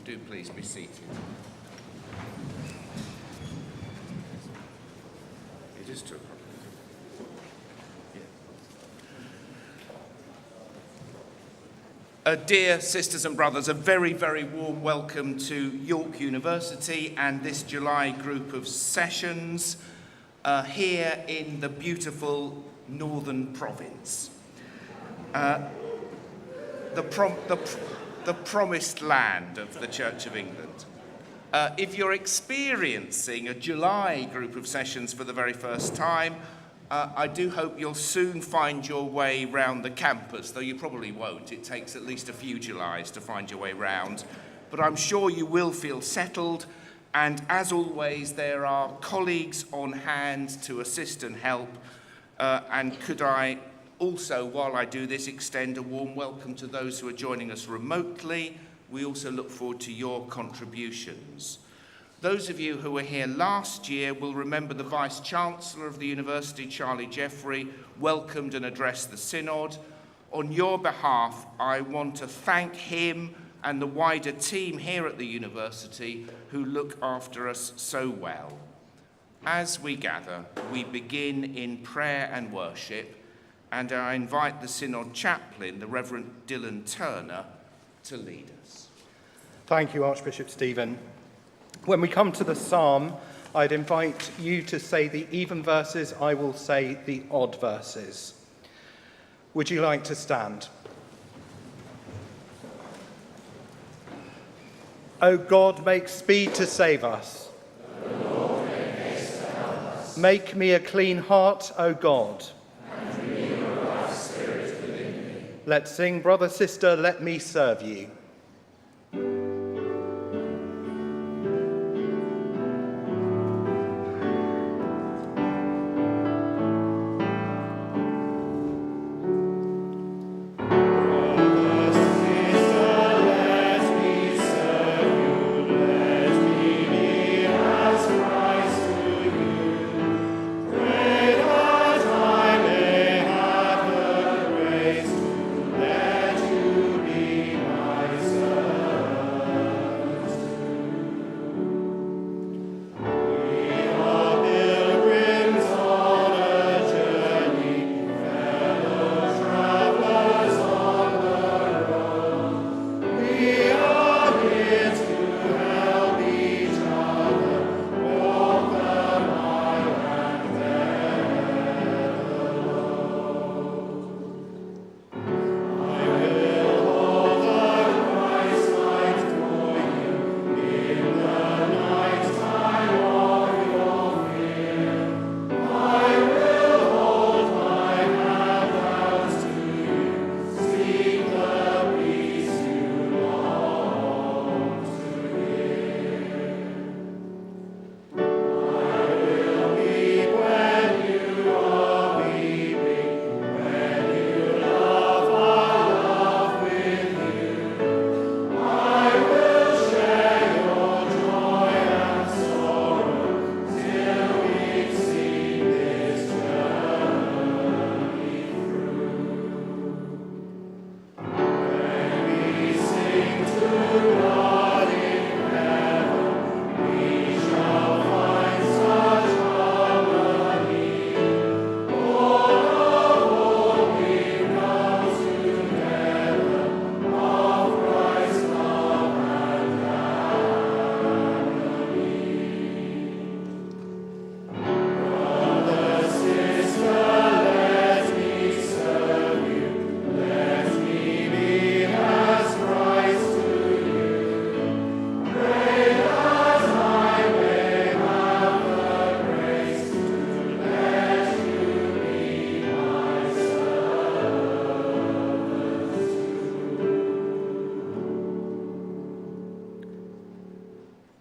Do please be seated. It is 2 o'clock. Dear sisters and brothers, a very, very warm welcome to York University and this July group of sessions here in the beautiful Northern Province. The promised land of the Church of England. If you're experiencing a July group of sessions for the very first time, I do hope you'll soon find your way round the campus, though you probably won't. It takes at least a few Julys to find your way round. But I'm sure you will feel settled, and as always, there are colleagues on hand to assist and help. And could I also, while I do this, extend a warm welcome to those who are joining us remotely. We also look forward to your contributions. Those of you who were here last year will remember the Vice-Chancellor of the University, Charlie Jeffrey, welcomed and addressed the Synod. On your behalf, I want to thank him and the wider team here at the University who look after us so well. As we gather, we begin in prayer and worship, and I invite the Synod Chaplain, the Reverend Dylan Turner, to lead us. Thank you, Archbishop Stephen. When we come to the psalm, I'd invite you to say the even verses, I will say the odd verses. Would you like to stand? O God, make speed to save us. O Lord, make haste to help us. Make me a clean heart, O God. And renew a right spirit within me. Let's sing, brother, sister, let me serve you.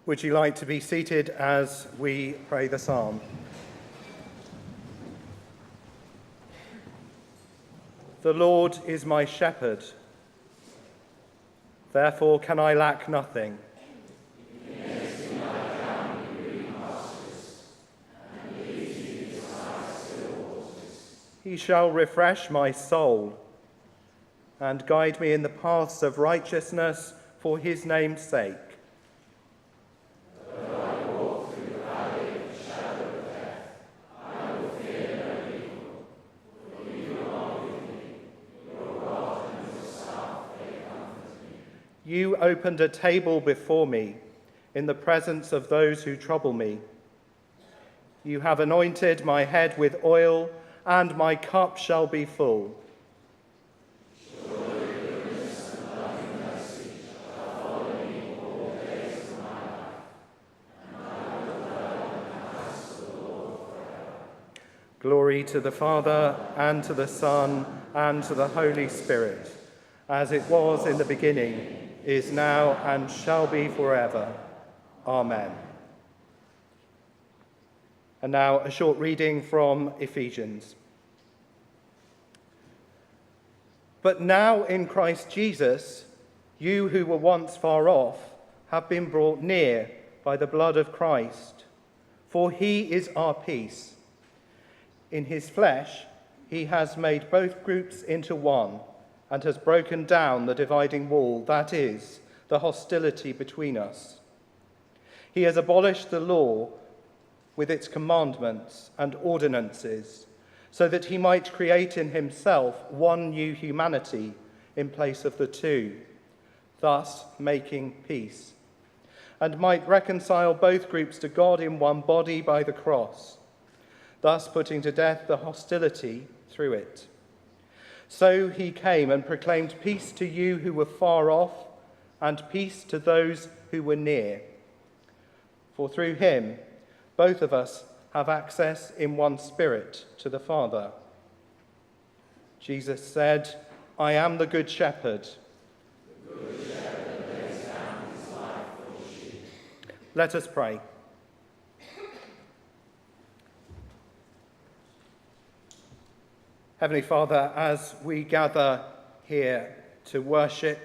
Would you like to be seated as we pray the psalm? The Lord is my shepherd, therefore can I lack nothing. He shall refresh my soul and guide me in the paths of righteousness for his name's sake. You opened a table before me in the presence of those who trouble me. You have anointed my head with oil, and my cup shall be full. Surely goodness and loving mercy shall follow me all the days of my life, and I will dwell in the house of the Lord forever. Glory to the Father, and to the Son, and to the Holy Spirit, as it was in the beginning, is now, and shall be forever. Amen. And now a short reading from Ephesians. But now in Christ Jesus, you who were once far off have been brought near by the blood of Christ, for he is our peace. In his flesh, he has made both groups into one and has broken down the dividing wall, that is, the hostility between us. He has abolished the law with its commandments and ordinances, so that he might create in himself one new humanity in place of the two, thus making peace, and might reconcile both groups to God in one body by the cross, thus putting to death the hostility through it. So he came and proclaimed peace to you who were far off, and peace to those who were near. For through him, both of us have access in one spirit to the Father. Jesus said, I am the good shepherd. The good shepherd lays down his life for the sheep. Let us pray. Heavenly Father, as we gather here to worship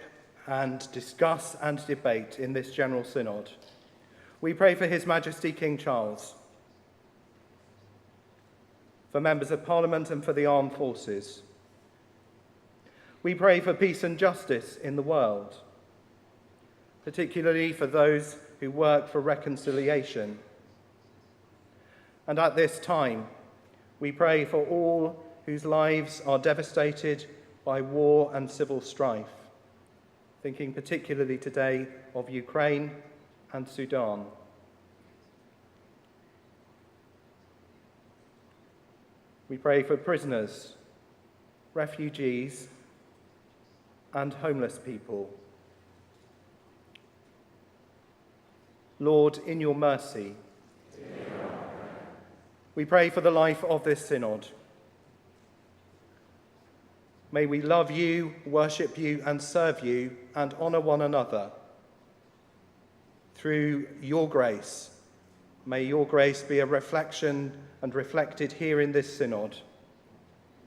and discuss and debate in this General Synod, we pray for His Majesty King Charles, for members of Parliament and for the armed forces. We pray for peace and justice in the world, particularly for those who work for reconciliation. And at this time, we pray for all whose lives are devastated by war and civil strife, thinking particularly today of Ukraine and Sudan. We pray for prisoners, refugees, and homeless people. Lord, in your mercy, we pray for the life of this synod. May we love you, worship you, and serve you, and honour one another. Through your grace, may your grace be a reflection and reflected here in this synod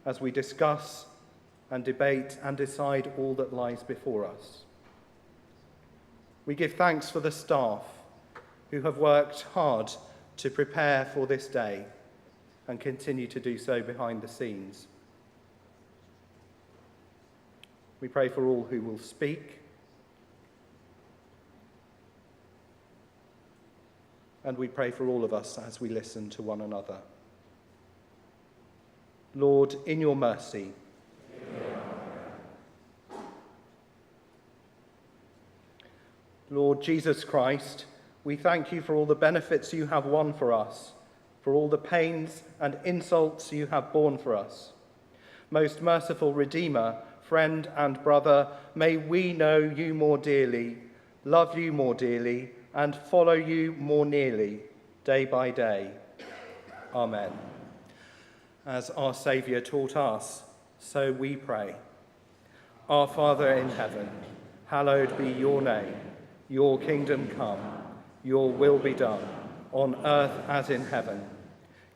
as we discuss and debate and decide all that lies before us. We give thanks for the staff who have worked hard to prepare for this day and continue to do so behind the scenes. We pray for all who will speak, and we pray for all of us as we listen to one another. Lord, in your mercy, Lord Jesus Christ, we thank you for all the benefits you have won for us, for all the pains and insults you have borne for us. Most merciful Redeemer, friend and brother, may we know you more dearly, love you more dearly, and follow you more nearly, day by day. Amen. As our Saviour taught us, so we pray. Our Father in heaven, hallowed be your name. Your kingdom come, your will be done, on earth as in heaven.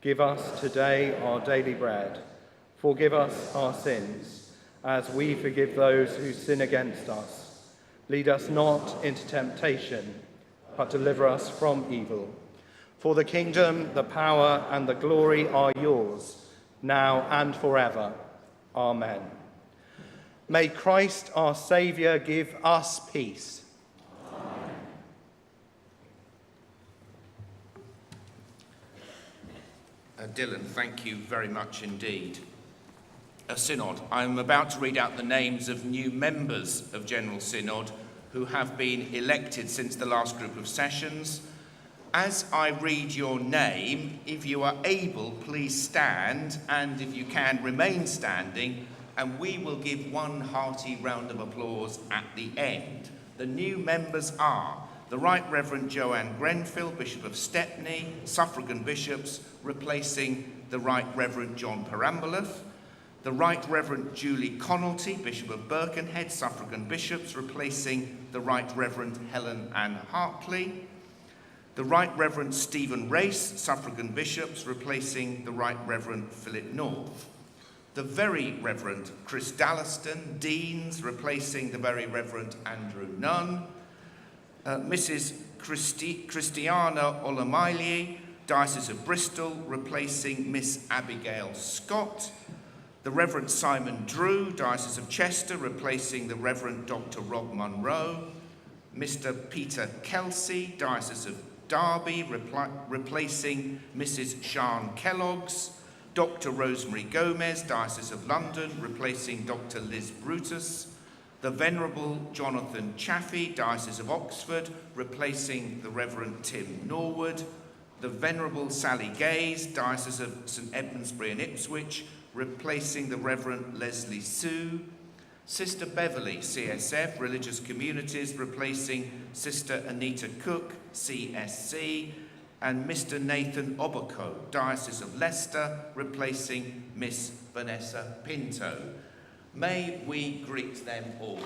Give us today our daily bread. Forgive us our sins, as we forgive those who sin against us. Lead us not into temptation, but deliver us from evil. For the kingdom, the power, and the glory are yours, now and forever. Amen. May Christ our Saviour give us peace. Dylan, thank you very much indeed. Synod, I'm about to read out the names of new members of General Synod who have been elected since the last group of sessions. As I read your name, if you are able, please stand, and if you can, remain standing, and we will give one hearty round of applause at the end. The new members are the Right Reverend Joanne Grenfell, Bishop of Stepney, suffragan bishops, replacing the Right Reverend John Peramboleth, the Right Reverend Julie Connolty, Bishop of Birkenhead, suffragan bishops, replacing the Right Reverend Helen Ann Hartley, the Right Reverend Stephen Race, suffragan bishops, replacing the Right Reverend Philip North, the Very Reverend Chris Dallaston, Deans, replacing the Very Reverend Andrew Nunn, Mrs. Christiana Olamaili, Diocese of Bristol, replacing Miss Abigail Scott, the Reverend Simon Drew, Diocese of Chester, replacing the Reverend Dr. Rob Munro, Mr. Peter Kelsey, Diocese of Derby, replacing Mrs. Sian Kellogg's, Dr. Rosemary Gomez, Diocese of London, replacing Dr. Liz Brutus, the Venerable Jonathan Chaffey, Diocese of Oxford, replacing the Reverend Tim Norwood, the Venerable Sally Gaze, Diocese of St Edmundsbury and Ipswich, replacing the Reverend Leslie Sue, Sister Beverley, CSF, Religious Communities, replacing Sister Anita Cook, CSC, and Mr. Nathan Oberko, Diocese of Leicester, replacing Miss Vanessa Pinto. May we greet them all.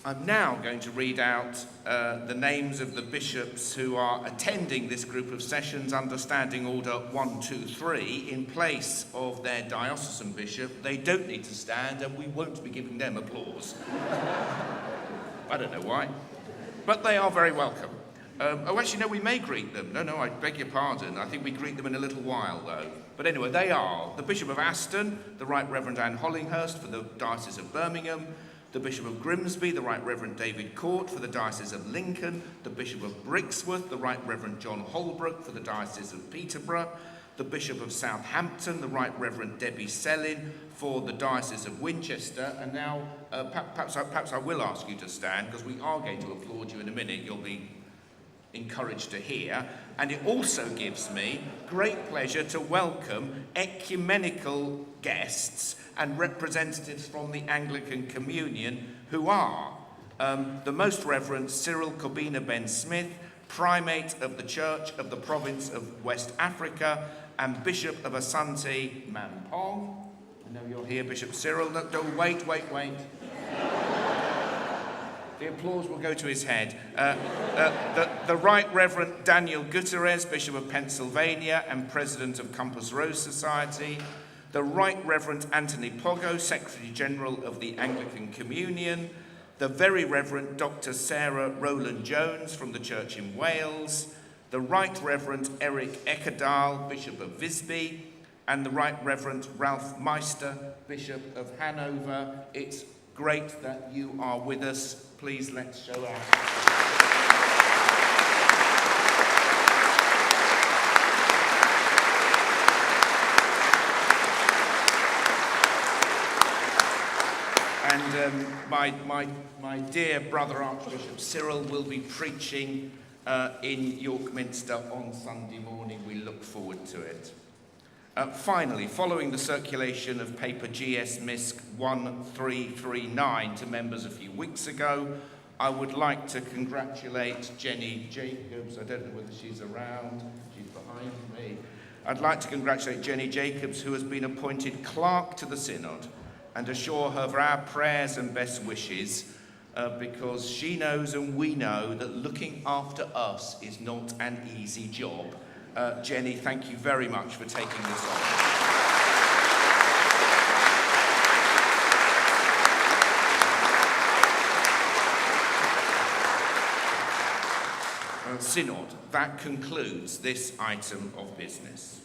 I'm now going to read out the names of the bishops who are attending this group of sessions under Standing Order 123 in place of their diocesan bishop. They don't need to stand, and we won't be giving them applause. I don't know why, but they are very welcome. Actually, no, we may greet them. No, I beg your pardon. I think we greet them in a little while, though. But anyway, they are the Bishop of Aston, the Right Reverend Anne Hollinghurst for the Diocese of Birmingham, the Bishop of Grimsby, the Right Reverend David Court for the Diocese of Lincoln, the Bishop of Brixworth, the Right Reverend John Holbrook for the Diocese of Peterborough, the Bishop of Southampton, the Right Reverend Debbie Sellin for the Diocese of Winchester. And now, perhaps I will ask you to stand, because we are going to applaud you in a minute. You'll be encouraged to hear. And it also gives me great pleasure to welcome ecumenical guests and representatives from the Anglican Communion, who are the Most Reverend Cyril Kobina Ben Smith, Primate of the Church of the Province of West Africa and Bishop of Asante Mampong. I know you're here, Bishop Cyril. No, don't wait. The applause will go to his head. The Right Reverend Daniel Gutierrez, Bishop of Pennsylvania and President of Compass Rose Society. The Right Reverend Anthony Pogo, Secretary General of the Anglican Communion. The Very Reverend Dr. Sarah Rowland-Jones from the Church in Wales. The Right Reverend Eric Eckerdal, Bishop of Visby. And the Right Reverend Ralph Meister, Bishop of Hanover. It's great that you are with us. Please let's show our... And my dear brother Archbishop Cyril will be preaching in York Minster on Sunday morning. We look forward to it. Finally, following the circulation of paper GS MISC 1339 to members a few weeks ago, I would like to congratulate Jenny Jacobs. I don't know whether she's around. She's behind me. I'd like to congratulate Jenny Jacobs, who has been appointed clerk to the Synod, and assure her of our prayers and best wishes, because she knows and we know that looking after us is not an easy job. Jenny, thank you very much for taking this on. Synod, that concludes this item of business.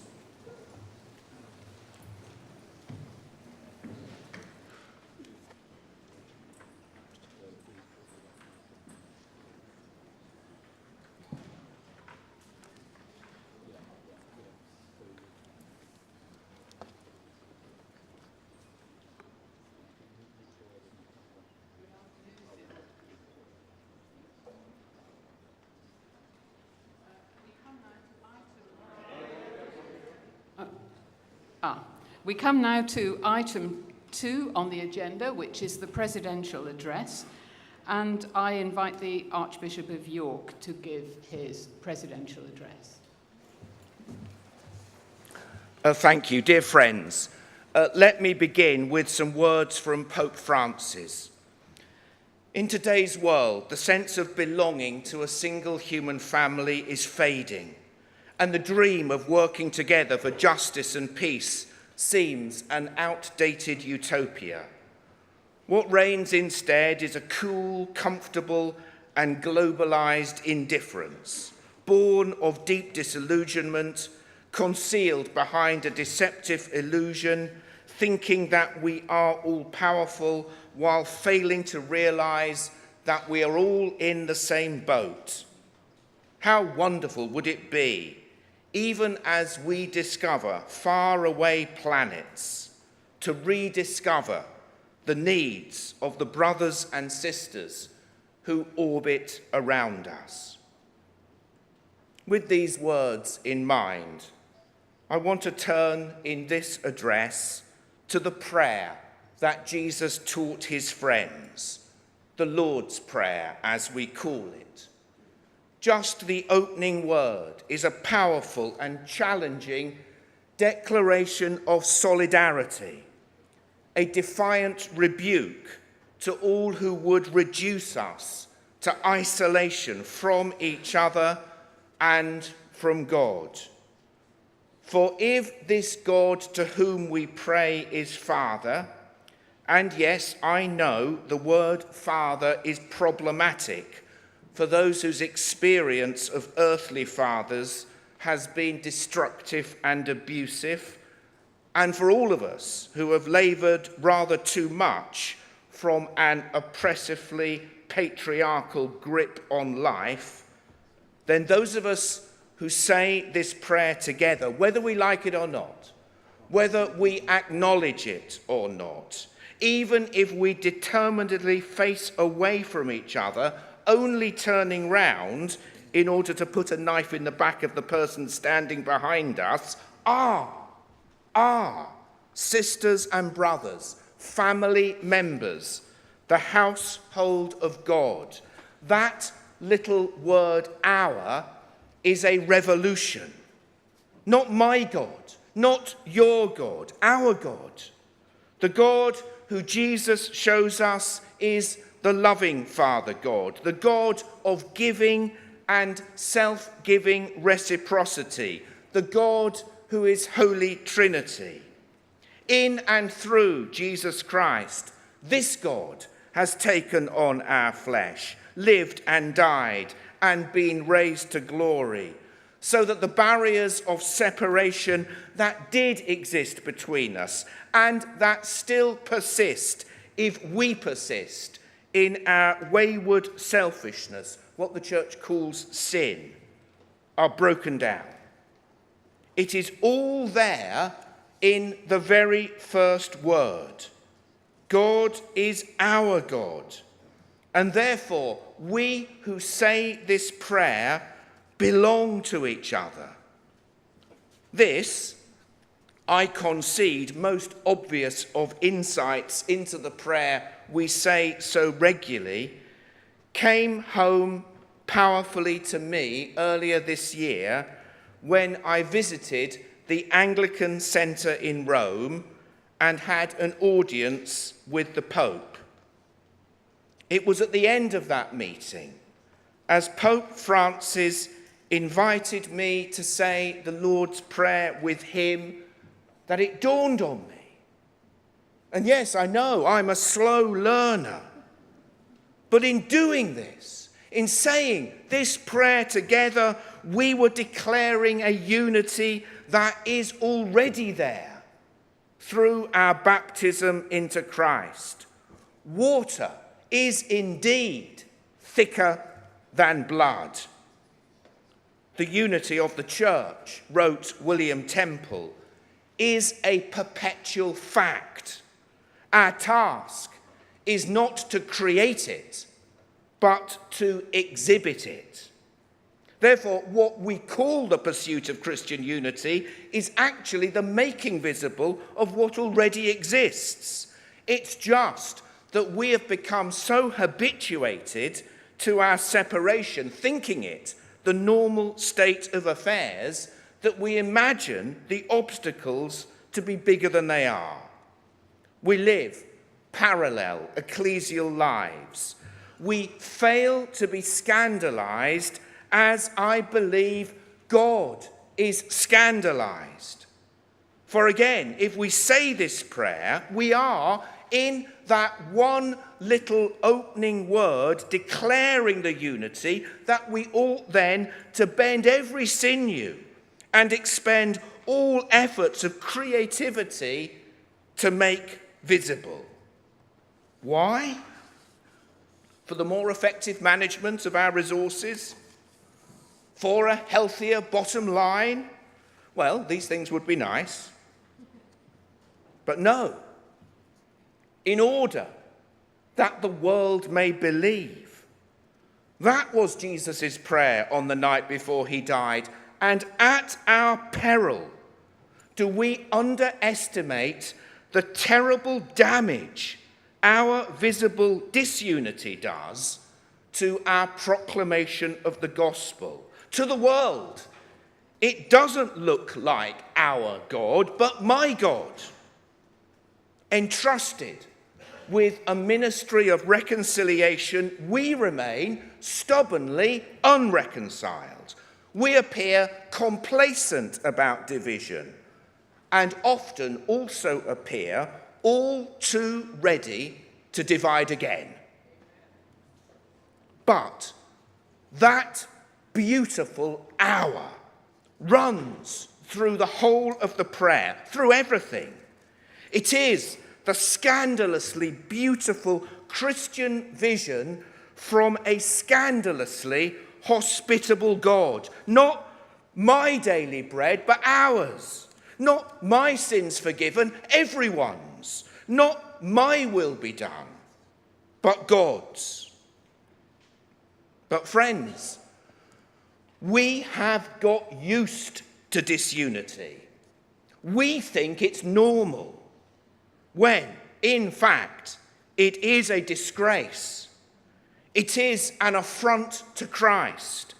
We come now to item 2 on the agenda, which is the presidential address, and I invite the Archbishop of York to give his presidential address. Thank you, dear friends. Let me begin with some words from Pope Francis. In today's world, the sense of belonging to a single human family is fading, and the dream of working together for justice and peace seems an outdated utopia. What reigns instead is a cool, comfortable, and globalized indifference, born of deep disillusionment, concealed behind a deceptive illusion, thinking that we are all-powerful while failing to realize that we are all in the same boat. How wonderful would it be, even as we discover faraway planets, to rediscover the needs of the brothers and sisters who orbit around us. With these words in mind, I want to turn in this address to the prayer that Jesus taught his friends, the Lord's Prayer as we call it. Just the opening word is a powerful and challenging declaration of solidarity, a defiant rebuke to all who would reduce us to isolation from each other and from God. For if this God to whom we pray is Father, and yes, I know the word Father is problematic for those whose experience of earthly fathers has been destructive and abusive, and for all of us who have laboured rather too much from an oppressively patriarchal grip on life, then those of us who say this prayer together, whether we like it or not, whether we acknowledge it or not, even if we determinedly face away from each other, only turning round in order to put a knife in the back of the person standing behind us, are sisters and brothers, family members, the household of God. That little word, our, is a revolution. Not my God, not your God, our God. The God who Jesus shows us is the loving Father God, the God of giving and self-giving reciprocity, the God who is Holy Trinity. In and through Jesus Christ, this God has taken on our flesh, lived and died, and been raised to glory, so that the barriers of separation that did exist between us and that still persist if we persist in our wayward selfishness, what the church calls sin, are broken down. It is all there in the very first word. God is our God. And therefore, we who say this prayer belong to each other. This, I concede, most obvious of insights into the prayer we say so regularly, came home powerfully to me earlier this year when I visited the Anglican Centre in Rome and had an audience with the Pope. It was at the end of that meeting, as Pope Francis invited me to say the Lord's Prayer with him, that it dawned on me. And yes, I know I'm a slow learner, but in doing this, in saying this prayer together, we were declaring a unity that is already there through our baptism into Christ. Water is indeed thicker than blood. The unity of the church, wrote William Temple, is a perpetual fact. Our task is not to create it, but to exhibit it. Therefore, what we call the pursuit of Christian unity is actually the making visible of what already exists. It's just that we have become so habituated to our separation, thinking it the normal state of affairs, that we imagine the obstacles to be bigger than they are. We live parallel ecclesial lives. We fail to be scandalized as I believe God is scandalized. For again, if we say this prayer, we are in that one little opening word declaring the unity that we ought then to bend every sinew and expend all efforts of creativity to make visible. Why? For the more effective management of our resources? For a healthier bottom line? Well, these things would be nice. But no. In order that the world may believe. That was Jesus' prayer on the night before he died. And at our peril, do we underestimate the terrible damage our visible disunity does to our proclamation of the gospel? To the world, it doesn't look like our God, but my God, entrusted with a ministry of reconciliation, we remain stubbornly unreconciled. We appear complacent about division and often also appear all too ready to divide again. But that beautiful hour runs through the whole of the prayer, through everything. It is the scandalously beautiful Christian vision from a scandalously hospitable God. Not my daily bread, but ours. Not my sins forgiven, everyone's. Not my will be done, but God's. But friends, we have got used to disunity. We think it's normal, when, in fact, it is a disgrace. It is an affront to Christ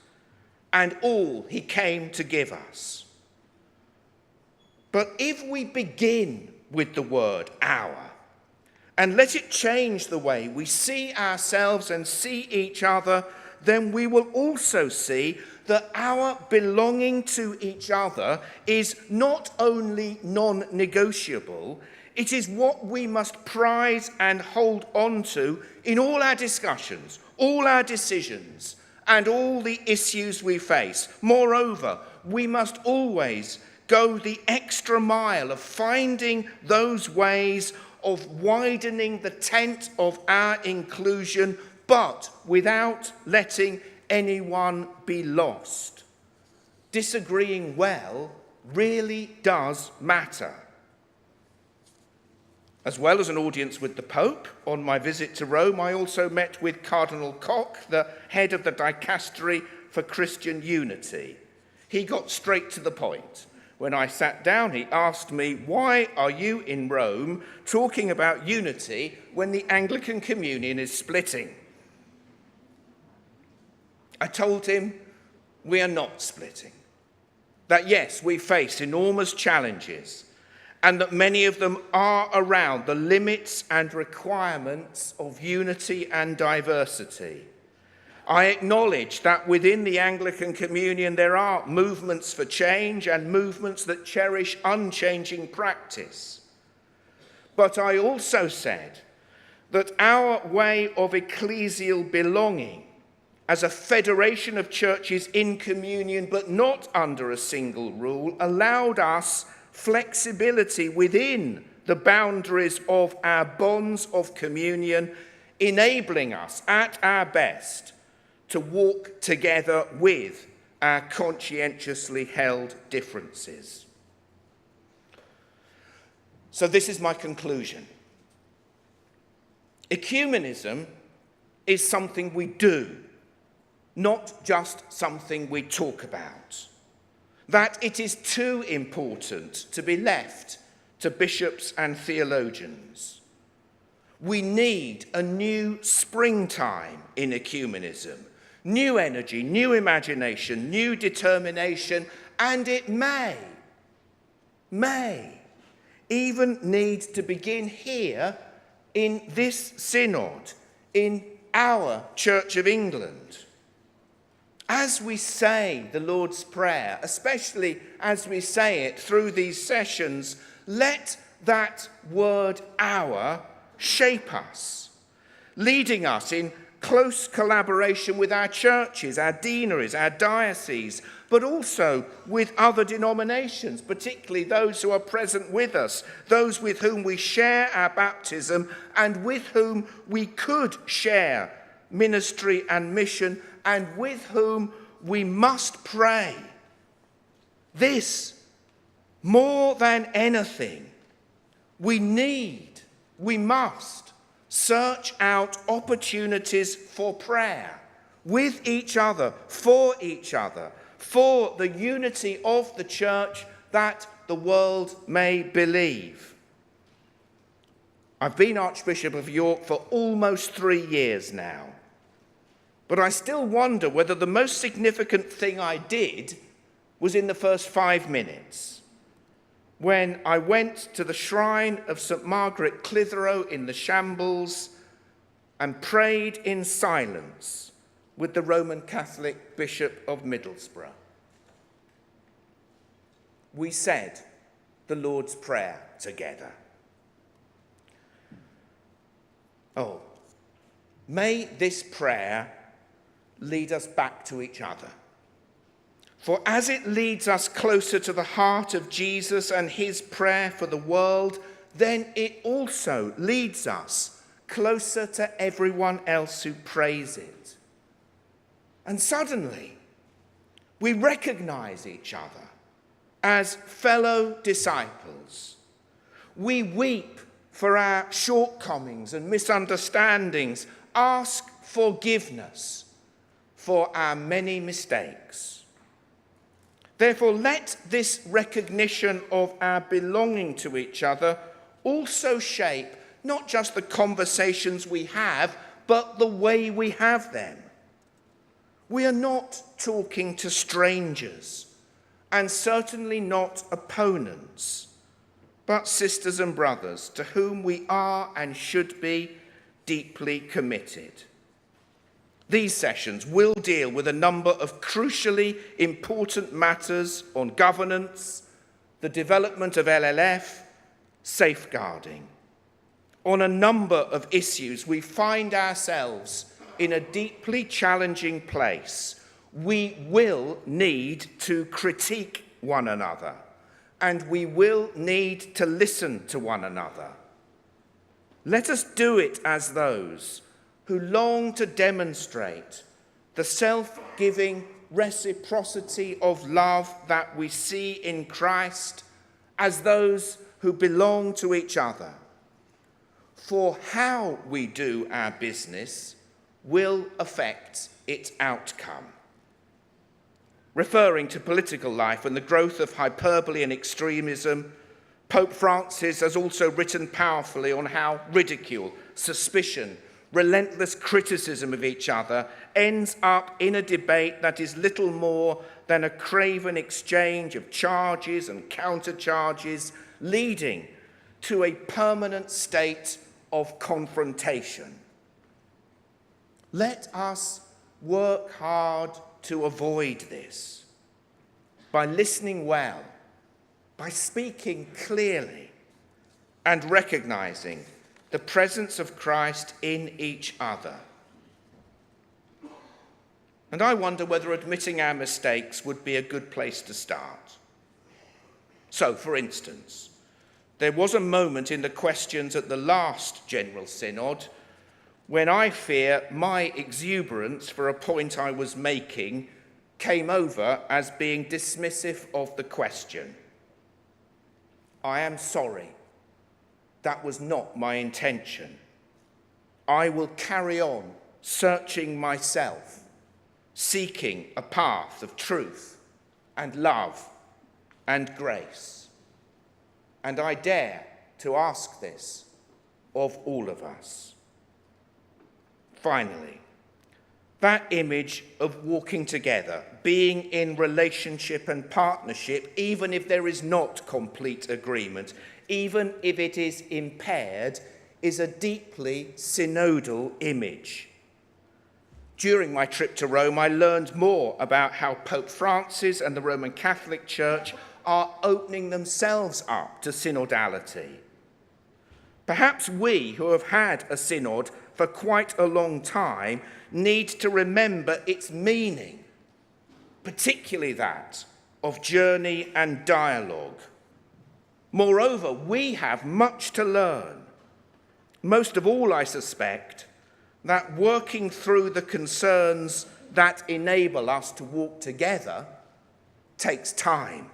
and all he came to give us. But if we begin with the word our, and let it change the way we see ourselves and see each other, then we will also see that our belonging to each other is not only non-negotiable, it is what we must prize and hold on to in all our discussions, all our decisions, and all the issues we face. Moreover, we must always go the extra mile of finding those ways of widening the tent of our inclusion, but without letting anyone be lost. Disagreeing well really does matter. As well as an audience with the Pope, on my visit to Rome, I also met with Cardinal Koch, the head of the Dicastery for Christian Unity. He got straight to the point. When I sat down, he asked me, "Why are you in Rome talking about unity when the Anglican Communion is splitting?" I told him, we are not splitting. That yes, we face enormous challenges, and that many of them are around the limits and requirements of unity and diversity. I acknowledge that within the Anglican Communion there are movements for change and movements that cherish unchanging practice. But I also said that our way of ecclesial belonging as a federation of churches in communion but not under a single rule allowed us flexibility within the boundaries of our bonds of communion, enabling us at our best to walk together with our conscientiously held differences. So this is my conclusion. Ecumenism is something we do. not just something we talk about, that it is too important to be left to bishops and theologians. We need a new springtime in ecumenism, new energy, new imagination, new determination, and it may even need to begin here in this synod, in our Church of England. As we say the Lord's Prayer, especially as we say it through these sessions, let that word "our" shape us, leading us in close collaboration with our churches, our deaneries, our dioceses, but also with other denominations, particularly those who are present with us, those with whom we share our baptism and with whom we could share ministry and mission, and with whom we must pray. This, more than anything, we must search out opportunities for prayer with each other, for the unity of the church, that the world may believe. I've been Archbishop of York for almost 3 years now, but I still wonder whether the most significant thing I did was in the first 5 minutes, when I went to the shrine of St. Margaret Clitheroe in the Shambles and prayed in silence with the Roman Catholic Bishop of Middlesbrough. We said the Lord's Prayer together. Oh, may this prayer lead us back to each other. For as it leads us closer to the heart of Jesus and his prayer for the world, then it also leads us closer to everyone else who prays it. And suddenly, we recognize each other as fellow disciples. We weep for our shortcomings and misunderstandings, ask forgiveness for our many mistakes. Therefore, let this recognition of our belonging to each other also shape not just the conversations we have, but the way we have them. We are not talking to strangers, and certainly not opponents, but sisters and brothers to whom we are and should be deeply committed. These sessions will deal with a number of crucially important matters on governance, the development of LLF, safeguarding. On a number of issues, we find ourselves in a deeply challenging place. We will need to critique one another, and we will need to listen to one another. Let us do it as those who long to demonstrate the self-giving reciprocity of love that we see in Christ, as those who belong to each other. For how we do our business will affect its outcome. Referring to political life and the growth of hyperbole and extremism, Pope Francis has also written powerfully on how ridicule, suspicion, relentless criticism of each other ends up in a debate that is little more than a craven exchange of charges and countercharges, leading to a permanent state of confrontation. Let us work hard to avoid this by listening well, by speaking clearly, and recognizing the presence of Christ in each other. And I wonder whether admitting our mistakes would be a good place to start. So, for instance, there was a moment in the questions at the last General Synod when I fear my exuberance for a point I was making came over as being dismissive of the question. I am sorry. That was not my intention. I will carry on searching myself seeking a path of truth and love and grace. And I dare to ask this of all of us. Finally, that image of walking together, being in relationship and partnership, even if there is not complete agreement, even if it is impaired, is a deeply synodal image. During my trip to Rome, I learned more about how Pope Francis and the Roman Catholic Church are opening themselves up to synodality. Perhaps we, who have had a synod for quite a long time, need to remember its meaning, particularly that of journey and dialogue. Moreover, we have much to learn. Most of all, I suspect, that working through the concerns that enable us to walk together takes time.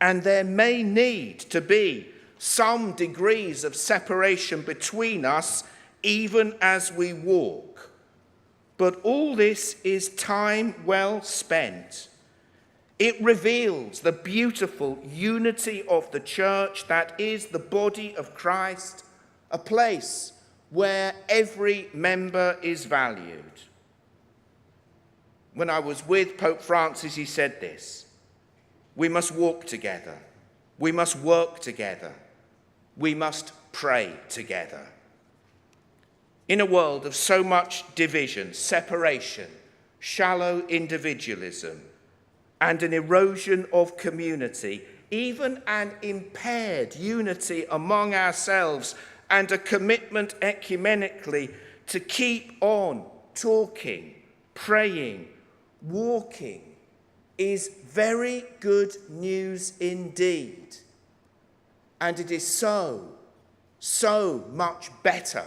And there may need to be some degrees of separation between us even as we walk. But all this is time well spent. It reveals the beautiful unity of the church that is the body of Christ, a place where every member is valued. When I was with Pope Francis, he said this: we must walk together, we must work together, we must pray together. In a world of so much division, separation, shallow individualism, and an erosion of community, even an impaired unity among ourselves, and a commitment ecumenically to keep on talking, praying, walking, is very good news indeed. And it is so much better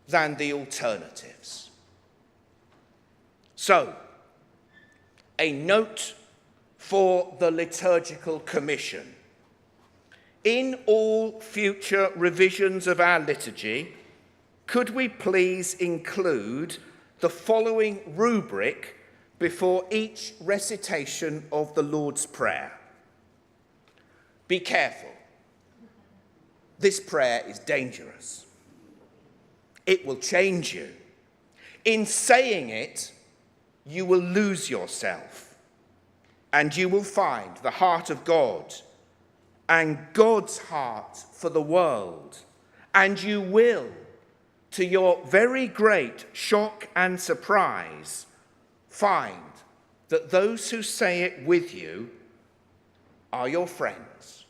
than the alternatives. So, a note for the Liturgical Commission. In all future revisions of our liturgy, could we please include the following rubric before each recitation of the Lord's Prayer? Be careful. This prayer is dangerous. It will change you. In saying it, you will lose yourself, and you will find the heart of God and God's heart for the world, and you will, to your very great shock and surprise, find that those who say it with you are your friends,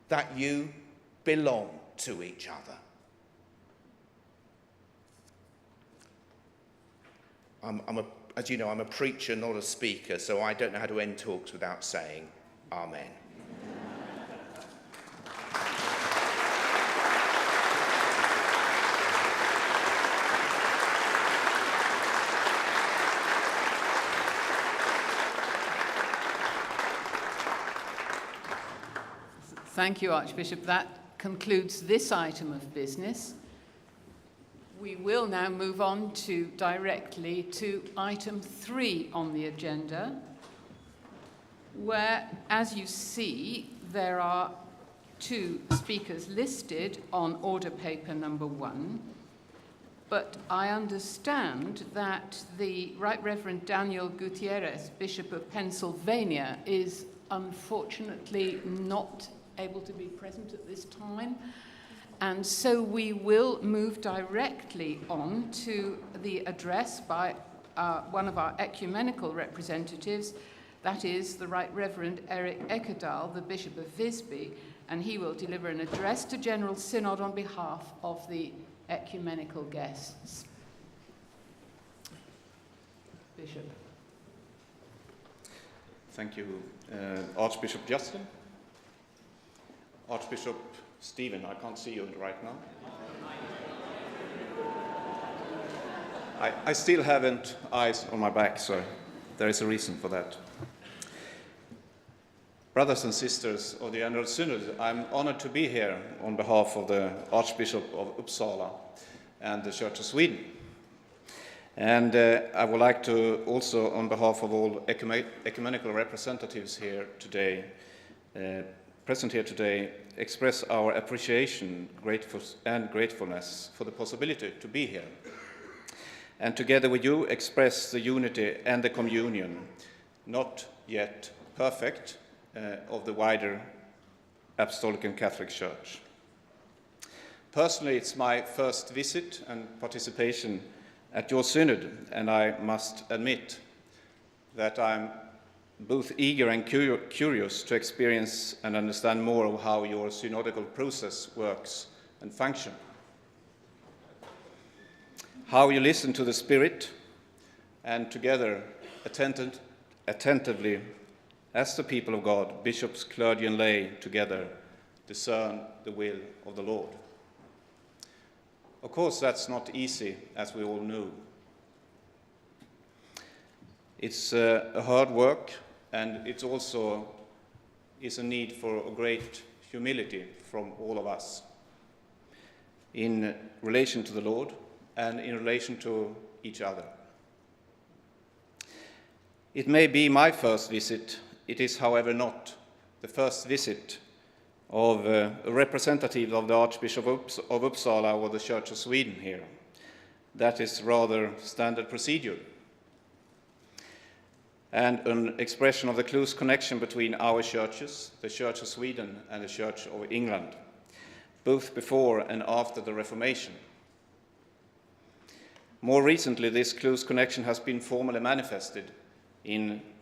that you belong to each other. As you know, I'm a preacher, not a speaker, so I don't know how to end talks without saying Amen. Thank you, Archbishop. That concludes this item of business. We will now move on directly to item 3 on the agenda, where, as you see, there are 2 speakers listed on order paper number 1. But I understand that the Right Reverend Daniel Gutierrez, Bishop of Pennsylvania, is unfortunately not able to be present at this time. And so we will move directly on to the address by one of our ecumenical representatives, that is the Right Reverend Eric Eckerdal, the Bishop of Visby, and he will deliver an address to General Synod on behalf of the ecumenical guests. Bishop. Thank you, Archbishop Justin. Archbishop Stephen, I can't see you right now. I still haven't eyes on my back, so there is a reason for that. Brothers and sisters of the Annual Synod, I'm honored to be here on behalf of the Archbishop of Uppsala and the Church of Sweden. And I would like to also, on behalf of all ecumenical representatives here today, present here today, express our appreciation and gratefulness for the possibility to be here. And together with you, express the unity and the communion, not yet perfect, of the wider Apostolic and Catholic Church. Personally, it's my first visit and participation at your synod, and I must admit that I'm both eager and curious to experience and understand more of how your synodical process works and functions. How you listen to the Spirit and together attentively, as the people of God, bishops, clergy and lay together, discern the will of the Lord. Of course, that's not easy, as we all know. It's a hard work, and it also is a need for a great humility from all of us in relation to the Lord and in relation to each other. It may be my first visit. It is, however, not the first visit of a representative of the Archbishop of Uppsala or the Church of Sweden here. That is rather standard procedure, and an expression of the close connection between our churches, the Church of Sweden and the Church of England, both before and after the Reformation. More recently, this close connection has been formally manifested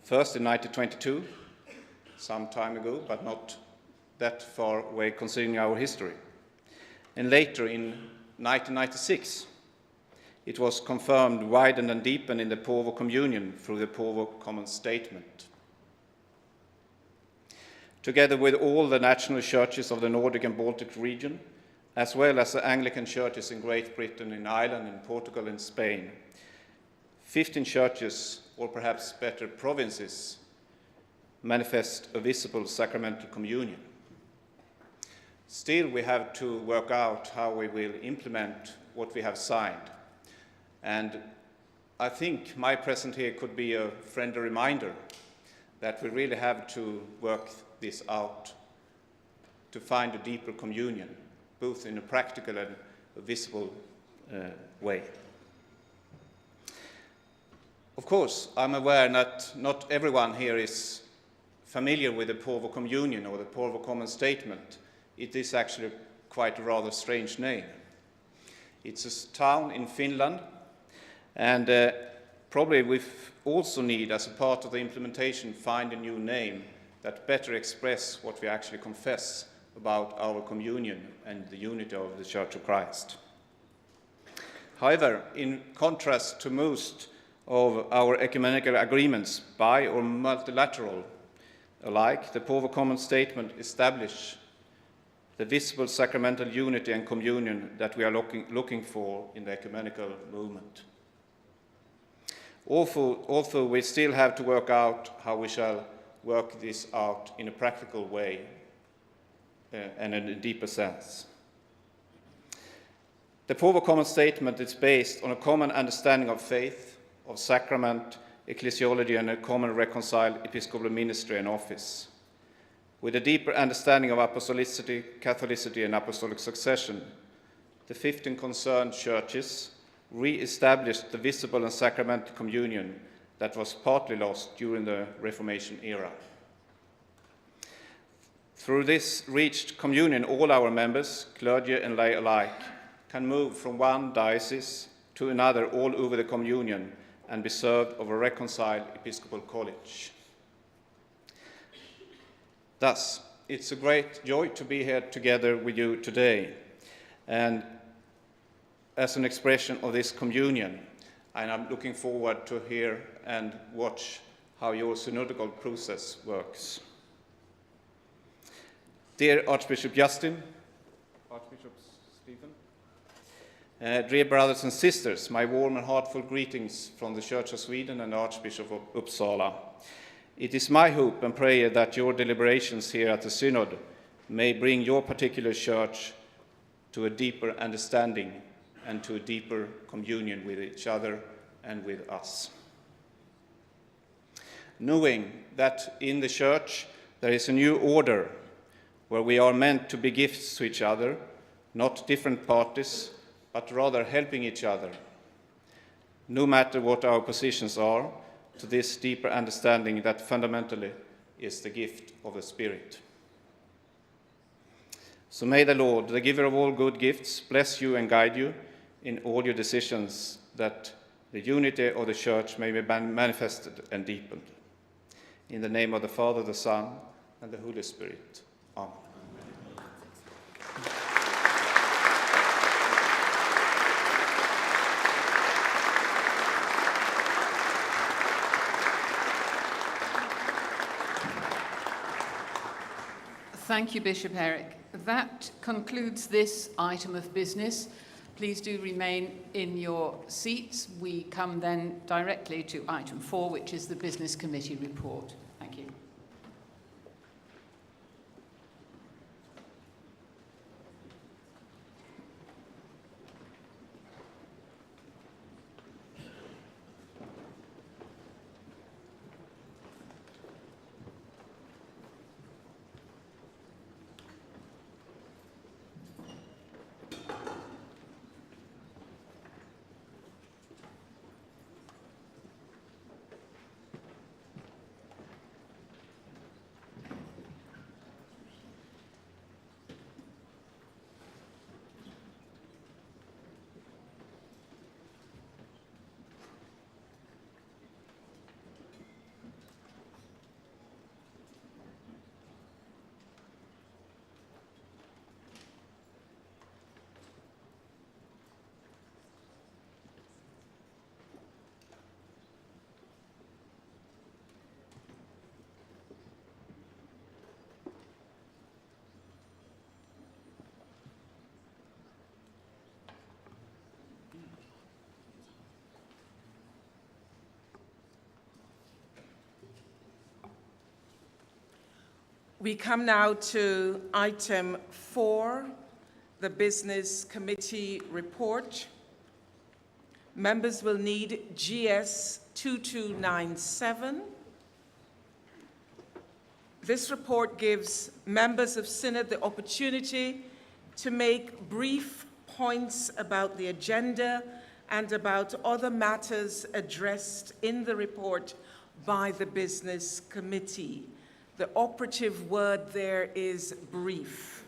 first in 1922, some time ago, but not that far away considering our history. And later in 1996, it was confirmed, widened and deepened in the Porvo Communion through the Porvo Common Statement. Together with all the national churches of the Nordic and Baltic region, as well as the Anglican churches in Great Britain, in Ireland, in Portugal and Spain, 15 churches, or perhaps better provinces, manifest a visible sacramental communion. Still, we have to work out how we will implement what we have signed. And I think my presence here could be a friendly reminder that we really have to work this out to find a deeper communion, both in a practical and a visible way. Of course, I'm aware that not everyone here is familiar with the Porvo Communion or the Porvo Common Statement. It is actually quite a rather strange name. It's a town in Finland, and probably we also need, as a part of the implementation, find a new name that better express what we actually confess about our communion and the unity of the Church of Christ. However, in contrast to most of our ecumenical agreements, bi or multilateral alike, the Porvo Common Statement establishes the visible sacramental unity and communion that we are looking for in the ecumenical movement. Although we still have to work out how we shall work this out in a practical way and in a deeper sense. The Porvo Common Statement is based on a common understanding of faith, of sacrament, ecclesiology, and a common reconciled episcopal ministry and office. With a deeper understanding of apostolicity, Catholicity, and apostolic succession, the 15 concerned churches re-established the visible and sacramental communion that was partly lost during the Reformation era. Through this reached communion, all our members, clergy and lay alike, can move from one diocese to another all over the communion and be served of a reconciled episcopal college. Thus, it's a great joy to be here together with you today, and as an expression of this communion, and I'm looking forward to hear and watch how your synodical process works. Dear Archbishop Justin, Archbishop Stephen, dear brothers and sisters, my warm and heartfelt greetings from the Church of Sweden and Archbishop of Uppsala. It is my hope and prayer that your deliberations here at the Synod may bring your particular church to a deeper understanding and to a deeper communion with each other and with us. Knowing that in the Church there is a new order where we are meant to be gifts to each other, not different parties, but rather helping each other, no matter what our positions are, to this deeper understanding that fundamentally is the gift of the Spirit. So may the Lord, the giver of all good gifts, bless you and guide you in all your decisions, that the unity of the Church may be manifested and deepened. In the name of the Father, the Son, and the Holy Spirit. Amen. Thank you, Bishop Eric. That concludes this item of business. Please do remain in your seats. We come then directly to item 4, which is the Business Committee report. Thank you. We come now to item 4, the Business Committee report. Members will need GS 2297. This report gives members of Synod the opportunity to make brief points about the agenda and about other matters addressed in the report by the Business Committee. The operative word there is brief.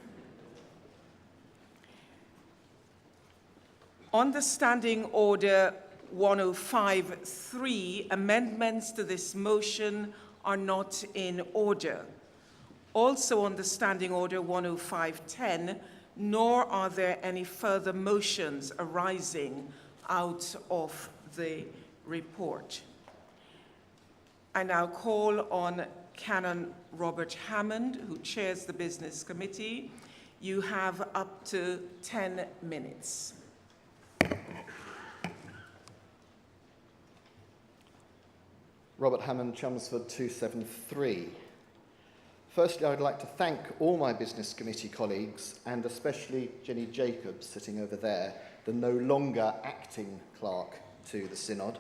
On the Standing Order 105.3, amendments to this motion are not in order. Also on the Standing Order 105.10, nor are there any further motions arising out of the report. I now call on Canon Robert Hammond, who chairs the Business Committee. You have up to 10 minutes. Robert Hammond, Chelmsford 273. Firstly, I would like to thank all my Business Committee colleagues, and especially Jenny Jacobs, sitting over there, the no longer acting clerk to the Synod,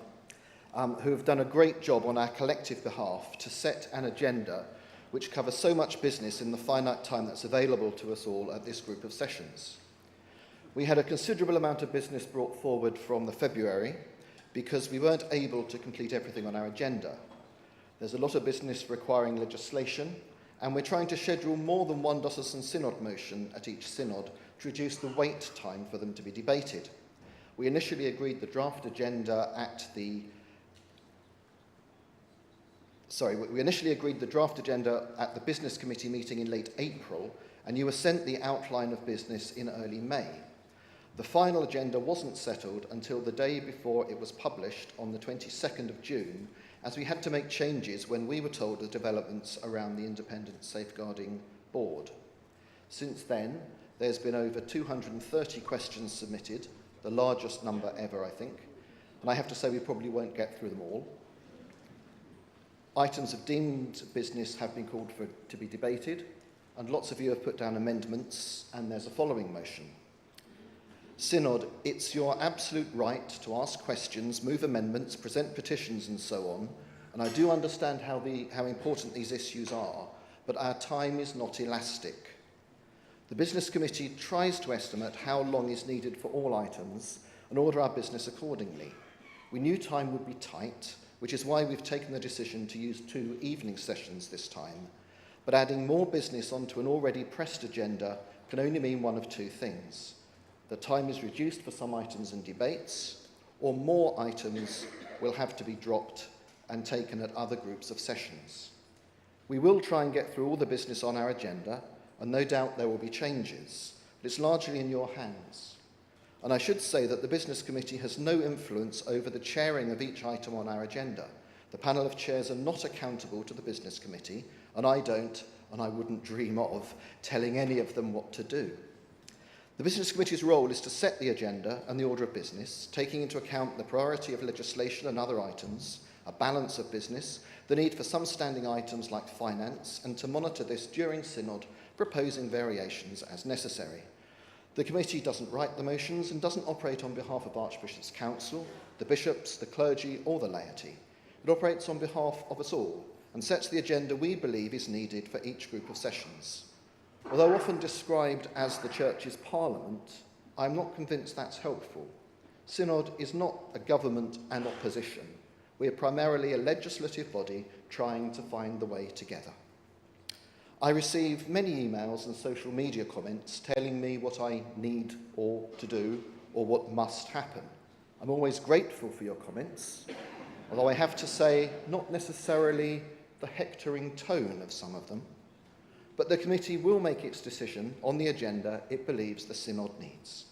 who have done a great job on our collective behalf to set an agenda which covers so much business in the finite time that's available to us all at this group of sessions. We had a considerable amount of business brought forward from the February because we weren't able to complete everything on our agenda. There's a lot of business requiring legislation, and we're trying to schedule more than one diocesan synod motion at each synod to reduce the wait time for them to be debated. We initially agreed the draft agenda at the Business Committee meeting in late April, and you were sent the outline of business in early May. The final agenda wasn't settled until the day before it was published on the 22nd of June, as we had to make changes when we were told the developments around the Independent Safeguarding Board. Since then, there's been over 230 questions submitted, the largest number ever, I think, and I have to say we probably won't get through them all. Items of deemed business have been called for to be debated, and lots of you have put down amendments, and there's a following motion. Synod, it's your absolute right to ask questions, move amendments, present petitions and so on, and I do understand how important these issues are, but our time is not elastic. The Business Committee tries to estimate how long is needed for all items and order our business accordingly. We knew time would be tight, which is why we've taken the decision to use 2 evening sessions this time, but adding more business onto an already pressed agenda can only mean one of 2 things. The time is reduced for some items and debates, or more items will have to be dropped and taken at other groups of sessions. We will try and get through all the business on our agenda, and no doubt there will be changes, but it's largely in your hands. And I should say that the Business Committee has no influence over the chairing of each item on our agenda. The panel of chairs are not accountable to the Business Committee, and I don't, and I wouldn't dream of, telling any of them what to do. The Business Committee's role is to set the agenda and the order of business, taking into account the priority of legislation and other items, a balance of business, the need for some standing items like finance, and to monitor this during Synod, proposing variations as necessary. The committee doesn't write the motions and doesn't operate on behalf of Archbishop's Council, the bishops, the clergy, or the laity. It operates on behalf of us all and sets the agenda we believe is needed for each group of sessions. Although often described as the Church's parliament, I'm not convinced that's helpful. Synod is not a government and opposition. We are primarily a legislative body trying to find the way together. I receive many emails and social media comments telling me what I need or to do or what must happen. I'm always grateful for your comments, although I have to say not necessarily the hectoring tone of some of them. But the committee will make its decision on the agenda it believes the Synod needs.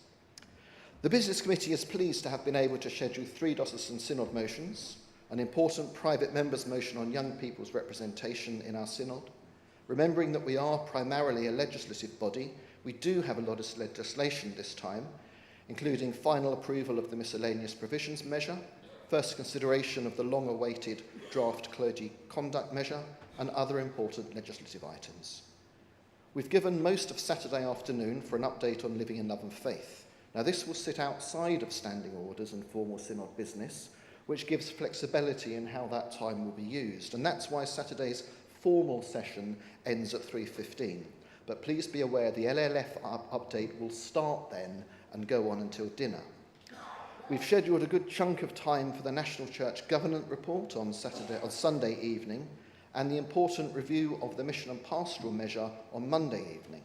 The Business Committee is pleased to have been able to schedule 3 diocesan Synod motions, an important private members' motion on young people's representation in our Synod. Remembering that we are primarily a legislative body, we do have a lot of legislation this time, including final approval of the miscellaneous provisions measure, first consideration of the long-awaited draft clergy conduct measure, and other important legislative items. We've given most of Saturday afternoon for an update on living in love and faith. Now, this will sit outside of standing orders and formal Synod business, which gives flexibility in how that time will be used. And that's why Saturday's formal session ends at 3:15. But please be aware the LLF update will start then and go on until dinner. We've scheduled a good chunk of time for the National Church Governance Report on Sunday evening, and the important review of the Mission and Pastoral measure on Monday evening.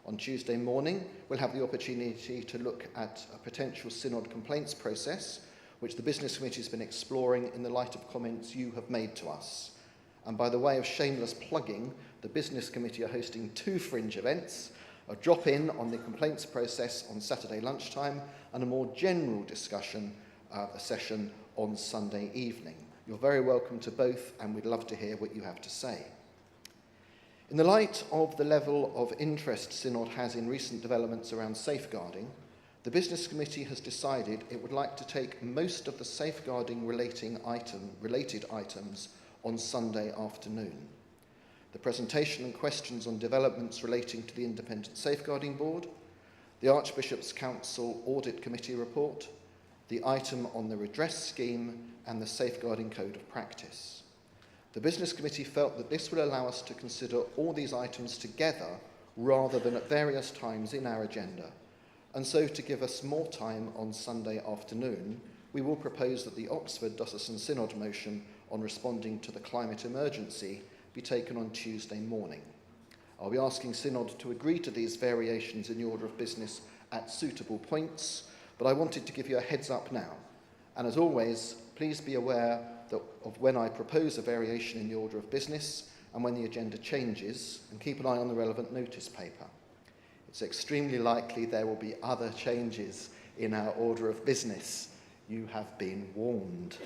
On Tuesday morning, we'll have the opportunity to look at a potential Synod complaints process, which the Business Committee has been exploring in the light of comments you have made to us. And by the way of shameless plugging, the Business Committee are hosting 2 fringe events, a drop-in on the complaints process on Saturday lunchtime, and a more general discussion, a session on Sunday evening. You're very welcome to both, and we'd love to hear what you have to say. In the light of the level of interest Synod has in recent developments around safeguarding, the Business Committee has decided it would like to take most of the safeguarding related items on Sunday afternoon. The presentation and questions on developments relating to the Independent Safeguarding Board, the Archbishop's Council Audit Committee report, the item on the redress scheme, and the Safeguarding Code of Practice. The Business Committee felt that this will allow us to consider all these items together rather than at various times in our agenda. And so, to give us more time on Sunday afternoon, we will propose that the Oxford Diocesan Synod motion on responding to the climate emergency be taken on Tuesday morning. I'll be asking Synod to agree to these variations in the order of business at suitable points, but I wanted to give you a heads up now. And as always, please be aware of when I propose a variation in the order of business and when the agenda changes, and keep an eye on the relevant notice paper. It's extremely likely there will be other changes in our order of business. You have been warned.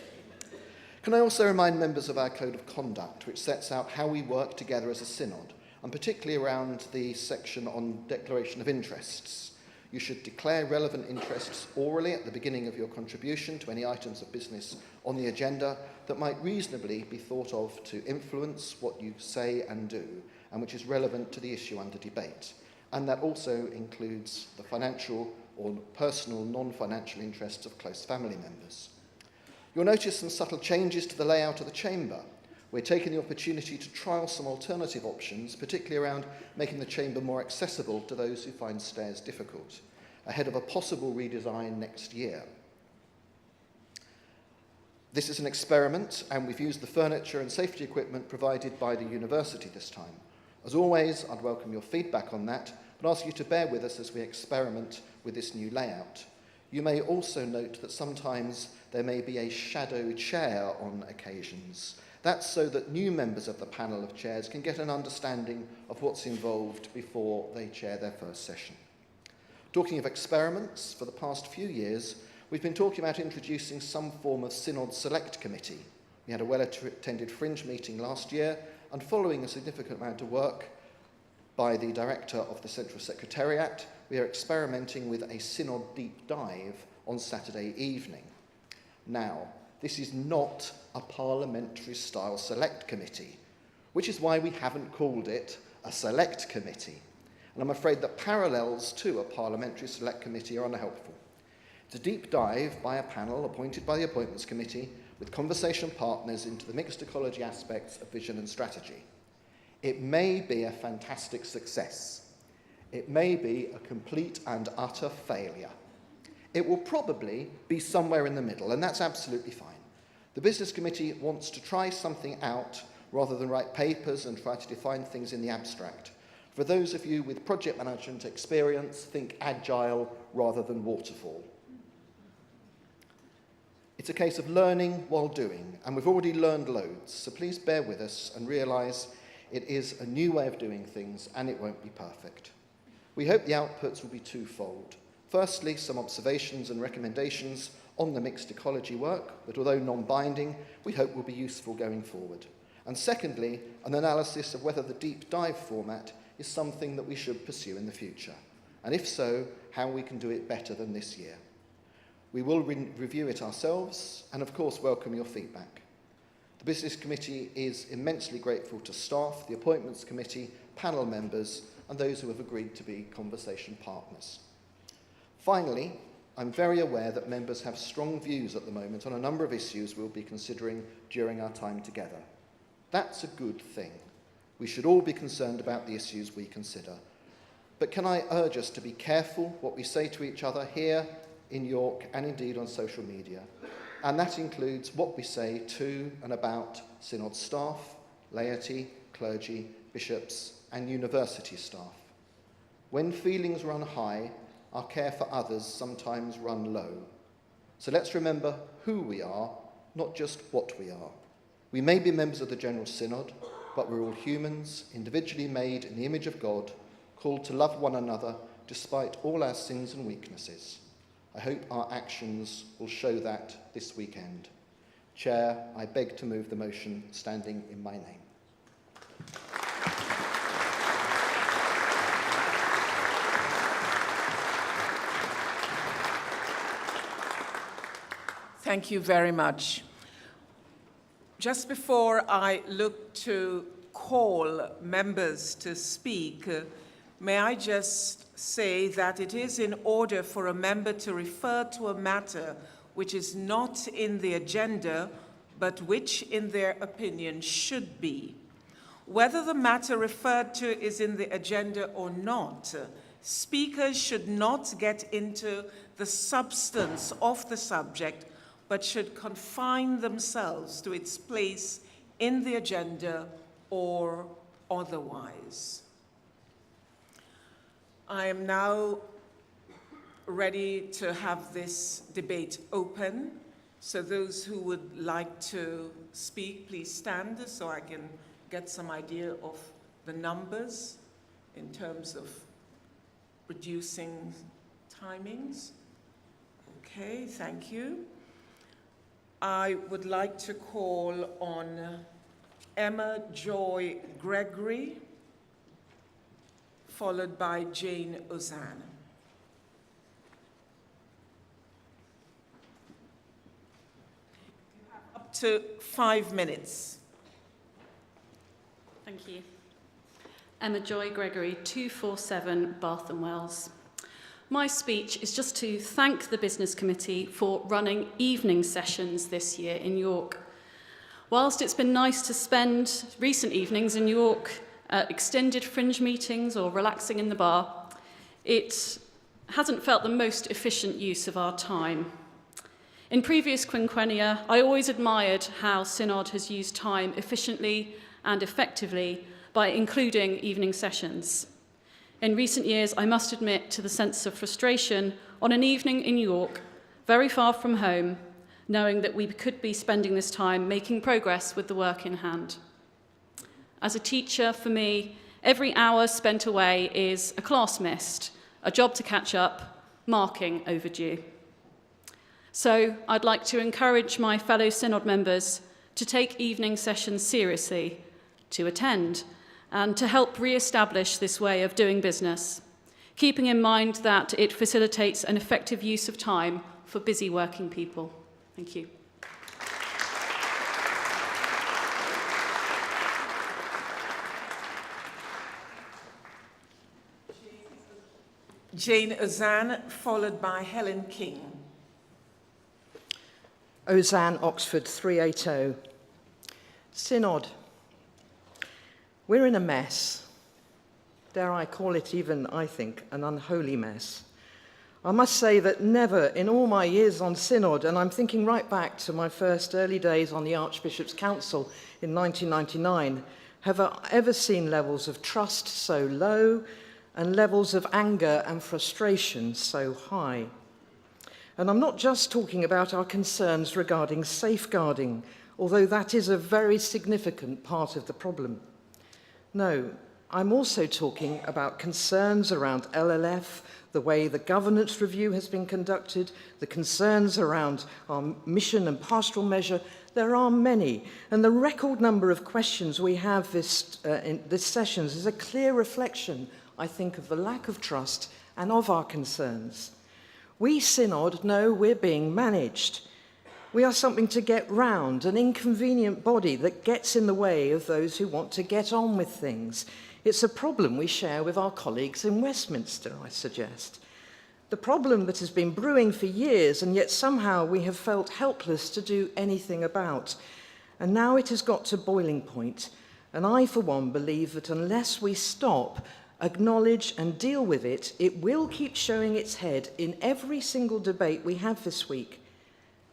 Can I also remind members of our Code of Conduct, which sets out how we work together as a Synod, and particularly around the section on declaration of interests. You should declare relevant interests orally at the beginning of your contribution to any items of business on the agenda that might reasonably be thought of to influence what you say and do, and which is relevant to the issue under debate. And that also includes the financial or personal non-financial interests of close family members. You'll notice some subtle changes to the layout of the chamber. We're taking the opportunity to trial some alternative options, particularly around making the chamber more accessible to those who find stairs difficult, ahead of a possible redesign next year. This is an experiment, and we've used the furniture and safety equipment provided by the university this time. As always, I'd welcome your feedback on that, but ask you to bear with us as we experiment with this new layout. You may also note that sometimes there may be a shadow chair on occasions. That's so that new members of the panel of chairs can get an understanding of what's involved before they chair their first session. Talking of experiments, for the past few years, we've been talking about introducing some form of Synod Select Committee. We had a well-attended fringe meeting last year, and following a significant amount of work by the Director of the Central Secretariat, we are experimenting with a Synod deep dive on Saturday evening. Now, this is not a parliamentary-style select committee, which is why we haven't called it a select committee. And I'm afraid that parallels to a parliamentary select committee are unhelpful. It's a deep dive by a panel appointed by the Appointments Committee with conversation partners into the mixed ecology aspects of vision and strategy. It may be a fantastic success. It may be a complete and utter failure. It will probably be somewhere in the middle, and that's absolutely fine. The Business Committee wants to try something out rather than write papers and try to define things in the abstract. For those of you with project management experience, think agile rather than waterfall. It's a case of learning while doing, and we've already learned loads, so please bear with us and realise it is a new way of doing things and it won't be perfect. We hope the outputs will be twofold. Firstly, some observations and recommendations on the mixed ecology work that, although non-binding, we hope will be useful going forward. And secondly, an analysis of whether the deep dive format is something that we should pursue in the future, and if so, how we can do it better than this year. We will review it ourselves and, of course, welcome your feedback. The Business Committee is immensely grateful to staff, the Appointments Committee, panel members, and those who have agreed to be conversation partners. Finally, I'm very aware that members have strong views at the moment on a number of issues we'll be considering during our time together. That's a good thing. We should all be concerned about the issues we consider. But can I urge us to be careful what we say to each other here in York and indeed on social media? And that includes what we say to and about Synod staff, laity, clergy, bishops, and university staff. When feelings run high, our care for others sometimes run low. So let's remember who we are, not just what we are. We may be members of the General Synod, but we're all humans, individually made in the image of God, called to love one another despite all our sins and weaknesses. I hope our actions will show that this weekend. Chair, I beg to move the motion standing in my name. Thank you very much. Just before I look to call members to speak, may I just say that it is in order for a member to refer to a matter which is not in the agenda, but which, in their opinion, should be. Whether the matter referred to is in the agenda or not, speakers should not get into the substance of the subject, but should confine themselves to its place in the agenda or otherwise. I am now ready to have this debate open. So those who would like to speak, please stand so I can get some idea of the numbers in terms of reducing timings. Okay, thank you. I would like to call on Emma Joy Gregory, followed by Jane Ozanne. Up to 5 minutes. Thank you. Emma Joy Gregory, 247 Bath and Wells. My speech is just to thank the Business Committee for running evening sessions this year in York. Whilst it's been nice to spend recent evenings in York at extended fringe meetings or relaxing in the bar, it hasn't felt the most efficient use of our time. In previous quinquennia, I always admired how Synod has used time efficiently and effectively by including evening sessions. In recent years, I must admit to the sense of frustration on an evening in York, very far from home, knowing that we could be spending this time making progress with the work in hand. As a teacher, for me, every hour spent away is a class missed, a job to catch up, marking overdue. So I'd like to encourage my fellow Synod members to take evening sessions seriously, to attend, and to help re-establish this way of doing business, keeping in mind that it facilitates an effective use of time for busy working people. Thank you. Jane Ozanne, followed by Helen King. Ozanne, Oxford 380. Synod. We're in a mess. Dare I call it even, I think, an unholy mess. I must say that never in all my years on Synod, and I'm thinking right back to my first early days on the Archbishop's Council in 1999, have I ever seen levels of trust so low and levels of anger and frustration so high. And I'm not just talking about our concerns regarding safeguarding, although that is a very significant part of the problem. No, I'm also talking about concerns around LLF, the way the governance review has been conducted, the concerns around our mission and pastoral measure. There are many, and the record number of questions we have in this sessions is a clear reflection, I think, of the lack of trust and of our concerns. We, Synod, know we're being managed. We are something to get round, an inconvenient body that gets in the way of those who want to get on with things. It's a problem we share with our colleagues in Westminster, I suggest. The problem that has been brewing for years, and yet somehow we have felt helpless to do anything about. And now it has got to boiling point. And I, for one, believe that unless we stop, acknowledge and deal with it, it will keep showing its head in every single debate we have this week.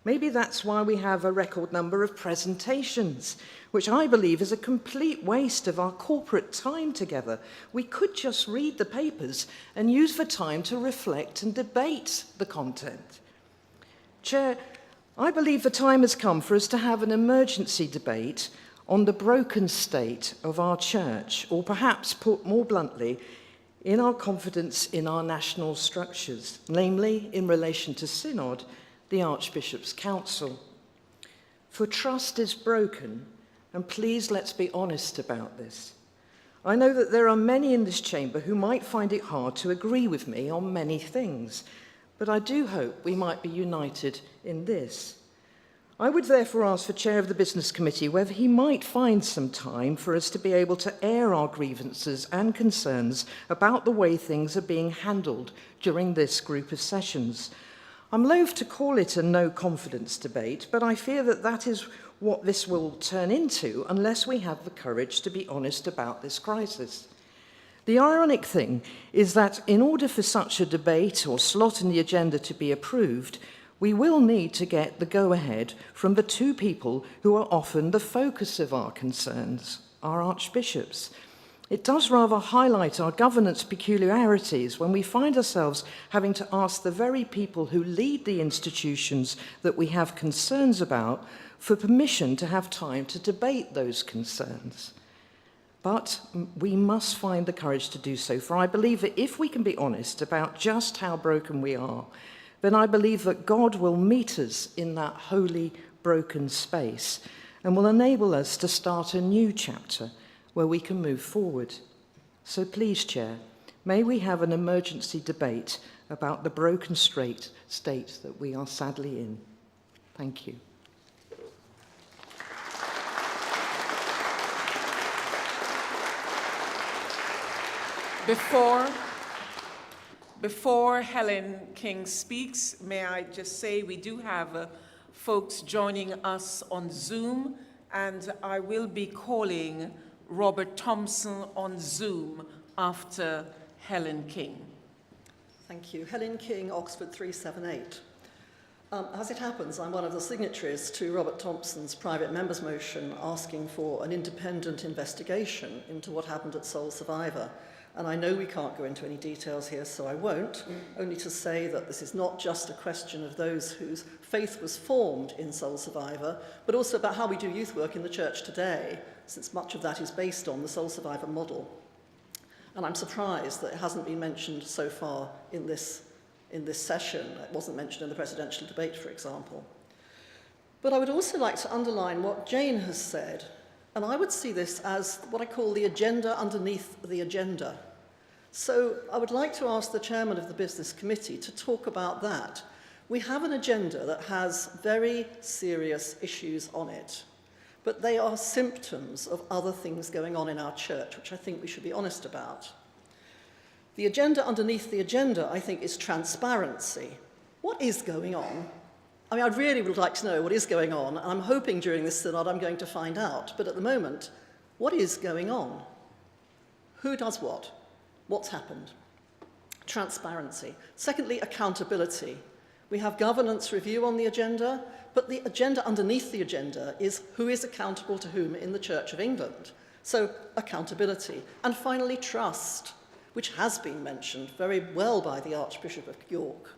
Maybe that's why we have a record number of presentations, which I believe is a complete waste of our corporate time together. We could just read the papers and use the time to reflect and debate the content. Chair, I believe the time has come for us to have an emergency debate on the broken state of our church, or perhaps put more bluntly, in our confidence in our national structures, namely in relation to Synod, the Archbishop's Council. For trust is broken, and please let's be honest about this. I know that there are many in this chamber who might find it hard to agree with me on many things, but I do hope we might be united in this. I would therefore ask the Chair of the Business Committee whether he might find some time for us to be able to air our grievances and concerns about the way things are being handled during this group of sessions. I'm loath to call it a no-confidence debate, but I fear that that is what this will turn into unless we have the courage to be honest about this crisis. The ironic thing is that in order for such a debate or slot in the agenda to be approved, we will need to get the go-ahead from the two people who are often the focus of our concerns, our archbishops. It does rather highlight our governance peculiarities when we find ourselves having to ask the very people who lead the institutions that we have concerns about for permission to have time to debate those concerns. But we must find the courage to do so, for I believe that if we can be honest about just how broken we are, then I believe that God will meet us in that holy, broken space and will enable us to start a new chapter where we can move forward. So please, Chair, may we have an emergency debate about the broken state that we are sadly in. Thank you. Before Helen King speaks, may I just say we do have folks joining us on Zoom, and I will be calling Robert Thompson on Zoom after Helen King. Thank you. Helen King, Oxford 378. As it happens, I'm one of the signatories to Robert Thompson's private member's motion asking for an independent investigation into what happened at Soul Survivor. And I know we can't go into any details here, so I won't, only to say that this is not just a question of those whose faith was formed in Soul Survivor, but also about how we do youth work in the church today, since much of that is based on the Soul Survivor model. And I'm surprised that it hasn't been mentioned so far in this session. It wasn't mentioned in the presidential debate, for example. But I would also like to underline what Jane has said, and I would see this as what I call the agenda underneath the agenda. So I would like to ask the chairman of the Business Committee to talk about that. We have an agenda that has very serious issues on it, but they are symptoms of other things going on in our church, which I think we should be honest about. The agenda underneath the agenda, I think, is transparency. What is going on? I mean, I really would like to know what is going on, and I'm hoping during this synod I'm going to find out. But at the moment, what is going on? Who does what? What's happened? Transparency. Secondly, accountability. We have governance review on the agenda, but the agenda underneath the agenda is who is accountable to whom in the Church of England. So, accountability. And finally, trust, which has been mentioned very well by the Archbishop of York.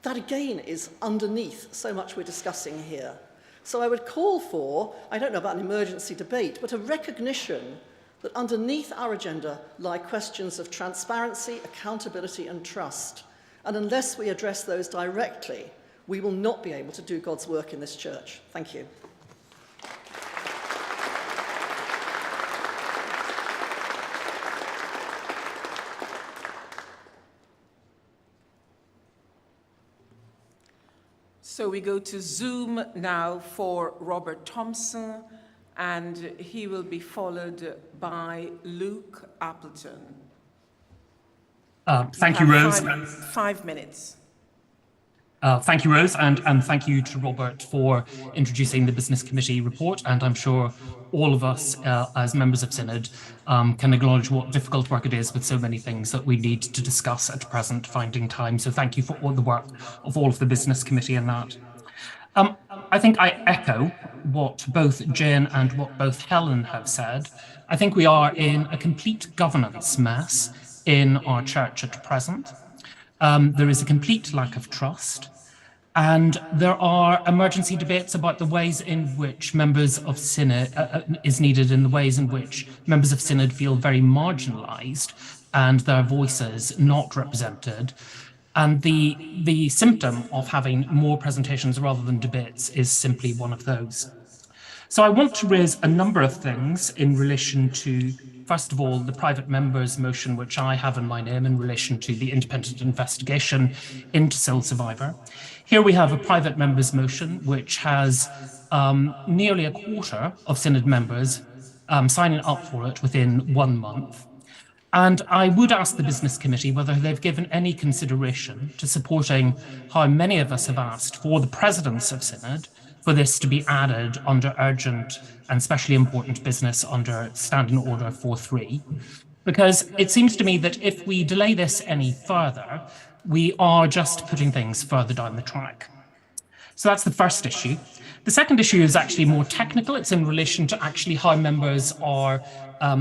That again is underneath so much we're discussing here. So I would call for, I don't know about an emergency debate, but a recognition that underneath our agenda lie questions of transparency, accountability, and trust. And unless we address those directly, we will not be able to do God's work in this church. Thank you. So we go to Zoom now for Robert Thompson, and he will be followed by Luke Appleton. Thank you, Rose. 5 minutes. Thank you, Rose, and thank you to Robert for introducing the Business Committee report. And I'm sure all of us as members of Synod can acknowledge what difficult work it is with so many things that we need to discuss at present, finding time. So thank you for all the work of all of the Business Committee in that. I think I echo what both Jane and what both Helen have said. I think we are in a complete governance mess in our church at present. There is a complete lack of trust, and there are emergency debates about the ways in which members of Synod is needed, in the ways in which members of Synod feel very marginalised and their voices not represented. And the symptom of having more presentations rather than debates is simply one of those. So I want to raise a number of things in relation to, first of all, the private members' motion, which I have in my name in relation to the independent investigation into Soul Survivor. Here we have a private members' motion, which has nearly a quarter of Synod members signing up for it within 1 month. And I would ask the Business Committee whether they've given any consideration to supporting how many of us have asked for the presidents of Synod for this to be added under urgent and especially important business under Standing Order 4.3. Because it seems to me that if we delay this any further, we are just putting things further down the track. So that's the first issue. The second issue is actually more technical. It's in relation to actually how members are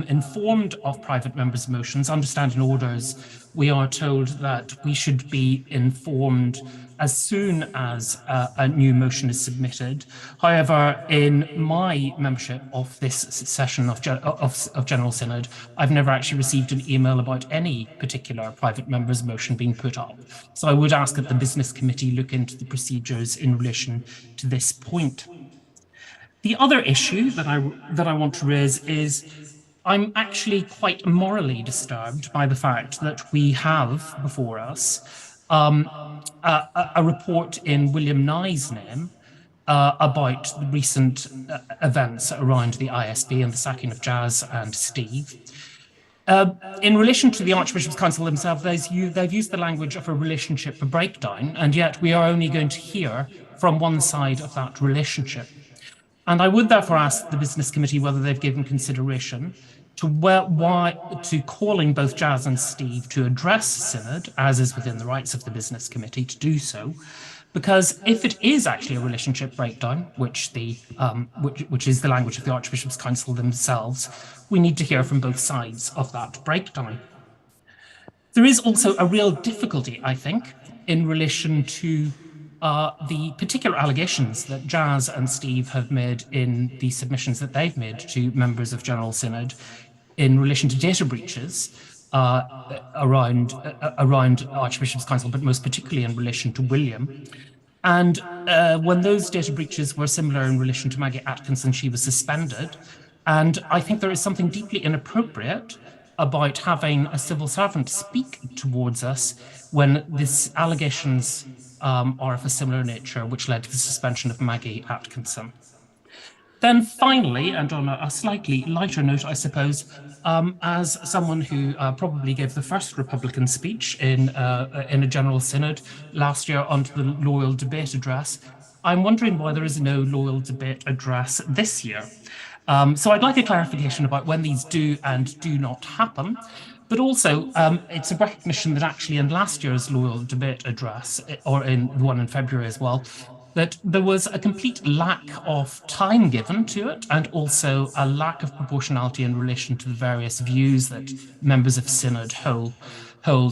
informed of private members' motions. Under Standing Orders, we are told that we should be informed as soon as a new motion is submitted. However, in my membership of this session of General Synod, I've never actually received an email about any particular private member's motion being put up. So I would ask that the Business Committee look into the procedures in relation to this point. The other issue that I want to raise is I'm actually quite morally disturbed by the fact that we have before us a report in William Nye's name about the recent events around the ISB and the sacking of Jazz and Steve. In relation to the Archbishop's Council themselves, they've used the language of a relationship breakdown, and yet we are only going to hear from one side of that relationship. And I would therefore ask the Business Committee whether they've given consideration to calling both Jazz and Steve to address Synod, as is within the rights of the Business Committee to do so, because if it is actually a relationship breakdown, which is the language of the Archbishop's Council themselves, we need to hear from both sides of that breakdown. There is also a real difficulty, I think, in relation to the particular allegations that Jazz and Steve have made in the submissions that they've made to members of General Synod in relation to data breaches around Archbishop's Council, but most particularly in relation to William. And when those data breaches were similar in relation to Maggie Atkinson, she was suspended. And I think there is something deeply inappropriate about having a civil servant speak towards us when these allegations are of a similar nature, which led to the suspension of Maggie Atkinson. Then finally, and on a slightly lighter note, I suppose, as someone who probably gave the first Republican speech in a General Synod last year under the Loyal Debate Address, I'm wondering why there is no Loyal Debate Address this year. So I'd like a clarification about when these do and do not happen. But also, it's a recognition that actually in last year's Loyal Debate Address, or in the one in February as well, that there was a complete lack of time given to it, and also a lack of proportionality in relation to the various views that members of Synod hold.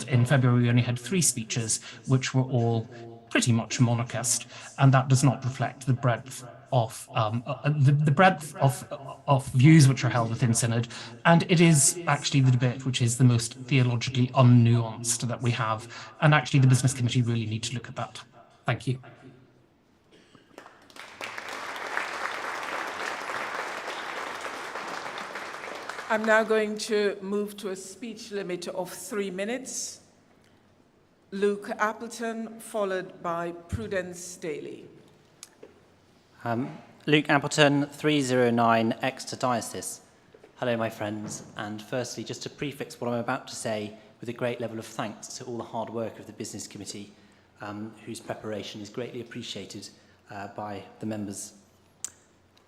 In February, we only had 3 speeches, which were all pretty much monarchist, and that does not reflect the breadth of of views which are held within Synod, and it is actually the debate which is the most theologically unnuanced that we have, and actually the Business Committee really need to look at that. Thank you. I'm now going to move to a speech limit of 3 minutes. Luke Appleton, followed by Prudence Daly. Luke Appleton, 309 Exeter Diocese. Hello, my friends, and firstly, just to prefix what I'm about to say with a great level of thanks to all the hard work of the Business Committee, whose preparation is greatly appreciated by the members.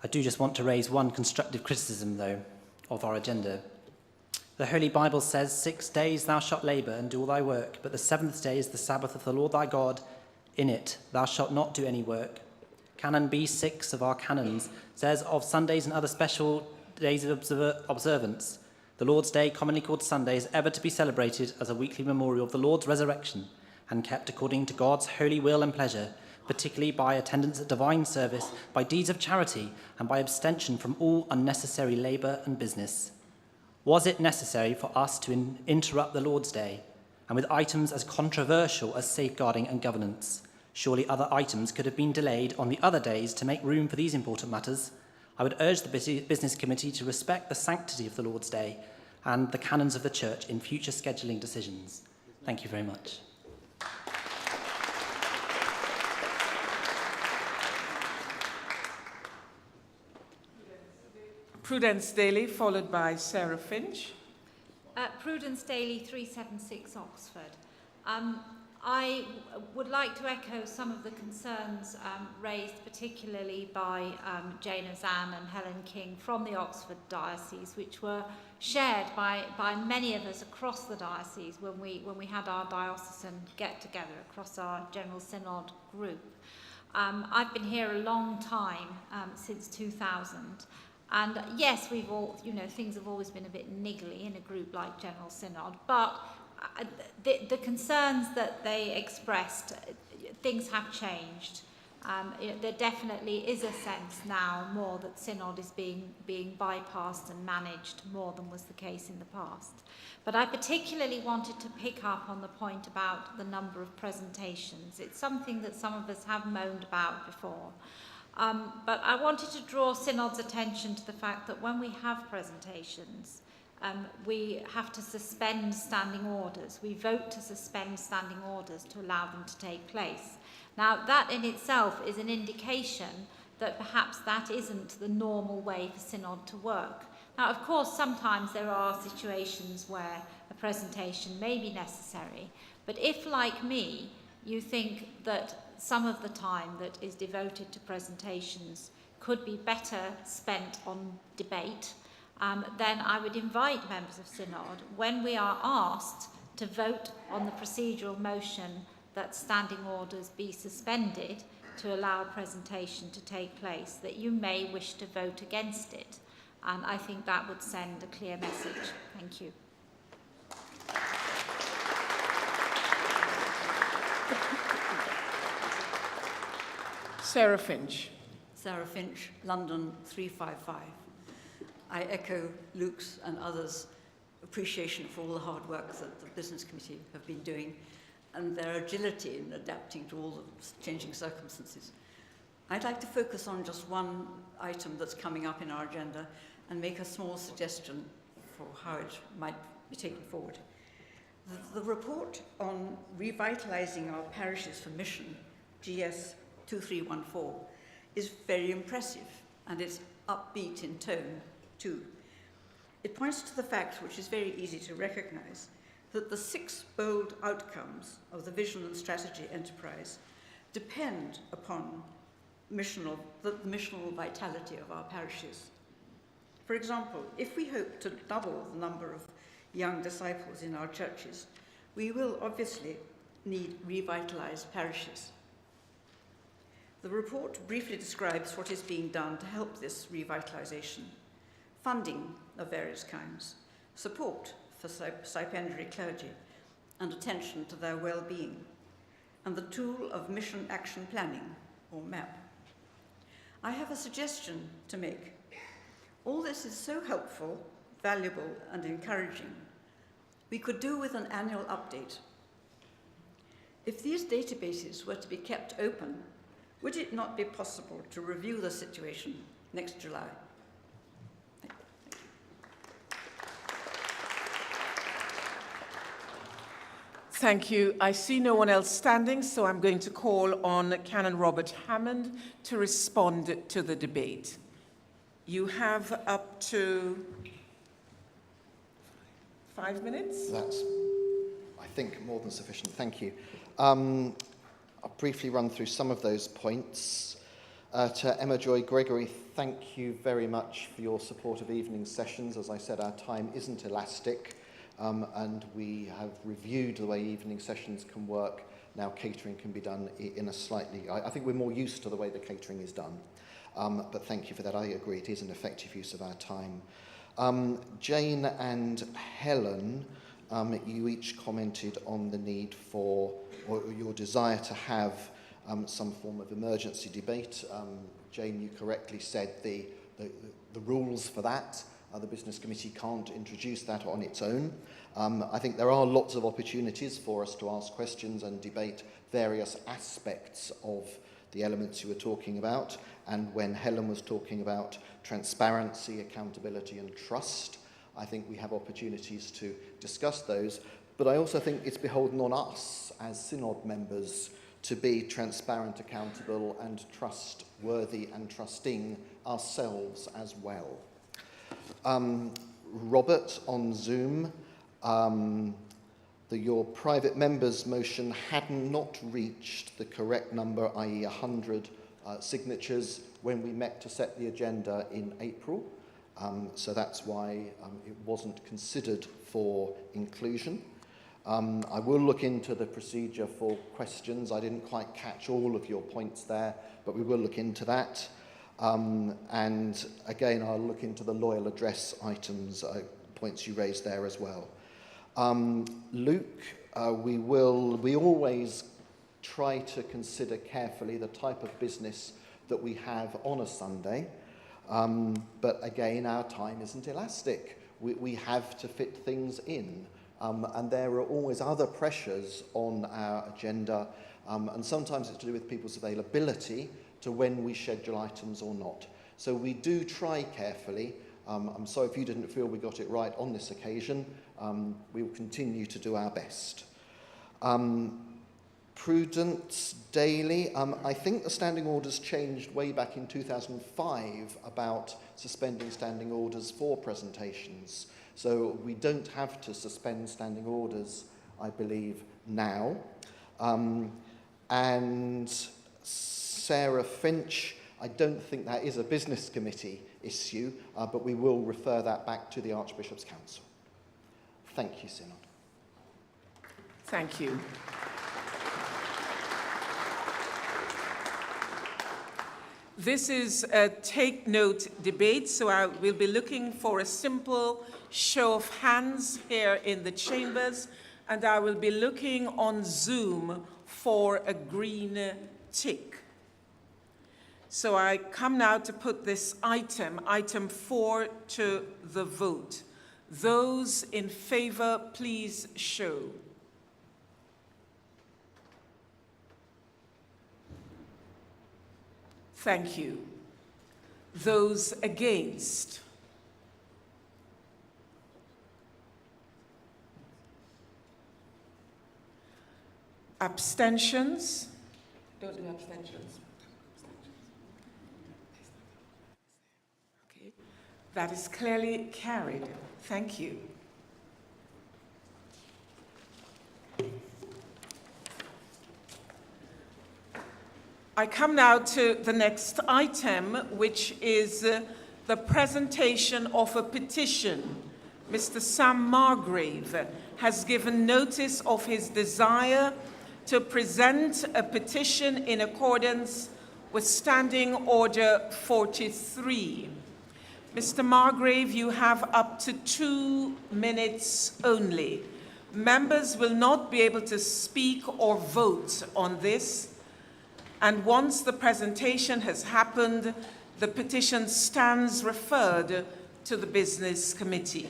I do just want to raise one constructive criticism, though, of our agenda. The Holy Bible says, 6 days thou shalt labour and do all thy work, but the 7th day is the Sabbath of the Lord thy God. In it thou shalt not do any work. Canon B6 of our canons says of Sundays and other special days of observance, the Lord's Day, commonly called Sunday, is ever to be celebrated as a weekly memorial of the Lord's resurrection and kept according to God's holy will and pleasure, particularly by attendance at divine service, by deeds of charity, and by abstention from all unnecessary labour and business. Was it necessary for us to interrupt the Lord's Day, and with items as controversial as safeguarding and governance? Surely other items could have been delayed on the other days to make room for these important matters. I would urge the Business Committee to respect the sanctity of the Lord's Day and the canons of the Church in future scheduling decisions. Thank you very much. Prudence Daly, followed by Sarah Finch. Prudence Daly, 376 Oxford. I would like to echo some of the concerns raised particularly by Jane Azan and Helen King from the Oxford Diocese, which were shared by many of us across the diocese when we had our diocesan get-together across our General Synod group. I've been here a long time, since 2000, and yes, we've all, things have always been a bit niggly in a group like General Synod, but the concerns that they expressed, things have changed. There definitely is a sense now more that Synod is being bypassed and managed more than was the case in the past. But I particularly wanted to pick up on the point about the number of presentations. It's something that some of us have moaned about before. But I wanted to draw Synod's attention to the fact that when we have presentations, we have to suspend standing orders. We vote to suspend standing orders to allow them to take place. Now, that in itself is an indication that perhaps that isn't the normal way for Synod to work. Now, of course, sometimes there are situations where a presentation may be necessary, but if, like me, you think that some of the time that is devoted to presentations could be better spent on debate, then I would invite members of Synod, when we are asked to vote on the procedural motion that standing orders be suspended to allow a presentation to take place, that you may wish to vote against it. And I think that would send a clear message. Thank you. Sarah Finch. Sarah Finch, London 355. I echo Luke's and others' appreciation for all the hard work that the Business Committee have been doing and their agility in adapting to all the changing circumstances. I'd like to focus on just one item that's coming up in our agenda and make a small suggestion for how it might be taken forward. The report on revitalising our parishes for mission, GS 2314, is very impressive and it's upbeat in tone too. It points to the fact, which is very easy to recognise, that the 6 bold outcomes of the vision and strategy enterprise depend upon the missional vitality of our parishes. For example, if we hope to double the number of young disciples in our churches, we will obviously need revitalised parishes. The report briefly describes what is being done to help this revitalisation: funding of various kinds, support for stipendiary clergy, and attention to their well-being, and the tool of mission action planning, or MAP. I have a suggestion to make. All this is so helpful, valuable, and encouraging. We could do with an annual update. If these databases were to be kept open, would it not be possible to review the situation next July? Thank you. I see no one else standing, so I'm going to call on Canon Robert Hammond to respond to the debate. You have up to 5 minutes. That's, I think, more than sufficient. Thank you. I'll briefly run through some of those points. To Emma Joy Gregory, thank you very much for your support of evening sessions. As I said, our time isn't elastic. And we have reviewed the way evening sessions can work. Now catering can be done in a slightly... I think we're more used to the way the catering is done. But thank you for that. I agree, it is an effective use of our time. Jane and Helen, you each commented on the need for, or your desire to have some form of emergency debate. Jane, you correctly said the rules for that. The Business Committee can't introduce that on its own. I think there are lots of opportunities for us to ask questions and debate various aspects of the elements you were talking about. And when Helen was talking about transparency, accountability and trust, I think we have opportunities to discuss those. But I also think it's beholden on us as Synod members to be transparent, accountable and trustworthy and trusting ourselves as well. Robert, on Zoom, your private members motion had not reached the correct number, i.e. 100 signatures, when we met to set the agenda in April. So that's why it wasn't considered for inclusion. I will look into the procedure for questions. I didn't quite catch all of your points there, but we will look into that. And again, I'll look into the loyal address items, points you raised there as well. Luke, we always try to consider carefully the type of business that we have on a Sunday. But again, our time isn't elastic. We have to fit things in. And there are always other pressures on our agenda. And sometimes it's to do with people's availability to when we schedule items or not. So we do try carefully. I'm sorry if you didn't feel we got it right on this occasion. We will continue to do our best. Prudence Daily. I think the standing orders changed way back in 2005 about suspending standing orders for presentations. So we don't have to suspend standing orders, I believe, now. And Sarah Finch, I don't think that is a business committee issue, but we will refer that back to the Archbishop's Council. Thank you, Synod. Thank you. This is a take-note debate, so I will be looking for a simple show of hands here in the chambers, and I will be looking on Zoom for a green tick. So I come now to put this item 4, to the vote. Those in favor, please show. Thank you. Those against? Abstentions? Don't do abstentions. Okay. That is clearly carried. Thank you. I come now to the next item, which is the presentation of a petition. Mr. Sam Margrave has given notice of his desire to present a petition in accordance with Standing Order 43. Mr. Margrave, you have up to 2 minutes only. Members will not be able to speak or vote on this. And once the presentation has happened, the petition stands referred to the Business Committee.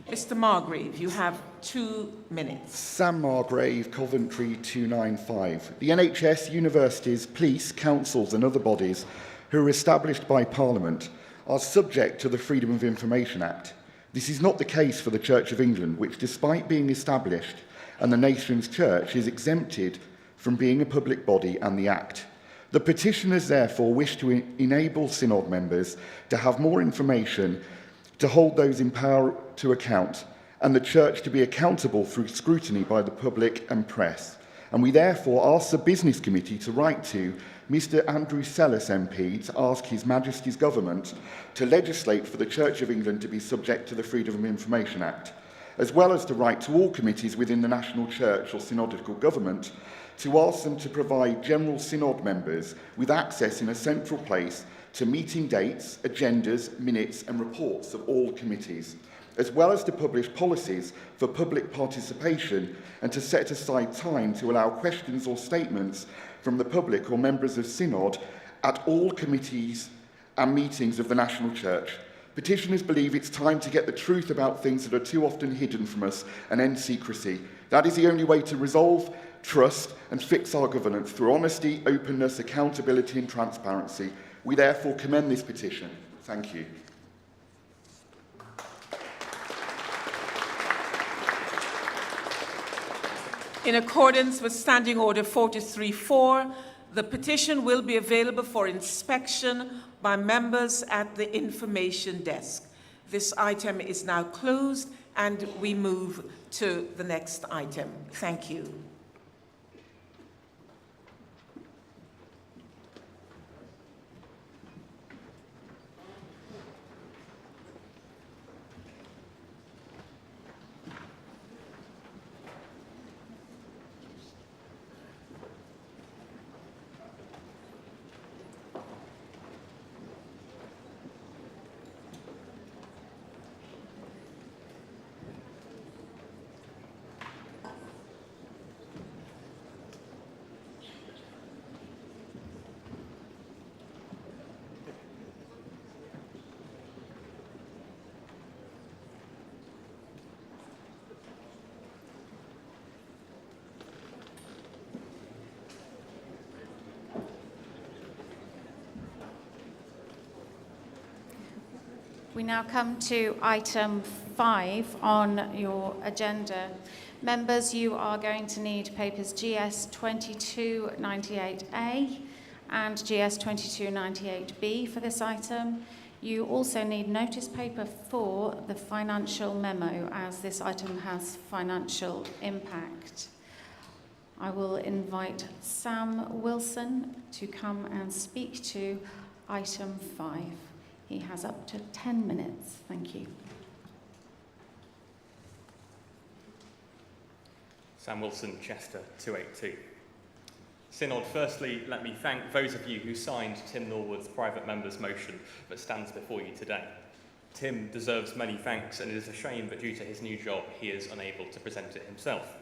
Mr. Margrave, you have 2 minutes. Sam Margrave, Coventry 295. The NHS, universities, police, councils and other bodies who are established by Parliament are subject to the Freedom of Information Act. This is not the case for the Church of England, which, despite being established and the nation's church, is exempted from being a public body and the Act. The petitioners therefore wish to enable Synod members to have more information, to hold those in power to account, and the Church to be accountable through scrutiny by the public and press. And we therefore ask the Business Committee to write to Mr. Andrew Sellis MP to ask His Majesty's Government to legislate for the Church of England to be subject to the Freedom of Information Act, as well as to write to all committees within the National Church or Synodical Government to ask them to provide General Synod members with access in a central place to meeting dates, agendas, minutes and reports of all committees, as well as to publish policies for public participation and to set aside time to allow questions or statements from the public or members of Synod at all committees and meetings of the National Church. Petitioners believe it's time to get the truth about things that are too often hidden from us and end secrecy. That is the only way to resolve, trust and fix our governance through honesty, openness, accountability and transparency. We therefore commend this petition. Thank you. In accordance with Standing Order 43.4, the petition will be available for inspection by members at the information desk. This item is now closed and we move to the next item. Thank you. We now come to item 5 on your agenda, Members, you are going to need papers GS 2298A and GS 2298B for this item. You also need notice paper for the financial memo, as this item has financial impact. I will invite Sam Wilson to come and speak to item 5. He has up to 10 minutes. Thank you. Sam Wilson, Chester 282. Synod, firstly, let me thank those of you who signed Tim Norwood's private member's motion that stands before you today. Tim deserves many thanks, and it is a shame that due to his new job, he is unable to present it himself.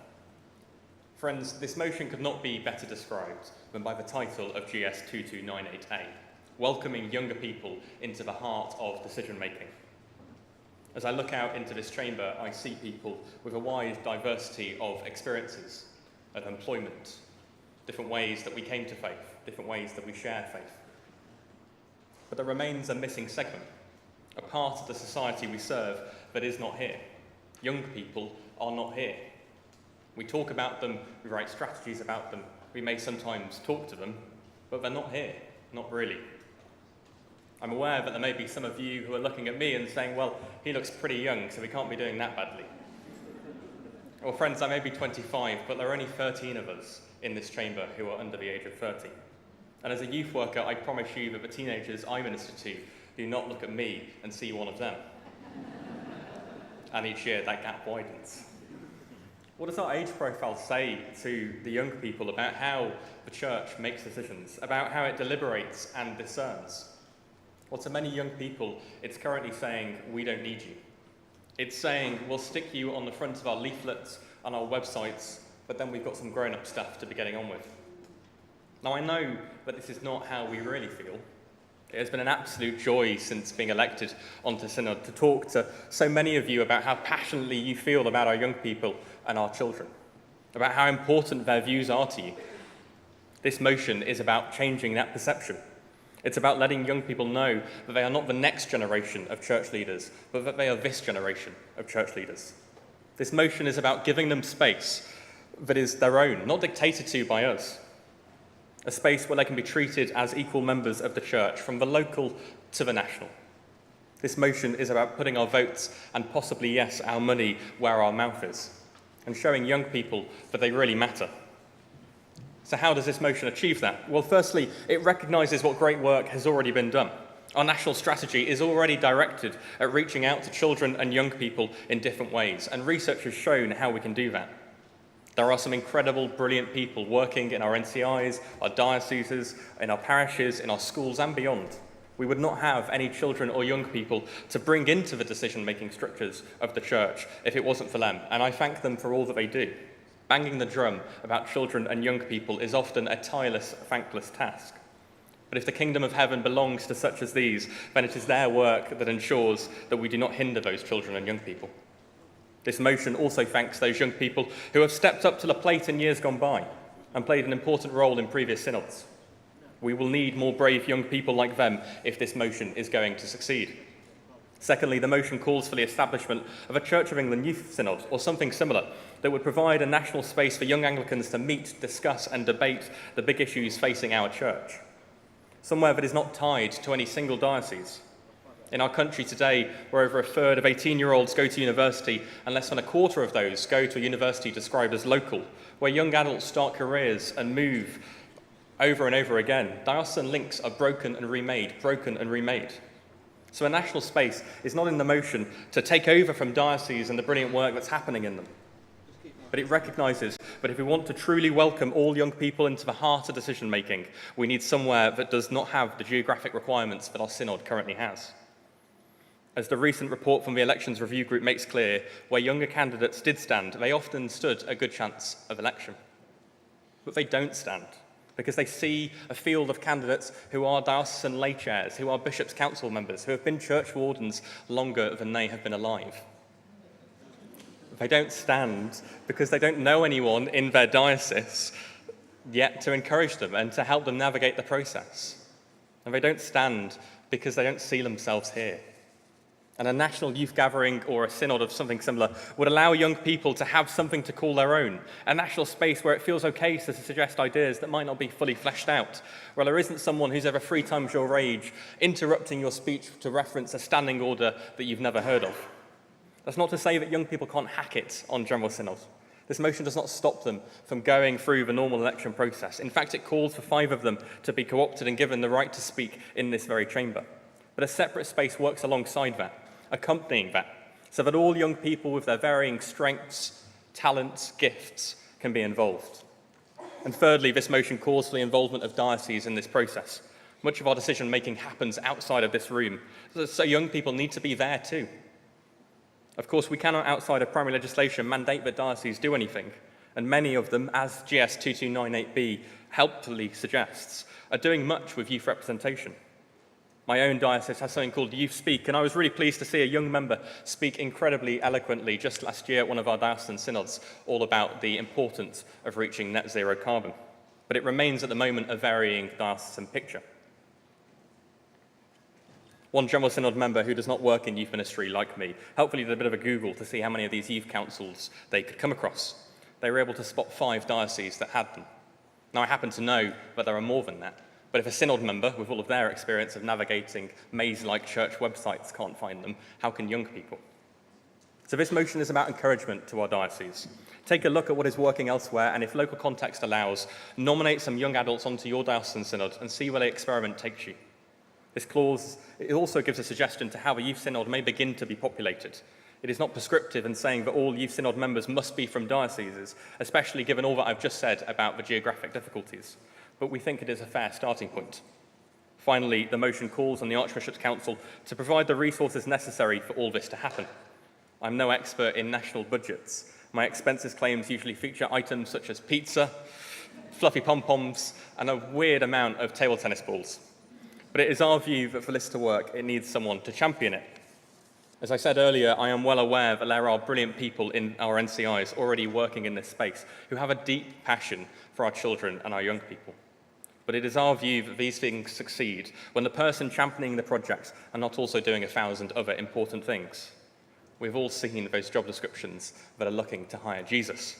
Friends, this motion could not be better described than by the title of GS 2298A, welcoming younger people into the heart of decision-making. As I look out into this chamber, I see people with a wide diversity of experiences, of employment, different ways that we came to faith, different ways that we share faith. But there remains a missing segment, a part of the society we serve that is not here. Young people are not here. We talk about them, we write strategies about them, we may sometimes talk to them, but they're not here, not really. I'm aware that there may be some of you who are looking at me and saying, well, he looks pretty young, so we can't be doing that badly. Well, friends, I may be 25, but there are only 13 of us in this chamber who are under the age of 30. And as a youth worker, I promise you that the teenagers I minister to do not look at me and see one of them. And each year that gap widens. What does our age profile say to the young people about how the church makes decisions, about how it deliberates and discerns? Well, to many young people, it's currently saying, we don't need you. It's saying, we'll stick you on the front of our leaflets and our websites, but then we've got some grown-up stuff to be getting on with. Now, I know that this is not how we really feel. It has been an absolute joy since being elected onto Synod to talk to so many of you about how passionately you feel about our young people and our children, about how important their views are to you. This motion is about changing that perception. It's about letting young people know that they are not the next generation of church leaders, but that they are this generation of church leaders. This motion is about giving them space that is their own, not dictated to by us. A space where they can be treated as equal members of the church, from the local to the national. This motion is about putting our votes and possibly, yes, our money where our mouth is, and showing young people that they really matter. So how does this motion achieve that? Well, firstly, it recognises what great work has already been done. Our national strategy is already directed at reaching out to children and young people in different ways, and research has shown how we can do that. There are some incredible, brilliant people working in our NCIs, our dioceses, in our parishes, in our schools and beyond. We would not have any children or young people to bring into the decision-making structures of the church if it wasn't for them, and I thank them for all that they do. Banging the drum about children and young people is often a tireless, thankless task. But if the kingdom of heaven belongs to such as these, then it is their work that ensures that we do not hinder those children and young people. This motion also thanks those young people who have stepped up to the plate in years gone by and played an important role in previous synods. We will need more brave young people like them if this motion is going to succeed. Secondly, the motion calls for the establishment of a Church of England Youth Synod, or something similar, that would provide a national space for young Anglicans to meet, discuss and debate the big issues facing our church. Somewhere that is not tied to any single diocese. In our country today, where over a third of 18-year-olds go to university, and less than a quarter of those go to a university described as local, where young adults start careers and move over and over again, diocesan links are broken and remade. So a national space is not in the motion to take over from dioceses and the brilliant work that's happening in them. But it recognises that if we want to truly welcome all young people into the heart of decision-making, we need somewhere that does not have the geographic requirements that our synod currently has. As the recent report from the Elections Review Group makes clear, where younger candidates did stand, they often stood a good chance of election. But they don't stand, because they see a field of candidates who are diocesan lay chairs, who are bishops' council members, who have been church wardens longer than they have been alive. They don't stand because they don't know anyone in their diocese yet to encourage them and to help them navigate the process. And they don't stand because they don't see themselves here. And a national youth gathering or a synod of something similar would allow young people to have something to call their own, a national space where it feels okay to suggest ideas that might not be fully fleshed out, where there isn't someone who's ever 3 times your age interrupting your speech to reference a standing order that you've never heard of. That's not to say that young people can't hack it on General Synod. This motion does not stop them from going through the normal election process. In fact, it calls for 5 of them to be co-opted and given the right to speak in this very chamber. But a separate space works alongside that, accompanying that, so that all young people with their varying strengths, talents, gifts can be involved. And thirdly, this motion calls for the involvement of dioceses in this process. Much of our decision-making happens outside of this room, so young people need to be there too. Of course, we cannot, outside of primary legislation, mandate that dioceses do anything, and many of them, as GS 2298B helpfully suggests, are doing much with youth representation. My own diocese has something called Youth Speak, and I was really pleased to see a young member speak incredibly eloquently just last year at one of our diocesan synods, all about the importance of reaching net zero carbon. But it remains at the moment a varying diocesan picture. One General Synod member who does not work in youth ministry like me helpfully did a bit of a Google to see how many of these youth councils they could come across. They were able to spot 5 dioceses that had them. Now, I happen to know that there are more than that. But if a synod member, with all of their experience of navigating maze-like church websites, can't find them, how can young people? So this motion is about encouragement to our diocese. Take a look at what is working elsewhere, and if local context allows, nominate some young adults onto your diocesan synod and see where the experiment takes you. This clause, it also gives a suggestion to how the youth synod may begin to be populated. It is not prescriptive in saying that all youth synod members must be from dioceses, especially given all that I've just said about the geographic difficulties. But we think it is a fair starting point. Finally, the motion calls on the Archbishop's Council to provide the resources necessary for all this to happen. I'm no expert in national budgets. My expenses claims usually feature items such as pizza, fluffy pom-poms, and a weird amount of table tennis balls. But it is our view that for this to work, it needs someone to champion it. As I said earlier, I am well aware that there are brilliant people in our NCIs already working in this space who have a deep passion for our children and our young people. But it is our view that these things succeed when the person championing the projects are not also doing 1,000 other important things. We've all seen those job descriptions that are looking to hire Jesus.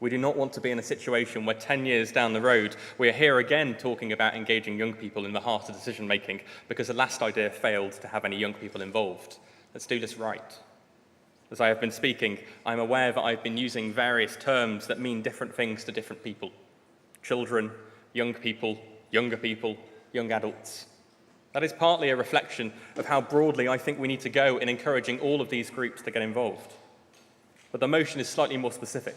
We do not want to be in a situation where 10 years down the road, we are here again talking about engaging young people in the heart of decision-making because the last idea failed to have any young people involved. Let's do this right. As I have been speaking, I'm aware that I've been using various terms that mean different things to different people. Children, young people, younger people, young adults. That is partly a reflection of how broadly I think we need to go in encouraging all of these groups to get involved. But the motion is slightly more specific.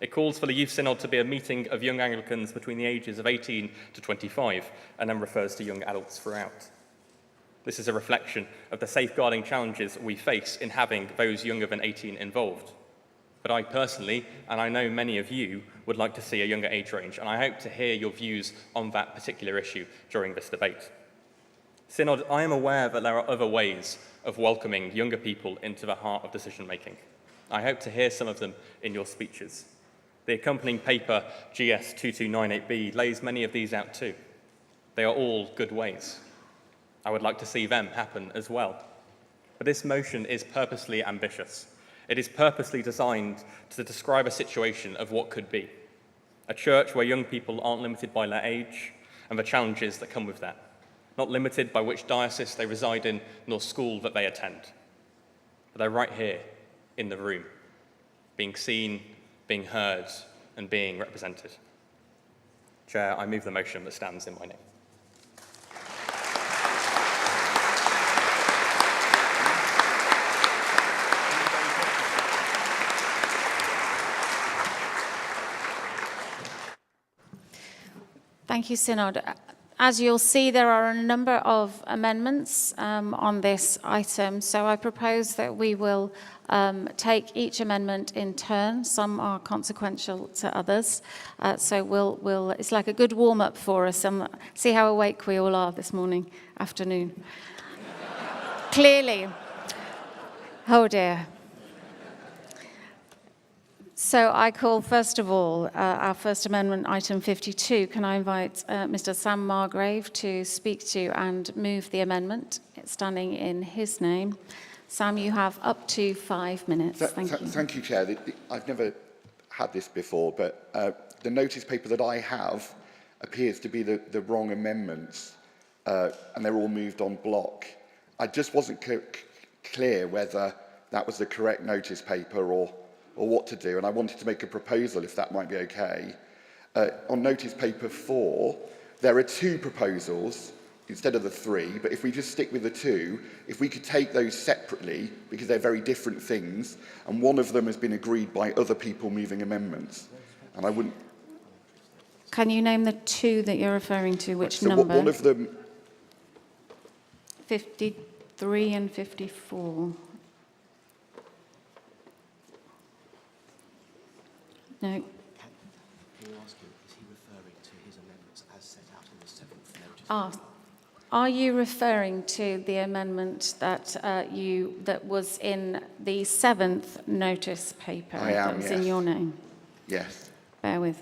It calls for the Youth Synod to be a meeting of young Anglicans between the ages of 18 to 25, and then refers to young adults throughout. This is a reflection of the safeguarding challenges we face in having those younger than 18 involved. But I personally, and I know many of you, would like to see a younger age range, and I hope to hear your views on that particular issue during this debate. Synod, I am aware that there are other ways of welcoming younger people into the heart of decision-making. I hope to hear some of them in your speeches. The accompanying paper, GS 2298B, lays many of these out too. They are all good ways. I would like to see them happen as well. But this motion is purposely ambitious. It is purposely designed to describe a situation of what could be. A church where young people aren't limited by their age and the challenges that come with that. Not limited by which diocese they reside in, nor school that they attend. But they're right here, in the room, being seen, being heard, and being represented. Chair, I move the motion that stands in my name. Thank you, Synod. As you'll see, there are a number of amendments on this item, so I propose that we will take each amendment in turn. Some are consequential to others, so it's like a good warm-up for us, and see how awake we all are this afternoon. Clearly. Oh dear. So I call, first of all, our First Amendment, item 52. Can I invite Mr. Sam Margrave to speak to and move the amendment, standing in his name? Sam, you have up to 5 minutes. Thank you. Thank you, Chair. I've never had this before, but the notice paper that I have appears to be the wrong amendments, and they're all moved on block. I just wasn't clear whether that was the correct notice paper or what to do, and I wanted to make a proposal, if that might be okay. On notice paper 4, there are 2 proposals instead of the 3, but if we just stick with the 2, if we could take those separately, because they're very different things, and one of them has been agreed by other people moving amendments, and I wouldn't... Can you name the 2 that you're referring to? Which so number? One of them... 53 and 54. No. Can you ask him, is he referring to his amendments as set out in the 7th notice? Are you referring to the amendment that that was in the 7th notice paper? I am, that was yes. in your name? Yes. Bear with.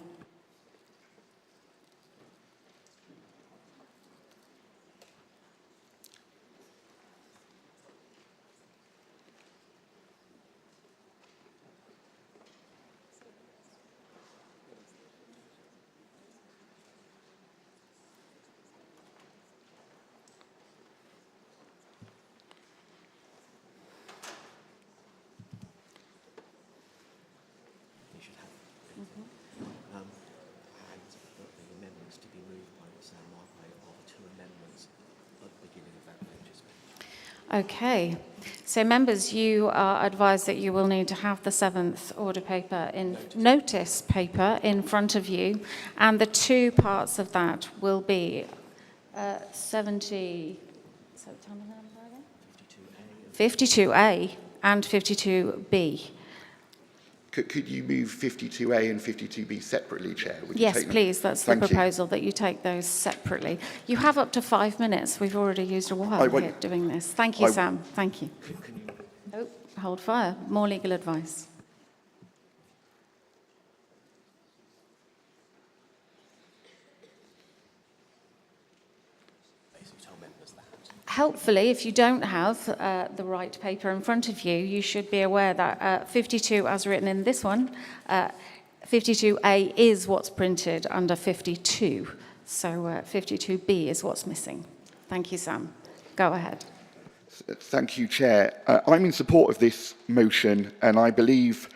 Okay, so members, you are advised that you will need to have the 7th order paper in notice paper in front of you, and the 2 parts of that will be 52A and 52B. Could you move 52A and 52B separately, Chair? Would you Yes, take them? please. That's the proposal, that you take those separately. You have up to 5 minutes. We've already used a while here doing this. Thank you, Sam. Thank you. Oh, hold fire. More legal advice. Helpfully, if you don't have the right paper in front of you, you should be aware that 52, as written in this one, 52A is what's printed under 52. So 52B is what's missing. Thank you, Sam. Go ahead. Thank you, Chair. I'm in support of this motion, and I believe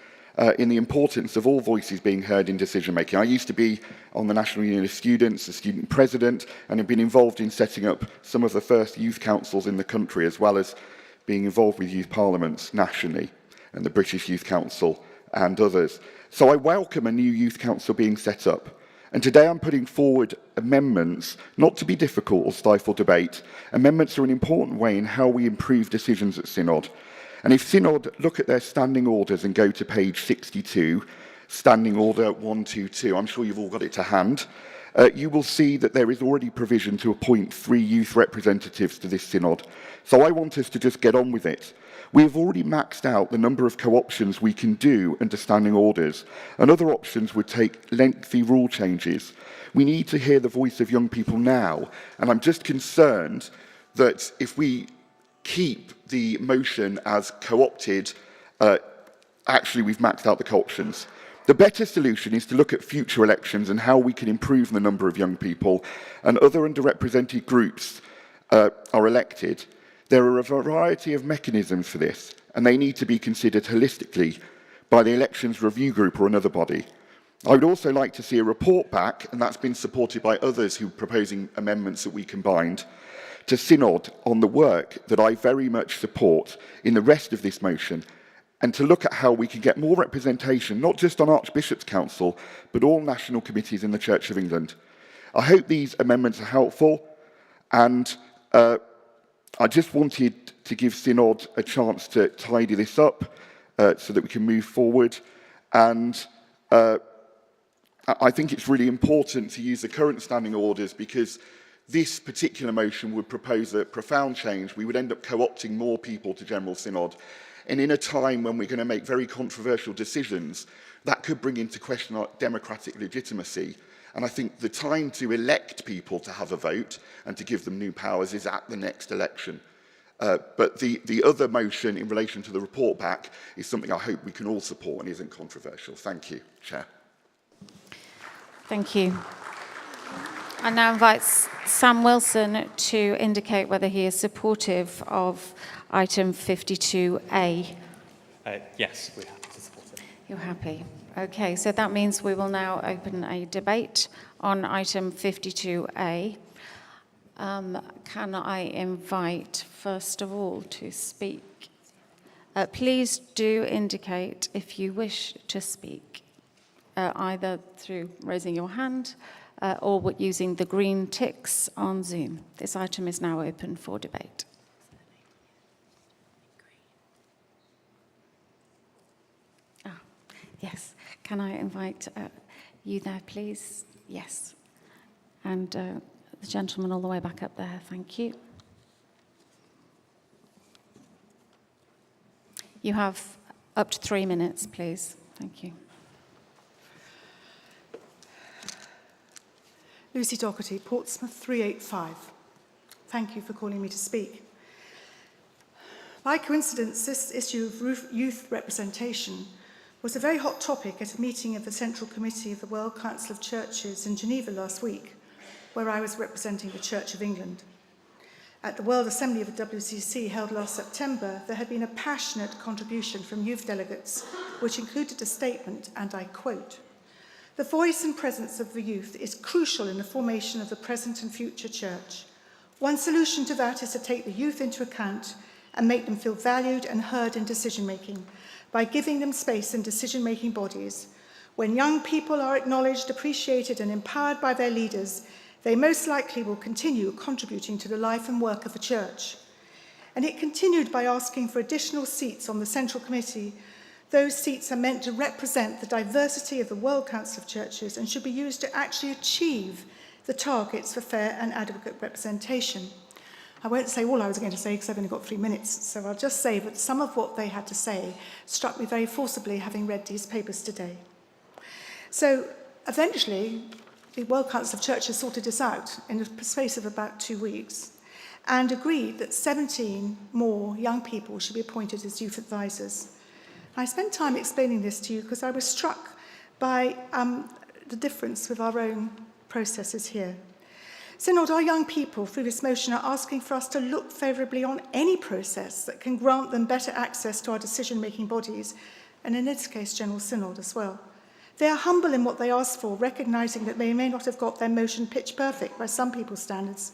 in the importance of all voices being heard in decision-making. I used to be on the National Union of Students, a student president, and have been involved in setting up some of the first youth councils in the country, as well as being involved with youth parliaments nationally, and the British Youth Council and others. So I welcome a new youth council being set up. And today I'm putting forward amendments, not to be difficult or stifle debate. Amendments are an important way in how we improve decisions at Synod. And if Synod look at their standing orders and go to page 62, Standing Order 122, I'm sure you've all got it to hand, you will see that there is already provision to appoint 3 youth representatives to this Synod. So I want us to just get on with it. We have already maxed out the number of co-options we can do under standing orders, and other options would take lengthy rule changes. We need to hear the voice of young people now, and I'm just concerned that if we keep the motion as co-opted, actually we've maxed out the co-options. The better solution is to look at future elections and how we can improve the number of young people and other underrepresented groups are elected. There are a variety of mechanisms for this, and they need to be considered holistically by the Elections Review Group or another body. I would also like to see a report back, and that's been supported by others who are proposing amendments that we combined, to Synod on the work that I very much support in the rest of this motion, and to look at how we can get more representation, not just on Archbishop's Council, but all national committees in the Church of England. I hope these amendments are helpful, and I just wanted to give Synod a chance to tidy this up so that we can move forward. And I think it's really important to use the current standing orders, because this particular motion would propose a profound change. We would end up co-opting more people to General Synod. And in a time when we're going to make very controversial decisions, that could bring into question our democratic legitimacy. And I think the time to elect people to have a vote and to give them new powers is at the next election. But the other motion in relation to the report back is something I hope we can all support and isn't controversial. Thank you, Chair. Thank you. I now invite Sam Wilson to indicate whether he is supportive of item 52A. Yes, we're happy to support it. You're happy. Okay, so that means we will now open a debate on item 52A. Can I invite, first of all, to speak? Please do indicate if you wish to speak, either through raising your hand or using the green ticks on Zoom. This item is now open for debate. Yes. Can I invite you there, please? Yes. And the gentleman all the way back up there. Thank you. You have up to 3 minutes, please. Thank you. Lucy Doherty, Portsmouth 385. Thank you for calling me to speak. By coincidence, this issue of youth representation was a very hot topic at a meeting of the Central Committee of the World Council of Churches in Geneva last week, where I was representing the Church of England. At the World Assembly of the WCC held last September, there had been a passionate contribution from youth delegates, which included a statement, and I quote, "The voice and presence of the youth is crucial in the formation of the present and future church. One solution to that is to take the youth into account and make them feel valued and heard in decision-making by giving them space in decision-making bodies. When young people are acknowledged, appreciated, and empowered by their leaders, they most likely will continue contributing to the life and work of the church." And it continued by asking for additional seats on the Central Committee. Those seats are meant to represent the diversity of the World Council of Churches and should be used to actually achieve the targets for fair and adequate representation. I won't say all I was going to say because I've only got 3 minutes, so I'll just say that some of what they had to say struck me very forcibly having read these papers today. So eventually, the World Council of Churches sorted this out in the space of about 2 weeks and agreed that 17 more young people should be appointed as youth advisors. I spent time explaining this to you because I was struck by the difference with our own processes here. Synod, our young people, through this motion, are asking for us to look favourably on any process that can grant them better access to our decision-making bodies, and in this case, General Synod as well. They are humble in what they ask for, recognising that they may not have got their motion pitch perfect by some people's standards.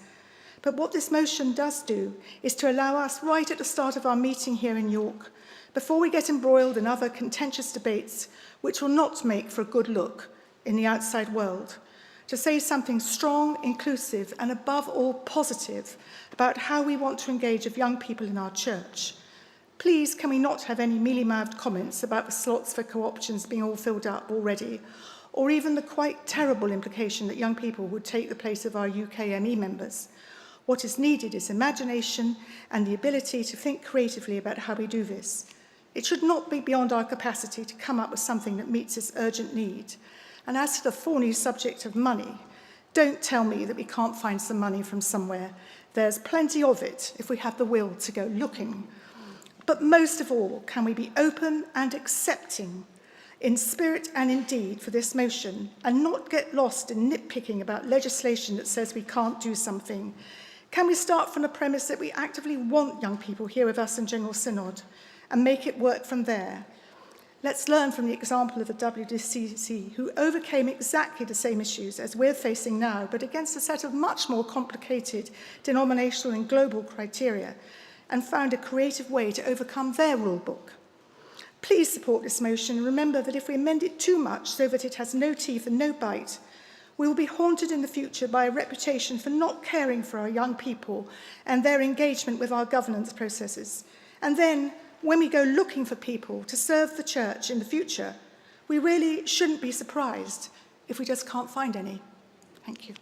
But what this motion does do is to allow us, right at the start of our meeting here in York, before we get embroiled in other contentious debates, which will not make for a good look in the outside world, to say something strong, inclusive, and above all positive about how we want to engage with young people in our church. Please, can we not have any mealy-mouthed comments about the slots for co-options being all filled up already, or even the quite terrible implication that young people would take the place of our UKME members? What is needed is imagination and the ability to think creatively about how we do this. It should not be beyond our capacity to come up with something that meets this urgent need. And as to the thorny subject of money, don't tell me that we can't find some money from somewhere. There's plenty of it if we have the will to go looking. But most of all, can we be open and accepting in spirit and in deed for this motion and not get lost in nitpicking about legislation that says we can't do something? Can we start from the premise that we actively want young people here with us in General Synod and make it work from there? Let's learn from the example of the WCC, who overcame exactly the same issues as we're facing now, but against a set of much more complicated denominational and global criteria, and found a creative way to overcome their rule book. Please support this motion and remember that if we amend it too much so that it has no teeth and no bite, we will be haunted in the future by a reputation for not caring for our young people and their engagement with our governance processes. And then, when we go looking for people to serve the church in the future, we really shouldn't be surprised if we just can't find any. Thank you.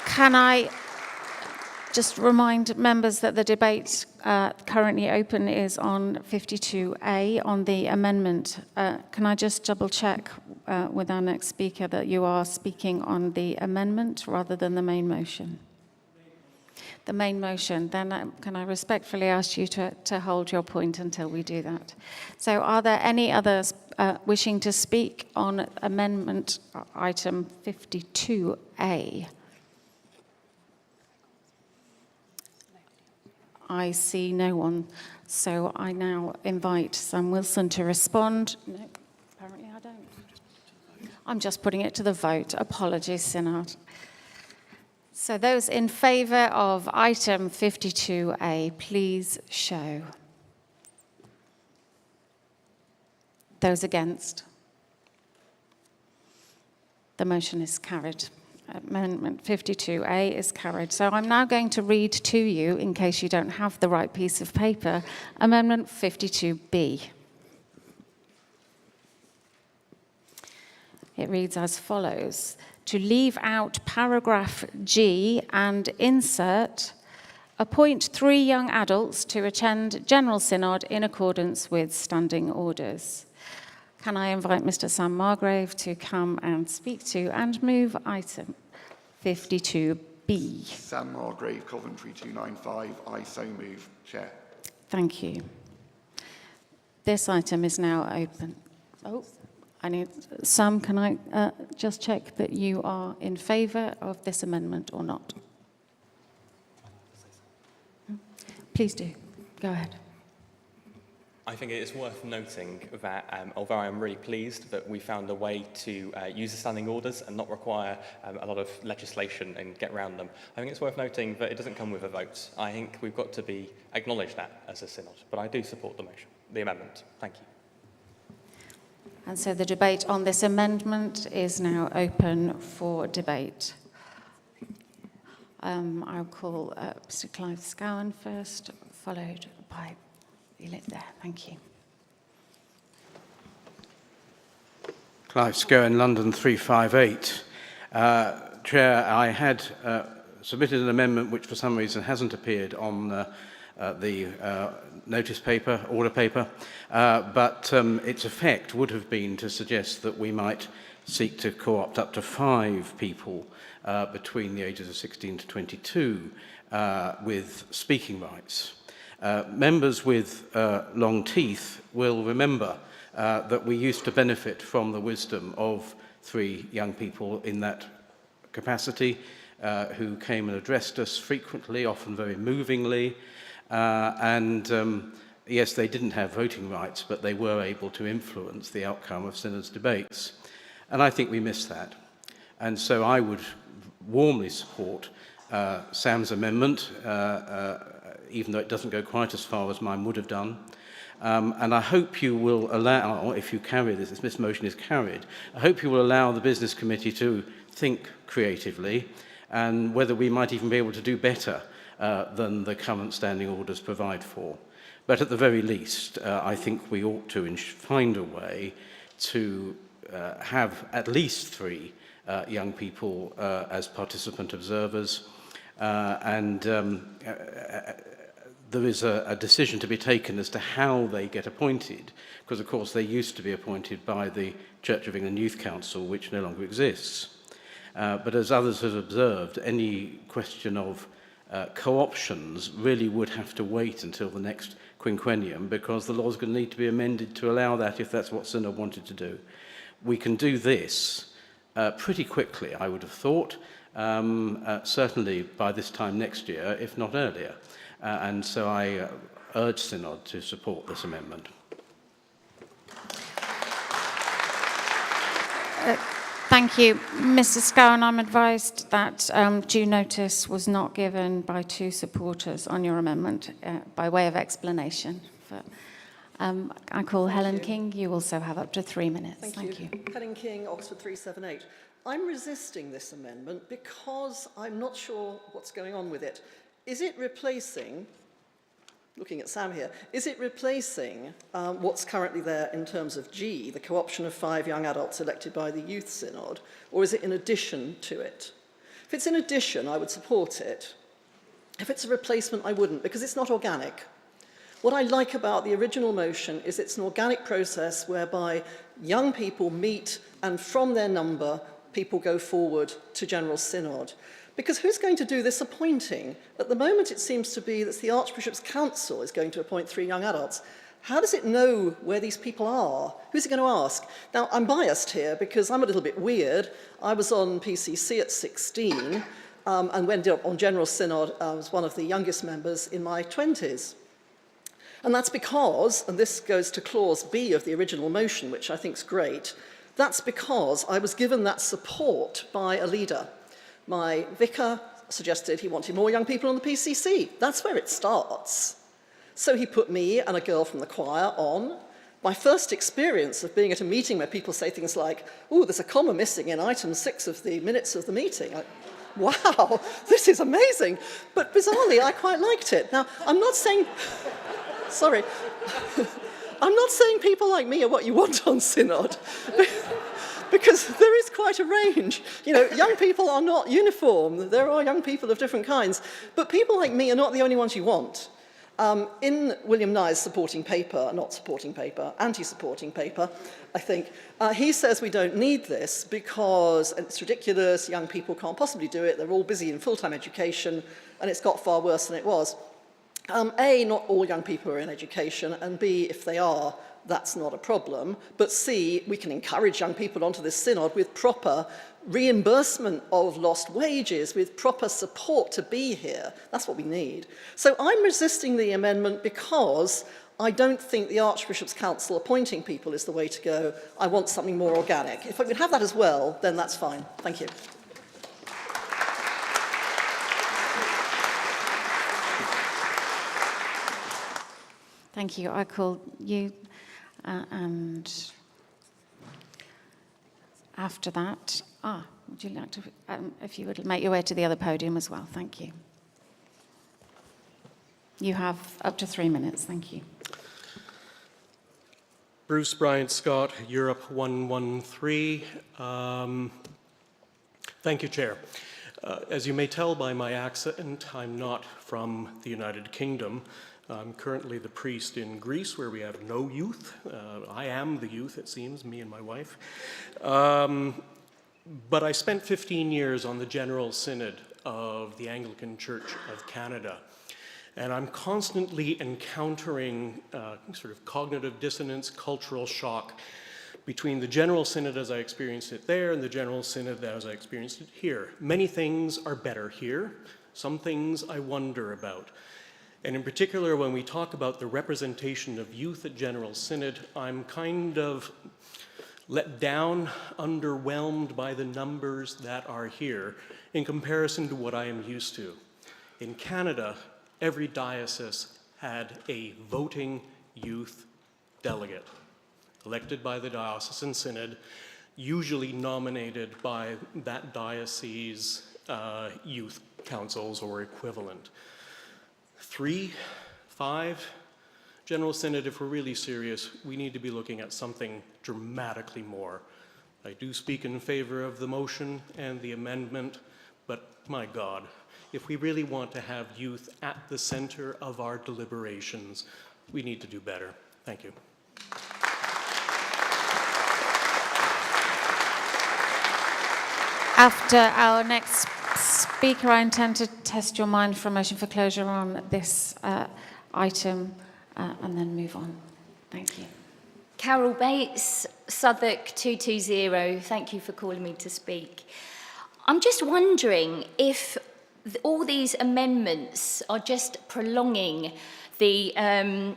Can I Just remind members that the debate currently open is on 52A on the amendment. Can I just double check with our next speaker that you are speaking on the amendment rather than the main motion? The main motion. Then can I respectfully ask you to hold your point until we do that? So are there any others wishing to speak on amendment item 52A? I see no one, so I now invite Sam Wilson to respond. No, apparently I don't. I'm just putting it to the vote. Apologies, Synod. So those in favour of item 52A, please show. Those against? The motion is carried. Amendment 52A is carried. So I'm now going to read to you, in case you don't have the right piece of paper, Amendment 52B. It reads as follows: to leave out paragraph G and insert, appoint 3 young adults to attend General Synod in accordance with standing orders. Can I invite Mr. Sam Margrave to come and speak to and move item 52B? Sam Margrave, Coventry 295. I so move, Chair. Thank you. This item is now open. Oh, I need Sam, can I just check that you are in favour of this amendment or not? Please do. Go ahead. I think it is worth noting that although I am really pleased that we found a way to use the standing orders and not require a lot of legislation and get around them, I think it's worth noting that it doesn't come with a vote. I think we've got to acknowledge that as a synod, but I do support the amendment. Thank you. And so the debate on this amendment is now open for debate. I'll call Mr. Clive Scowen first, followed by... You live there, thank you. Clive Scowen, London 358. Chair, I had submitted an amendment which for some reason hasn't appeared on the notice paper, order paper, but its effect would have been to suggest that we might seek to co-opt up to 5 people between the ages of 16 to 22 with speaking rights. Members with long teeth will remember that we used to benefit from the wisdom of 3 young people in that capacity who came and addressed us frequently, often very movingly, and yes, they didn't have voting rights, but they were able to influence the outcome of Synod's debates. And I think we miss that. And so I would warmly support Sam's amendment, even though it doesn't go quite as far as mine would have done. And I hope you will allow, if you carry this, if this motion is carried, I hope you will allow the Business Committee to think creatively and whether we might even be able to do better than the current standing orders provide for. But at the very least, I think we ought to find a way to have at least 3 young people as participant observers, there is a decision to be taken as to how they get appointed, because of course they used to be appointed by the Church of England Youth Council, which no longer exists. But as others have observed, any question of co-options really would have to wait until the next quinquennium, because the law is going to need to be amended to allow that if that's what Synod wanted to do. We can do this pretty quickly, I would have thought, certainly by this time next year, if not earlier. And so I urge Synod to support this amendment. Thank you. Mr. Scowen, I'm advised that due notice was not given by 2 supporters on your amendment by way of explanation. But, I call Helen King. You also have up to 3 minutes. Thank you. Helen King, Oxford 378. I'm resisting this amendment because I'm not sure what's going on with it. Is it replacing, looking at Sam here, is it replacing what's currently there in terms of G, the co-option of 5 young adults elected by the Youth Synod, or is it in addition to it? If it's in addition, I would support it. If it's a replacement, I wouldn't, because it's not organic. What I like about the original motion is it's an organic process whereby young people meet, and from their number, people go forward to General Synod. Because who's going to do this appointing? At the moment, it seems to be that the Archbishop's Council is going to appoint 3 young adults. How does it know where these people are? Who's it going to ask? Now, I'm biased here because I'm a little bit weird. I was on PCC at 16 and went up on General Synod. I was one of the youngest members in my 20s. And that's because, and this goes to clause B of the original motion, which I think is great, that's because I was given that support by a leader. My vicar suggested he wanted more young people on the PCC. That's where it starts. So he put me and a girl from the choir on. My first experience of being at a meeting where people say things like, oh, there's a comma missing in item 6 of the minutes of the meeting. Wow, this is amazing. But bizarrely, I quite liked it. Now, I'm not saying... Sorry. I'm not saying people like me are what you want on Synod. Because there is quite a range. You know, young people are not uniform. There are young people of different kinds. But people like me are not the only ones you want. In William Nye's supporting paper, not supporting paper, anti-supporting paper, I think, he says we don't need this because it's ridiculous, young people can't possibly do it, they're all busy in full-time education, and it's got far worse than it was. A, not all young people are in education, and B, if they are, that's not a problem. But C, we can encourage young people onto this synod with proper reimbursement of lost wages, with proper support to be here. That's what we need. So I'm resisting the amendment because I don't think the Archbishop's Council appointing people is the way to go. I want something more organic. If I could have that as well, then that's fine. Thank you. Thank you. I call you, and after that, would you like to, if you would make your way to the other podium as well, thank you. You have up to 3 minutes, thank you. Bruce Bryant Scott, Europe 113. Thank you, Chair. As you may tell by my accent, I'm not from the United Kingdom. I'm currently the priest in Greece, where we have no youth. I am the youth, it seems, me and my wife. But I spent 15 years on the General Synod of the Anglican Church of Canada. And I'm constantly encountering sort of cognitive dissonance, cultural shock between the General Synod as I experienced it there and the General Synod as I experienced it here. Many things are better here. Some things I wonder about. And in particular, when we talk about the representation of youth at General Synod, I'm kind of let down, underwhelmed by the numbers that are here in comparison to what I am used to. In Canada, every diocese had a voting youth delegate, elected by the diocesan synod, usually nominated by that diocese's youth councils or equivalent. 3, 5, General Synod, if we're really serious, we need to be looking at something dramatically more. I do speak in favor of the motion and the amendment, but my God, if we really want to have youth at the center of our deliberations, we need to do better. Thank you. After our next speaker, I intend to test your mind for a motion for closure on this item and then move on. Thank you. Carol Bates, Southwark 220. Thank you for calling me to speak. I'm just wondering if all these amendments are just prolonging getting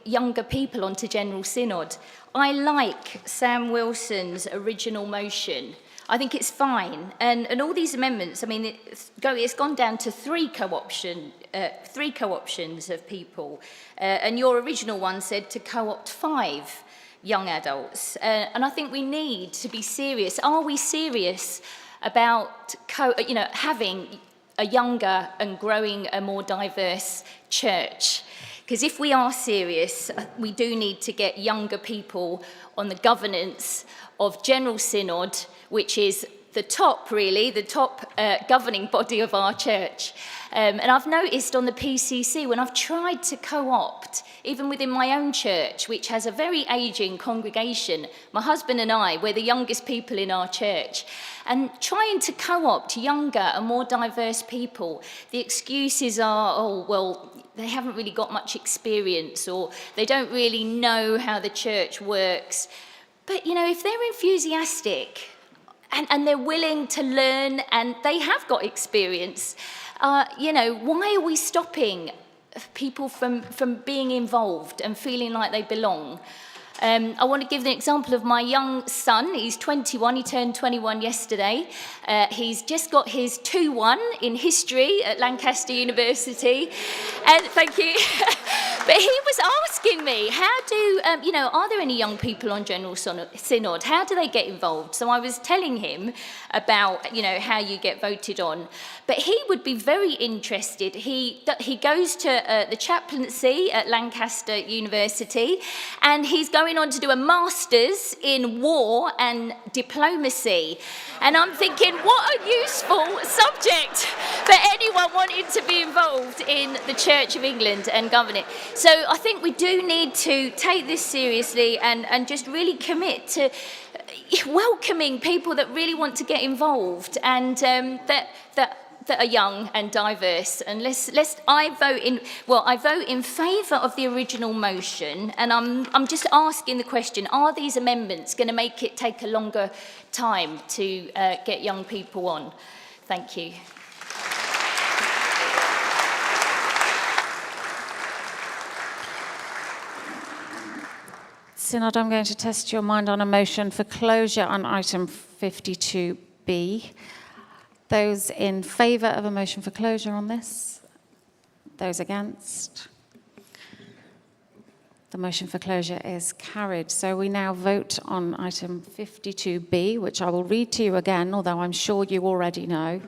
younger people onto General Synod. I like Sam Wilson's original motion. I think it's fine. And all these amendments, I mean, it's gone down to three co-options of people. And your original one said to co-opt 5 young adults. And I think we need to be serious. Are we serious about having a younger and growing a more diverse church? Because if we are serious, we do need to get younger people on the governance of General Synod, which is top governing body of our church. And I've noticed on the PCC, when I've tried to co-opt, even within my own church, which has a very ageing congregation, my husband and I, we're the youngest people in our church, and trying to co-opt younger and more diverse people, the excuses are, oh, well, they haven't really got much experience, or they don't really know how the church works. But, you know, if they're enthusiastic and they're willing to learn and they have got experience, you know, why are we stopping people from being involved and feeling like they belong? I want to give the example of my young son. He's 21, he turned 21 yesterday. He's just got his 2-1 in history at Lancaster University. And thank you. But he was asking me, how do, you know, are there any young people on General Synod? How do they get involved? So I was telling him about, you know, how you get voted on. But he would be very interested. He goes to the chaplaincy at Lancaster University, and he's going on to do a master's in war and diplomacy. And I'm thinking, what a useful subject for anyone wanting to be involved in the Church of England and govern it. So I think we do need to take this seriously and just really commit to welcoming people that really want to get involved and that are young and diverse. And I vote in favour of the original motion, and I'm just asking the question, are these amendments going to make it take a longer time to get young people on? Thank you. Synod, I'm going to test your mind on a motion for closure on item 52B. Those in favour of a motion for closure on this? Those against? The motion for closure is carried. So we now vote on item 52B, which I will read to you again, although I'm sure you already know.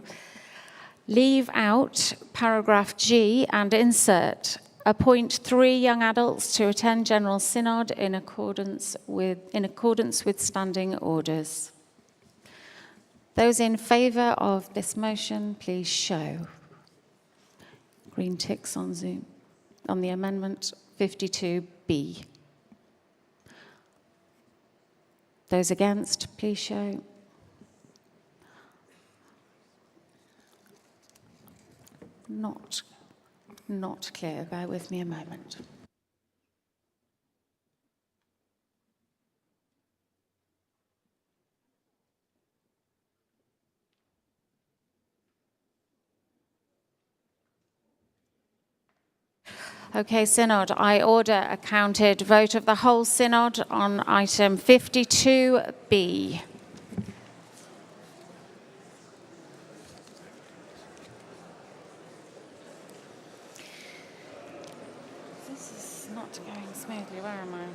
Leave out paragraph G and insert appoint 3 young adults to attend General Synod in accordance with standing orders. Those in favour of this motion, please show. Green ticks on Zoom. On the amendment 52B. Those against, please show. Not clear. Bear with me a moment. Okay, Synod, I order a counted vote of the whole Synod on item 52B. This is not going smoothly. Where am I?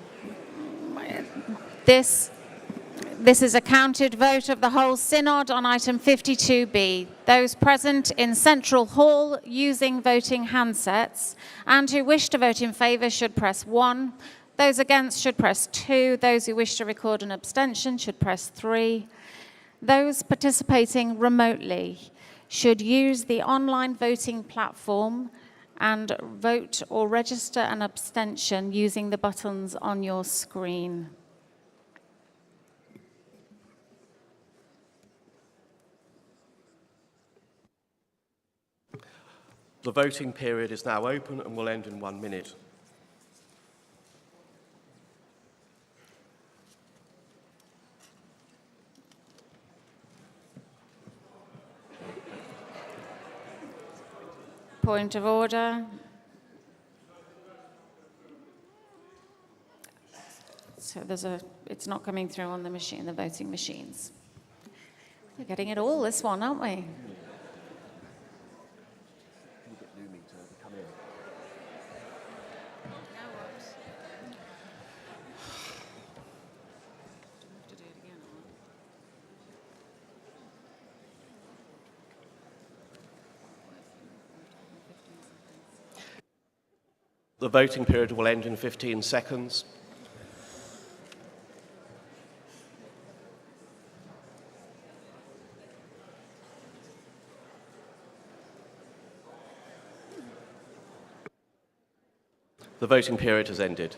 This is a counted vote of the whole Synod on item 52B. Those present in Central Hall using voting handsets and who wish to vote in favour should press 1. Those against should press 2. Those who wish to record an abstention should press 3. Those participating remotely should use the online voting platform and vote or register an abstention using the buttons on your screen. The voting period is now open and will end in 1 minute. Point of order. So it's not coming through on the machine, the voting machines. We're getting it all, this one, aren't we? The voting period will end in 15 seconds. The voting period has ended.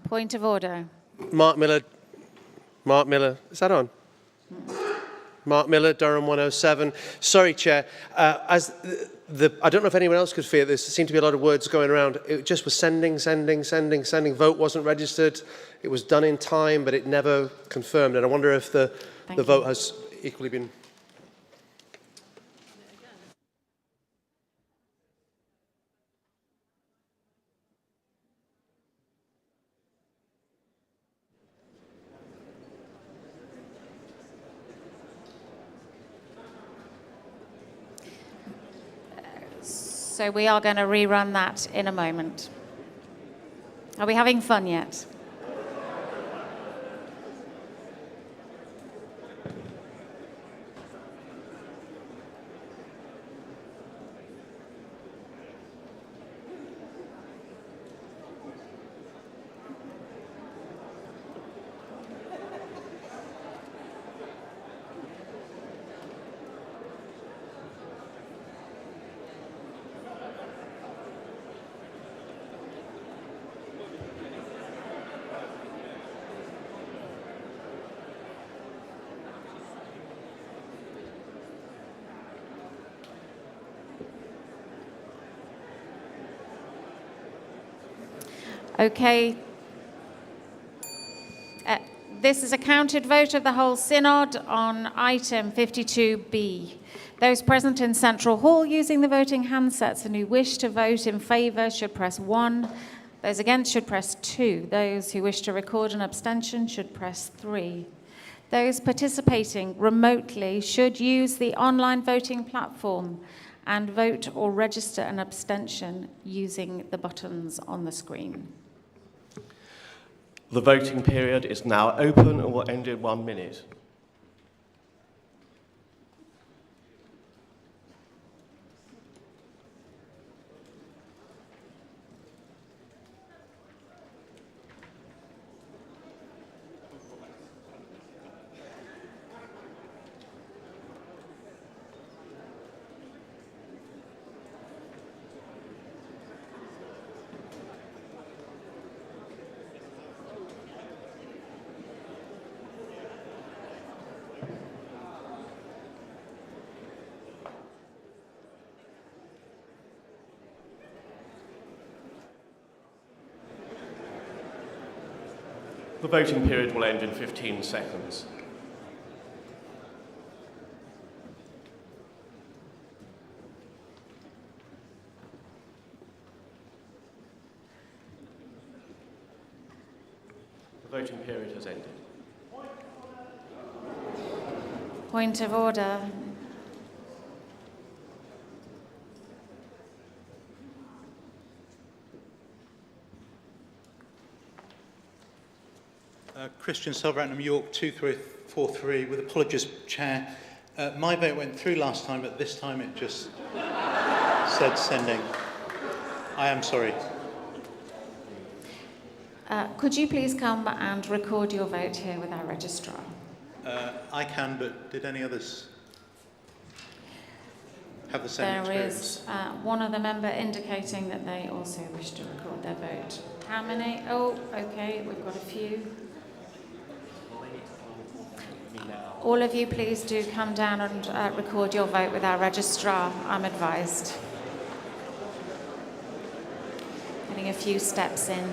Point of order. Mark Miller, is that on? Mark Miller, Durham 107. Sorry, Chair. I don't know if anyone else could feel this. There seemed to be a lot of words going around. It just was sending. Vote wasn't registered. It was done in time, but it never confirmed. And I wonder if the vote has equally been... So we are going to rerun that in a moment. Are we having fun yet? Okay. This is a counted vote of the whole synod on item 52B. Those present in Central Hall using the voting handsets and who wish to vote in favour should press 1. Those against should press 2. Those who wish to record an abstention should press 3. Those participating remotely should use the online voting platform and vote or register an abstention using the buttons on the screen. The voting period is now open and will end in 1 minute. The voting period will end in 15 seconds. The voting period has ended. Point of order. Christian Southampton, York 2343, with apologies, Chair. My vote went through last time, but this time it just said sending. I am sorry. Could you please come and record your vote here with our registrar? I can, but did any others have the same experience? There is one other member indicating that they also wish to record their vote. How many? Oh, okay, we've got a few. All of you, please do come down and record your vote with our registrar, I'm advised. Getting a few steps in.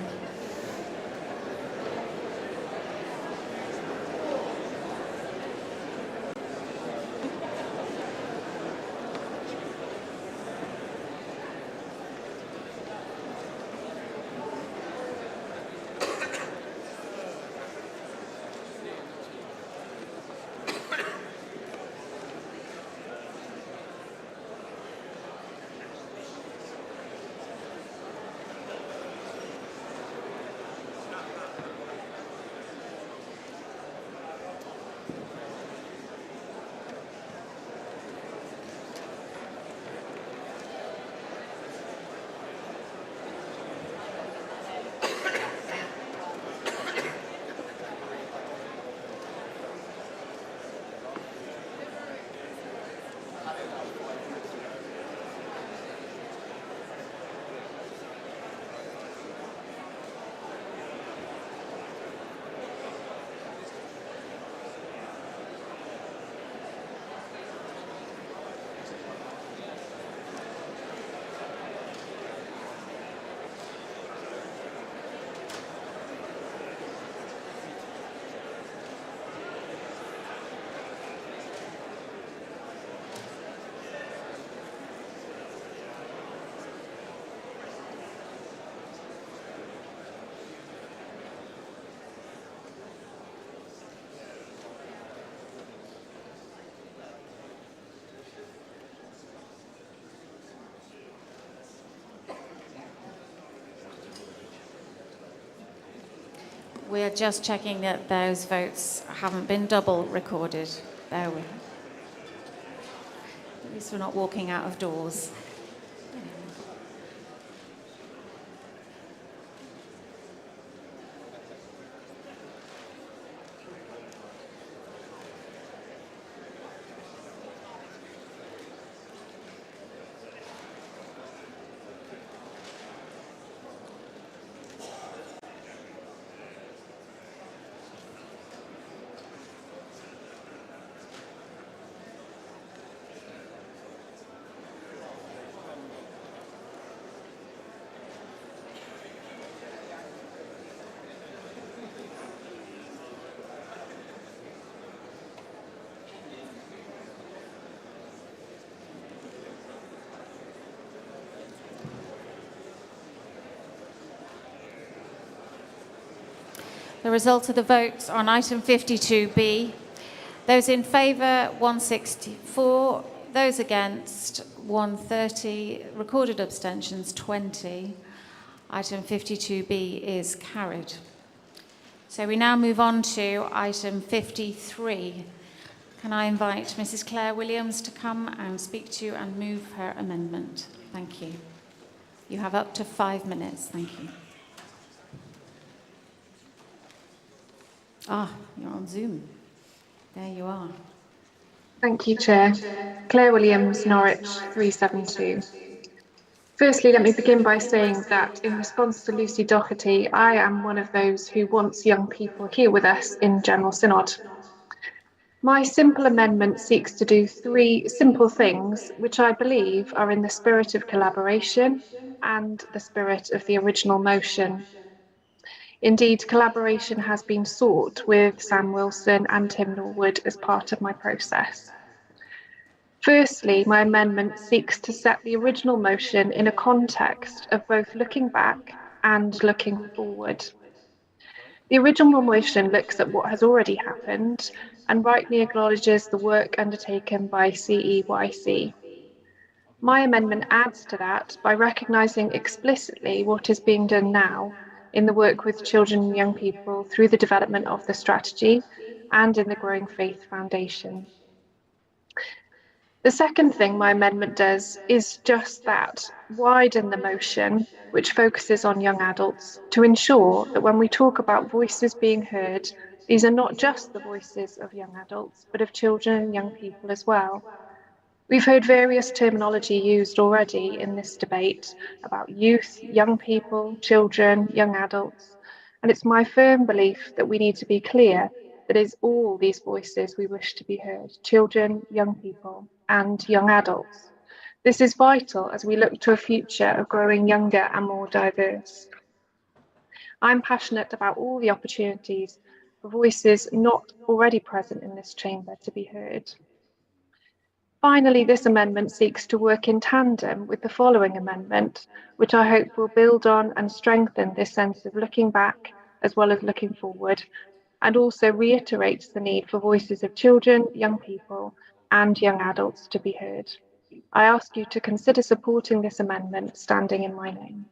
We're just checking that those votes haven't been double recorded. There we. At least we're not walking out of doors. The result of the votes on item 52B. Those in favour, 164. Those against, 130. Recorded abstentions, 20. Item 52B is carried. So we now move on to item 53. Can I invite Mrs. Claire Williams to come and speak to you and move her amendment? Thank you. You have up to 5 minutes. Thank you. Ah, you're on Zoom. There you are. Thank you, Chair. Claire Williams, Norwich 372. Firstly, let me begin by saying that in response to Lucy Doherty, I am one of those who wants young people here with us in General Synod. My simple amendment seeks to do 3 simple things, which I believe are in the spirit of collaboration and the spirit of the original motion. Indeed, collaboration has been sought with Sam Wilson and Tim Norwood as part of my process. Firstly, my amendment seeks to set the original motion in a context of both looking back and looking forward. The original motion looks at what has already happened and rightly acknowledges the work undertaken by CEYC. My amendment adds to that by recognising explicitly what is being done now in the work with children and young people through the development of the strategy and in the Growing Faith Foundation. The second thing my amendment does is just that, widen the motion, which focuses on young adults, to ensure that when we talk about voices being heard, these are not just the voices of young adults, but of children and young people as well. We've heard various terminology used already in this debate about youth, young people, children, young adults, and it's my firm belief that we need to be clear that it's all these voices we wish to be heard, children, young people, and young adults. This is vital as we look to a future of growing younger and more diverse. I'm passionate about all the opportunities for voices not already present in this chamber to be heard. Finally, this amendment seeks to work in tandem with the following amendment, which I hope will build on and strengthen this sense of looking back as well as looking forward, and also reiterates the need for voices of children, young people, and young adults to be heard. I ask you to consider supporting this amendment standing in my name.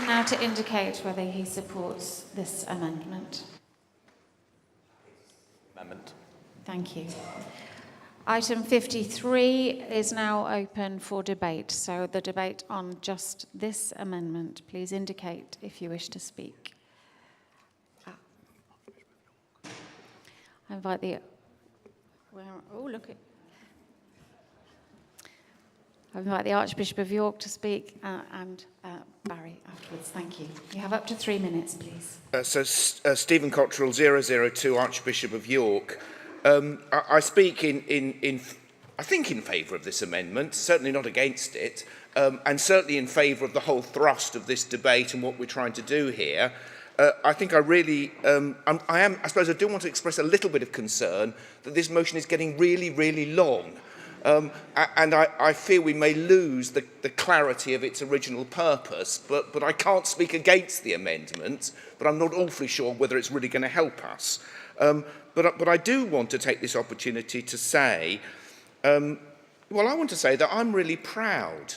Now to indicate whether he supports this amendment. Amendment. Thank you. Item 53 is now open for debate. So the debate on just this amendment, please indicate if you wish to speak. I invite the... Oh, look at... I invite the Archbishop of York to speak and Barry afterwards. Thank you. You have up to 3 minutes, please. Stephen Cottrell, 002, Archbishop of York. I speak I think in favour of this amendment, certainly not against it, and certainly in favour of the whole thrust of this debate and what we're trying to do here. I think I really, I suppose I do want to express a little bit of concern that this motion is getting really, really long. And I fear we may lose the clarity of its original purpose, but I can't speak against the amendment, but I'm not awfully sure whether it's really going to help us. But I do want to take this opportunity to say, well, I want to say that I'm really proud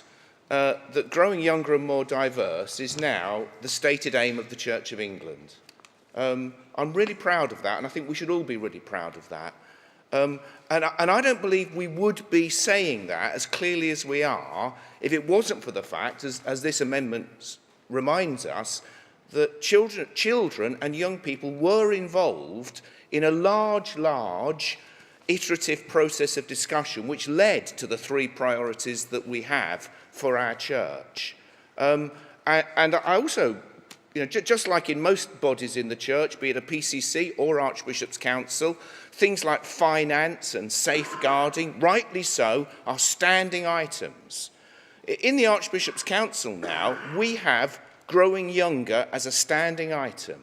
that growing younger and more diverse is now the stated aim of the Church of England. I'm really proud of that, and I think we should all be really proud of that. And I don't believe we would be saying that as clearly as we are if it wasn't for the fact, as this amendment reminds us, that children and young people were involved in a large iterative process of discussion which led to the 3 priorities that we have for our church. And I also, just like in most bodies in the church, be it a PCC or Archbishop's Council, things like finance and safeguarding, rightly so, are standing items. In the Archbishop's Council now, we have growing younger as a standing item.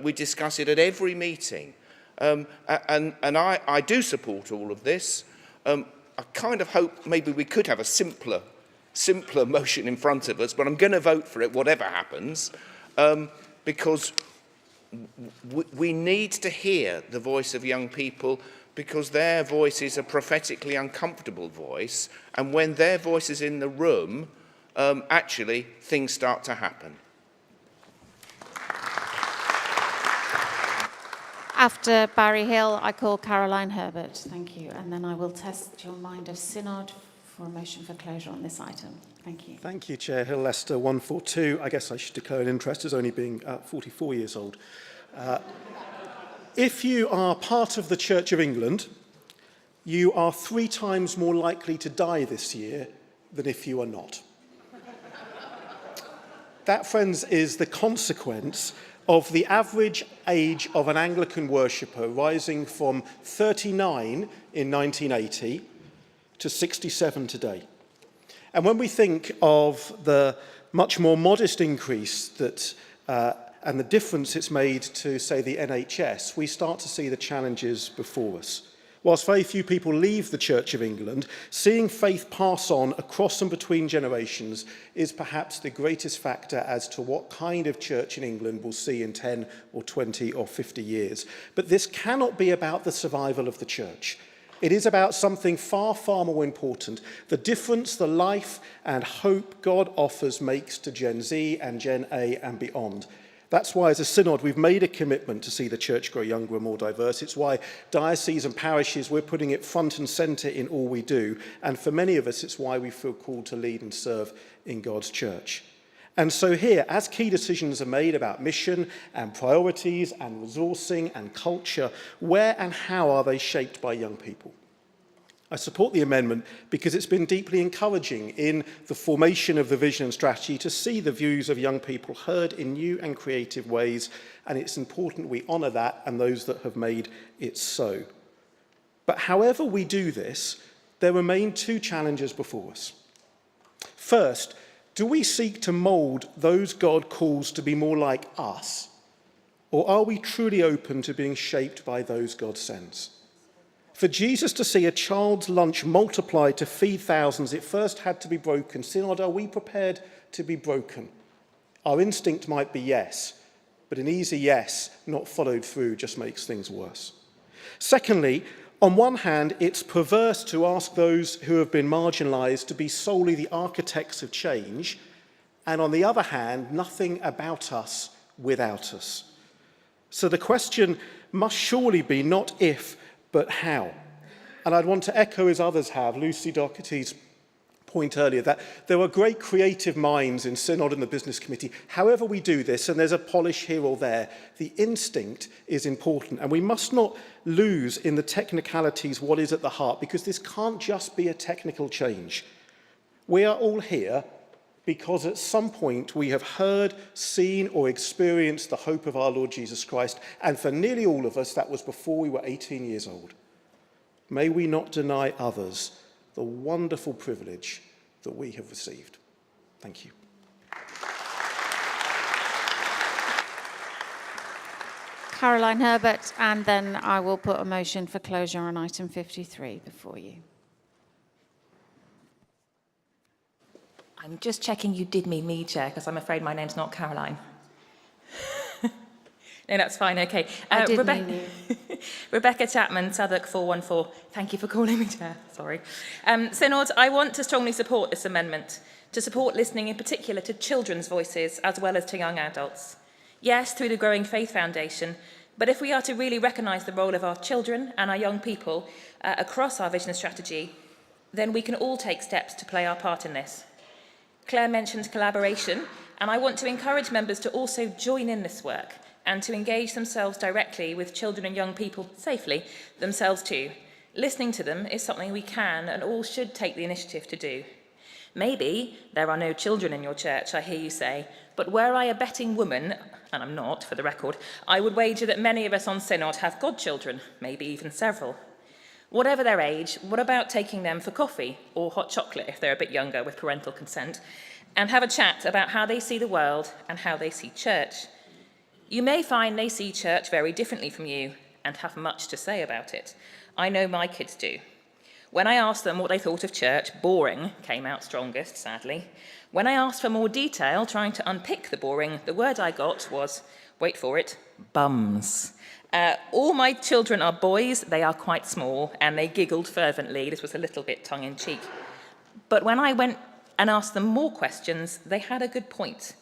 We discuss it at every meeting. And I do support all of this. I kind of hope maybe we could have a simpler motion in front of us, but I'm going to vote for it whatever happens, because we need to hear the voice of young people, because their voice is a prophetically uncomfortable voice, and when their voice is in the room, actually things start to happen. After Barry Hill, I call Caroline Herbert. Thank you. And then I will test your mind of Synod for a motion for closure on this item. Thank you. Thank you, Chair. Hill Leicester 142. I guess I should declare an interest as only being 44 years old. If you are part of the Church of England, you are 3 times more likely to die this year than if you are not. That, friends, is the consequence of the average age of an Anglican worshipper rising from 39 in 1980 to 67 today. And when we think of the much more modest increase that and the difference it's made to, say, the NHS, we start to see the challenges before us. Whilst very few people leave the Church of England, seeing faith pass on across and between generations is perhaps the greatest factor as to what kind of church in England we'll see in 10 or 20 or 50 years. But this cannot be about the survival of the church. It is about something far, far more important, the difference the life and hope God offers makes to Gen Z and Gen A and beyond. That's why, as a synod, we've made a commitment to see the church grow younger and more diverse. It's why dioceses and parishes, we're putting it front and centre in all we do. And for many of us, it's why we feel called to lead and serve in God's church. And so here, as key decisions are made about mission and priorities and resourcing and culture, where and how are they shaped by young people? I support the amendment because it's been deeply encouraging in the formation of the vision and strategy to see the views of young people heard in new and creative ways, and it's important we honour that and those that have made it so. But however we do this, there remain 2 challenges before us. First, do we seek to mould those God calls to be more like us, or are we truly open to being shaped by those God sends? For Jesus to see a child's lunch multiplied to feed thousands, it first had to be broken. Synod, are we prepared to be broken? Our instinct might be yes, but an easy yes, not followed through, just makes things worse. Secondly, on one hand, it's perverse to ask those who have been marginalised to be solely the architects of change, and on the other hand, nothing about us without us. So the question must surely be not if, but how. And I'd want to echo, as others have, Lucy Doherty's point earlier, that there are great creative minds in Synod and the Business Committee. However we do this, and there's a polish here or there, the instinct is important. And we must not lose in the technicalities what is at the heart, because this can't just be a technical change. We are all here because at some point we have heard, seen, or experienced the hope of our Lord Jesus Christ, and for nearly all of us, that was before we were 18 years old. May we not deny others the wonderful privilege that we have received. Thank you. Caroline Herbert, and then I will put a motion for closure on item 53 before you. I'm just checking you did mean me, Chair, because I'm afraid my name's not Caroline. No, that's fine, okay. I did mean you. Rebecca Chapman, Southwark 414. Thank you for calling me, Chair. Sorry. Synod, I want to strongly support this amendment to support listening in particular to children's voices as well as to young adults. Yes, through the Growing Faith Foundation, but if we are to really recognise the role of our children and our young people across our vision and strategy, then we can all take steps to play our part in this. Claire mentioned collaboration, and I want to encourage members to also join in this work and to engage themselves directly with children and young people safely themselves too. Listening to them is something we can and all should take the initiative to do. Maybe there are no children in your church, I hear you say, but were I a betting woman, and I'm not, for the record, I would wager that many of us on Synod have godchildren, maybe even several. Whatever their age, what about taking them for coffee or hot chocolate if they're a bit younger with parental consent, and have a chat about how they see the world and how they see church? You may find they see church very differently from you and have much to say about it. I know my kids do. When I asked them what they thought of church, boring came out strongest, sadly. When I asked for more detail, trying to unpick the boring, the word I got was, wait for it, bums. All my children are boys, they are quite small, and they giggled fervently. This was a little bit tongue-in-cheek. But when I went and asked them more questions, they had a good point.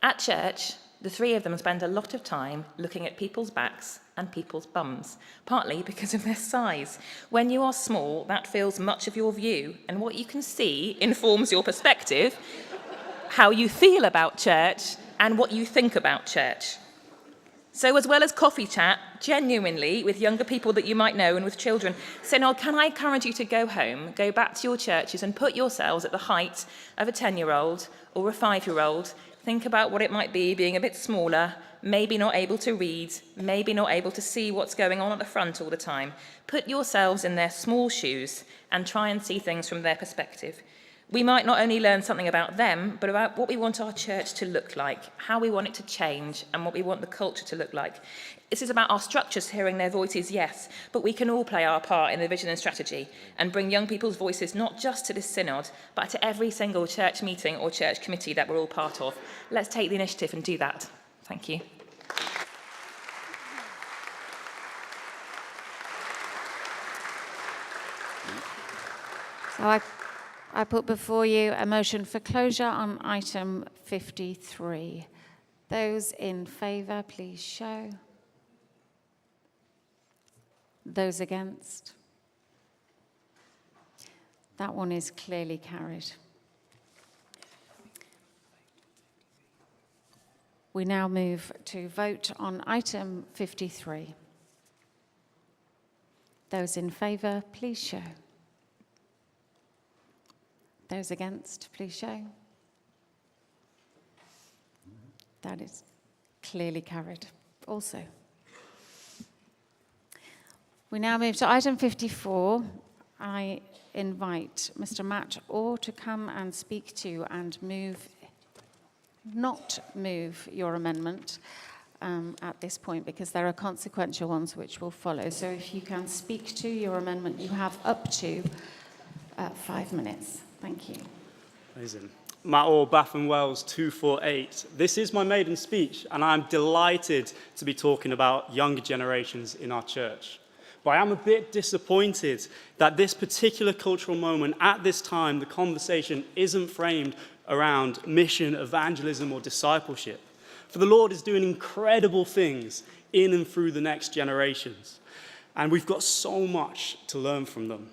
At church, the three of them spend a lot of time looking at people's backs and people's bums, partly because of their size. When you are small, that fills much of your view, and what you can see informs your perspective, how you feel about church, and what you think about church. So as well as coffee chat, genuinely, with younger people that you might know and with children, Synod, can I encourage you to go home, go back to your churches and put yourselves at the height of a 10-year-old or a 5-year-old. Think about what it might be being a bit smaller, maybe not able to read, maybe not able to see what's going on at the front all the time. Put yourselves in their small shoes and try and see things from their perspective. We might not only learn something about them, but about what we want our church to look like, how we want it to change, and what we want the culture to look like. This is about our structures hearing their voices, yes, but we can all play our part in the vision and strategy and bring young people's voices not just to this synod, but to every single church meeting or church committee that we're all part of. Let's take the initiative and do that. Thank you. So I put before you a motion for closure on item 53. Those in favour, please show. Those against? That one is clearly carried. We now move to vote on item 53. Those in favour, please show. Those against, please show. That is clearly carried also. We now move to item 54. I invite Mr. Matt Orr to come and speak to and not move your amendment at this point, because there are consequential ones which will follow. So if you can speak to your amendment, you have up to 5 minutes. Thank you. Amazing. Matt Orr, Bath and Wells 248. This is my maiden speech, and I'm delighted to be talking about younger generations in our church. But I am a bit disappointed that this particular cultural moment, at this time, the conversation isn't framed around mission, evangelism, or discipleship. For the Lord is doing incredible things in and through the next generations. And we've got so much to learn from them.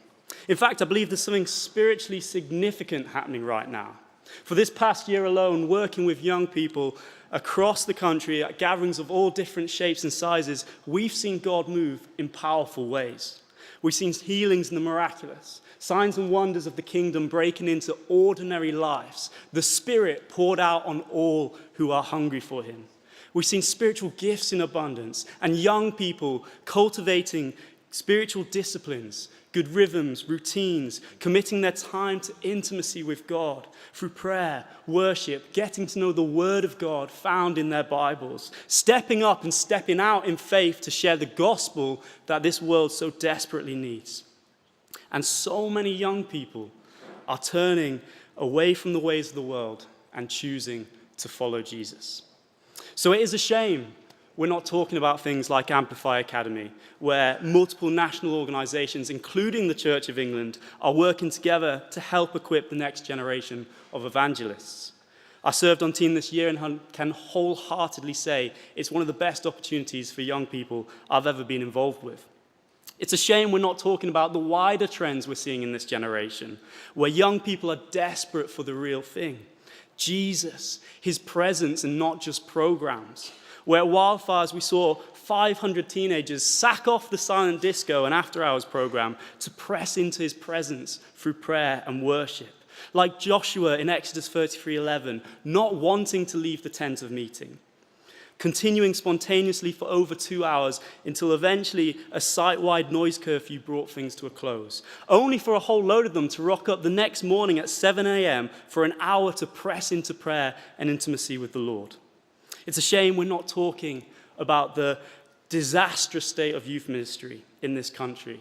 In fact, I believe there's something spiritually significant happening right now. For this past year alone, working with young people across the country at gatherings of all different shapes and sizes, we've seen God move in powerful ways. We've seen healings in the miraculous, signs and wonders of the kingdom breaking into ordinary lives, the Spirit poured out on all who are hungry for him. We've seen spiritual gifts in abundance and young people cultivating spiritual disciplines, good rhythms, routines, committing their time to intimacy with God through prayer, worship, getting to know the Word of God found in their Bibles, stepping up and stepping out in faith to share the gospel that this world so desperately needs. And so many young people are turning away from the ways of the world and choosing to follow Jesus. So it is a shame we're not talking about things like Amplify Academy, where multiple national organisations, including the Church of England, are working together to help equip the next generation of evangelists. I served on team this year and can wholeheartedly say it's one of the best opportunities for young people I've ever been involved with. It's a shame we're not talking about the wider trends we're seeing in this generation, where young people are desperate for the real thing. Jesus, his presence, and not just programs. Where at Wildfires we saw 500 teenagers sack off the silent disco and after-hours program to press into his presence through prayer and worship. Like Joshua in Exodus 33:11, not wanting to leave the tent of meeting. Continuing spontaneously for over 2 hours until eventually a site-wide noise curfew brought things to a close, only for a whole load of them to rock up the next morning at 7 a.m. for an hour to press into prayer and intimacy with the Lord. It's a shame we're not talking about the disastrous state of youth ministry in this country.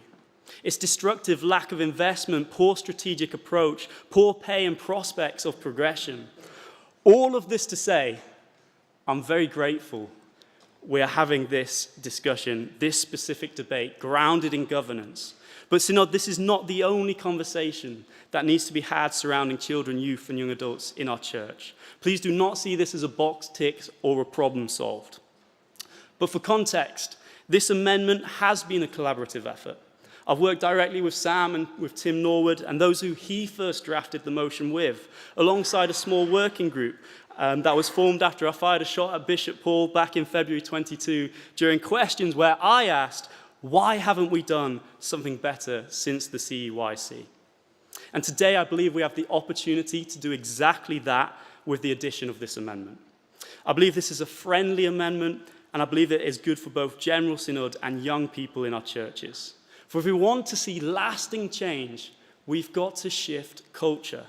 Its destructive lack of investment, poor strategic approach, poor pay and prospects of progression. All of this to say, I'm very grateful we are having this discussion, this specific debate, grounded in governance. But Synod, this is not the only conversation that needs to be had surrounding children, youth, and young adults in our church. Please do not see this as a box ticked or a problem solved. But for context, this amendment has been a collaborative effort. I've worked directly with Sam and with Tim Norwood and those who he first drafted the motion with, alongside a small working group that was formed after I fired a shot at Bishop Paul back in February 22 during questions where I asked, why haven't we done something better since the CEYC? And today I believe we have the opportunity to do exactly that with the addition of this amendment. I believe this is a friendly amendment, and I believe it is good for both General Synod and young people in our churches. For if we want to see lasting change, we've got to shift culture.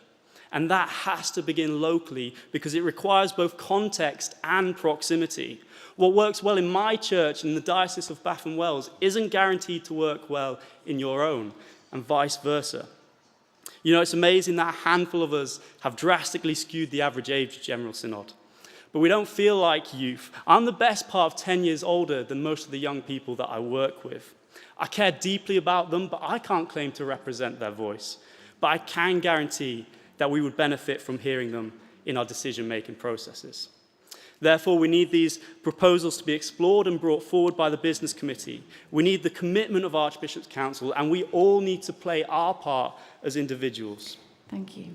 And that has to begin locally because it requires both context and proximity. What works well in my church in the Diocese of Bath and Wells isn't guaranteed to work well in your own, and vice versa. You know, it's amazing that a handful of us have drastically skewed the average age of General Synod. But we don't feel like youth. I'm the best part of 10 years older than most of the young people that I work with. I care deeply about them, but I can't claim to represent their voice. But I can guarantee that we would benefit from hearing them in our decision-making processes. Therefore, we need these proposals to be explored and brought forward by the Business Committee. We need the commitment of Archbishop's Council, and we all need to play our part as individuals. Thank you.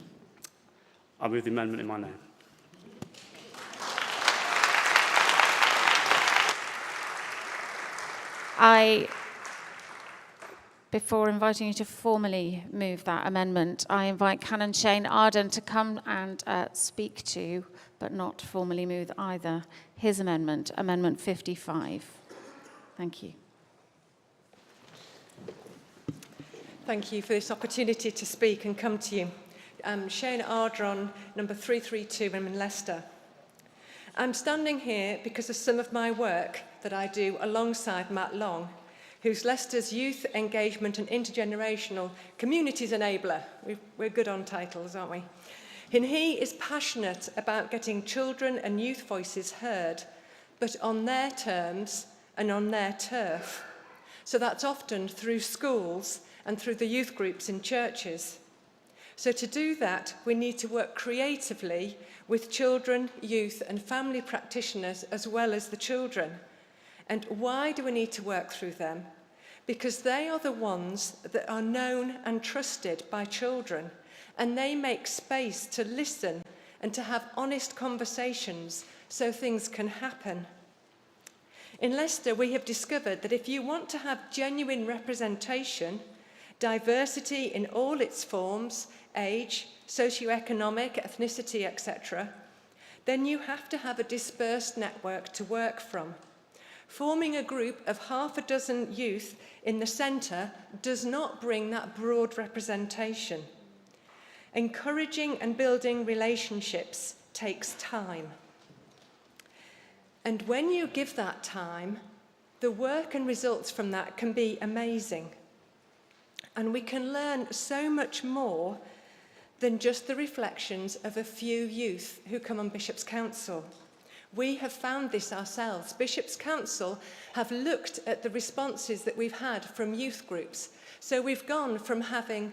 I move the amendment in my name. Before inviting you to formally move that amendment, I invite Canon Shane Arden to come and speak to, but not formally move either, his amendment, Amendment 55. Thank you. Thank you for this opportunity to speak and come to you. Shane Ardron, number 332, I'm in Leicester. I'm standing here because of some of my work that I do alongside Matt Long, who's Leicester's Youth Engagement and Intergenerational Communities Enabler. We're good on titles, aren't we? And he is passionate about getting children and youth voices heard, but on their terms and on their turf. So that's often through schools and through the youth groups in churches. So to do that, we need to work creatively with children, youth, and family practitioners as well as the children. And why do we need to work through them? Because they are the ones that are known and trusted by children, and they make space to listen and to have honest conversations so things can happen. In Leicester, we have discovered that if you want to have genuine representation, diversity in all its forms, age, socioeconomic, ethnicity, etc., then you have to have a dispersed network to work from. Forming a group of half a dozen youth in the centre does not bring that broad representation. Encouraging and building relationships takes time. And when you give that time, the work and results from that can be amazing. And we can learn so much more than just the reflections of a few youth who come on Bishop's Council. We have found this ourselves. Bishops' Council have looked at the responses that we've had from youth groups. So we've gone from having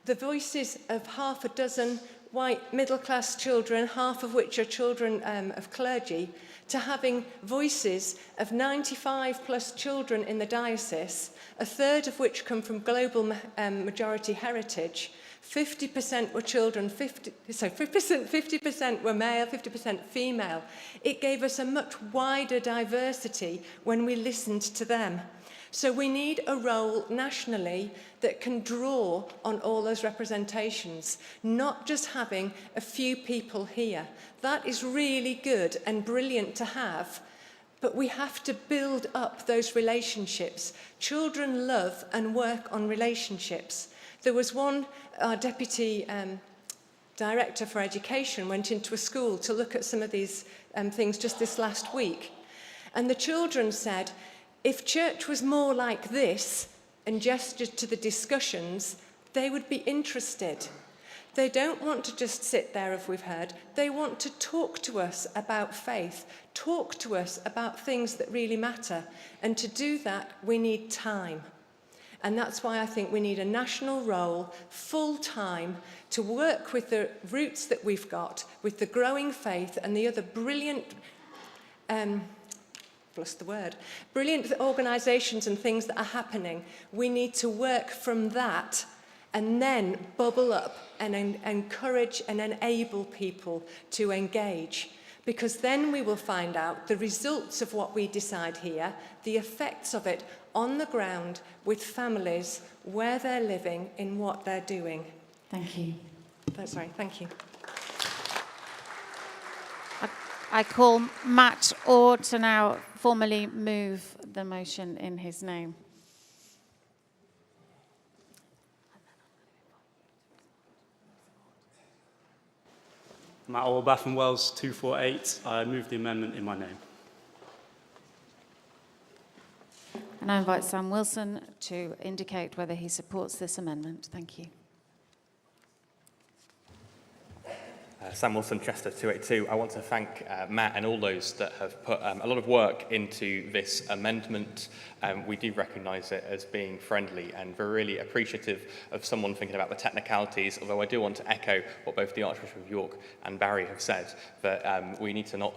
the voices of half a dozen white middle-class children, half of which are children of clergy, to having voices of 95 plus children in the diocese, a third of which come from global majority heritage. 50% were children, 50% were male, 50% female. It gave us a much wider diversity when we listened to them. So we need a role nationally that can draw on all those representations, not just having a few people here. That is really good and brilliant to have, but we have to build up those relationships. Children love and work on relationships. There was one, our deputy director for education went into a school to look at some of these things just this last week. And the children said, if church was more like this and gestured to the discussions, they would be interested. They don't want to just sit there, as we've heard. They want to talk to us about faith, talk to us about things that really matter. And to do that, we need time. And that's why I think we need a national role, full-time, to work with the roots that we've got, with the growing faith and the other brilliant brilliant organisations and things that are happening. We need to work from that and then bubble up and encourage and enable people to engage. Because then we will find out the results of what we decide here, the effects of it on the ground with families, where they're living, in what they're doing. Thank you. Sorry, thank you. I call Matt Orr to now formally move the motion in his name. Matt Orr, Bath and Wells 248. I move the amendment in my name. And I invite Sam Wilson to indicate whether he supports this amendment. Thank you. Sam Wilson, Chester 282. I want to thank Matt and all those that have put a lot of work into this amendment. We do recognise it as being friendly, and we're really appreciative of someone thinking about the technicalities, although I do want to echo what both the Archbishop of York and Barry have said, that we need to not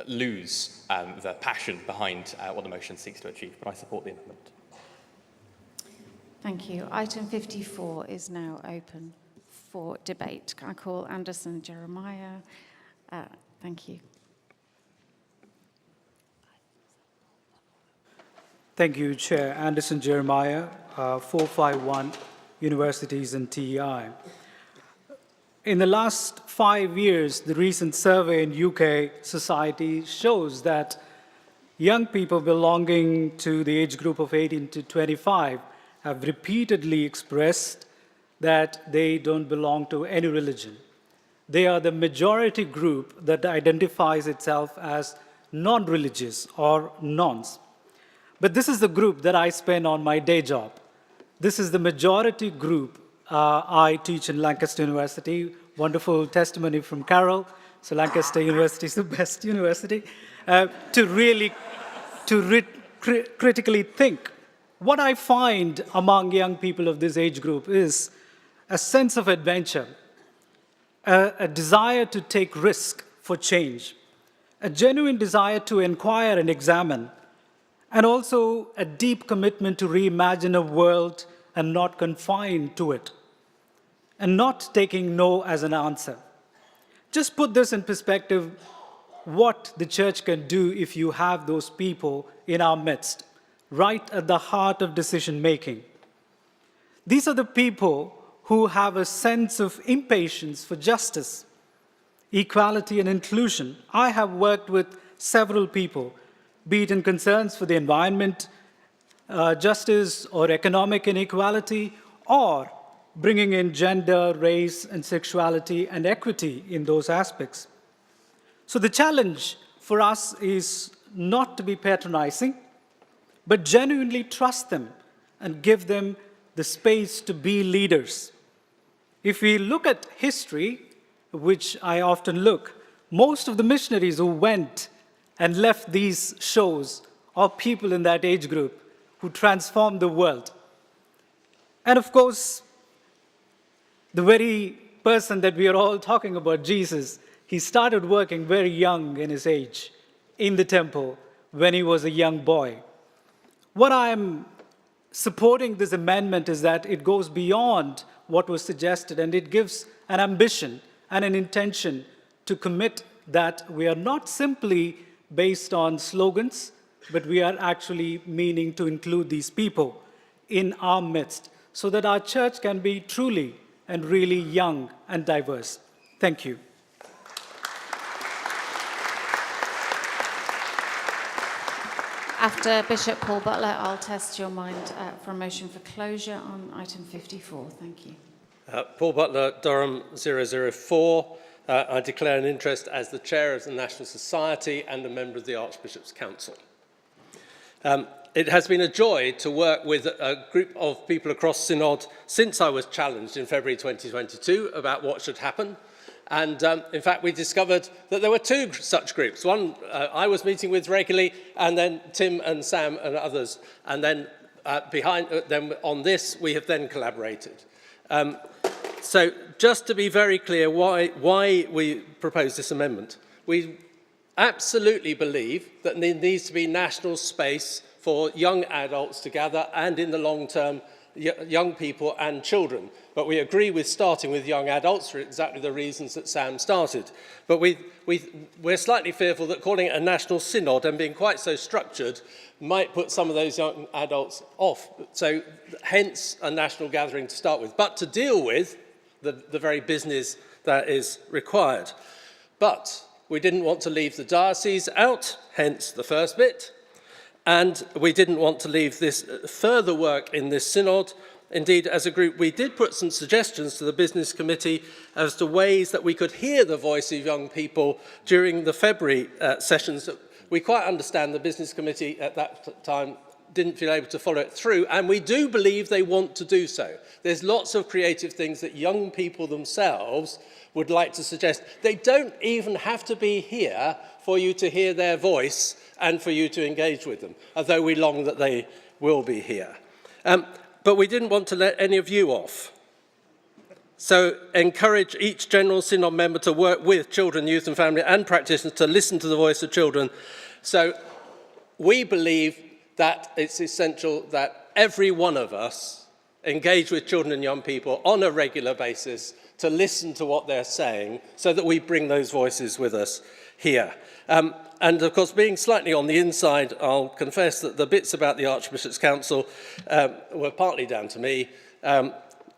lose the passion behind what the motion seeks to achieve, but I support the amendment. Thank you. Item 54 is now open for debate. I call Anderson Jeremiah. Thank you. Thank you, Chair. Anderson Jeremiah, 451 Universities and TEI. In the last 5 years, the recent survey in UK society shows that young people belonging to the age group of 18 to 25 have repeatedly expressed that they don't belong to any religion. They are the majority group that identifies itself as non-religious or nons. But this is the group that I spend on my day job. This is the majority group. I teach in Lancaster University. Wonderful testimony from Carol. So Lancaster University is the best university. To critically think. What I find among young people of this age group is a sense of adventure, a desire to take risk for change, a genuine desire to inquire and examine, and also a deep commitment to reimagine a world and not confine to it, and not taking no as an answer. Just put this in perspective, what the church can do if you have those people in our midst, right at the heart of decision-making. These are the people who have a sense of impatience for justice, equality, and inclusion. I have worked with several people, be it in concerns for the environment, justice, or economic inequality, or bringing in gender, race, and sexuality and equity in those aspects. So the challenge for us is not to be patronizing, but genuinely trust them and give them the space to be leaders. If we look at history, which I often look, Most of the missionaries who went and left these shows are people in that age group who transformed the world. And of course, the very person that we are all talking about, Jesus, he started working very young in his age in the temple when he was a young boy. What I'm supporting this amendment is that it goes beyond what was suggested, and it gives an ambition and an intention to commit that we are not simply based on slogans, but we are actually meaning to include these people in our midst so that our church can be truly and really young and diverse. Thank you. After Bishop Paul Butler, I'll test your mind for a motion for closure on item 54. Thank you. Paul Butler, Durham 004. I declare an interest as the chair of the National Society and a member of the Archbishop's Council. It has been a joy to work with a group of people across Synod since I was challenged in February 2022 about what should happen. And in fact, we discovered that there were two such groups. One I was meeting with regularly, and then Tim and Sam and others. And then then on this, we have then collaborated. So just to be very clear why we propose this amendment, we absolutely believe that there needs to be national space for young adults to gather, and in the long term, young people and children. But we agree with starting with young adults for exactly the reasons that Sam started. But we're slightly fearful that calling it a national synod and being quite so structured might put some of those young adults off. So hence a national gathering to start with, but to deal with the very business that is required. But we didn't want to leave the diocese out, hence the first bit. And we didn't want to leave this further work in this synod. Indeed, as a group, we did put some suggestions to the business committee as to ways that we could hear the voice of young people during the February sessions. We quite understand the business committee at that time didn't feel able to follow it through, and we do believe they want to do so. There's lots of creative things that young people themselves would like to suggest. They don't even have to be here for you to hear their voice and for you to engage with them, although we long that they will be here. But we didn't want to let any of you off. So encourage each General Synod member to work with children, youth and family and practitioners to listen to the voice of children. So we believe that it's essential that every one of us engage with children and young people on a regular basis to listen to what they're saying so that we bring those voices with us here. And of course, being slightly on the inside, I'll confess that the bits about the Archbishop's Council were partly down to me.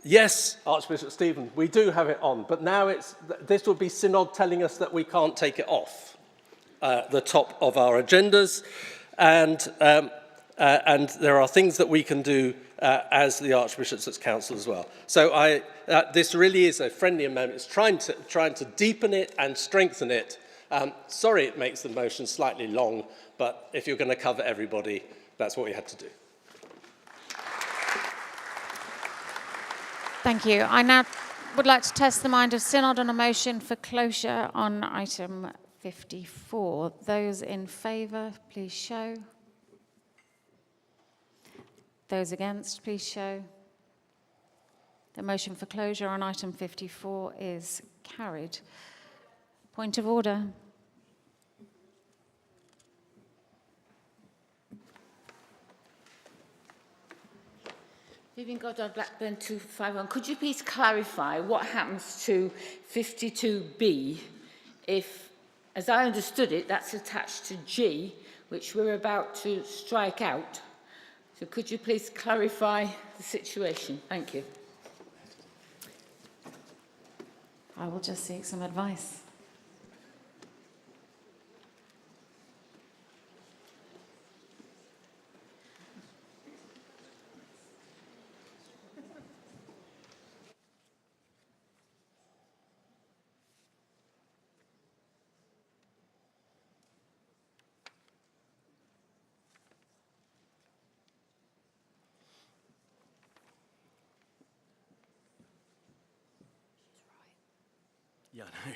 Yes, Archbishop Stephen, we do have it on, but now this would be Synod telling us that we can't take it off the top of our agendas. And there are things that we can do as the Archbishop's Council as well. So this really is a friendly amendment. It's trying to deepen it and strengthen it. Sorry it makes the motion slightly long, but if you're going to cover everybody, that's what we had to do. Thank you. I now would like to test the mind of Synod on a motion for closure on item 54. Those in favour, please show. Those against, please show. The motion for closure on item 54 is carried. Point of order. Vivian Goddard, Blackburn 251. Could you please clarify what happens to 52B if, as I understood it, that's attached to G, which we're about to strike out? So could you please clarify the situation? Thank you. I will just seek some advice. Yeah, I know.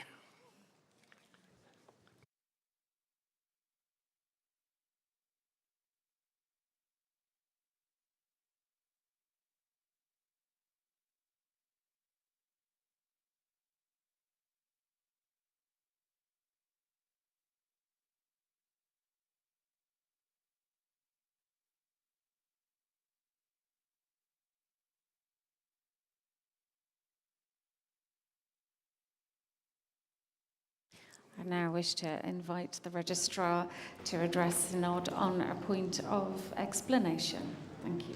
I now wish to invite the Registrar to address the Synod on a point of explanation. Thank you.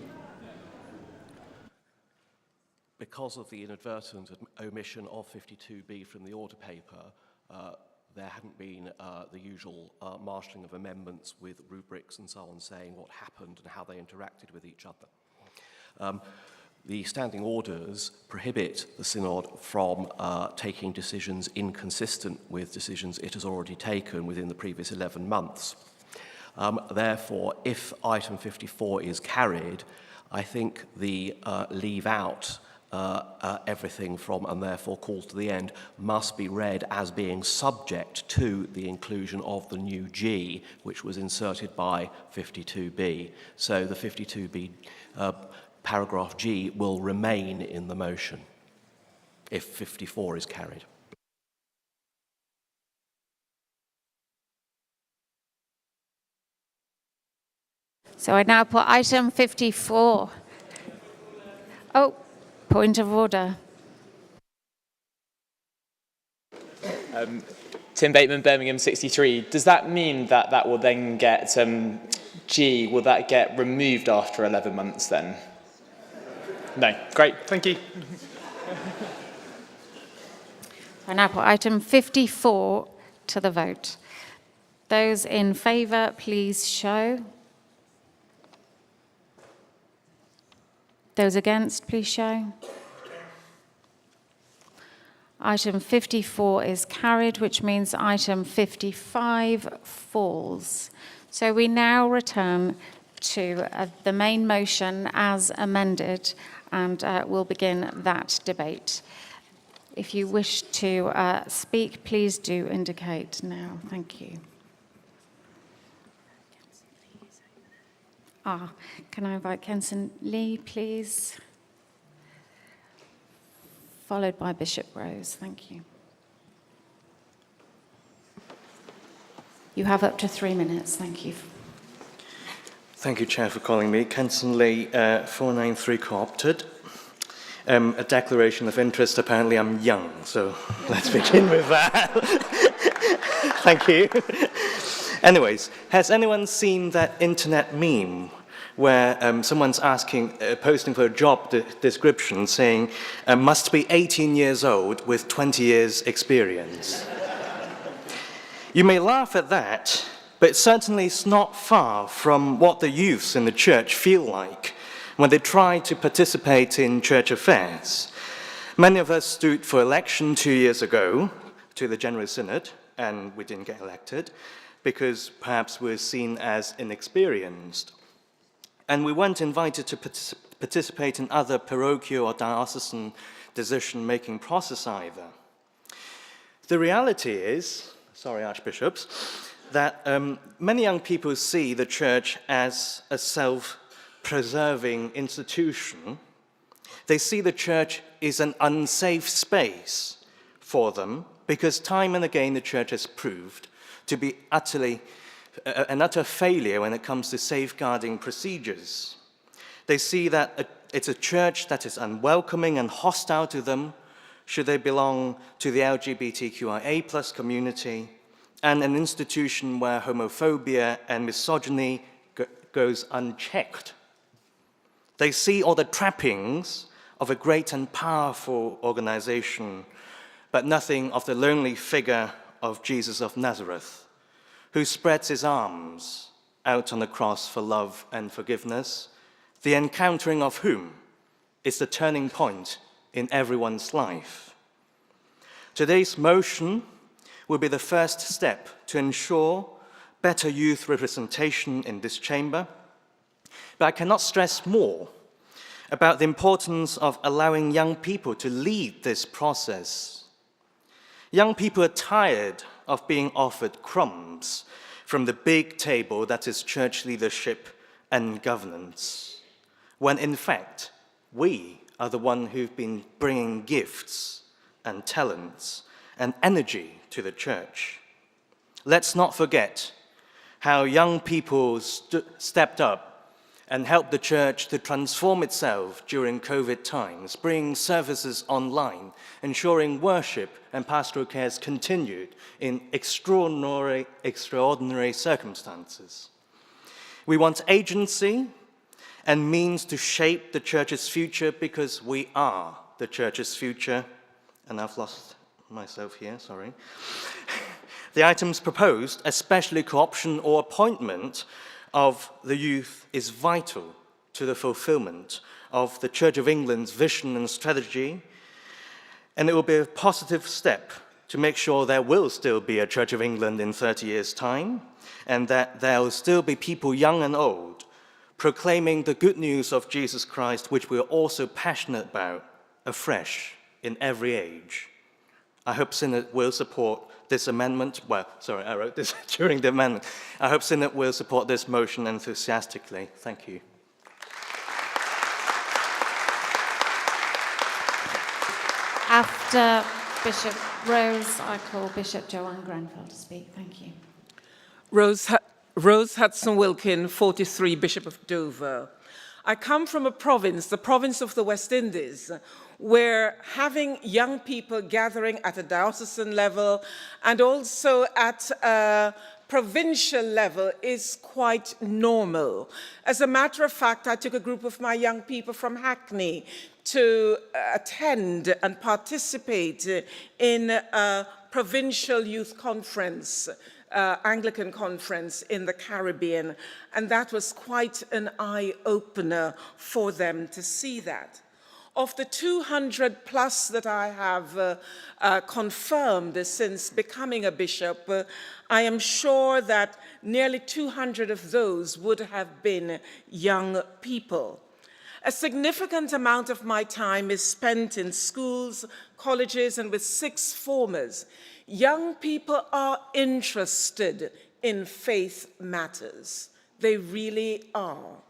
Because of the inadvertent omission of 52B from the order paper, there hadn't been the usual marshalling of amendments with rubrics and so on saying what happened and how they interacted with each other. The standing orders prohibit the Synod from taking decisions inconsistent with decisions it has already taken within the previous 11 months. Therefore, if item 54 is carried, I think the leave out everything from and therefore calls to the end must be read as being subject to the inclusion of the new G, which was inserted by 52B. So the 52B paragraph G will remain in the motion if 54 is carried. So I now put item 54. Oh, point of order. Tim Bateman, Birmingham 63. Does that mean that that will then get, G, will that get removed after 11 months then? No. Great. Thank you. I now put item 54 to the vote. Those in favour, please show. Those against, please show. Item 54 is carried, which means item 55 falls. So we now return to the main motion as amended, and we'll begin that debate. If you wish to speak, please do indicate now. Thank you. Can I invite Kenson Lee, please? Followed by Bishop Rose. Thank you. You have up to 3 minutes. Thank you. Thank you, Chair, for calling me. Kenson Lee, 493 Co-opted. A declaration of interest. Apparently I'm young, so let's begin with that. Thank you. Anyways, has anyone seen that internet meme where someone's posting for a job description saying, must be 18 years old with 20 years experience? You may laugh at that, but certainly it's not far from what the youths in the church feel like when they try to participate in church affairs. Many of us stood for election 2 years ago to the General Synod, and we didn't get elected because perhaps we're seen as inexperienced. And we weren't invited to participate in other parochial or diocesan decision-making process either. The reality is, sorry, archbishops, that many young people see the church as a self-preserving institution. They see the church is an unsafe space for them because time and again the church has proved to be an utter failure when it comes to safeguarding procedures. They see that it's a church that is unwelcoming and hostile to them should they belong to the LGBTQIA+ community, and an institution where homophobia and misogyny goes unchecked. They see all the trappings of a great and powerful organization, but nothing of the lonely figure of Jesus of Nazareth, who spreads his arms out on the cross for love and forgiveness, the encountering of whom is the turning point in everyone's life. Today's motion will be the first step to ensure better youth representation in this chamber, but I cannot stress more about the importance of allowing young people to lead this process. Young people are tired of being offered crumbs from the big table that is church leadership and governance, when in fact, we are the ones who've been bringing gifts and talents and energy to the church. Let's not forget how young people stepped up and help the church to transform itself during COVID times, bringing services online, ensuring worship and pastoral cares continued in extraordinary circumstances. We want agency and means to shape the church's future because we are the church's future. And I've lost myself here, sorry. The items proposed, especially co-option or appointment of the youth, is vital to the fulfillment of the Church of England's vision and strategy, and it will be a positive step to make sure there will still be a Church of England in 30 years' time, and that there will still be people young and old proclaiming the good news of Jesus Christ, which we're also passionate about, afresh in every age. I hope Synod will support this amendment. Well, sorry, I wrote this during the amendment. I hope Synod will support this motion enthusiastically. Thank you. After Bishop Rose, I call Bishop Joanne Grenfell to speak. Thank you. Rose Hudson-Wilkin, 43, Bishop of Dover. I come from a province, the province of the West Indies, where having young people gathering at a diocesan level and also at a provincial level is quite normal. As a matter of fact, I took a group of my young people from Hackney to attend and participate in a provincial youth conference, Anglican conference in the Caribbean, and that was quite an eye-opener for them to see that. Of the 200 plus that I have confirmed since becoming a bishop, I am sure that nearly 200 of those would have been young people. A significant amount of my time is spent in schools, colleges, and with sixth formers. Young people are interested in faith matters. They really are.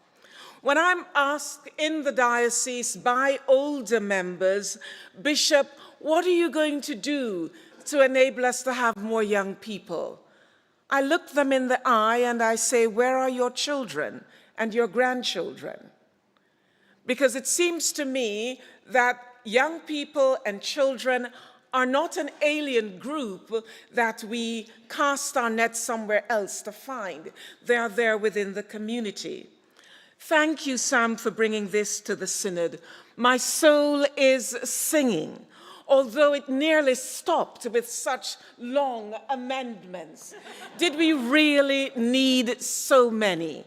When I'm asked in the diocese by older members, Bishop, what are you going to do to enable us to have more young people? I look them in the eye and I say, where are your children and your grandchildren? Because it seems to me that young people and children are not an alien group that we cast our net somewhere else to find. They are there within the community. Thank you, Sam, for bringing this to the Synod. My soul is singing, although it nearly stopped with such long amendments. Did we really need so many?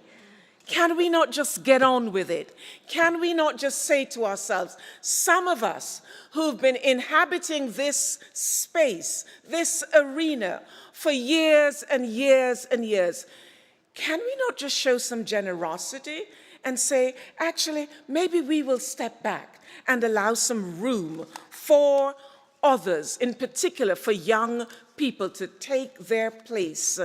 Can we not just get on with it? Can we not just say to ourselves, some of us who've been inhabiting this space, this arena, for years and years and years, can we not just show some generosity and say, actually, maybe we will step back and allow some room for others, in particular for young people, to take their place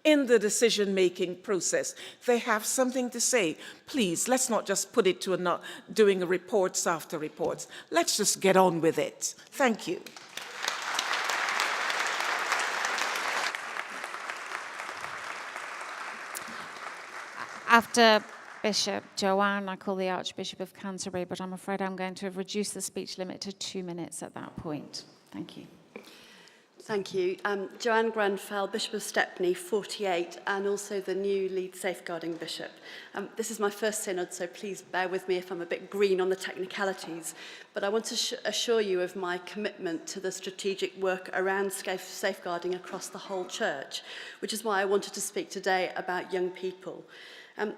in the decision-making process. They have something to say. Please, let's not just put it to doing reports after reports. Let's just get on with it. Thank you. After Bishop Joanne, I call the Archbishop of Canterbury, but I'm afraid I'm going to have reduced the speech limit to 2 minutes at that point. Thank you. Thank you. Joanne Grenfell, Bishop of Stepney, 48, and also the new lead safeguarding bishop. This is my first synod, so please bear with me if I'm a bit green on the technicalities. But I want to assure you of my commitment to the strategic work around safeguarding across the whole church, which is why I wanted to speak today about young people.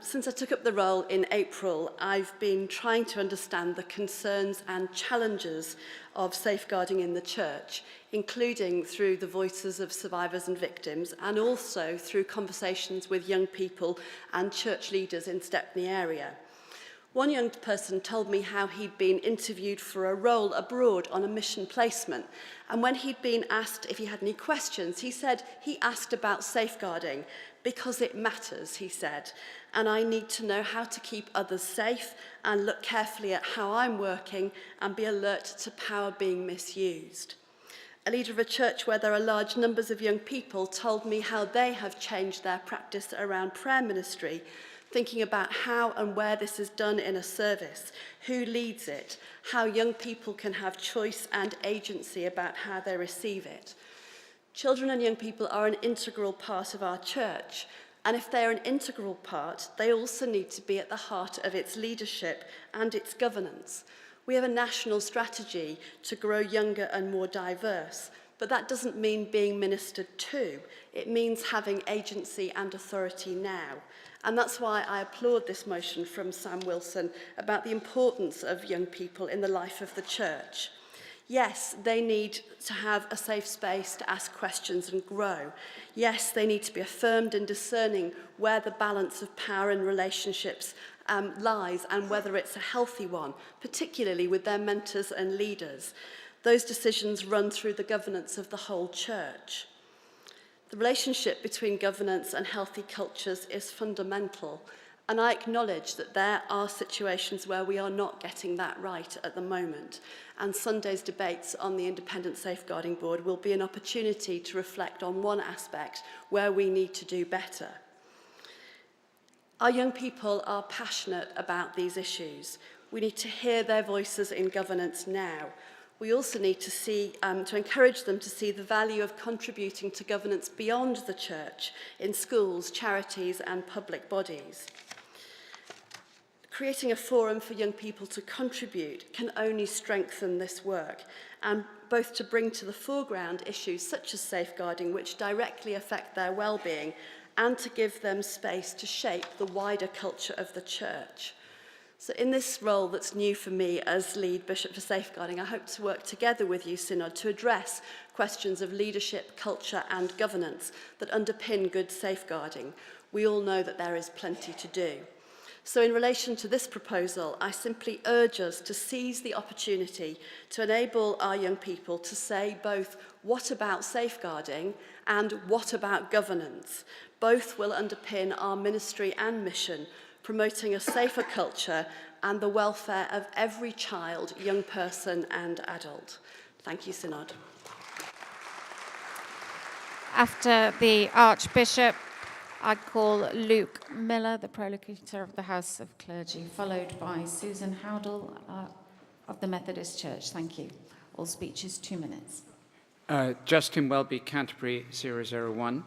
Since I took up the role in April, I've been trying to understand the concerns and challenges of safeguarding in the church, including through the voices of survivors and victims, and also through conversations with young people and church leaders in Stepney area. One young person told me how he'd been interviewed for a role abroad on a mission placement, and when he'd been asked if he had any questions, he said he asked about safeguarding because it matters, he said, and I need to know how to keep others safe and look carefully at how I'm working and be alert to power being misused. A leader of a church where there are large numbers of young people told me how they have changed their practice around prayer ministry thinking about how and where this is done in a service, who leads it, how young people can have choice and agency about how they receive it. Children and young people are an integral part of our church, and if they're an integral part, they also need to be at the heart of its leadership and its governance. We have a national strategy to grow younger and more diverse, but that doesn't mean being ministered to. It means having agency and authority now. And that's why I applaud this motion from Sam Wilson about the importance of young people in the life of the church. Yes, they need to have a safe space to ask questions and grow. Yes, they need to be affirmed and discerning where the balance of power and relationships lies and whether it's a healthy one, particularly with their mentors and leaders. Those decisions run through the governance of the whole church. The relationship between governance and healthy cultures is fundamental, and I acknowledge that there are situations where we are not getting that right at the moment, and Sunday's debates on the Independent Safeguarding Board will be an opportunity to reflect on one aspect where we need to do better. Our young people are passionate about these issues. We need to hear their voices in governance now. We also need to to encourage them to see the value of contributing to governance beyond the church, in schools, charities and public bodies. Creating a forum for young people to contribute can only strengthen this work, and both to bring to the foreground issues such as safeguarding, which directly affect their well-being, and to give them space to shape the wider culture of the church. So in this role that's new for me as lead Bishop for Safeguarding, I hope to work together with you, Synod, to address questions of leadership, culture and governance that underpin good safeguarding. We all know that there is plenty to do. So in relation to this proposal, I simply urge us to seize the opportunity to enable our young people to say both what about safeguarding and what about governance. Both will underpin our ministry and mission, promoting a safer culture and the welfare of every child, young person and adult. Thank you, Synod. After the Archbishop, I call Luke Miller, the Prolocutor of the House of Clergy, followed by Susan Howdell of the Methodist Church. Thank you. All speeches 2 minutes. Justin Welby, Canterbury 001.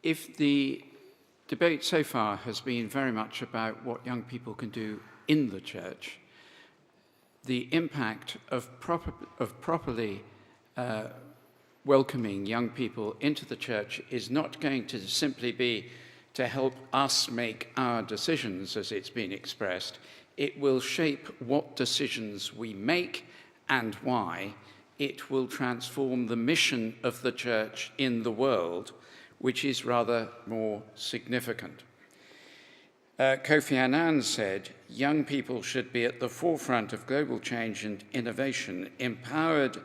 If the debate so far has been very much about what young people can do in the church, the impact of properly welcoming young people into the church is not going to simply be to help us make our decisions, as it's been expressed. It will shape what decisions we make and why. It will transform the mission of the church in the world, which is rather more significant. Kofi Annan said, young people should be at the forefront of global change and innovation. Empowered,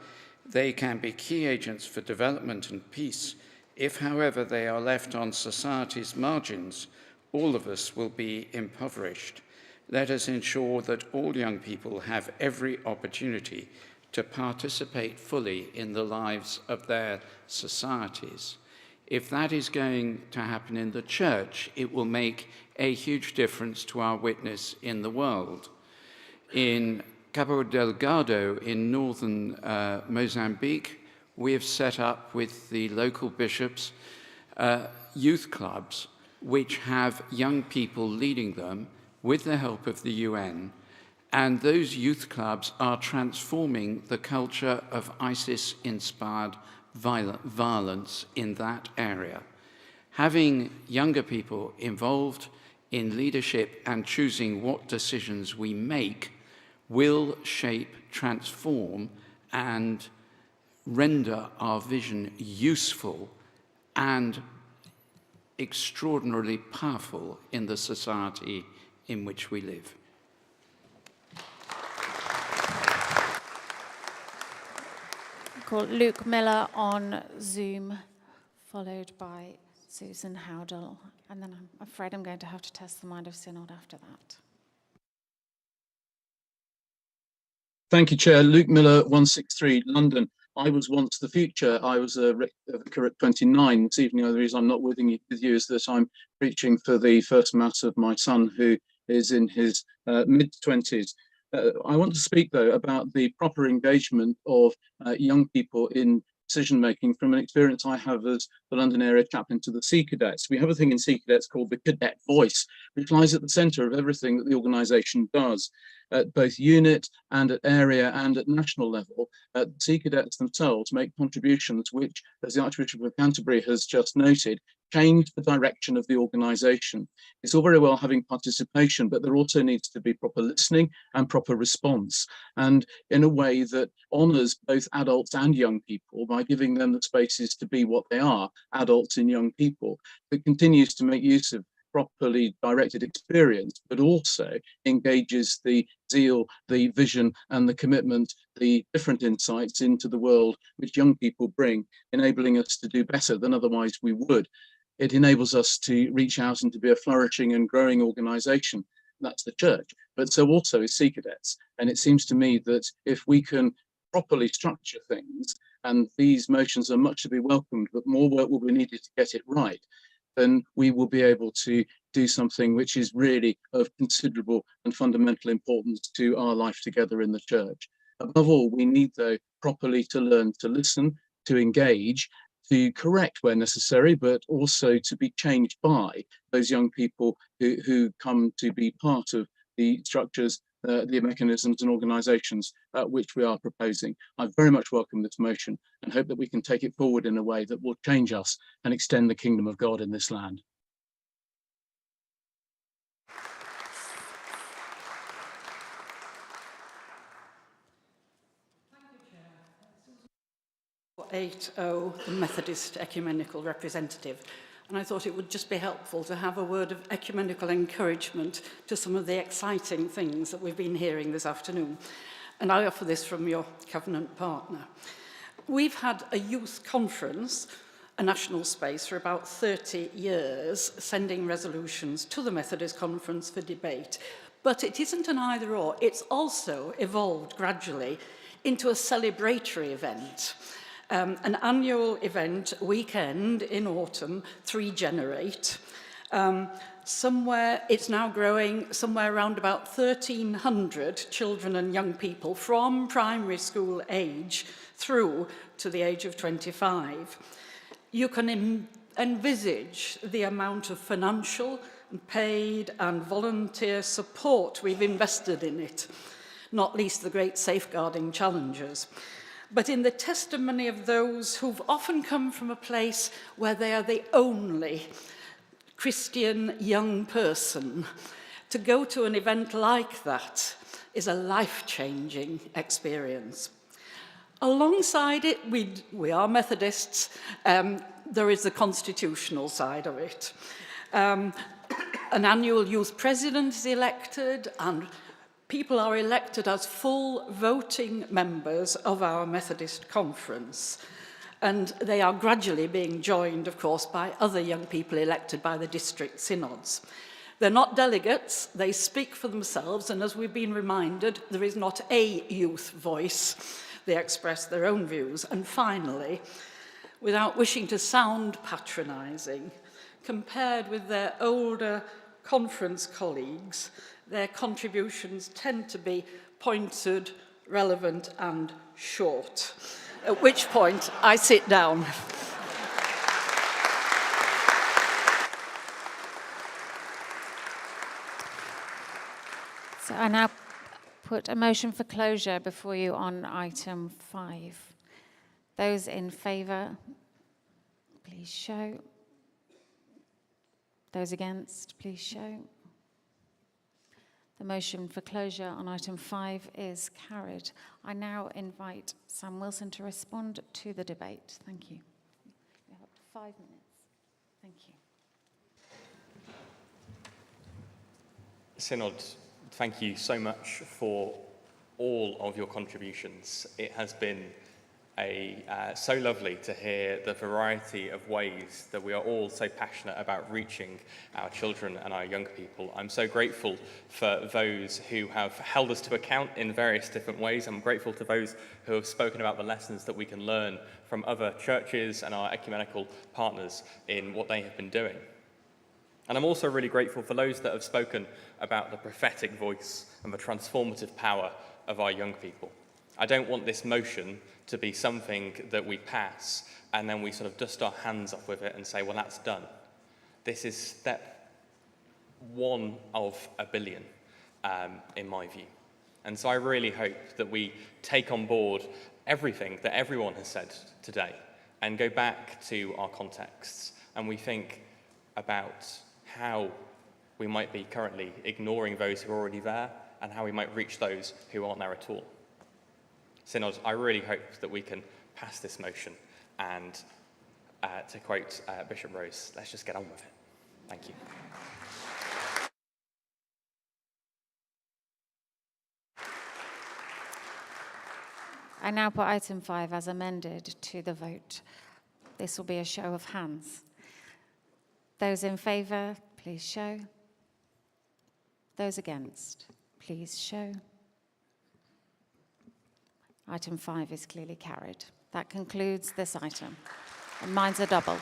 they can be key agents for development and peace. If, however, they are left on society's margins, all of us will be impoverished. Let us ensure that all young people have every opportunity to participate fully in the lives of their societies. If that is going to happen in the church, it will make a huge difference to our witness in the world. In Cabo Delgado in northern Mozambique, we have set up with the local bishops youth clubs which have young people leading them with the help of the UN. And those youth clubs are transforming the culture of ISIS-inspired violence in that area. Having younger people involved in leadership and choosing what decisions we make will shape, transform, and render our vision useful and extraordinarily powerful in the society in which we live. Call Luke Miller on Zoom, followed by Susan Howdell. And then I'm afraid I'm going to have to test the mind of Synod after that. Thank you, Chair. Luke Miller, 163, London. I was once the future. I was a vicar at 29. This evening, the reason I'm not with you is that I'm preaching for the first mass of my son, who is in his mid-20s. I want to speak, though, about the proper engagement of young people in decision-making from an experience I have as the London area chaplain to the Sea Cadets. We have a thing in Sea Cadets called the Cadet Voice, which lies at the centre of everything that the organisation does, at both unit and at area and at national level. The Sea Cadets themselves make contributions which, as the Archbishop of Canterbury has just noted, change the direction of the organisation. It's all very well having participation, but there also needs to be proper listening and proper response, and in a way that honours both adults and young people by giving them the spaces to be what they are, adults and young people, that continues to make use of properly directed experience, but also engages the zeal, the vision and the commitment, the different insights into the world which young people bring, enabling us to do better than otherwise we would. It enables us to reach out and to be a flourishing and growing organisation. That's the church, but so also is Sea Cadets. And it seems to me that if we can properly structure things, and these motions are much to be welcomed, but more work will be needed to get it right, then we will be able to do something which is really of considerable and fundamental importance to our life together in the church. Above all, we need, though, properly to learn to listen, to engage, to correct where necessary, but also to be changed by those young people who come to be part of the structures, the mechanisms and organisations which we are proposing. I very much welcome this motion and hope that we can take it forward in a way that will change us and extend the kingdom of God in this land. The Methodist Ecumenical Representative, and I thought it would just be helpful to have a word of ecumenical encouragement to some of the exciting things that we've been hearing this afternoon. And I offer this from your covenant partner. We've had a youth conference, a national space, for about 30 years, sending resolutions to the Methodist Conference for debate. But it isn't an either-or. It's also evolved gradually into a celebratory event. An annual event weekend in autumn, 3Generate. Somewhere, it's now growing somewhere around about 1,300 children and young people from primary school age through to the age of 25. You can envisage the amount of financial, paid and volunteer support we've invested in it, not least the great safeguarding challenges. But in the testimony of those who've often come from a place where they are the only Christian young person, to go to an event like that is a life-changing experience. Alongside it, we are Methodists, there is the constitutional side of it. An annual youth president is elected, and people are elected as full voting members of our Methodist conference. And they are gradually being joined, of course, by other young people elected by the district synods. They're not delegates, they speak for themselves, and as we've been reminded, there is not a youth voice. They express their own views. And finally, without wishing to sound patronising, compared with their older conference colleagues, their contributions tend to be pointed, relevant and short, at which point I sit down. So I now put a motion for closure before you on item 5. Those in favour, please show. Those against, please show. The motion for closure on item 5 is carried. I now invite Sam Wilson to respond to the debate. Thank you. You have 5 minutes. Thank you. Synod, thank you so much for all of your contributions. It has been so lovely to hear the variety of ways that we are all so passionate about reaching our children and our young people. I'm so grateful for those who have held us to account in various different ways. I'm grateful to those who have spoken about the lessons that we can learn from other churches and our ecumenical partners in what they have been doing. And I'm also really grateful for those that have spoken about the prophetic voice and the transformative power of our young people. I don't want this motion to be something that we pass and then we sort of dust our hands off with it and say, well, that's done. This is step 1 of a billion, in my view. And so I really hope that we take on board everything that everyone has said today and go back to our contexts and we think about how we might be currently ignoring those who are already there and how we might reach those who aren't there at all. Synod, I really hope that we can pass this motion and, to quote Bishop Rose, let's just get on with it. Thank you. I now put item 5 as amended to the vote. This will be a show of hands. Those in favour, please show. Those against, please show. Item 5 is clearly carried. That concludes this item. And mine's a double.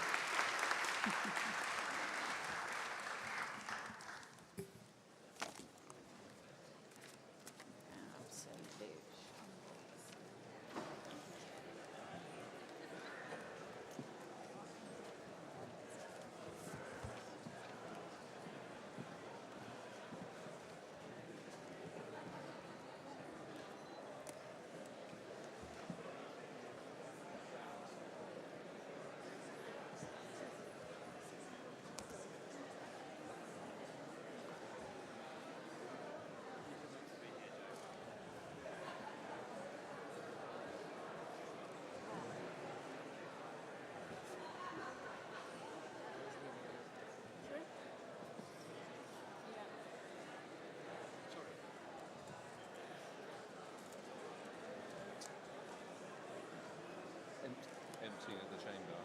Empty of the chamber.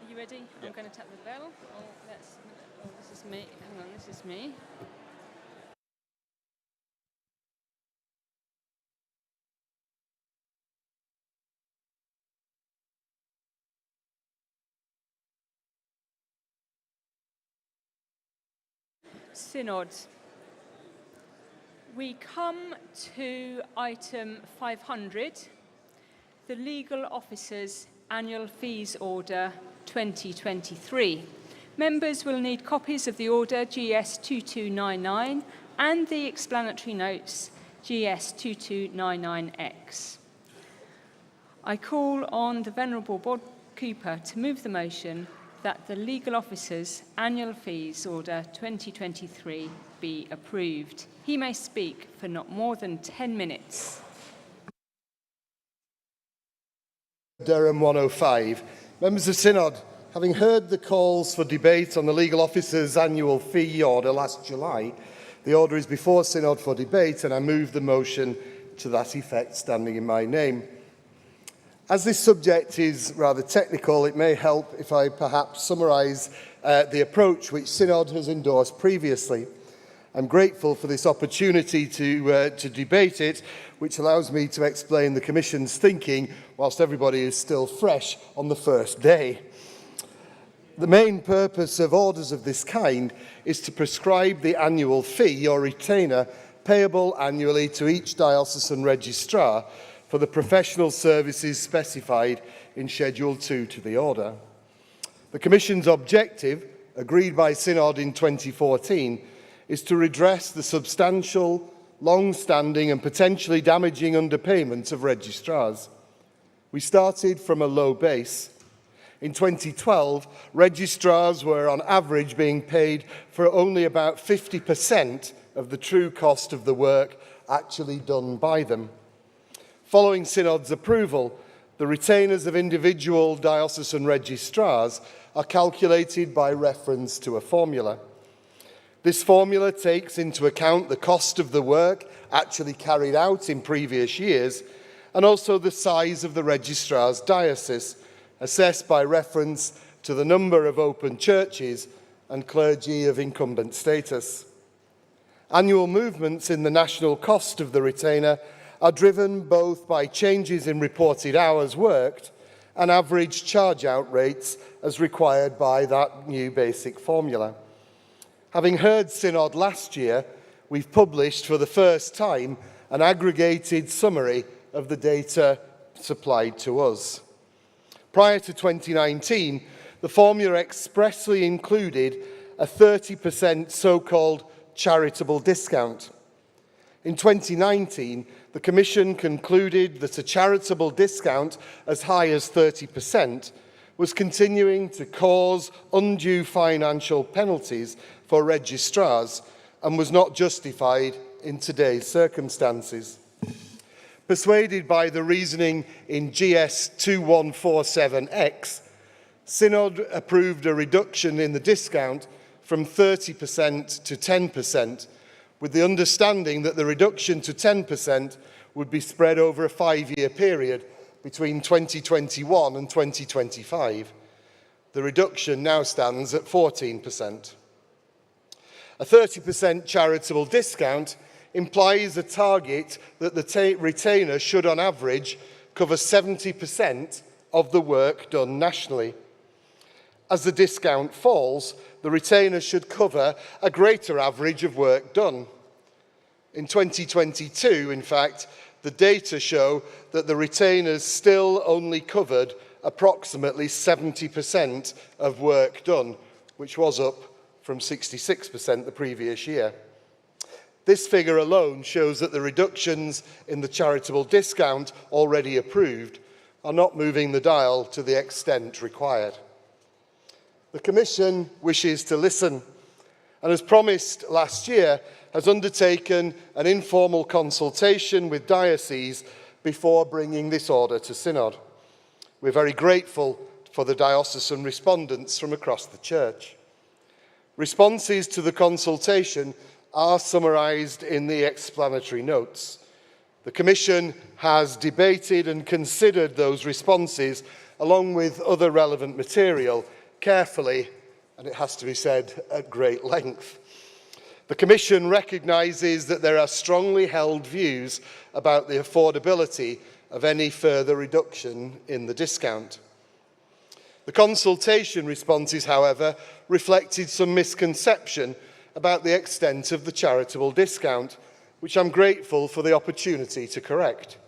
Are you ready? Yeah. I'm going to tap the bell. This is me. Hang on, this is me. Synod. We come to item 500, the Legal Officers Annual Fees Order 2023. Members will need copies of the order GS 2299 and the explanatory notes GS 2299X. I call on the Venerable Board Cooper to move the motion that the Legal Officers Annual Fees Order 2023 be approved. He may speak for not more than 10 minutes. Durham 105. Members of Synod, having heard the calls for debate on the Legal Officers Annual Fee Order last July, the order is before Synod for debate and I move the motion to that effect standing in my name. As this subject is rather technical, it may help if I perhaps summarise the approach which Synod has endorsed previously. I'm grateful for this opportunity to debate it, which allows me to explain the Commission's thinking whilst everybody is still fresh on the first day. The main purpose of orders of this kind is to prescribe the annual fee or retainer payable annually to each diocesan registrar for the professional services specified in Schedule 2 to the order. The Commission's objective, agreed by Synod in 2014, is to redress the substantial, long-standing and potentially damaging underpayments of registrars. We started from a low base. In 2012, registrars were on average being paid for only about 50% of the true cost of the work actually done by them. Following Synod's approval, the retainers of individual diocesan registrars are calculated by reference to a formula. This formula takes into account the cost of the work actually carried out in previous years and also the size of the registrar's diocese, assessed by reference to the number of open churches and clergy of incumbent status. Annual movements in the national cost of the retainer are driven both by changes in reported hours worked and average charge-out rates as required by that new basic formula. Having heard Synod last year, we've published for the first time an aggregated summary of the data supplied to us. Prior to 2019, the formula expressly included a 30% so-called charitable discount. In 2019, the Commission concluded that a charitable discount as high as 30% was continuing to cause undue financial penalties for registrars and was not justified in today's circumstances. Persuaded by the reasoning in GS 2147X, Synod approved a reduction in the discount from 30% to 10%, with the understanding that the reduction to 10% would be spread over a 5-year period between 2021 and 2025. The reduction now stands at 14%. A 30% charitable discount implies a target that the retainer should, on average, cover 70% of the work done nationally. As the discount falls, the retainer should cover a greater average of work done. In 2022, in fact, the data show that the retainers still only covered approximately 70% of work done, which was up from 66% the previous year. This figure alone shows that the reductions in the charitable discount already approved are not moving the dial to the extent required. The Commission wishes to listen and, as promised last year, has undertaken an informal consultation with dioceses before bringing this order to Synod. We're very grateful for the diocesan respondents from across the Church. Responses to the consultation are summarised in the explanatory notes. The Commission has debated and considered those responses along with other relevant material carefully, and it has to be said, at great length. The Commission recognises that there are strongly held views about the affordability of any further reduction in the discount. The consultation responses, however, reflected some misconception about the extent of the charitable discount, which I'm grateful for the opportunity to correct.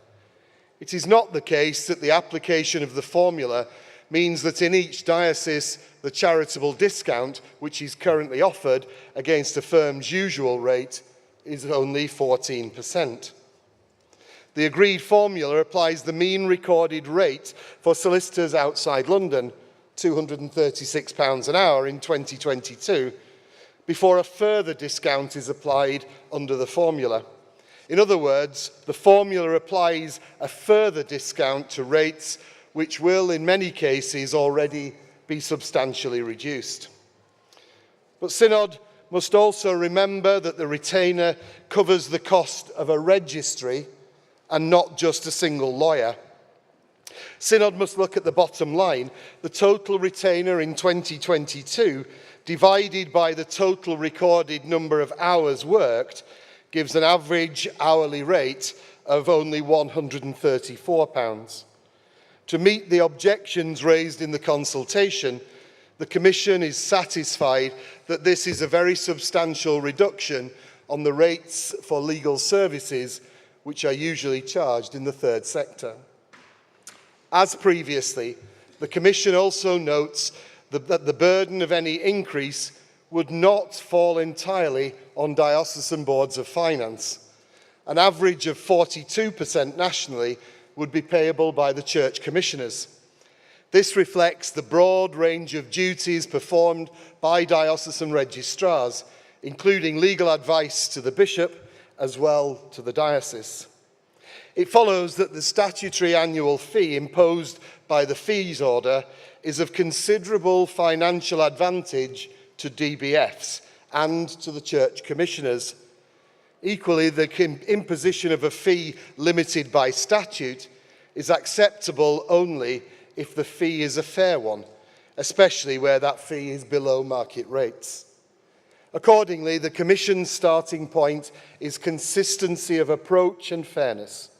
It is not the case that the application of the formula means that in each diocese the charitable discount, which is currently offered against a firm's usual rate, is only 14%. The agreed formula applies the mean recorded rate for solicitors outside London, £236 an hour in 2022, before a further discount is applied under the formula. In other words, the formula applies a further discount to rates which will, in many cases, already be substantially reduced. But Synod must also remember that the retainer covers the cost of a registry and not just a single lawyer. Synod must look at the bottom line. The total retainer in 2022, divided by the total recorded number of hours worked, gives an average hourly rate of only £134. To meet the objections raised in the consultation, the Commission is satisfied that this is a very substantial reduction on the rates for legal services which are usually charged in the third sector. As previously, the Commission also notes that the burden of any increase would not fall entirely on diocesan boards of finance. An average of 42% nationally would be payable by the Church Commissioners. This reflects the broad range of duties performed by diocesan registrars, including legal advice to the bishop as well to the diocese. It follows that the statutory annual fee imposed by the fees order is of considerable financial advantage to DBFs and to the church commissioners. Equally, the imposition of a fee limited by statute is acceptable only if the fee is a fair one, especially where that fee is below market rates. Accordingly, the Commission's starting point is consistency of approach and fairness.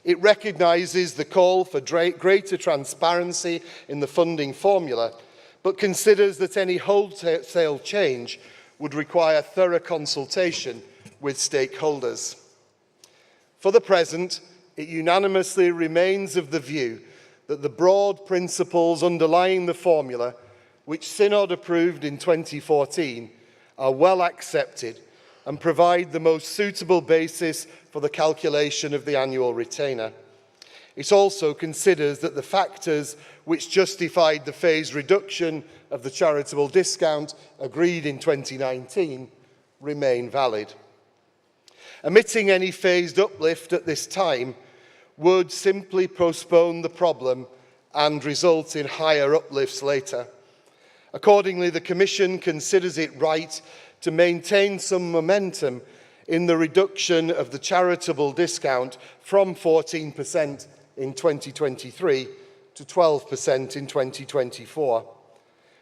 It recognises the call for greater transparency in the funding formula, but considers that any wholesale change would require thorough consultation with stakeholders. For the present, it unanimously remains of the view that the broad principles underlying the formula, which Synod approved in 2014, are well accepted and provide the most suitable basis for the calculation of the annual retainer. It also considers that the factors which justified the phased reduction of the charitable discount agreed in 2019 remain valid. Omitting any phased uplift at this time would simply postpone the problem and result in higher uplifts later. Accordingly, the Commission considers it right to maintain some momentum in the reduction of the charitable discount from 14% in 2023 to 12% in 2024.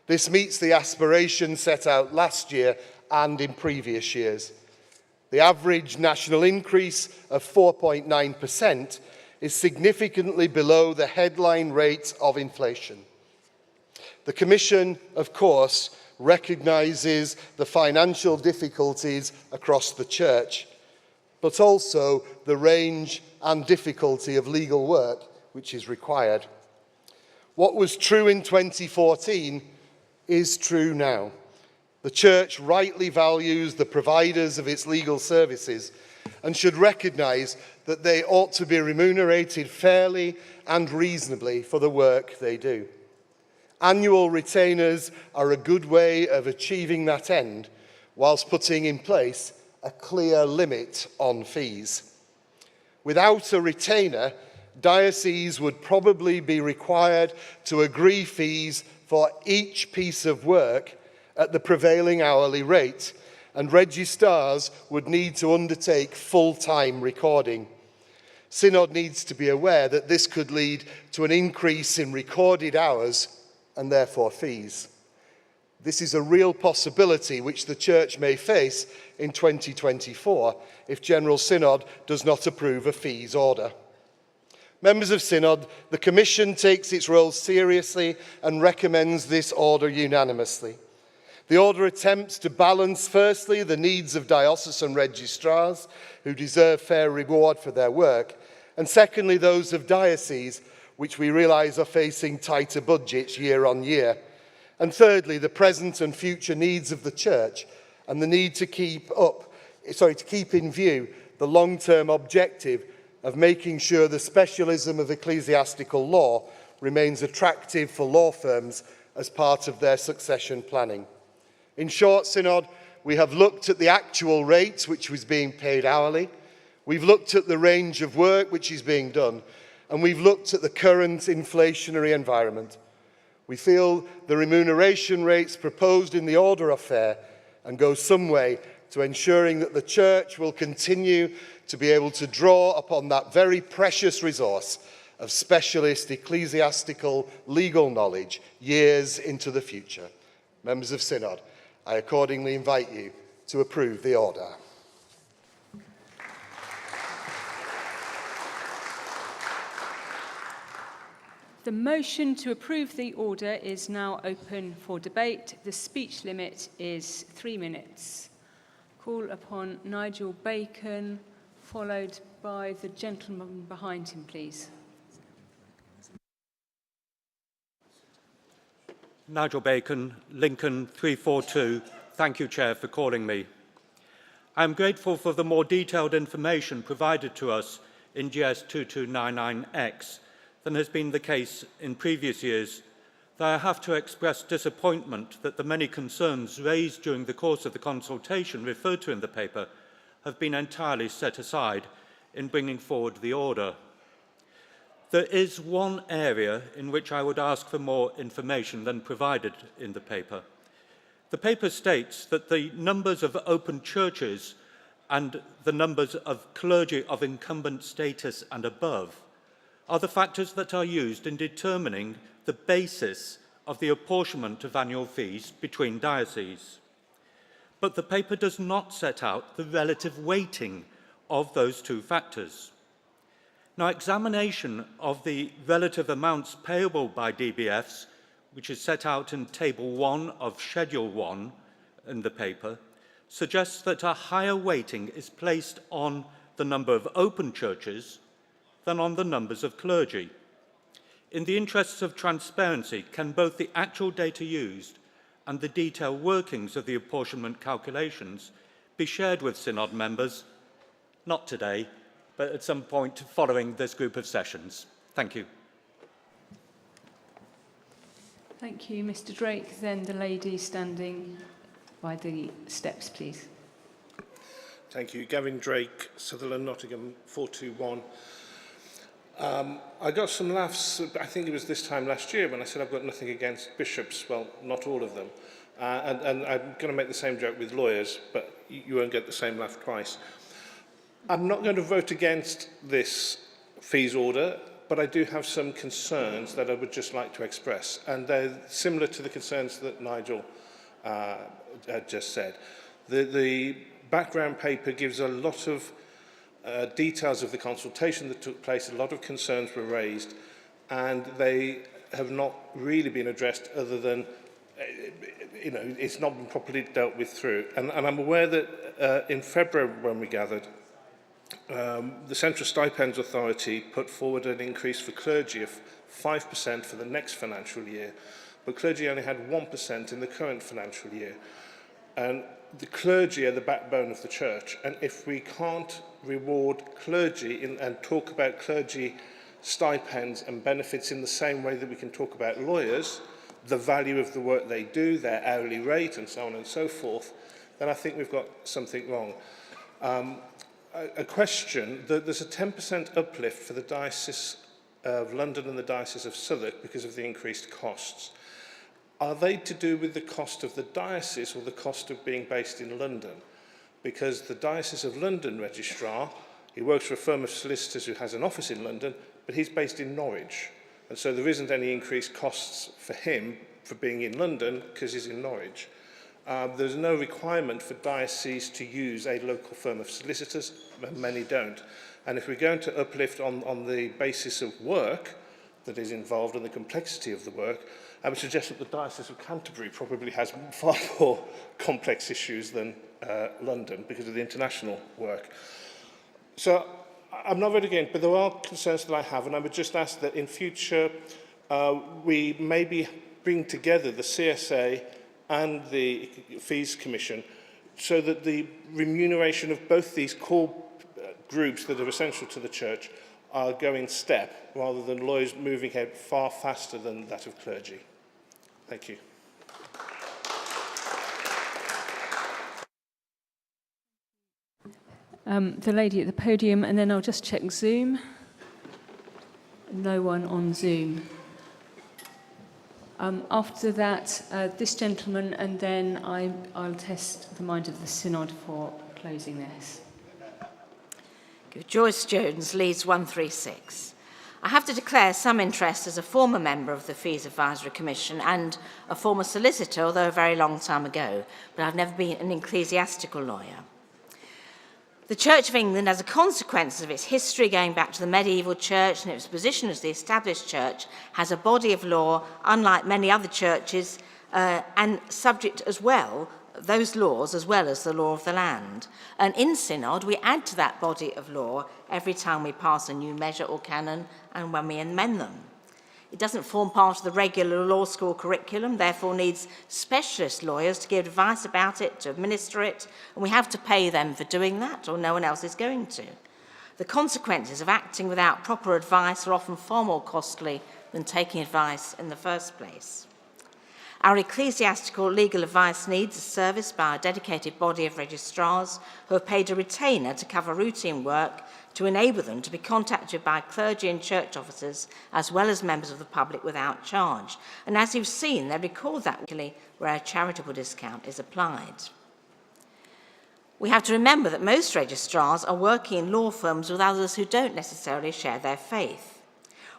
This meets the aspiration set out last year and in previous years. The average national increase of 4.9% is significantly below the headline rate of inflation. The Commission, of course, recognises the financial difficulties across the Church, but also the range and difficulty of legal work which is required. What was true in 2014 is true now. The Church rightly values the providers of its legal services and should recognise that they ought to be remunerated fairly and reasonably for the work they do. Annual retainers are a good way of achieving that end, whilst putting in place a clear limit on fees. Without a retainer, dioceses would probably be required to agree fees for each piece of work at the prevailing hourly rate, and registrars would need to undertake full-time recording. Synod needs to be aware that this could lead to an increase in recorded hours and therefore fees. This is a real possibility which the Church may face in 2024 if General Synod does not approve a fees order. Members of Synod, the Commission takes its role seriously and recommends this order unanimously. The order attempts to balance, firstly, the needs of diocesan registrars, who deserve fair reward for their work, and secondly, those of dioceses, which we realise are facing tighter budgets year on year. And thirdly, the present and future needs of the Church and the need to keep in view the long-term objective of making sure the specialism of ecclesiastical law remains attractive for law firms as part of their succession planning. In short, Synod, we have looked at the actual rates which was being paid hourly, we've looked at the range of work which is being done, and we've looked at the current inflationary environment. We feel the remuneration rates proposed in the order are fair and go some way to ensuring that the Church will continue to be able to draw upon that very precious resource of specialist ecclesiastical legal knowledge years into the future. Members of Synod, I accordingly invite you to approve the order. The motion to approve the order is now open for debate. The speech limit is 3 minutes. Call upon Nigel Bacon, followed by the gentleman behind him, please. Nigel Bacon, Lincoln 342. Thank you, Chair, for calling me. I am grateful for the more detailed information provided to us in GS 2299X than has been the case in previous years, though I have to express disappointment that the many concerns raised during the course of the consultation referred to in the paper have been entirely set aside in bringing forward the order. There is one area in which I would ask for more information than provided in the paper. The paper states that the numbers of open churches and the numbers of clergy of incumbent status and above are the factors that are used in determining the basis of the apportionment of annual fees between dioceses. But the paper does not set out the relative weighting of those two factors. Now, examination of the relative amounts payable by DBFs, which is set out in Table 1 of Schedule 1 in the paper, suggests that a higher weighting is placed on the number of open churches than on the numbers of clergy. In the interests of transparency, can both the actual data used and the detailed workings of the apportionment calculations be shared with Synod members? Not today, but at some point following this group of sessions. Thank you. Thank you, Mr. Drake. Then the lady standing by the steps, please. Thank you. Gavin Drake, Sutherland, Nottingham, 421. I got some laughs, I think it was this time last year, when I said I've got nothing against bishops. Well, not all of them. And I'm going to make the same joke with lawyers, but you won't get the same laugh twice. I'm not going to vote against this fees order, but I do have some concerns that I would just like to express. And they're similar to the concerns that Nigel had just said. The background paper gives a lot of details of the consultation that took place. A lot of concerns were raised, and they have not really been addressed other than, it's not been properly dealt with through. And I'm aware that in February when we gathered, the Central Stipends Authority put forward an increase for clergy of 5% for the next financial year, but clergy only had 1% in the current financial year. And the clergy are the backbone of the church, and if we can't reward clergy and talk about clergy stipends and benefits in the same way that we can talk about lawyers, the value of the work they do, their hourly rate, and so on and so forth, then I think we've got something wrong. A question, there's a 10% uplift for the Diocese of London and the Diocese of Southwark because of the increased costs. Are they to do with the cost of the diocese or the cost of being based in London? Because the Diocese of London registrar, he works for a firm of solicitors who has an office in London, but he's based in Norwich. And so there isn't any increased costs for him for being in London because he's in Norwich. There's no requirement for dioceses to use a local firm of solicitors, many don't. And if we're going to uplift on the basis of work that is involved and the complexity of the work, I would suggest that the Diocese of Canterbury probably has far more complex issues than London because of the international work. So I'm not voting against, but there are concerns that I have, and I would just ask that in future we maybe bring together the CSA and the Fees Commission so that the remuneration of both these core groups that are essential to the church are going step rather than lawyers moving ahead far faster than that of clergy. Thank you. The lady at the podium, and then I'll just check Zoom. No one on Zoom. After that, this gentleman, and then I'll test the mind of the Synod for closing this. Joyce Jones, Leeds 136. I have to declare some interest as a former member of the Fees Advisory Commission and a former solicitor, although a very long time ago, but I've never been an ecclesiastical lawyer. The Church of England, as a consequence of its history going back to the medieval church and its position as the established church, has a body of law unlike many other churches and subject as well those laws as well as the law of the land. And in Synod, we add to that body of law every time we pass a new measure or canon and when we amend them. It doesn't form part of the regular law school curriculum, therefore needs specialist lawyers to give advice about it, to administer it, and we have to pay them for doing that, or no one else is going to. The consequences of acting without proper advice are often far more costly than taking advice in the first place. Our ecclesiastical legal advice needs is serviced by a dedicated body of registrars who have paid a retainer to cover routine work to enable them to be contacted by clergy and church officers as well as members of the public without charge. And as you've seen, they record that where a charitable discount is applied. We have to remember that most registrars are working in law firms with others who don't necessarily share their faith.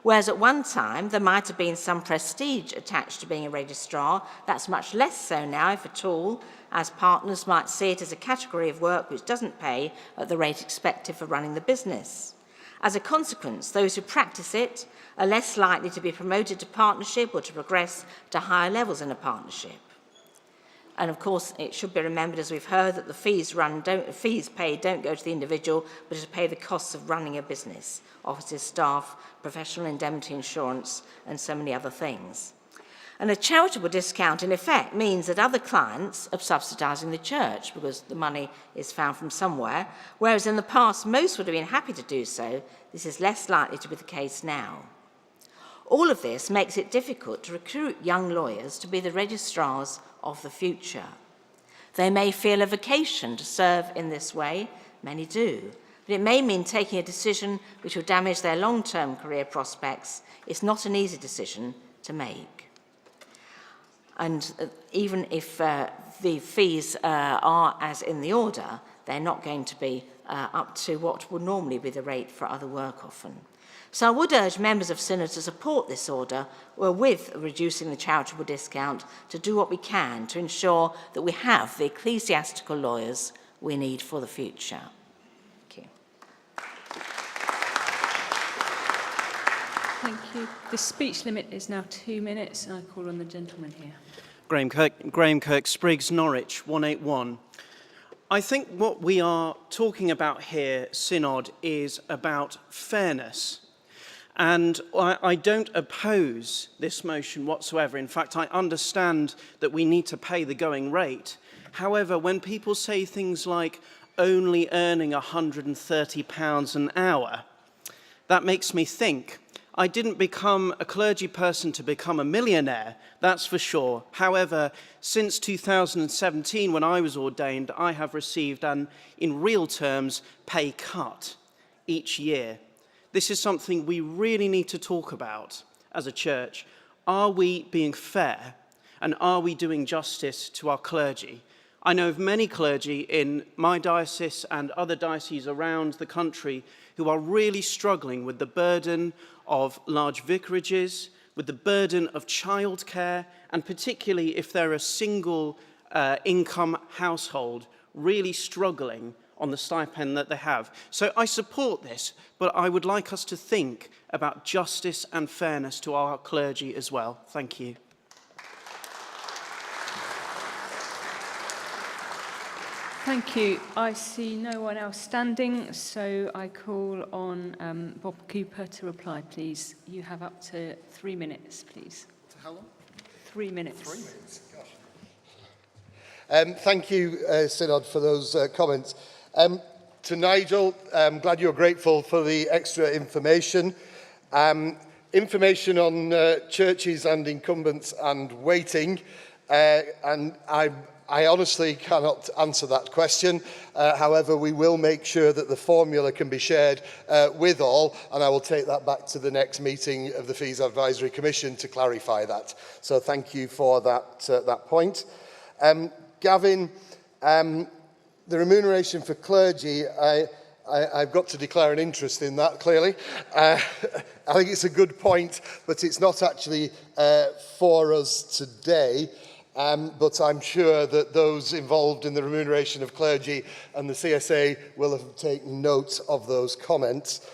Whereas at one time there might have been some prestige attached to being a registrar, that's much less so now, if at all, as partners might see it as a category of work which doesn't pay at the rate expected for running the business. As a consequence, those who practice it are less likely to be promoted to partnership or to progress to higher levels in a partnership. And of course, it should be remembered, as we've heard, that the fees paid don't go to the individual, but to pay the costs of running a business, offices, staff, professional indemnity insurance, and so many other things. And a charitable discount, in effect, means that other clients are subsidising the church because the money is found from somewhere, whereas in the past most would have been happy to do so. This is less likely to be the case now. All of this makes it difficult to recruit young lawyers to be the registrars of the future. They may feel a vocation to serve in this way, many do, but it may mean taking a decision which will damage their long-term career prospects. It's not an easy decision to make. And even if the fees are as in the order, they're not going to be up to what would normally be the rate for other work often. So I would urge members of Synod to support this order, with reducing the charitable discount, to do what we can to ensure that we have the ecclesiastical lawyers we need for the future. Thank you. Thank you. The speech limit is now 2 minutes, and I call on the gentleman here. Graham Kirk, Spriggs, Norwich, 181. I think what we are talking about here, Synod, is about fairness. And I don't oppose this motion whatsoever. In fact, I understand that we need to pay the going rate. However, when people say things like only earning £130 an hour, that makes me think. I didn't become a clergy person to become a millionaire, that's for sure. However, since 2017, when I was ordained, I have received an, in real terms, pay cut each year. This is something we really need to talk about as a church. Are we being fair, and are we doing justice to our clergy? I know of many clergy in my diocese and other dioceses around the country who are really struggling with the burden of large vicarages, with the burden of childcare, and particularly if they're a single income household, really struggling on the stipend that they have. So I support this, but I would like us to think about justice and fairness to our clergy as well. Thank you. Thank you. I see no one else standing, so I call on Bob Cooper to reply, please. You have up to 3 minutes, please. How long? 3 minutes. 3 minutes, gosh. Thank you, Synod, for those comments. To Nigel, I'm glad you're grateful for the extra information. Information on churches and incumbents and waiting, and I honestly cannot answer that question. However, we will make sure that the formula can be shared with all, and I will take that back to the next meeting of the Fees Advisory Commission to clarify that. So thank you for that point. Gavin, the remuneration for clergy, I've got to declare an interest in that, clearly. I think it's a good point, but it's not actually for us today. But I'm sure that those involved in the remuneration of clergy and the CSA will have taken note of those comments.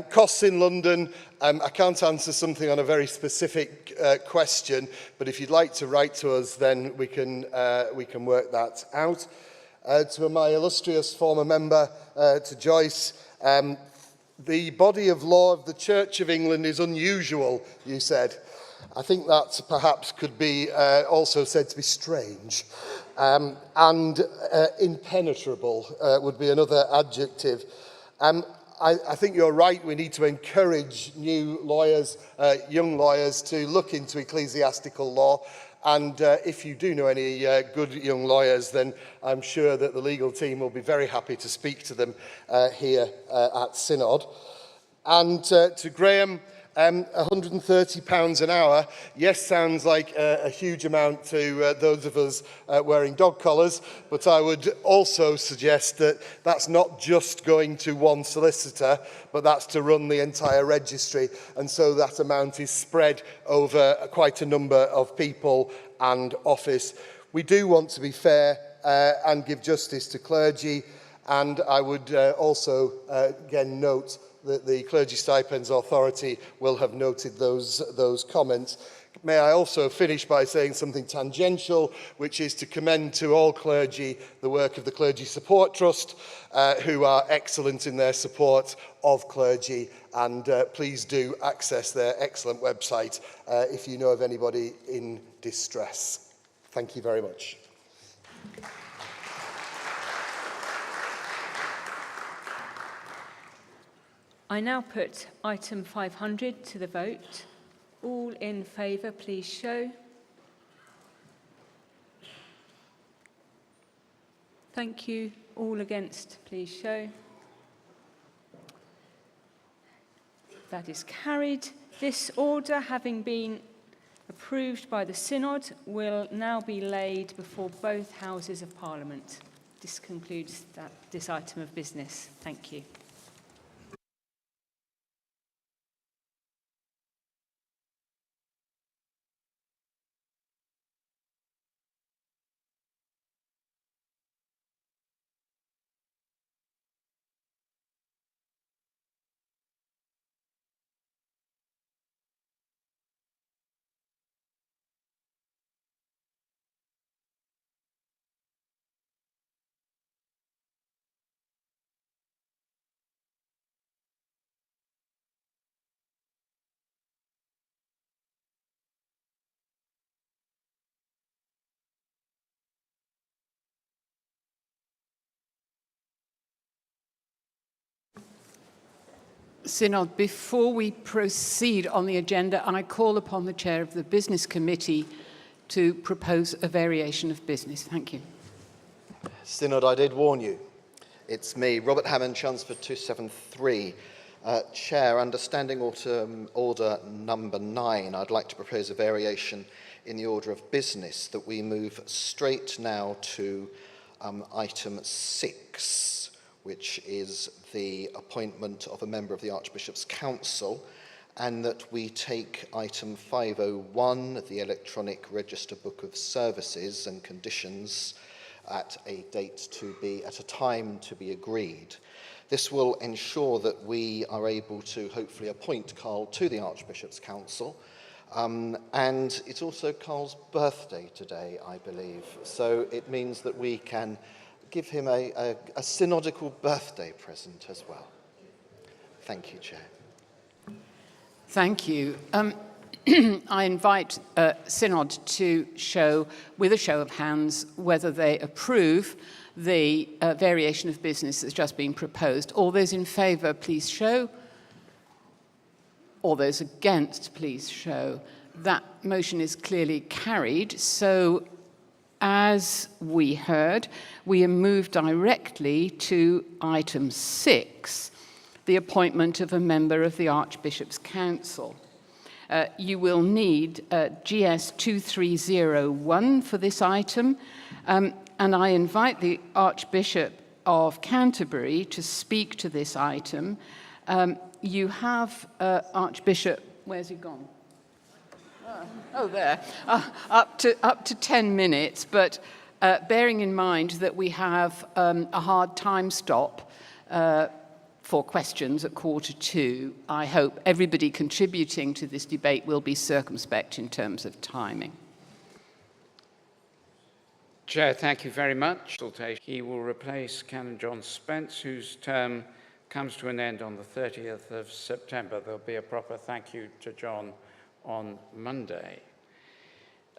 Costs in London, I can't answer something on a very specific question, but if you'd like to write to us, then we can work that out. To my illustrious former member, to Joyce, the body of law of the Church of England is unusual, you said. I think that perhaps could be also said to be strange. And impenetrable would be another adjective. I think you're right. We need to encourage new lawyers, young lawyers, to look into ecclesiastical law. And if you do know any good young lawyers, then I'm sure that the legal team will be very happy to speak to them here at Synod. And to Graham, £130 an hour, yes, sounds like a huge amount to those of us wearing dog collars, but I would also suggest that that's not just going to one solicitor, but that's to run the entire registry, and so that amount is spread over quite a number of people and office. We do want to be fair and give justice to clergy, and I would also again note that the Clergy Stipends Authority will have noted those comments. May I also finish by saying something tangential, which is to commend to all clergy the work of the Clergy Support Trust, who are excellent in their support of clergy, and please do access their excellent website if you know of anybody in distress. Thank you very much. I now put item 500 to the vote. All in favour, please show. Thank you. All against, please show. That is carried. This order, having been approved by the Synod, will now be laid before both Houses of Parliament. This concludes this item of business. Thank you. Synod, before we proceed on the agenda, I call upon the Chair of the Business Committee to propose a variation of business. Thank you. Synod, I did warn you. It's me, Robert Hammond, Chelmsford 273. Chair, under Standing Order number 9, I'd like to propose a variation in the order of business, that we move straight now to item 6, which is the appointment of a member of the Archbishop's Council, and that we take item 501, the Electronic Register Book of Services and Conditions, at a time to be agreed. This will ensure that we are able to hopefully appoint Carl to the Archbishop's Council, and it's also Carl's birthday today, I believe, so it means that we can give him a synodical birthday present as well. Thank you, Chair. Thank you. I invite Synod to show, with a show of hands, whether they approve the variation of business that's just been proposed. All those in favour, please show. All those against, please show. That motion is clearly carried. So, as we heard, we move directly to item 6, the appointment of a member of the Archbishop's Council. You will need GS 2301 for this item, and I invite the Archbishop of Canterbury to speak to this item. You have Archbishop, where's he gone? Oh, there, up to 10 minutes, but bearing in mind that we have a hard time stop for questions at 1:45, I hope everybody contributing to this debate will be circumspect in terms of timing. Chair, thank you very much. He will replace Canon John Spence, whose term comes to an end on the 30th of September. There'll be a proper thank you to John on Monday.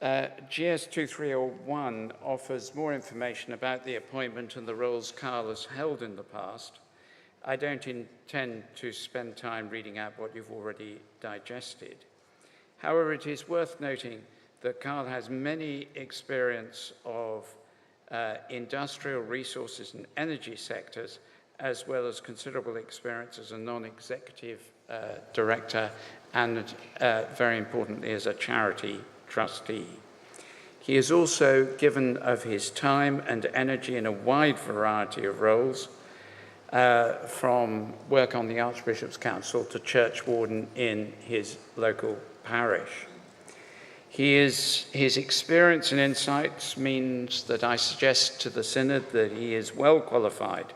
GS 2301 offers more information about the appointment and the roles Carl has held in the past. I don't intend to spend time reading out what you've already digested. However, it is worth noting that Carl has many experience of industrial resources and energy sectors, as well as considerable experience as a non-executive director and, very importantly, as a charity trustee. He is also given of his time and energy in a wide variety of roles, from work on the Archbishop's Council to church warden in his local parish. His experience and insights means that I suggest to the Synod that he is well qualified,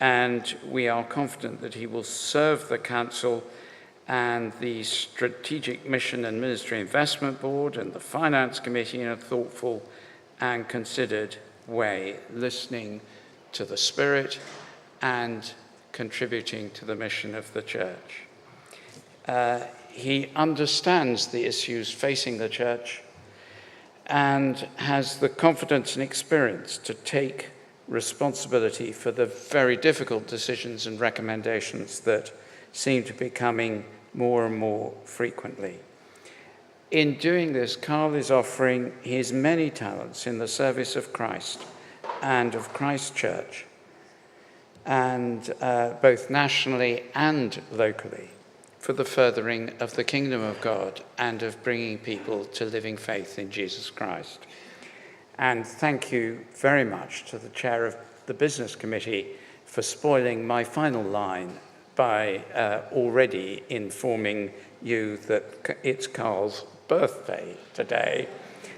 and we are confident that he will serve the Council and the Strategic Mission and Ministry Investment Board and the Finance Committee in a thoughtful and considered way, listening to the Spirit and contributing to the mission of the Church. He understands the issues facing the Church and has the confidence and experience to take responsibility for the very difficult decisions and recommendations that seem to be coming more and more frequently. In doing this, Carl is offering his many talents in the service of Christ and of Christ's Church, and both nationally and locally, for the furthering of the kingdom of God and of bringing people to living faith in Jesus Christ. And thank you very much to the chair of the Business Committee for spoiling my final line by already informing you that it's Carl's birthday today.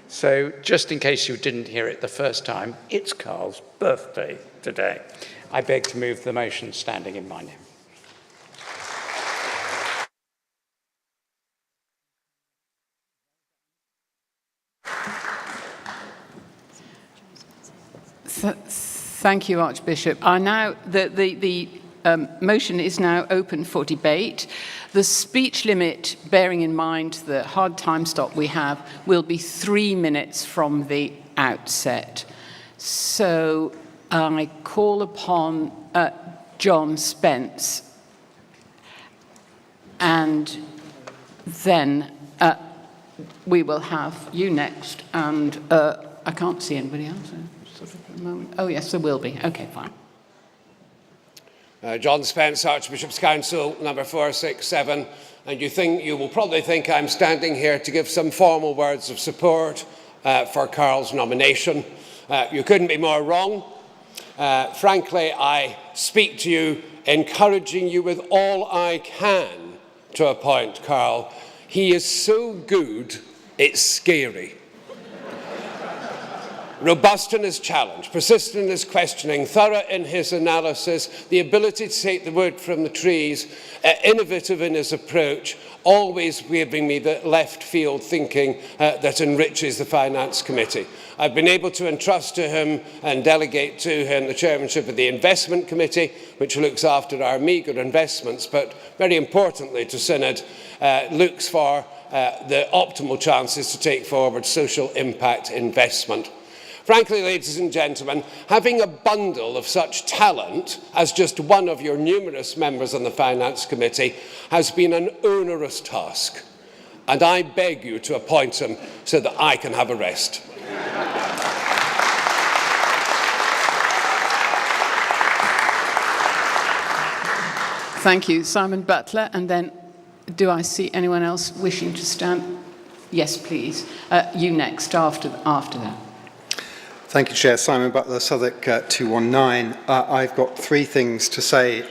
So just in case you didn't hear it the first time, it's Carl's birthday today. I beg to move the motion standing in my name. Thank you, Archbishop. The motion is now open for debate. The speech limit, bearing in mind the hard time stop we have, will be 3 minutes from the outset. So I call upon John Spence, and then we will have you next, and I can't see anybody else. Oh, yes, there will be. Okay, fine. John Spence, Archbishop's Council, number 467. And you will probably think I'm standing here to give some formal words of support for Carl's nomination. You couldn't be more wrong. Frankly, I speak to you, encouraging you with all I can to appoint Carl. He is so good, it's scary. Robust in his challenge, persistent in his questioning, thorough in his analysis, the ability to take the wood from the trees, innovative in his approach, always giving me the left field thinking that enriches the Finance Committee. I've been able to entrust to him and delegate to him the chairmanship of the Investment Committee, which looks after our meagre investments, but very importantly to Synod, looks for the optimal chances to take forward social impact investment. Frankly, ladies and gentlemen, having a bundle of such talent as just one of your numerous members on the Finance Committee has been an onerous task, and I beg you to appoint him so that I can have a rest. Thank you, Simon Butler. And then, do I see anyone else wishing to stand? Yes, please. You next, after that. Thank you, Chair. Simon Butler, Southwark 219. I've got 3 things to say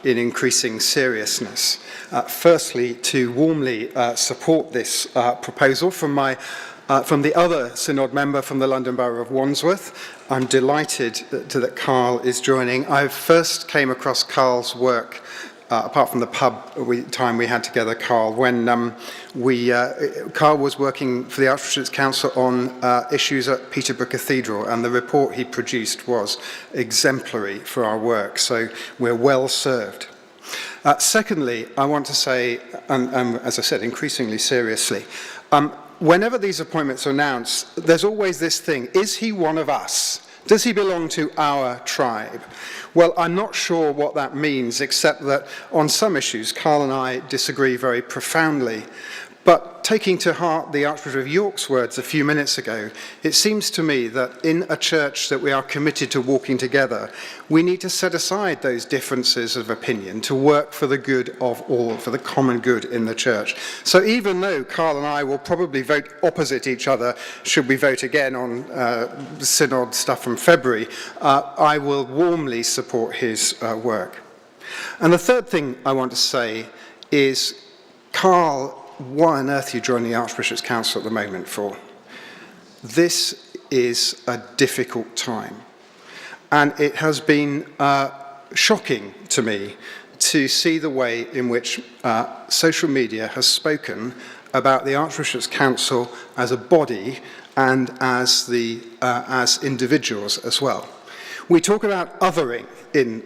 in increasing seriousness. Firstly, to warmly support this proposal from the other Synod member from the London Borough of Wandsworth. I'm delighted that Carl is joining. I first came across Carl's work, apart from the pub time we had together, Carl, when Carl was working for the Archbishop's Council on issues at Peterborough Cathedral, and the report he produced was exemplary for our work, so we're well served. Secondly, I want to say, and as I said, increasingly seriously, whenever these appointments are announced, there's always this thing, is he one of us? Does he belong to our tribe? Well, I'm not sure what that means, except that on some issues, Carl and I disagree very profoundly. But taking to heart the Archbishop of York's words a few minutes ago, it seems to me that in a church that we are committed to walking together, we need to set aside those differences of opinion to work for the good of all, for the common good in the church. So even though Carl and I will probably vote opposite each other, should we vote again on Synod stuff from February, I will warmly support his work. And the third thing I want to say is, Carl, what on earth are you joining the Archbishop's Council at the moment for? This is a difficult time. And it has been shocking to me to see the way in which social media has spoken about the Archbishop's Council as a body and as individuals as well. We talk about othering in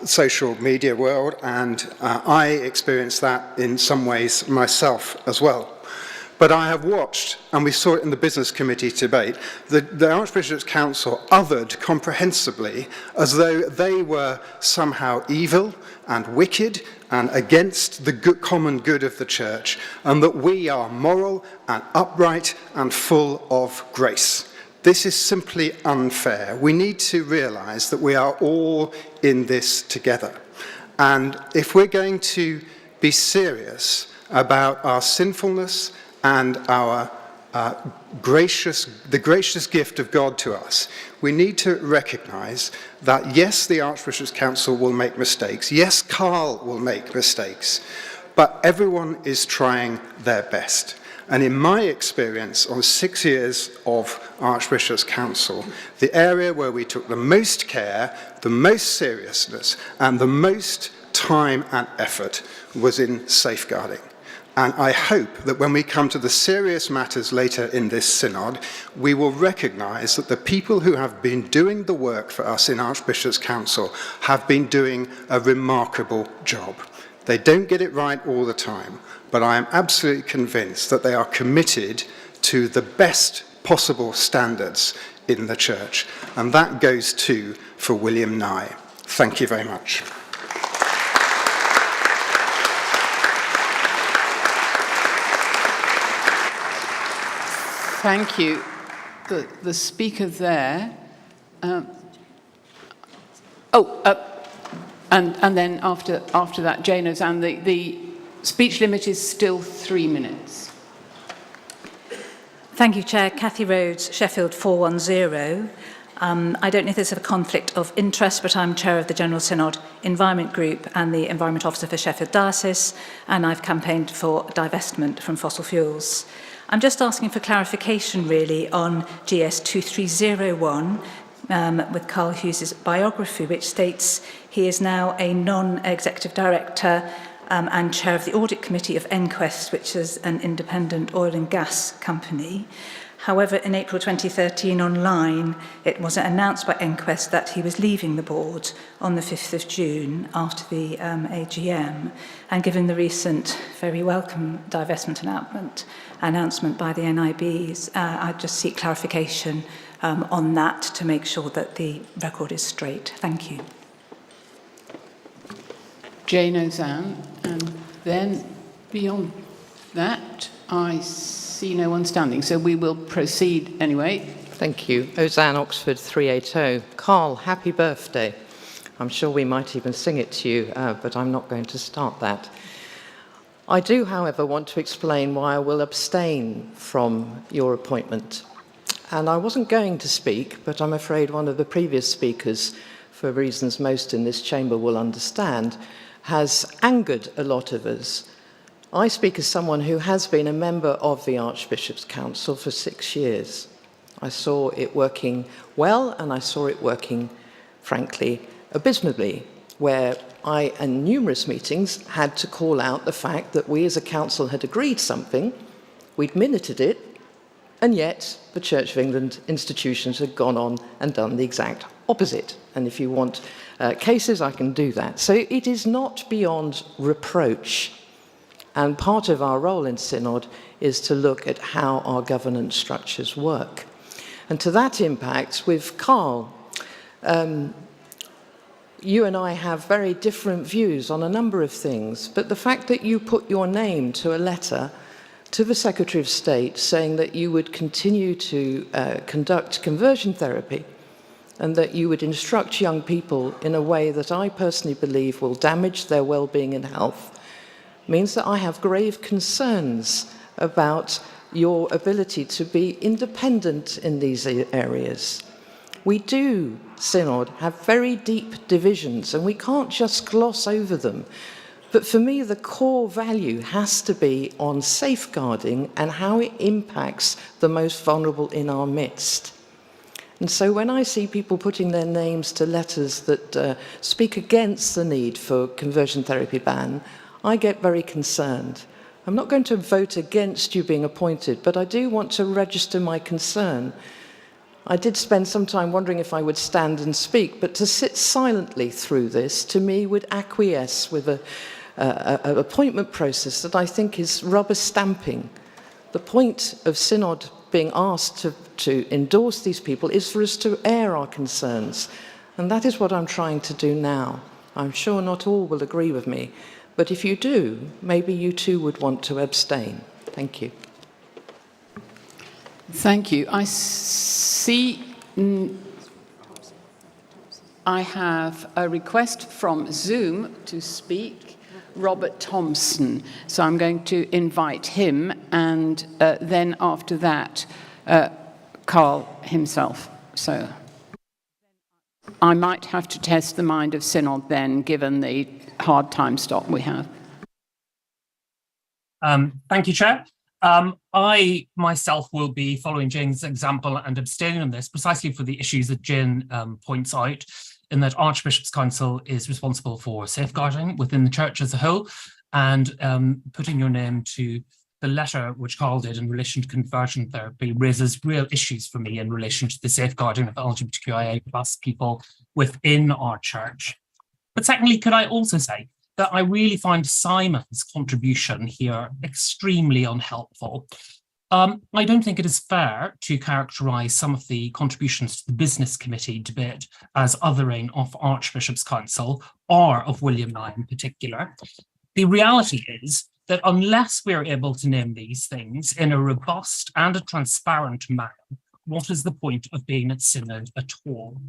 social media world, and I experience that in some ways myself as well. But I have watched, and we saw it in the Business Committee debate, the Archbishop's Council othered comprehensively as though they were somehow evil and wicked and against the common good of the church, and that we are moral and upright and full of grace. This is simply unfair. We need to realise that we are all in this together. And if we're going to be serious about our sinfulness and our the gracious gift of God to us, we need to recognise that yes, the Archbishop's Council will make mistakes. Yes, Carl will make mistakes. But everyone is trying their best. And in my experience, on 6 years of Archbishop's Council, the area where we took the most care, the most seriousness, and the most time and effort was in safeguarding. And I hope that when we come to the serious matters later in this synod, we will recognise that the people who have been doing the work for us in Archbishop's Council have been doing a remarkable job. They don't get it right all the time, but I am absolutely convinced that they are committed to the best possible standards in the church. And that goes too for William Nye. Thank you very much. Thank you. The speaker there. And then after that, Jane Ozanne, the speech limit is still 3 minutes. Thank you, Chair. Cathy Rhodes, Sheffield 410. I don't know if there's a conflict of interest, but I'm Chair of the General Synod Environment Group and the Environment Officer for Sheffield Diocese, and I've campaigned for divestment from fossil fuels. I'm just asking for clarification, really, on GS 2301 with Carl Hughes' biography, which states he is now a non-executive director and chair of the audit committee of Enquest, which is an independent oil and gas company. However, in April 2013 online, it was announced by Enquest that he was leaving the board on the 5th of June after the AGM. And given the recent very welcome divestment announcement by the NIBs, I just seek clarification on that to make sure that the record is straight. Thank you. Jane Ozanne, and then beyond that, I see no one standing, so we will proceed anyway. Thank you. Ozanne, Oxford 380. Carl, happy birthday. I'm sure we might even sing it to you, but I'm not going to start that. I do, however, want to explain why I will abstain from your appointment. And I wasn't going to speak, but I'm afraid one of the previous speakers, for reasons most in this chamber will understand, has angered a lot of us. I speak as someone who has been a member of the Archbishop's Council for 6 years. I saw it working well, and I saw it working, frankly, abysmally, where I, in numerous meetings, had to call out the fact that we as a council had agreed something, we'd minuted it, and yet the Church of England institutions had gone on and done the exact opposite. And if you want cases, I can do that. So it is not beyond reproach. And part of our role in Synod is to look at how our governance structures work. And to that impact, with Carl, you and I have very different views on a number of things, but the fact that you put your name to a letter to the Secretary of State saying that you would continue to conduct conversion therapy and that you would instruct young people in a way that I personally believe will damage their well-being and health means that I have grave concerns about your ability to be independent in these areas. We do, Synod, have very deep divisions, and we can't just gloss over them. But for me, the core value has to be on safeguarding and how it impacts the most vulnerable in our midst. And so when I see people putting their names to letters that speak against the need for conversion therapy ban, I get very concerned. I'm not going to vote against you being appointed, but I do want to register my concern. I did spend some time wondering if I would stand and speak, but to sit silently through this, to me, would acquiesce with an appointment process that I think is rubber stamping. The point of Synod being asked to endorse these people is for us to air our concerns, and that is what I'm trying to do now. I'm sure not all will agree with me, but if you do, maybe you too would want to abstain. Thank you. Thank you. I see I have a request from Zoom to speak, Robert Thompson. So I'm going to invite him, and then after that, Carl himself. So I might have to test the mind of Synod then, given the hard time stop we have. Thank you, Chair. I myself will be following Jane's example and abstaining on this precisely for the issues that Jane points out, in that Archbishop's Council is responsible for safeguarding within the Church as a whole, and putting your name to the letter which Carl did in relation to conversion therapy raises real issues for me in relation to the safeguarding of LGBTQIA+ people within our Church. But secondly, could I also say that I really find Simon's contribution here extremely unhelpful. I don't think it is fair to characterise some of the contributions to the Business Committee debate as othering of Archbishop's Council or of William Nye in particular. The reality is that unless we're able to name these things in a robust and a transparent manner, what is the point of being at Synod at all?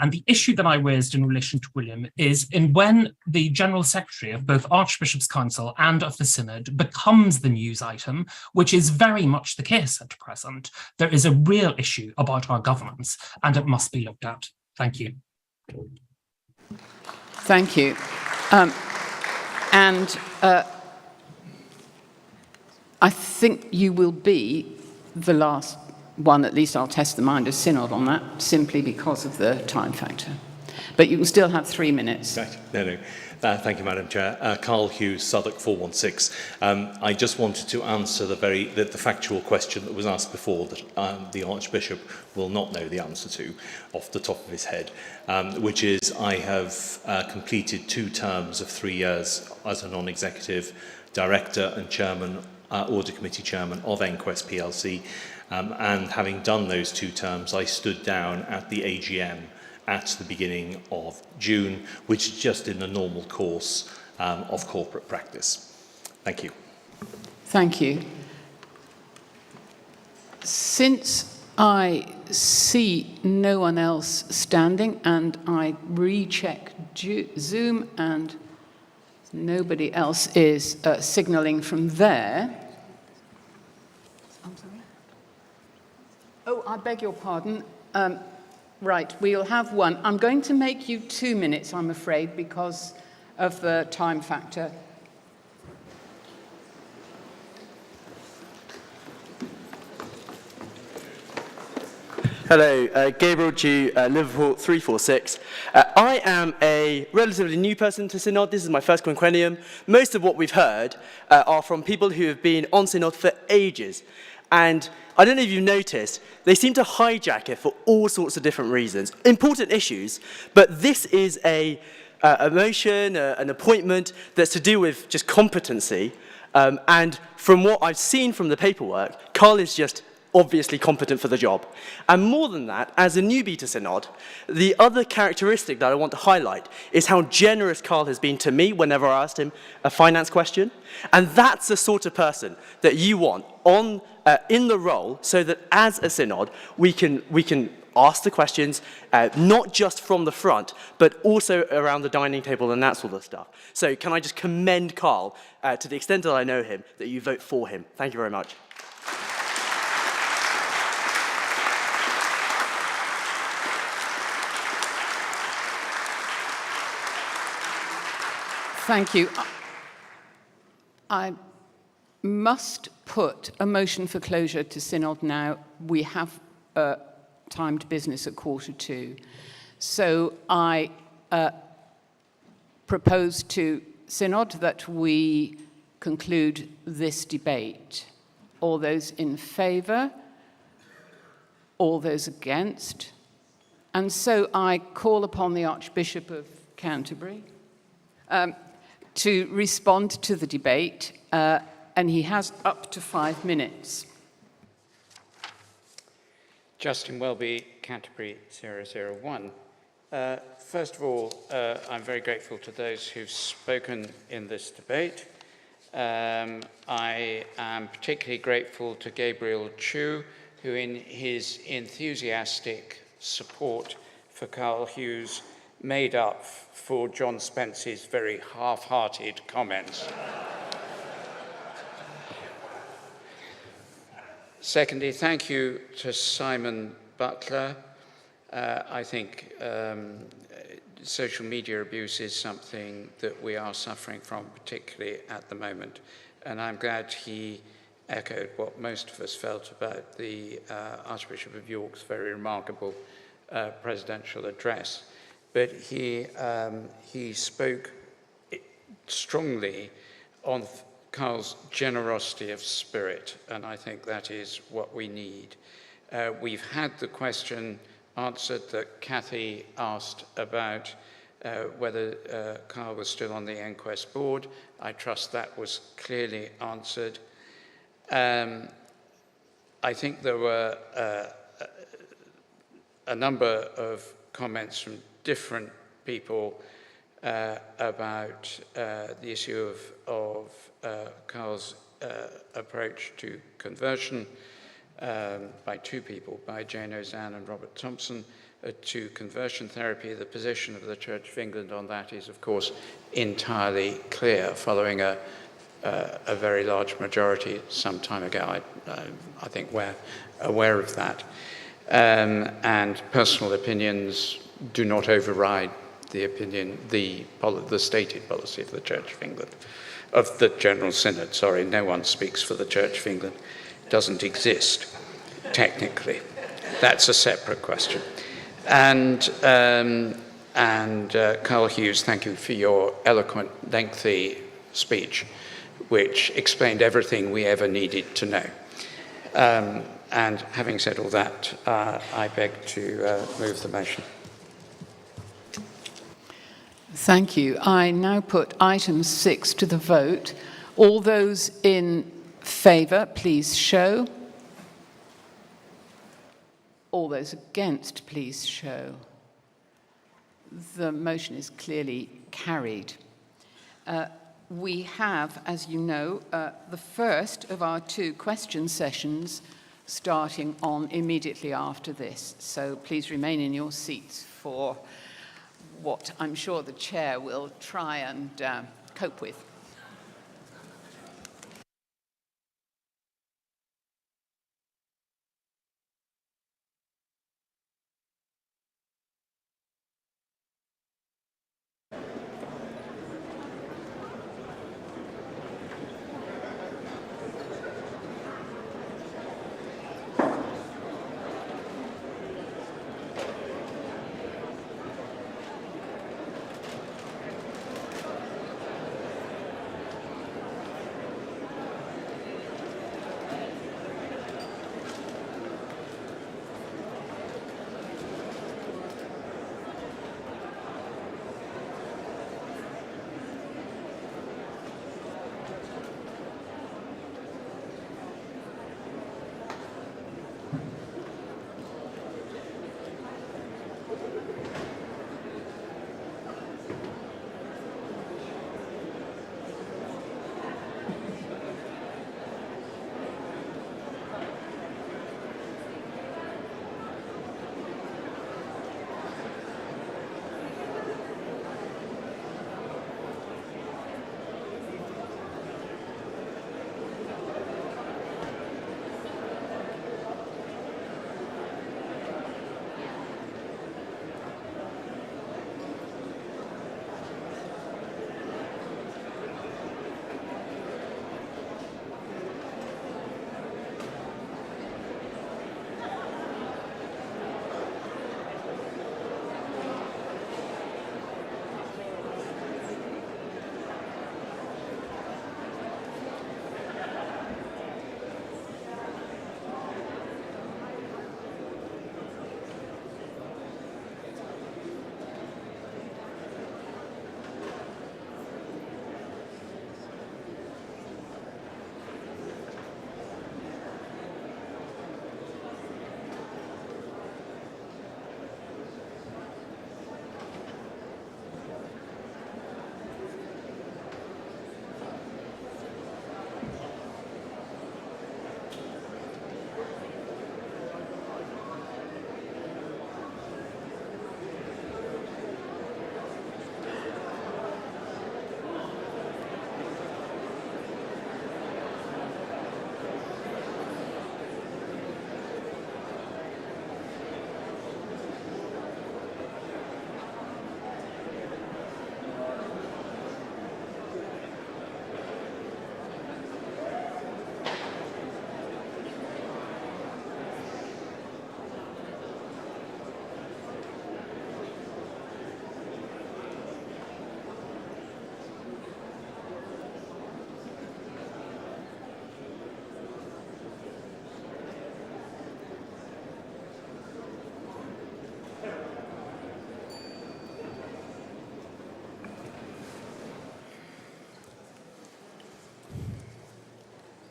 And the issue that I raised in relation to William is when the General Secretary of both Archbishop's Council and of the Synod becomes the news item, which is very much the case at present, there is a real issue about our governance, and it must be looked at. Thank you. Thank you. I think you will be the last one. At least I'll test the mind of Synod on that, simply because of the time factor. But you can still have 3 minutes. Right. No. Thank you, Madam Chair. Carl Hughes, Southwark 416. I just wanted to answer the factual question that was asked before that the Archbishop will not know the answer to off the top of his head, which is I have completed 2 terms of 3 years as a non-executive director and chairman, Audit Committee chairman of Enquest PLC. And having done those 2 terms, I stood down at the AGM at the beginning of June, which is just in the normal course of corporate practice. Thank you. Thank you. Since I see no one else standing and I recheck Zoom and nobody else is signalling from there. I'm sorry? Oh, I beg your pardon. Right, we'll have one. I'm going to make you 2 minutes, I'm afraid, because of the time factor. Hello, Gabriel Dew, Liverpool 346. I am a relatively new person to Synod. This is my first quinquennium. Most of what we've heard are from people who have been on Synod for ages. And I don't know if you've noticed, they seem to hijack it for all sorts of different reasons. Important issues, but this is a motion, an appointment that's to do with just competency. And from what I've seen from the paperwork, Carl is just obviously competent for the job. And more than that, as a newbie to Synod, the other characteristic that I want to highlight is how generous Carl has been to me whenever I asked him a finance question. And that's the sort of person that you want in the role, so that as a Synod, we can ask the questions, not just from the front, but also around the dining table and that sort of stuff. So can I just commend Carl, to the extent that I know him, that you vote for him. Thank you very much. Thank you. I must put a motion for closure to Synod now. We have timed business at 2:45. So I propose to Synod that we conclude this debate. All those in favour? All those against? And so I call upon the Archbishop of Canterbury to respond to the debate, and he has up to 5 minutes. Justin Welby, Canterbury 001. First of all, I'm very grateful to those who've spoken in this debate. I am particularly grateful to Gabriel Chu, who in his enthusiastic support for Carl Hughes made up for John Spence's very half-hearted comments. Secondly, thank you to Simon Butler. I think social media abuse is something that we are suffering from, particularly at the moment. And I'm glad he echoed what most of us felt about the Archbishop of York's very remarkable presidential address. But he spoke strongly on Carl's generosity of spirit, and I think that is what we need. We've had the question answered that Kathy asked about whether Carl was still on the Enquest board. I trust that was clearly answered. I think there were a number of comments from different people about the issue of Carl's approach to conversion by two people, by Jane Ozanne and Robert Thompson, to conversion therapy. The position of the Church of England on that is, of course, entirely clear, following a very large majority some time ago. I think we're aware of that. And personal opinions do not override the opinion, the stated policy of the Church of England, of the General Synod. Sorry, no one speaks for the Church of England. It doesn't exist, technically. That's a separate question. And Carl Hughes, thank you for your eloquent, lengthy speech, which explained everything we ever needed to know. And having said all that, I beg to move the motion. Thank you. I now put item 6 to the vote. All those in favour, please show. All those against, please show. The motion is clearly carried. We have, as you know, the first of our 2 question sessions starting on immediately after this. So please remain in your seats for what I'm sure the chair will try and cope with.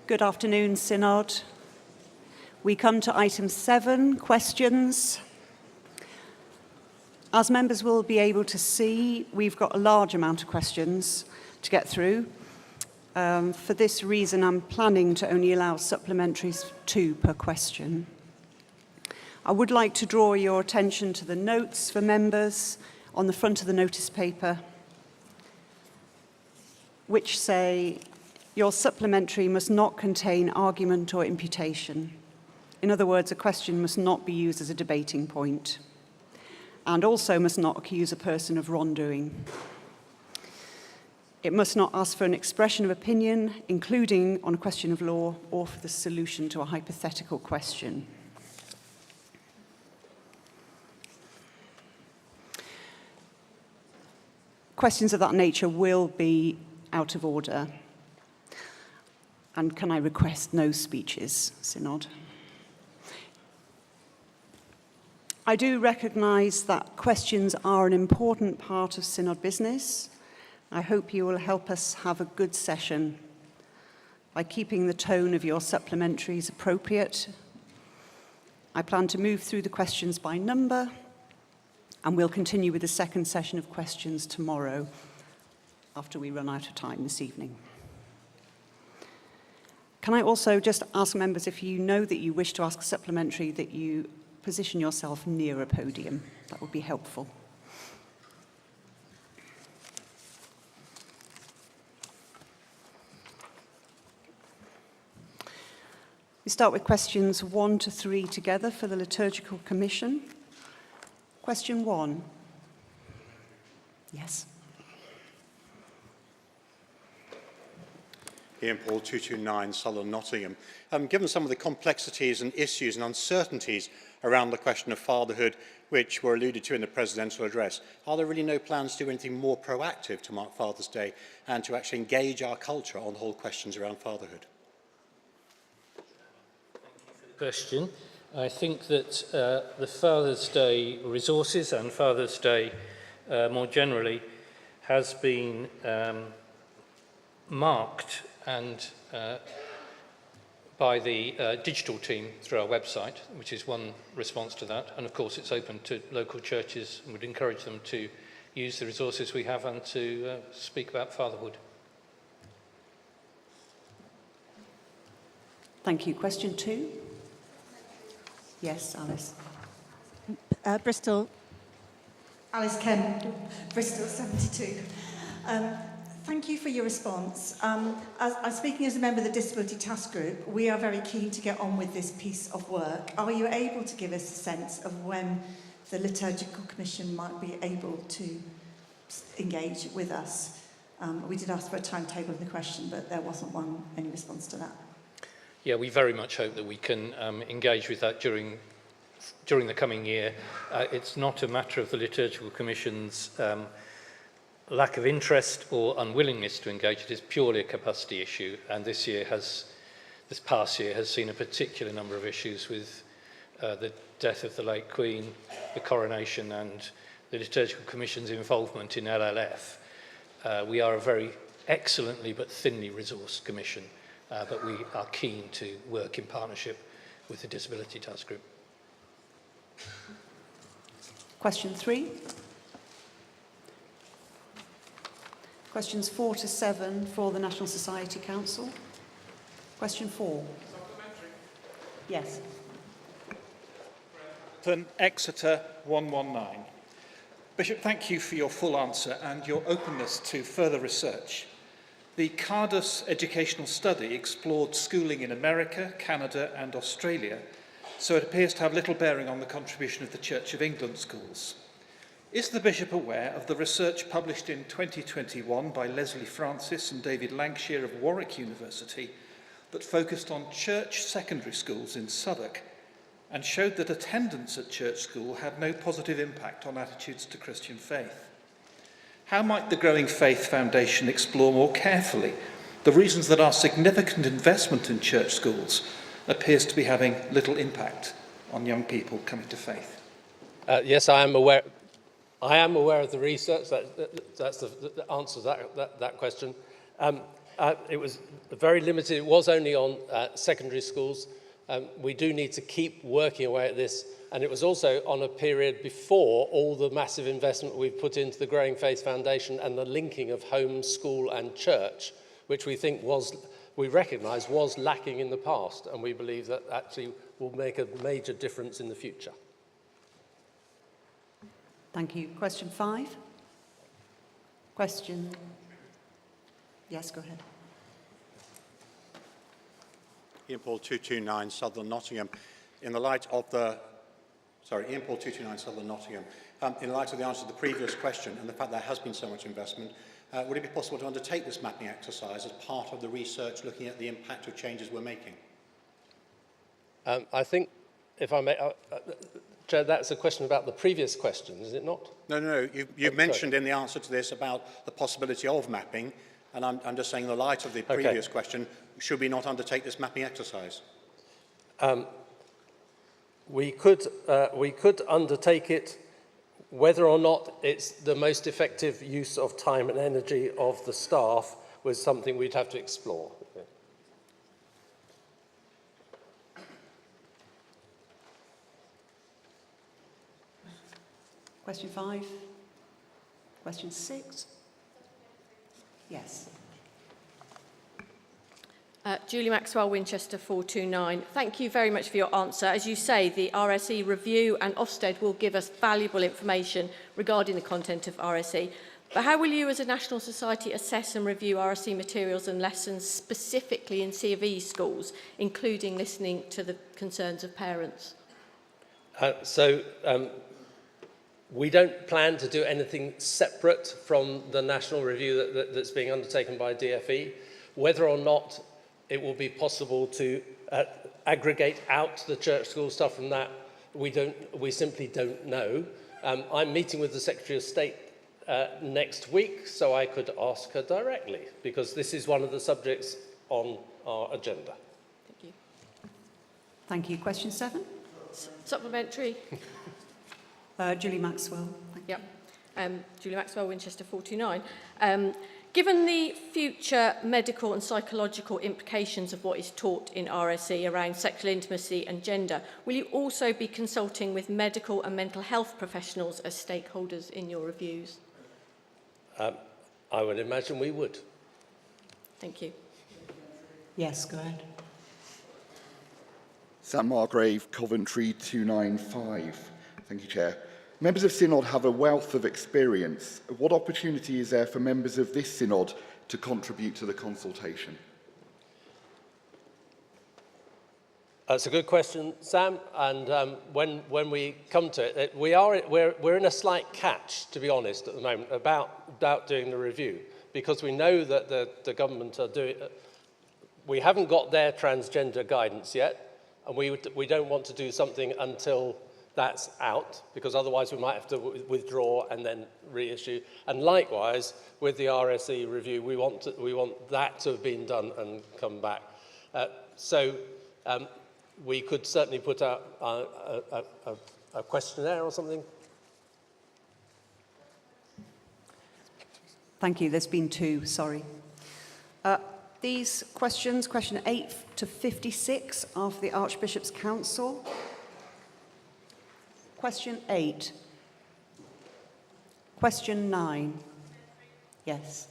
Good afternoon, Synod. We come to item 7, questions. As members will be able to see, we've got a large amount of questions to get through. For this reason, I'm planning to only allow supplementaries 2 per question. I would like to draw your attention to the notes for members on the front of the notice paper, which say, your supplementary must not contain argument or imputation. In other words, a question must not be used as a debating point, and also must not accuse a person of wrongdoing. It must not ask for an expression of opinion, including on a question of law or for the solution to a hypothetical question. Questions of that nature will be out of order. And can I request no speeches, Synod? I do recognise that questions are an important part of Synod business. I hope you will help us have a good session by keeping the tone of your supplementaries appropriate. I plan to move through the questions by number, and we'll continue with the second session of questions tomorrow after we run out of time this evening. Can I also just ask members, if you know that you wish to ask a supplementary, that you position yourself near a podium? That would be helpful. We start with questions 1 to 3 together for the Liturgical Commission. Question 1. Yes. Ian Paul, 229 Sutherland, Nottingham. Given some of the complexities and issues and uncertainties around the question of fatherhood, which were alluded to in the presidential address, are there really no plans to do anything more proactive to mark Father's Day and to actually engage our culture on the whole questions around fatherhood? Question. I think that the Father's Day resources and Father's Day more generally has been marked and by the digital team through our website, which is one response to that. And of course, it's open to local churches and would encourage them to use the resources we have and to speak about fatherhood. Thank you. Question 2. Yes, Alice. Bristol. Alice Kemp, Bristol 72. Thank you for your response. As speaking as a member of the Disability Task Group, we are very keen to get on with this piece of work. Are you able to give us a sense of when the Liturgical Commission might be able to engage with us? We did ask for a timetable in the question, but there wasn't any response to that. Yeah, we very much hope that we can engage with that during the coming year. It's not a matter of the Liturgical Commission's lack of interest or unwillingness to engage. It is purely a capacity issue, and this past year has seen a particular number of issues with the death of the late Queen, the coronation, and the Liturgical Commission's involvement in LLF. We are a very excellently but thinly resourced commission, but we are keen to work in partnership with the Disability Task Group. Question 3. Questions 4 to 7 for the National Society Council. Question 4. Yes. Exeter 119. Bishop, thank you for your full answer and your openness to further research. The Cardus educational study explored schooling in America, Canada and Australia, so it appears to have little bearing on the contribution of the Church of England schools. Is the Bishop aware of the research published in 2021 by Leslie Francis and David Lancashire of Warwick University that focused on church secondary schools in Southwark and showed that attendance at church school had no positive impact on attitudes to Christian faith? How might the Growing Faith Foundation explore more carefully the reasons that our significant investment in church schools appears to be having little impact on young people coming to faith? Yes, I am aware. I am aware of the research. That's the answer to that question. It was very limited. It was only on secondary schools. We do need to keep working away at this. And it was also on a period before all the massive investment we've put into the Growing Faith Foundation and the linking of home, school and church, which we think we recognise was lacking in the past. And we believe that actually will make a major difference in the future. Thank you. Question 5. Question. Yes, go ahead. Ian Paul 229, Southern Nottingham. In the light of the... Sorry, Ian Paul 229, Southern Nottingham. In light of the answer to the previous question and the fact there has been so much investment, would it be possible to undertake this mapping exercise as part of the research looking at the impact of changes we're making? I think, if I may, Chair, that's a question about the previous question, is it not? No. You mentioned in the answer to this about the possibility of mapping, and I'm just saying in the light of the previous question, should we not undertake this mapping exercise? We could undertake it. Whether or not it's the most effective use of time and energy of the staff was something we'd have to explore. Question 5. Question 6. Yes. Julie Maxwell, Winchester 429. Thank you very much for your answer. As you say, the RSE review and Ofsted will give us valuable information regarding the content of RSE. But how will you as a national society assess and review RSE materials and lessons specifically in C of E schools, including listening to the concerns of parents? We don't plan to do anything separate from the national review that's being undertaken by DFE. Whether or not it will be possible to aggregate out the church school stuff from that, we simply don't know. I'm meeting with the Secretary of State next week, so I could ask her directly, because this is one of the subjects on our agenda. Thank you. Thank you. Question 7. Supplementary. Julie Maxwell. Yep. Julie Maxwell, Winchester 429. Given the future medical and psychological implications of what is taught in RSE around sexual intimacy and gender, will you also be consulting with medical and mental health professionals as stakeholders in your reviews? I would imagine we would. Thank you. Yes, go ahead. Sam Margrave, Coventry 295. Thank you, Chair. Members of Synod have a wealth of experience. What opportunity is there for members of this Synod to contribute to the consultation? That's a good question, Sam. And when we come to it, we're in a slight catch, to be honest, at the moment about doing the review, because we know that the government are doing. We haven't got their transgender guidance yet, and we don't want to do something until that's out, because otherwise we might have to withdraw and then reissue. And likewise, with the RSE review, we want that to have been done and come back. We could certainly put out a questionnaire or something. Thank you. There's been 2, sorry. These questions, question 8 to 56, are for the Archbishop's Council. Question 8. Question 9. Yes.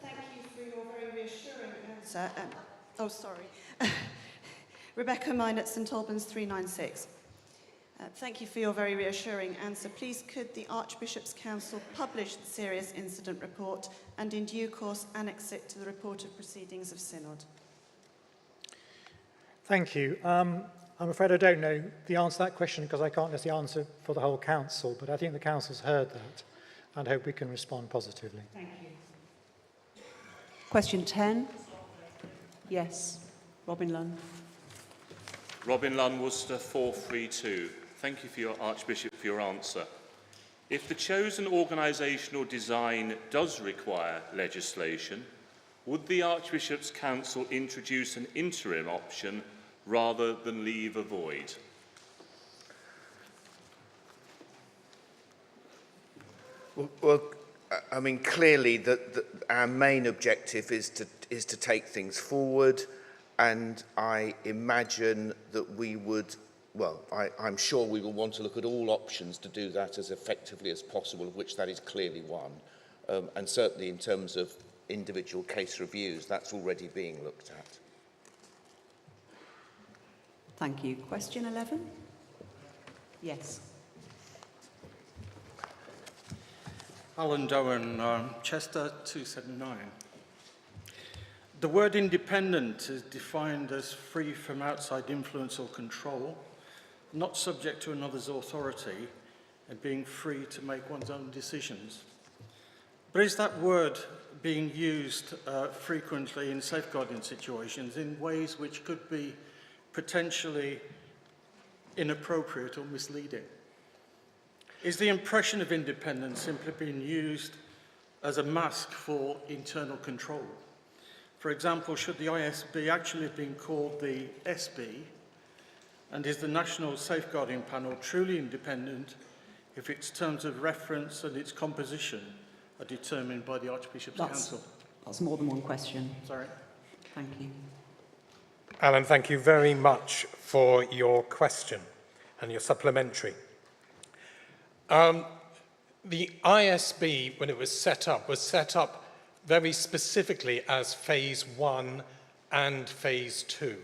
Thank you for your very reassuring answer. Rebecca Mine at St Albans 396. Thank you for your very reassuring answer. Please could the Archbishop's Council publish the serious incident report and in due course annex it to the report of proceedings of Synod? Thank you. I'm afraid I don't know the answer to that question because I can't necessarily answer for the whole Council, but I think the Council's heard that and hope we can respond positively. Thank you. Question 10. Yes. Robin Lunn. Robin Lunn, Worcester 432. Thank you for your Archbishop for your answer. If the chosen organisational design does require legislation, would the Archbishop's Council introduce an interim option rather than leave a void? Well, I mean, clearly our main objective is to take things forward, and I imagine that we would, well, I'm sure we will want to look at all options to do that as effectively as possible, of which that is clearly one. And certainly in terms of individual case reviews, that's already being looked at. Thank you. Question 11? Yes. Alan Dowen, Chester 279. The word independent is defined as free from outside influence or control, not subject to another's authority, and being free to make one's own decisions. But is that word being used frequently in safeguarding situations in ways which could be potentially inappropriate or misleading? Is the impression of independence simply being used as a mask for internal control? For example, should the ISB actually have been called the SB? And is the National Safeguarding Panel truly independent if its terms of reference and its composition are determined by the Archbishop's Council? That's more than one question. Sorry. Thank you. Alan, thank you very much for your question and your supplementary. The ISB, when it was set up very specifically as Phase 1 and Phase 2,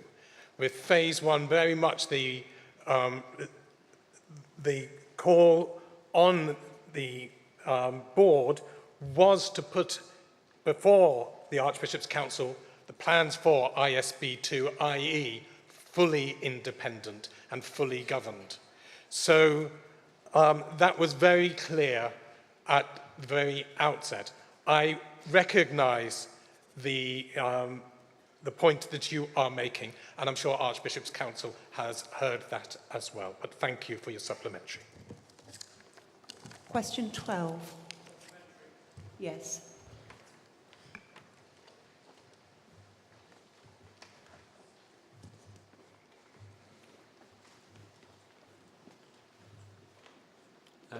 with Phase 1 very much the call on the board was to put before the Archbishop's Council the plans for ISB 2, i.e. fully independent and fully governed. So that was very clear at the very outset. I recognise the point that you are making, and I'm sure Archbishop's Council has heard that as well. But thank you for your supplementary. Question 12. Yes.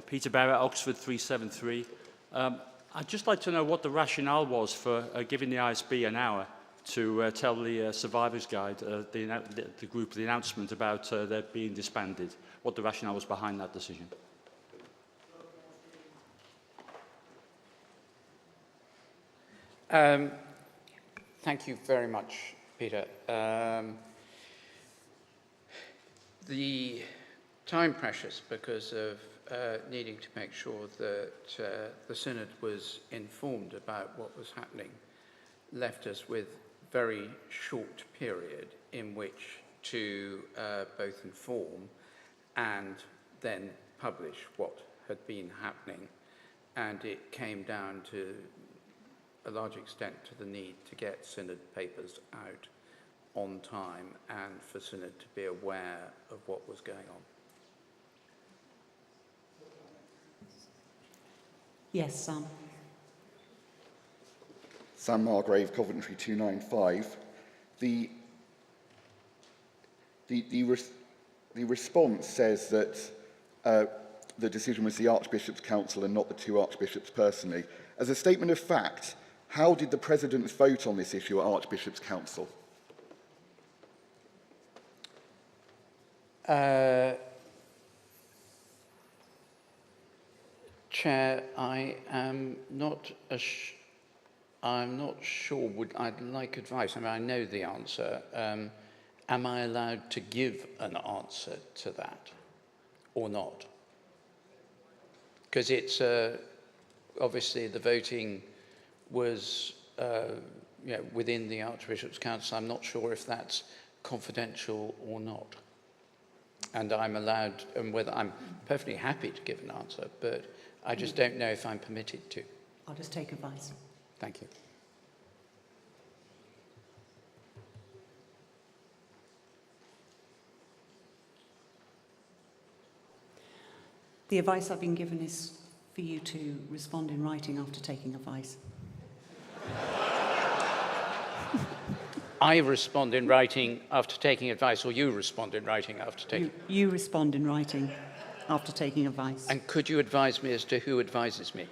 Peter Barrett, Oxford 373. I'd just like to know what the rationale was for giving the ISB an hour to tell the Survivors Guide, the group, the announcement about their being disbanded, what the rationale was behind that decision. Thank you very much, Peter. The time pressures, because of needing to make sure that the Synod was informed about what was happening, left us with very short period in which to both inform and then publish what had been happening. And it came down to a large extent to the need to get Synod papers out on time and for Synod to be aware of what was going on. Yes, Sam. Sam Margrave, Coventry 295. The response says that the decision was the Archbishop's Council and not the two Archbishops personally. As a statement of fact, how did the President's vote on this issue at Archbishop's Council? Chair, I'm not sure. I'd like advice. I mean, I know the answer. Am I allowed to give an answer to that or not? Because it's obviously the voting was within the Archbishop's Council. I'm not sure if that's confidential or not. And I'm allowed, and whether I'm perfectly happy to give an answer, but I just don't know if I'm permitted to. I'll just take advice. Thank you. The advice I've been given is for you to respond in writing after taking advice. I respond in writing after taking advice, or you respond in writing after taking... You respond in writing after taking advice. And could you advise me as to who advises me?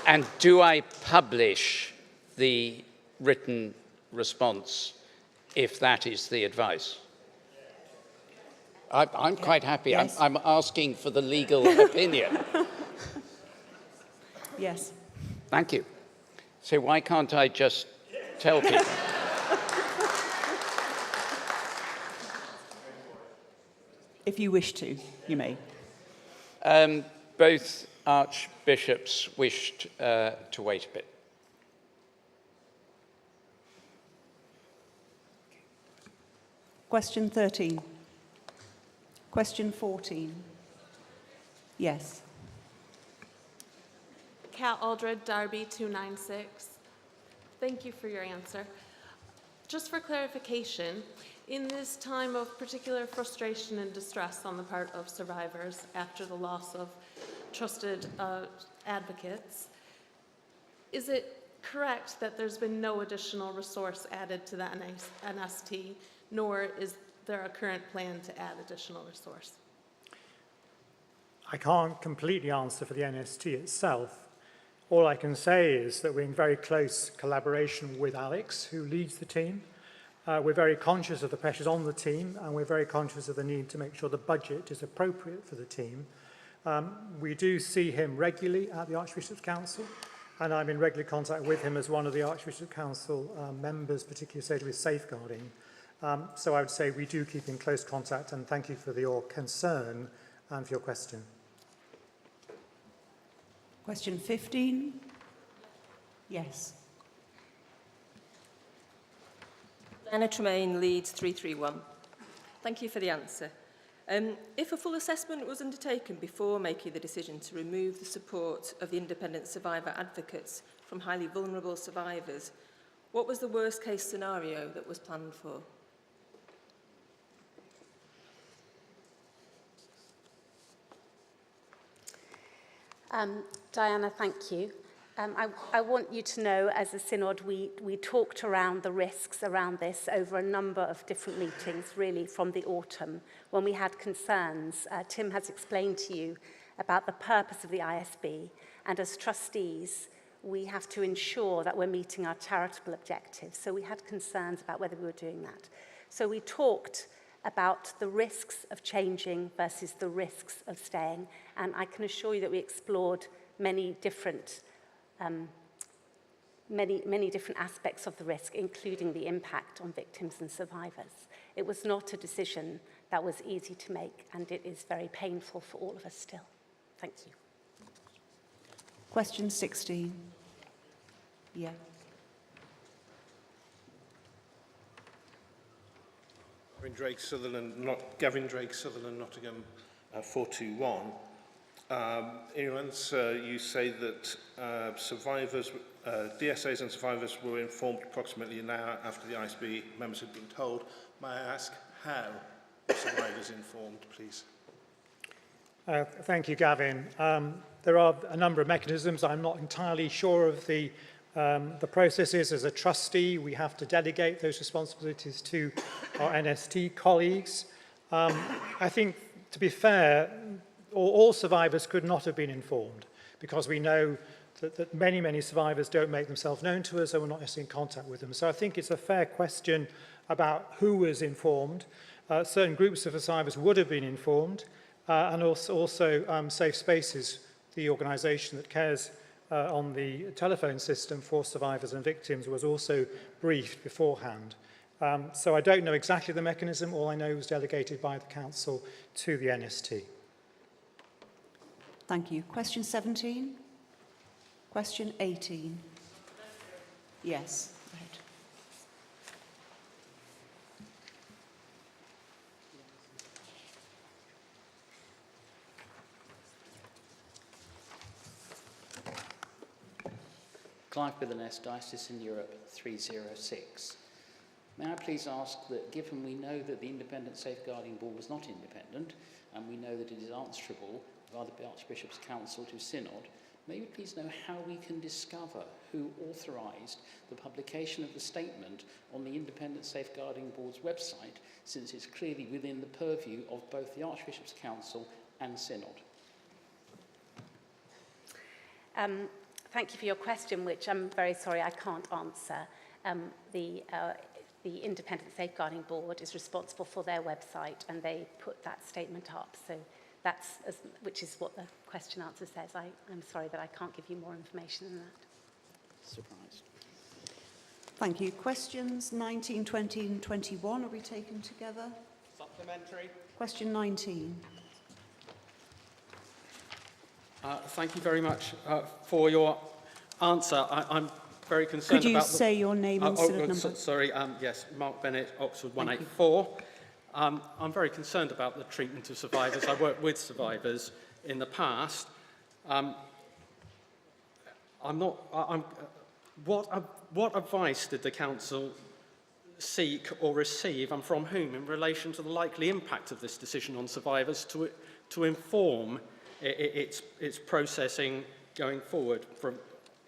And do I publish the written response if that is the advice? I'm quite happy. Yes. I'm asking for the legal opinion. Yes. Thank you. So why can't I just tell people? If you wish to, you may. Both archbishops wished to wait a bit. Question 13. Question 14. Yes. Cat Aldred, Derby 296. Thank you for your answer. Just for clarification, in this time of particular frustration and distress on the part of survivors after the loss of trusted advocates, is it correct that there's been no additional resource added to the NST, nor is there a current plan to add additional resource? I can't completely answer for the NST itself. All I can say is that we're in very close collaboration with Alex, who leads the team. We're very conscious of the pressures on the team, and we're very conscious of the need to make sure the budget is appropriate for the team. We do see him regularly at the Archbishop's Council, and I'm in regular contact with him as one of the Archbishop's Council members, particularly associated with safeguarding. So I would say we do keep in close contact, and thank you for your concern and for your question. Question 15. Yes. Anna Tremaine, Leeds 331. Thank you for the answer. If a full assessment was undertaken before making the decision to remove the support of the independent survivor advocates from highly vulnerable survivors, what was the worst case scenario that was planned for? Diana, thank you. I want you to know, as a synod, we talked around the risks around this over a number of different meetings, really from the autumn, when we had concerns. Tim has explained to you about the purpose of the ISB, and as trustees, we have to ensure that we're meeting our charitable objectives. So we had concerns about whether we were doing that. So we talked about the risks of changing versus the risks of staying, and I can assure you that we explored many different aspects of the risk, including the impact on victims and survivors. It was not a decision that was easy to make, and it is very painful for all of us still. Thank you. Question 16. Yeah. Gavin Drake, Sutherland, Nottingham, 421. In your answer, you say that DSAs and survivors were informed approximately an hour after the ISB members had been told. May I ask how the survivors informed, please? Thank you, Gavin. There are a number of mechanisms. I'm not entirely sure of the processes. As a trustee, we have to delegate those responsibilities to our NST colleagues. I think, to be fair, all survivors could not have been informed, because we know that many survivors don't make themselves known to us, and we're not necessarily in contact with them. So I think it's a fair question about who was informed. Certain groups of survivors would have been informed, and also Safe Spaces, the organisation that cares on the telephone system for survivors and victims, was also briefed beforehand. So I don't know exactly the mechanism. All I know was delegated by the Council to the NST. Thank you. Question 17. Question 18. Yes. Go ahead. Clive with an S, Diocese in Europe 306. May I please ask that, given we know that the Independent Safeguarding Board was not independent, and we know that it is answerable by the Archbishop's Council to Synod, may we please know how we can discover who authorised the publication of the statement on the Independent Safeguarding Board's website, since it's clearly within the purview of both the Archbishop's Council and Synod? thank you for your question, which I'm very sorry I can't answer. The Independent Safeguarding Board is responsible for their website, and they put that statement up. So that's, which is what the question answer says. I'm sorry that I can't give you more information than that. Surprised. Thank you. Questions 19, 20 and 21 are we taken together? Supplementary. Question 19. Thank you very much for your answer. I'm very concerned Could you about say your name and Synod number? Sorry, yes, Mark Bennett, Oxford 184. I'm very concerned about the treatment of survivors. I worked with survivors in the past. What advice did the Council seek or receive, and from whom, in relation to the likely impact of this decision on survivors to inform its processing going forward, from,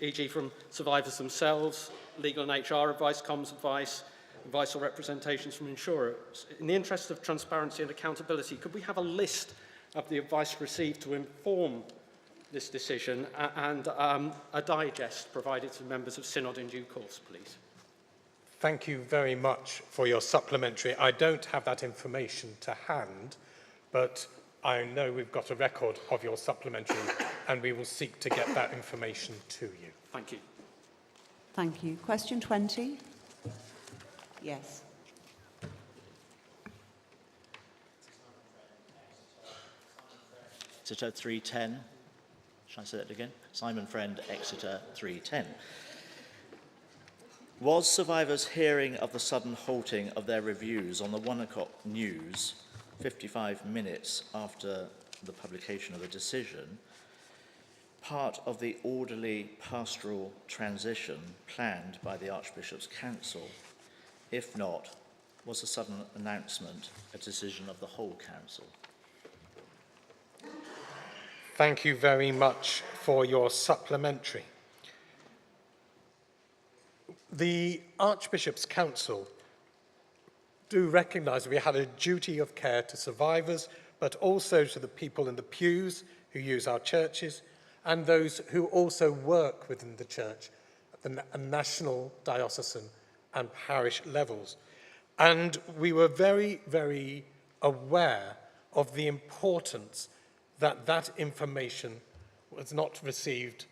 e.g. from survivors themselves, legal and HR advice, comms advice, advice or representations from insurers? In the interest of transparency and accountability, could we have a list of the advice received to inform this decision and a digest provided to members of Synod in due course, please? Thank you very much for your supplementary. I don't have that information to hand, but I know we've got a record of your supplementary and we will seek to get that information to you. Thank you. Thank you. Question 20. Yes. Exeter 310. Shall I say that again? Simon Friend, Exeter 310. Was survivors' hearing of the sudden halting of their reviews on the 1 o'clock news 55 minutes after the publication of the decision part of the orderly pastoral transition planned by the Archbishop's Council? If not, was the sudden announcement a decision of the whole Council? Thank you very much for your supplementary. The Archbishop's Council do recognise we had a duty of care to survivors, but also to the people in the pews who use our churches and those who also work within the church at the national, diocesan and parish levels. And we were very, very aware of the importance that that information was not received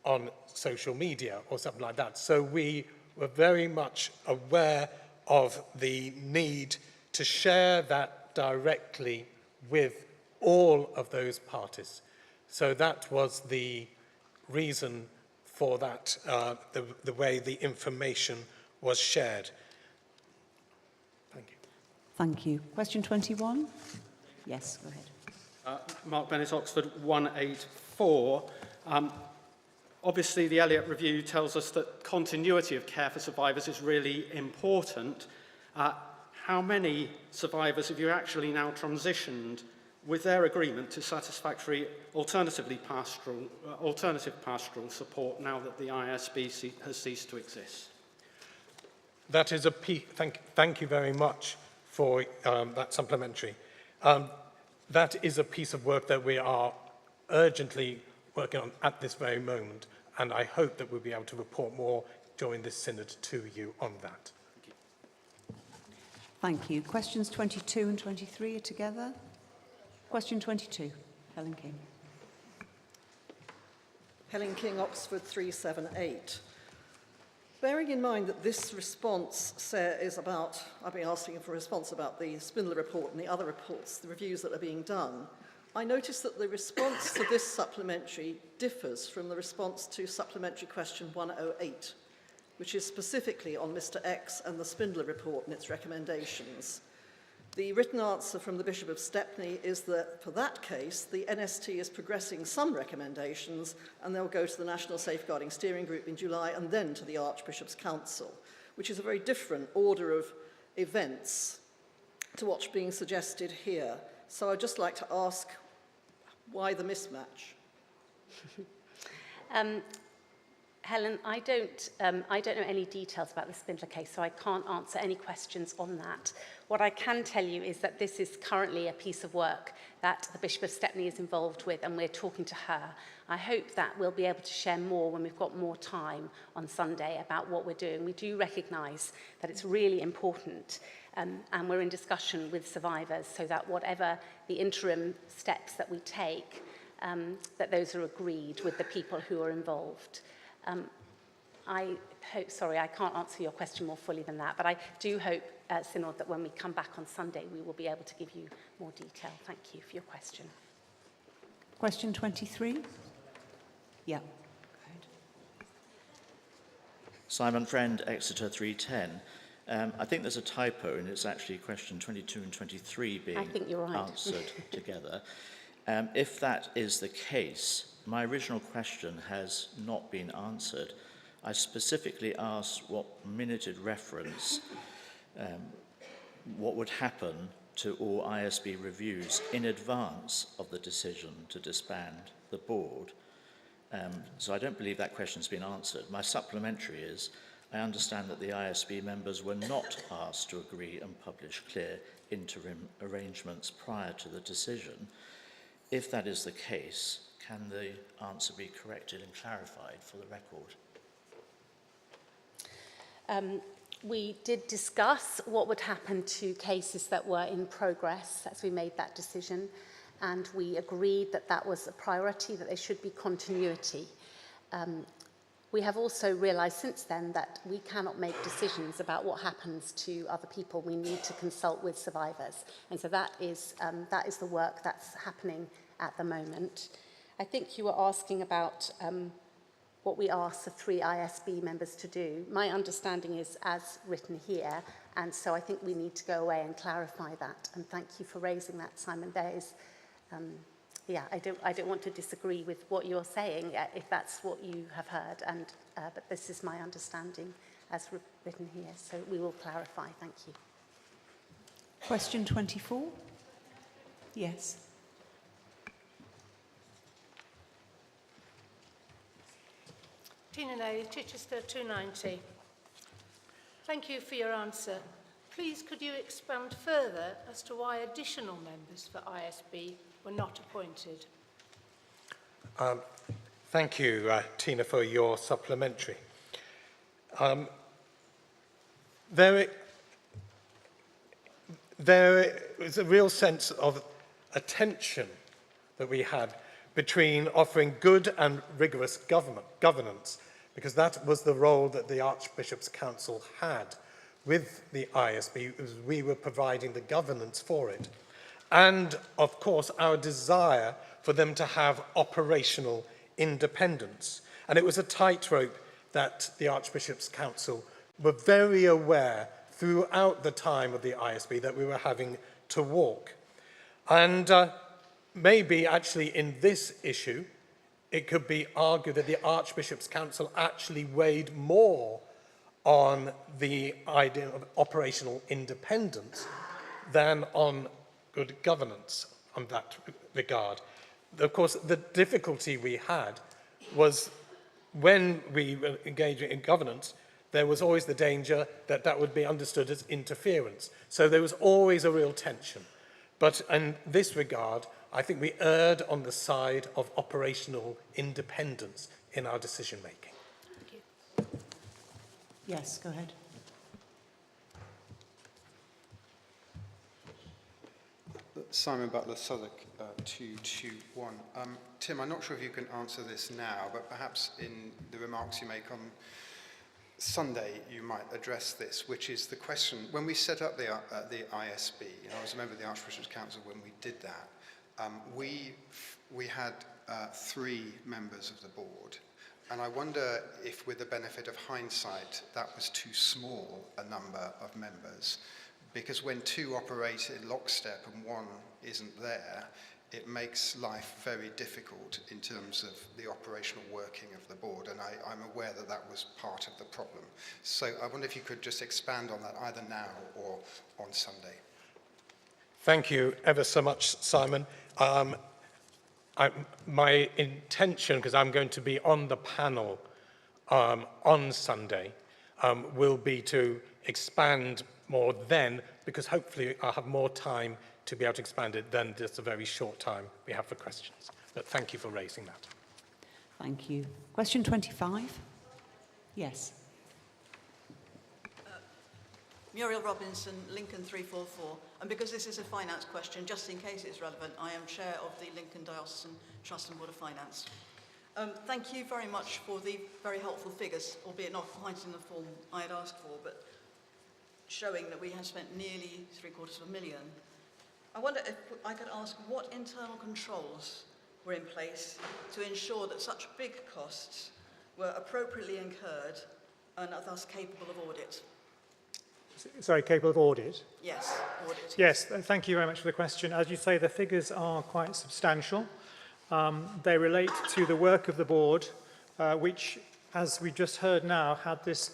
on social media or something like that. So we were very much aware of the need to share that directly with all of those parties. So that was the reason for that, the way the information was shared. Thank you. Thank you. Question 21. Yes, go ahead. Mark Bennett, Oxford 184. Obviously, the Elliott Review tells us that continuity of care for survivors is really important. How many survivors have you actually now transitioned with their agreement to satisfactory alternative pastoral support now that the ISB has ceased to exist? That is a piece. Thank you very much for that supplementary. That is a piece of work that we are urgently working on at this very moment, and I hope that we'll be able to report more during this synod to you on that. Thank you. Questions 22 and 23 are together. Question 22, Helen King. Helen King, Oxford 378. Bearing in mind that this response is about, I've been asking for a response about the Spindler report and the other reports, the reviews that are being done, I noticed that the response to this supplementary differs from the response to supplementary question 108, which is specifically on Mr. X and the Spindler report and its recommendations. The written answer from the Bishop of Stepney is that for that case, the NST is progressing some recommendations and they'll go to the National Safeguarding Steering Group in July and then to the Archbishop's Council, which is a very different order of events to what's being suggested here. So I'd just like to ask, why the mismatch? Helen, I don't know any details about the Spindler case, so I can't answer any questions on that. What I can tell you is that this is currently a piece of work that the Bishop of Stepney is involved with, and we're talking to her. I hope that we'll be able to share more when we've got more time on Sunday about what we're doing. We do recognise that it's really important, and we're in discussion with survivors so that whatever the interim steps that we take, that those are agreed with the people who are involved. I hope, sorry, I can't answer your question more fully than that, but I do hope, Synod, that when we come back on Sunday, we will be able to give you more detail. Thank you for your question. Question 23? Yeah. Simon Friend, Exeter 310. I think there's a typo, and it's actually question 22 and 23 being answered together. If that is the case, my original question has not been answered. I specifically asked what minuted reference, what would happen to all ISB reviews in advance of the decision to disband the board. So I don't believe that question's been answered. My supplementary is, I understand that the ISB members were not asked to agree and publish clear interim arrangements prior to the decision. If that is the case, can the answer be corrected and clarified for the record? We did discuss what would happen to cases that were in progress as we made that decision, and we agreed that that was a priority, that there should be continuity. We have also realised since then that we cannot make decisions about what happens to other people. We need to consult with survivors, and so that is the work that's happening at the moment. I think you were asking about what we asked the 3 ISB members to do. My understanding is as written here, and so I think we need to go away and clarify that. And thank you for raising that, Simon. There is, I don't want to disagree with what you're saying if that's what you have heard, and but this is my understanding as written here. So we will clarify. Thank you. Question 24? Yes. Tina Nay, Chichester 290. Thank you for your answer. Please could you expand further as to why additional members for ISB were not appointed? Thank you, Tina, for your supplementary. There is a real sense of a tension that we had between offering good and rigorous governance, because that was the role that the Archbishop's Council had with the ISB, as we were providing the governance for it. And, of course, our desire for them to have operational independence. And it was a tightrope that the Archbishop's Council were very aware throughout the time of the ISB that we were having to walk. And maybe actually in this issue, it could be argued that the Archbishop's Council actually weighed more on the idea of operational independence than on good governance on that regard. Of course, the difficulty we had was when we were engaging in governance, there was always the danger that that would be understood as interference. So there was always a real tension. But in this regard, I think we erred on the side of operational independence in our decision-making. Thank you. Yes, go ahead. Simon Butler, Southwark 221. Tim, I'm not sure if you can answer this now, but perhaps in the remarks you make on Sunday you might address this, which is the question, when we set up the ISB, I was a member of the Archbishop's Council when we did that, we had 3 members of the board, and I wonder if with the benefit of hindsight that was too small a number of members, because when 2 operate in lockstep and 1 isn't there, it makes life very difficult in terms of the operational working of the board, and I'm aware that that was part of the problem. So I wonder if you could just expand on that either now or on Sunday. Thank you ever so much, Simon. My intention, because I'm going to be on the panel on Sunday will be to expand more then, because hopefully I'll have more time to be able to expand it than just a very short time we have for questions. But thank you for raising that. Thank you. Question 25? Yes. Muriel Robinson, Lincoln 344. And because this is a finance question, just in case it's relevant, I am chair of the Lincoln Diocesan Trust and Board of Finance. Thank you very much for the very helpful figures, albeit not quite in the form I had asked for, but showing that we have spent nearly £750,000. I wonder if I could ask what internal controls were in place to ensure that such big costs were appropriately incurred and are thus capable of audit. Sorry, capable of audit? Yes, audit. Yes, thank you very much for the question. As you say, the figures are quite substantial. They relate to the work of the board, which, as we just heard now, had this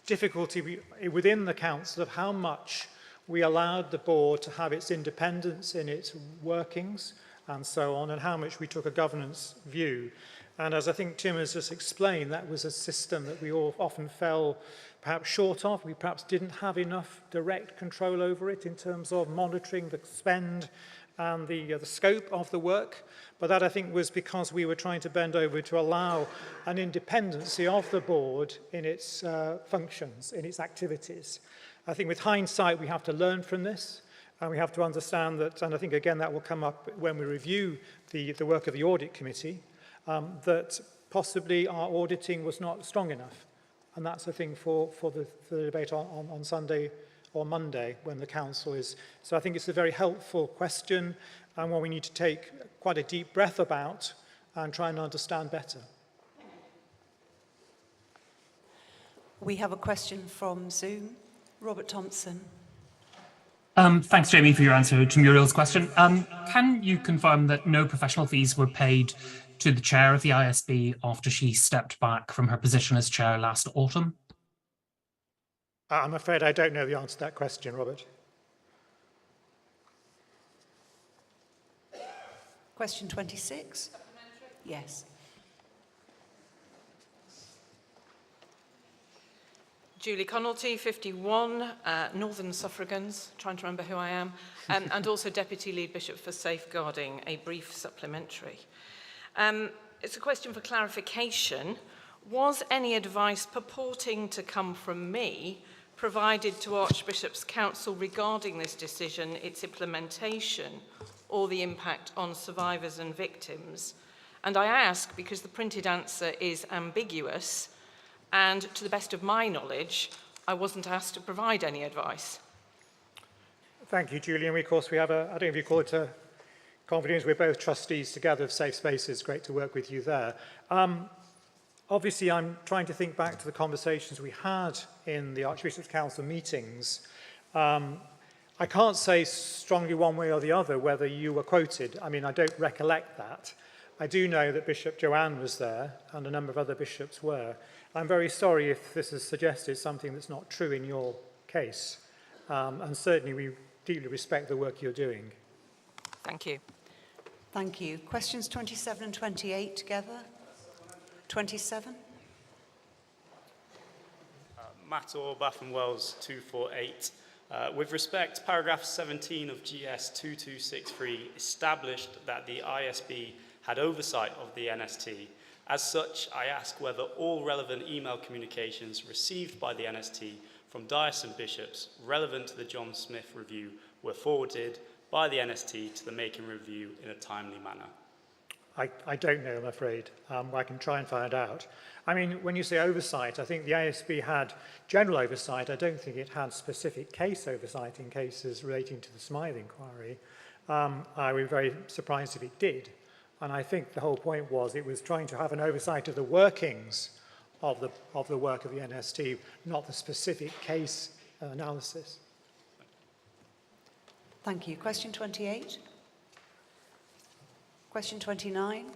difficulty within the council of how much we allowed the board to have its independence in its workings and so on, and how much we took a governance view. And as I think Tim has just explained, that was a system that we all often fell perhaps short of. We perhaps didn't have enough direct control over it in terms of monitoring the spend and the scope of the work. But that, I think, was because we were trying to bend over to allow an independency of the board in its functions, in its activities. I think with hindsight, we have to learn from this, and we have to understand that, and I think, again, that will come up when we review the work of the audit committee, that possibly our auditing was not strong enough. And that's a thing for the debate on Sunday or Monday when the council is. So I think it's a very helpful question and one we need to take quite a deep breath about and try and understand better. We have a question from Zoom. Robert Thompson. Thanks, Jamie, for your answer to Muriel's question. Can you confirm that no professional fees were paid to the chair of the ISB after she stepped back from her position as chair last autumn? I'm afraid I don't know the answer to that question, Robert. Question 26? Yes. Julie Connelty, 51, Northern Suffragans, trying to remember who I am, and also Deputy Lead Bishop for Safeguarding, a brief supplementary. It's a question for clarification. Was any advice purporting to come from me provided to Archbishop's Council regarding this decision, its implementation, or the impact on survivors and victims? And I ask because the printed answer is ambiguous, and to the best of my knowledge, I wasn't asked to provide any advice. Thank you, Julie. And of course, we have I don't know if you call it a confidence, we're both trustees together of Safe Spaces. Great to work with you there. Obviously, I'm trying to think back to the conversations we had in the Archbishop's Council meetings. I can't say strongly one way or the other whether you were quoted. I mean, I don't recollect that. I do know that Bishop Joanne was there and a number of other bishops were. I'm very sorry if this has suggested something that's not true in your case. And certainly we deeply respect the work you're doing. Thank you. Thank you. Questions 27 and 28 together? 27? Matt Orr, Bath and Wells 248. With respect, paragraph 17 of GS 2263 established that the ISB had oversight of the NST. As such, I ask whether all relevant email communications received by the NST from diocesan bishops relevant to the John Smith review were forwarded by the NST to the Macon review in a timely manner. I don't know, I'm afraid. I can try and find out. I mean, when you say oversight, I think the ISB had general oversight. I don't think it had specific case oversight in cases relating to the Smythe inquiry. I would be very surprised if it did. And I think the whole point was it was trying to have an oversight of the workings of the work of the NST, not the specific case analysis. Thank you. Question 28? Question 29?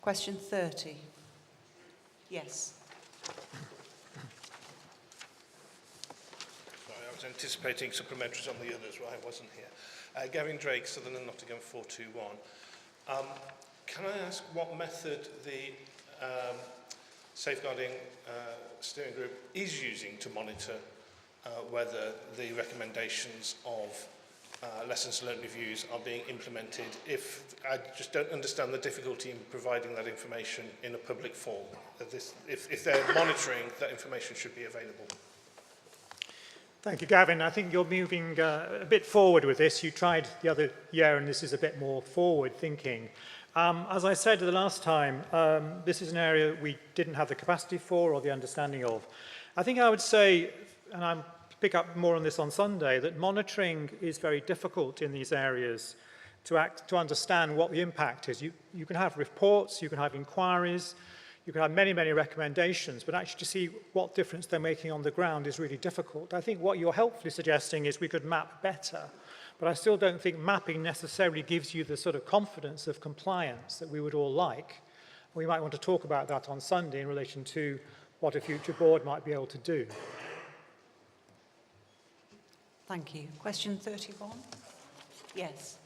Question 30? Yes. Sorry, I was anticipating supplementaries on the others, but I wasn't here. Gavin Drake, Sutherland, Nottingham 421. Can I ask what method the safeguarding steering group is using to monitor whether the recommendations of lessons learned reviews are being implemented. I just don't understand the difficulty in providing that information in a public form. If they're monitoring, that information should be available. Thank you, Gavin. I think you're moving a bit forward with this. You tried the other year, and this is a bit more forward thinking. As I said the last time, this is an area that we didn't have the capacity for or the understanding of. I think I would say, and I'll pick up more on this on Sunday, that monitoring is very difficult in these areas to understand what the impact is. You can have reports, you can have inquiries, you can have many, many recommendations, but actually to see what difference they're making on the ground is really difficult. I think what you're helpfully suggesting is we could map better, but I still don't think mapping necessarily gives you the sort of confidence of compliance that we would all like. We might want to talk about that on Sunday in relation to what a future board might be able to do. Thank you. Question 31? Yes.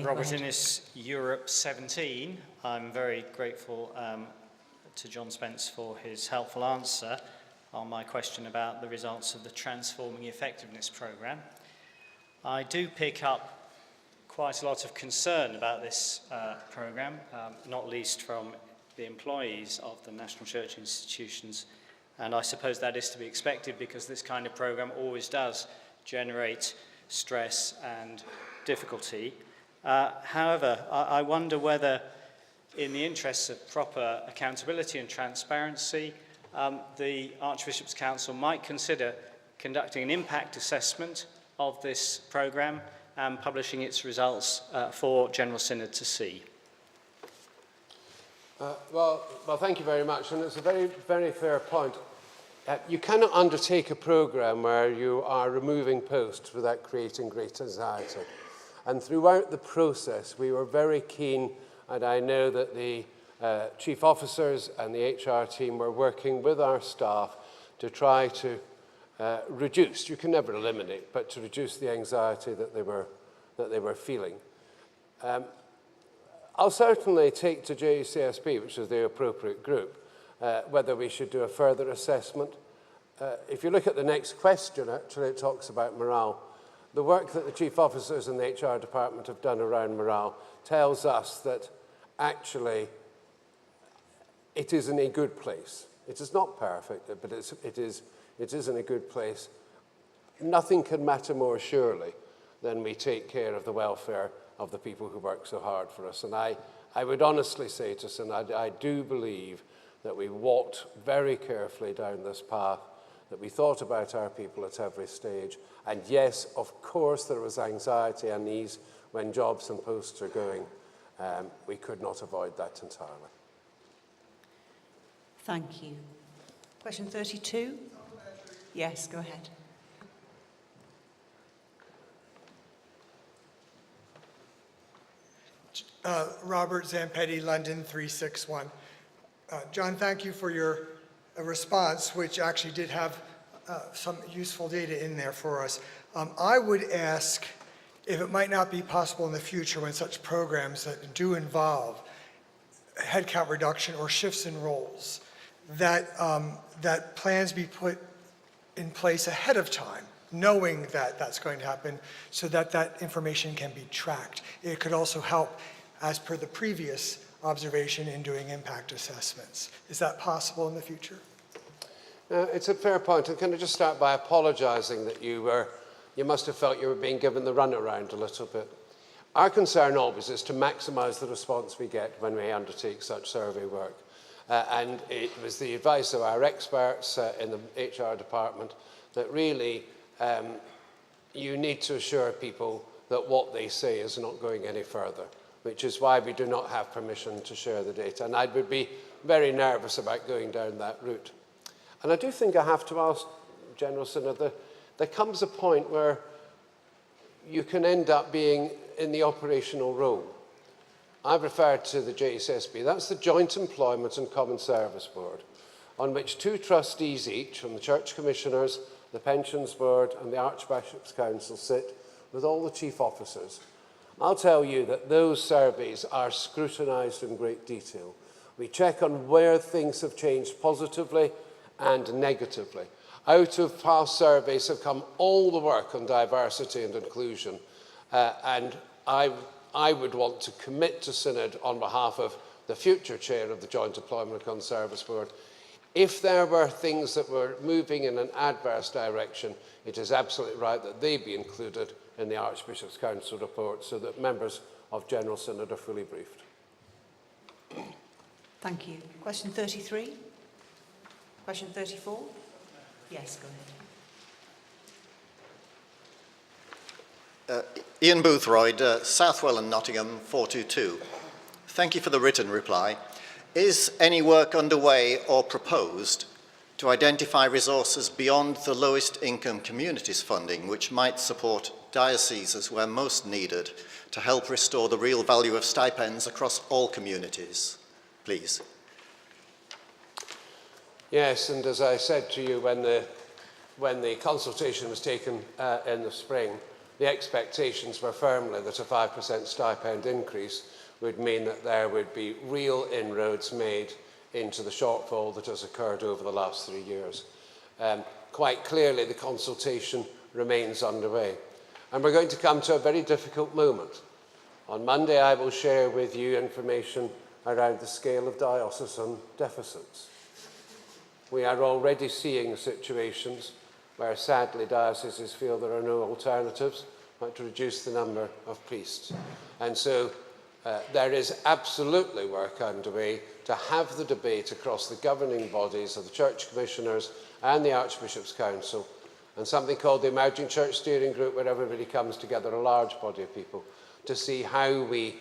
Robert Innes, Europe 17. I'm very grateful to John Spence for his helpful answer on my question about the results of the Transforming Effectiveness programme. I do pick up quite a lot of concern about this programme, not least from the employees of the National Church institutions, and I suppose that is to be expected because this kind of programme always does generate stress and difficulty. However, I wonder whether, in the interests of proper accountability and transparency, the Archbishop's Council might consider conducting an impact assessment of this programme and publishing its results for General Synod to see. Well, thank you very much, and it's a very, very fair point. You cannot undertake a programme where you are removing posts without creating great anxiety. And throughout the process, we were very keen, and I know that the chief officers and the HR team were working with our staff to try to reduce, you can never eliminate, but to reduce the anxiety that they were feeling. I'll certainly take to JCSB, which is the appropriate group, whether we should do a further assessment. If you look at the next question, actually, it talks about morale. The work that the chief officers and the HR department have done around morale tells us that actually it is in a good place. It is not perfect, but it is in a good place. Nothing can matter more surely than we take care of the welfare of the people who work so hard for us. And I would honestly say to us, and I do believe that we walked very carefully down this path, that we thought about our people at every stage. And yes, of course, there was anxiety and unease when jobs and posts are going. We could not avoid that entirely. Thank you. Question 32? Yes, go ahead. Robert Zampetti, London 361. John, thank you for your response, which actually did have some useful data in there for us. I would ask if it might not be possible in the future when such programs that do involve headcount reduction or shifts in roles, that, that plans be put in place ahead of time, knowing that that's going to happen, so that that information can be tracked. It could also help, as per the previous observation, in doing impact assessments. Is that possible in the future? It's a fair point. And can I just start by apologising that you must have felt you were being given the runaround a little bit. Our concern always is to maximise the response we get when we undertake such survey work. And it was the advice of our experts in the HR department that really you need to assure people that what they say is not going any further, which is why we do not have permission to share the data. And I would be very nervous about going down that route. And I do think I have to ask General Synod, there comes a point where you can end up being in the operational role. I've referred to the JSSB. That's the Joint Employment and Common Service Board, on which 2 trustees each from the Church Commissioners, the Pensions Board and the Archbishop's Council sit with all the chief officers. I'll tell you that those surveys are scrutinised in great detail. We check on where things have changed positively and negatively. Out of past surveys have come all the work on diversity and inclusion, and I would want to commit to Synod on behalf of the future chair of the Joint Employment and Common Service Board. If there were things that were moving in an adverse direction, it is absolutely right that they be included in the Archbishop's Council report so that members of General Synod are fully briefed. Thank you. Question 33? Question 34? Yes, go ahead. Ian Boothroyd, Southwell and Nottingham 422. Thank you for the written reply. Is any work underway or proposed to identify resources beyond the lowest income communities funding which might support dioceses where most needed to help restore the real value of stipends across all communities, please? Yes, and as I said to you when the consultation was taken in the spring, the expectations were firmly that a 5% stipend increase would mean that there would be real inroads made into the shortfall that has occurred over the last 3 years. Quite clearly, the consultation remains underway. And we're going to come to a very difficult moment. On Monday, I will share with you information around the scale of diocesan deficits. We are already seeing situations where, sadly, dioceses feel there are no alternatives but to reduce the number of priests. And so there is absolutely work underway to have the debate across the governing bodies of the Church Commissioners and the Archbishop's Council, and something called the Emerging Church Steering Group, where everybody comes together, a large body of people, to see how we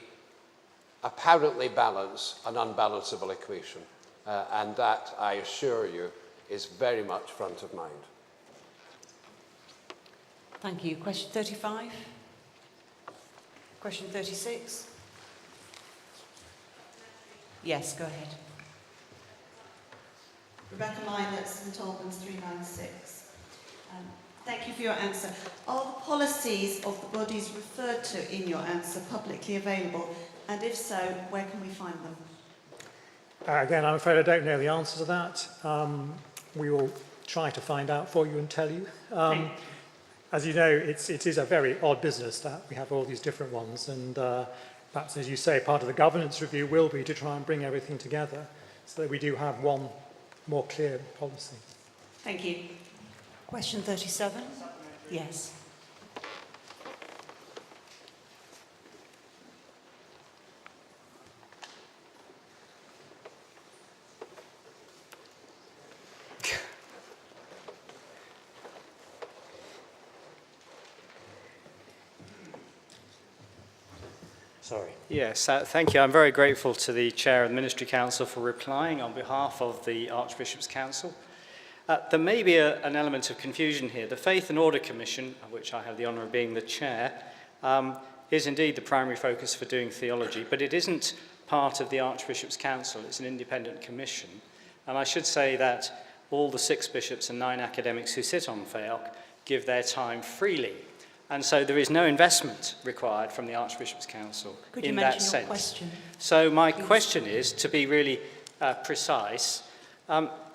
apparently balance an unbalanceable equation. And that, I assure you, is very much front of mind. Thank you. Question 35? Question 36? Yes, go ahead. Rebecca Mine at St Albans 396. Thank you for your answer. Are the policies of the bodies referred to in your answer publicly available? And if so, where can we find them? Again, I'm afraid I don't know the answer to that. We will try to find out for you and tell you. As you know, it is a very odd business that we have all these different ones, and perhaps, as you say, part of the governance review will be to try and bring everything together so that we do have one more clear policy. Thank you. Question 37? Yes. Sorry. Yes, thank you. I'm very grateful to the Chair of the Ministry Council for replying on behalf of the Archbishop's Council. There may be an element of confusion here. The Faith and Order Commission, of which I have the honour of being the Chair, is indeed the primary focus for doing theology, but it isn't part of the Archbishop's Council. It's an independent commission. And I should say that all the 6 bishops and 9 academics who sit on FAOC give their time freely. And so there is no investment required from the Archbishop's Council in that sense. Could you mention your question? So my question is, to be really precise,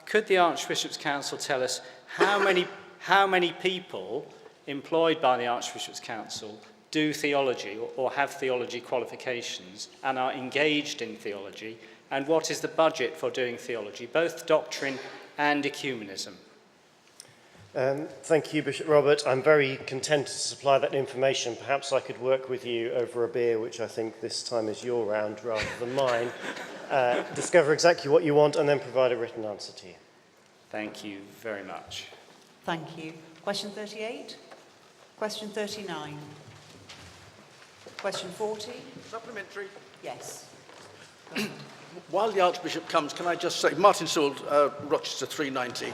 could the Archbishop's Council tell us how many people employed by the Archbishop's Council do theology or have theology qualifications and are engaged in theology, and what is the budget for doing theology, both doctrine and ecumenism? Thank you, Bishop Robert. I'm very content to supply that information. Perhaps I could work with you over a beer, which I think this time is your round rather than mine, discover exactly what you want and then provide a written answer to you. Thank you very much. Thank you. Question 38? Question 39? Question 40? Supplementary. Yes. While the Archbishop comes, can I just say, Martin Sewell, Rochester 390.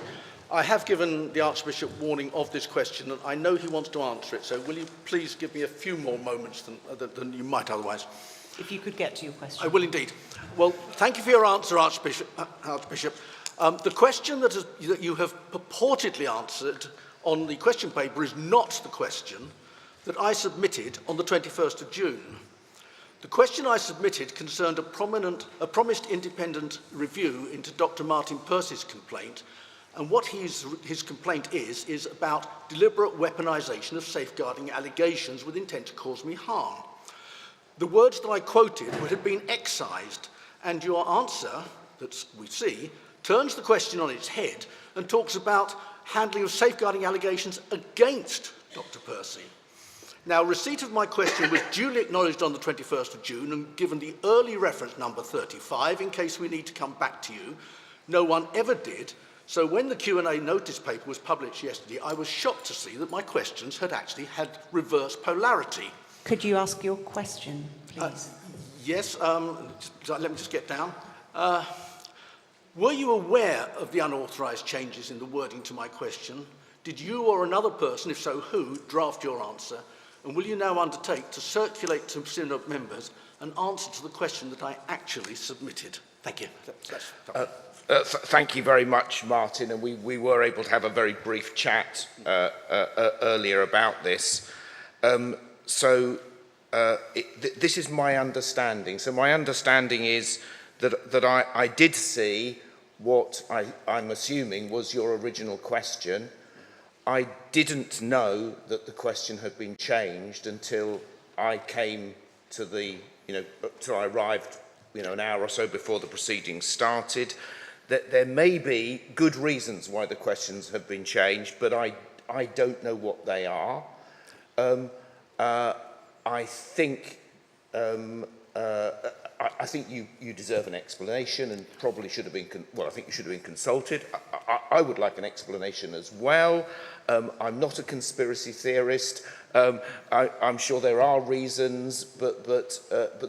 I have given the Archbishop warning of this question, and I know he wants to answer it, so will you please give me a few more moments than you might otherwise? If you could get to your question. I will indeed. Well, thank you for your answer, Archbishop. The question that you have purportedly answered on the question paper is not the question that I submitted on the 21st of June. The question I submitted concerned a promised independent review into Dr. Martin Percy's complaint, and what his complaint is about deliberate weaponisation of safeguarding allegations with intent to cause me harm. The words that I quoted would have been excised, and your answer, that we see, turns the question on its head and talks about handling of safeguarding allegations against Dr. Percy. Now, receipt of my question was duly acknowledged on the 21st of June and given the early reference number 35 in case we need to come back to you. No one ever did, so when the Q&A notice paper was published yesterday, I was shocked to see that my questions had actually had reverse polarity. Could you ask your question, please? Yes, let me just get down. Were you aware of the unauthorised changes in the wording to my question? Did you or another person, if so who, draft your answer? And will you now undertake to circulate to Synod members an answer to the question that I actually submitted? Thank you. Thank you very much, Martin, and we were able to have a very brief chat earlier about this. This is my understanding. So my understanding is that I did see what I'm assuming was your original question. I didn't know that the question had been changed until I came to till I arrived, an hour or so before the proceedings started. That there may be good reasons why the questions have been changed, but I don't know what they are. I think you deserve an explanation and probably should have been, I think you should have been consulted. I would like an explanation as well. I'm not a conspiracy theorist. I'm sure there are reasons, but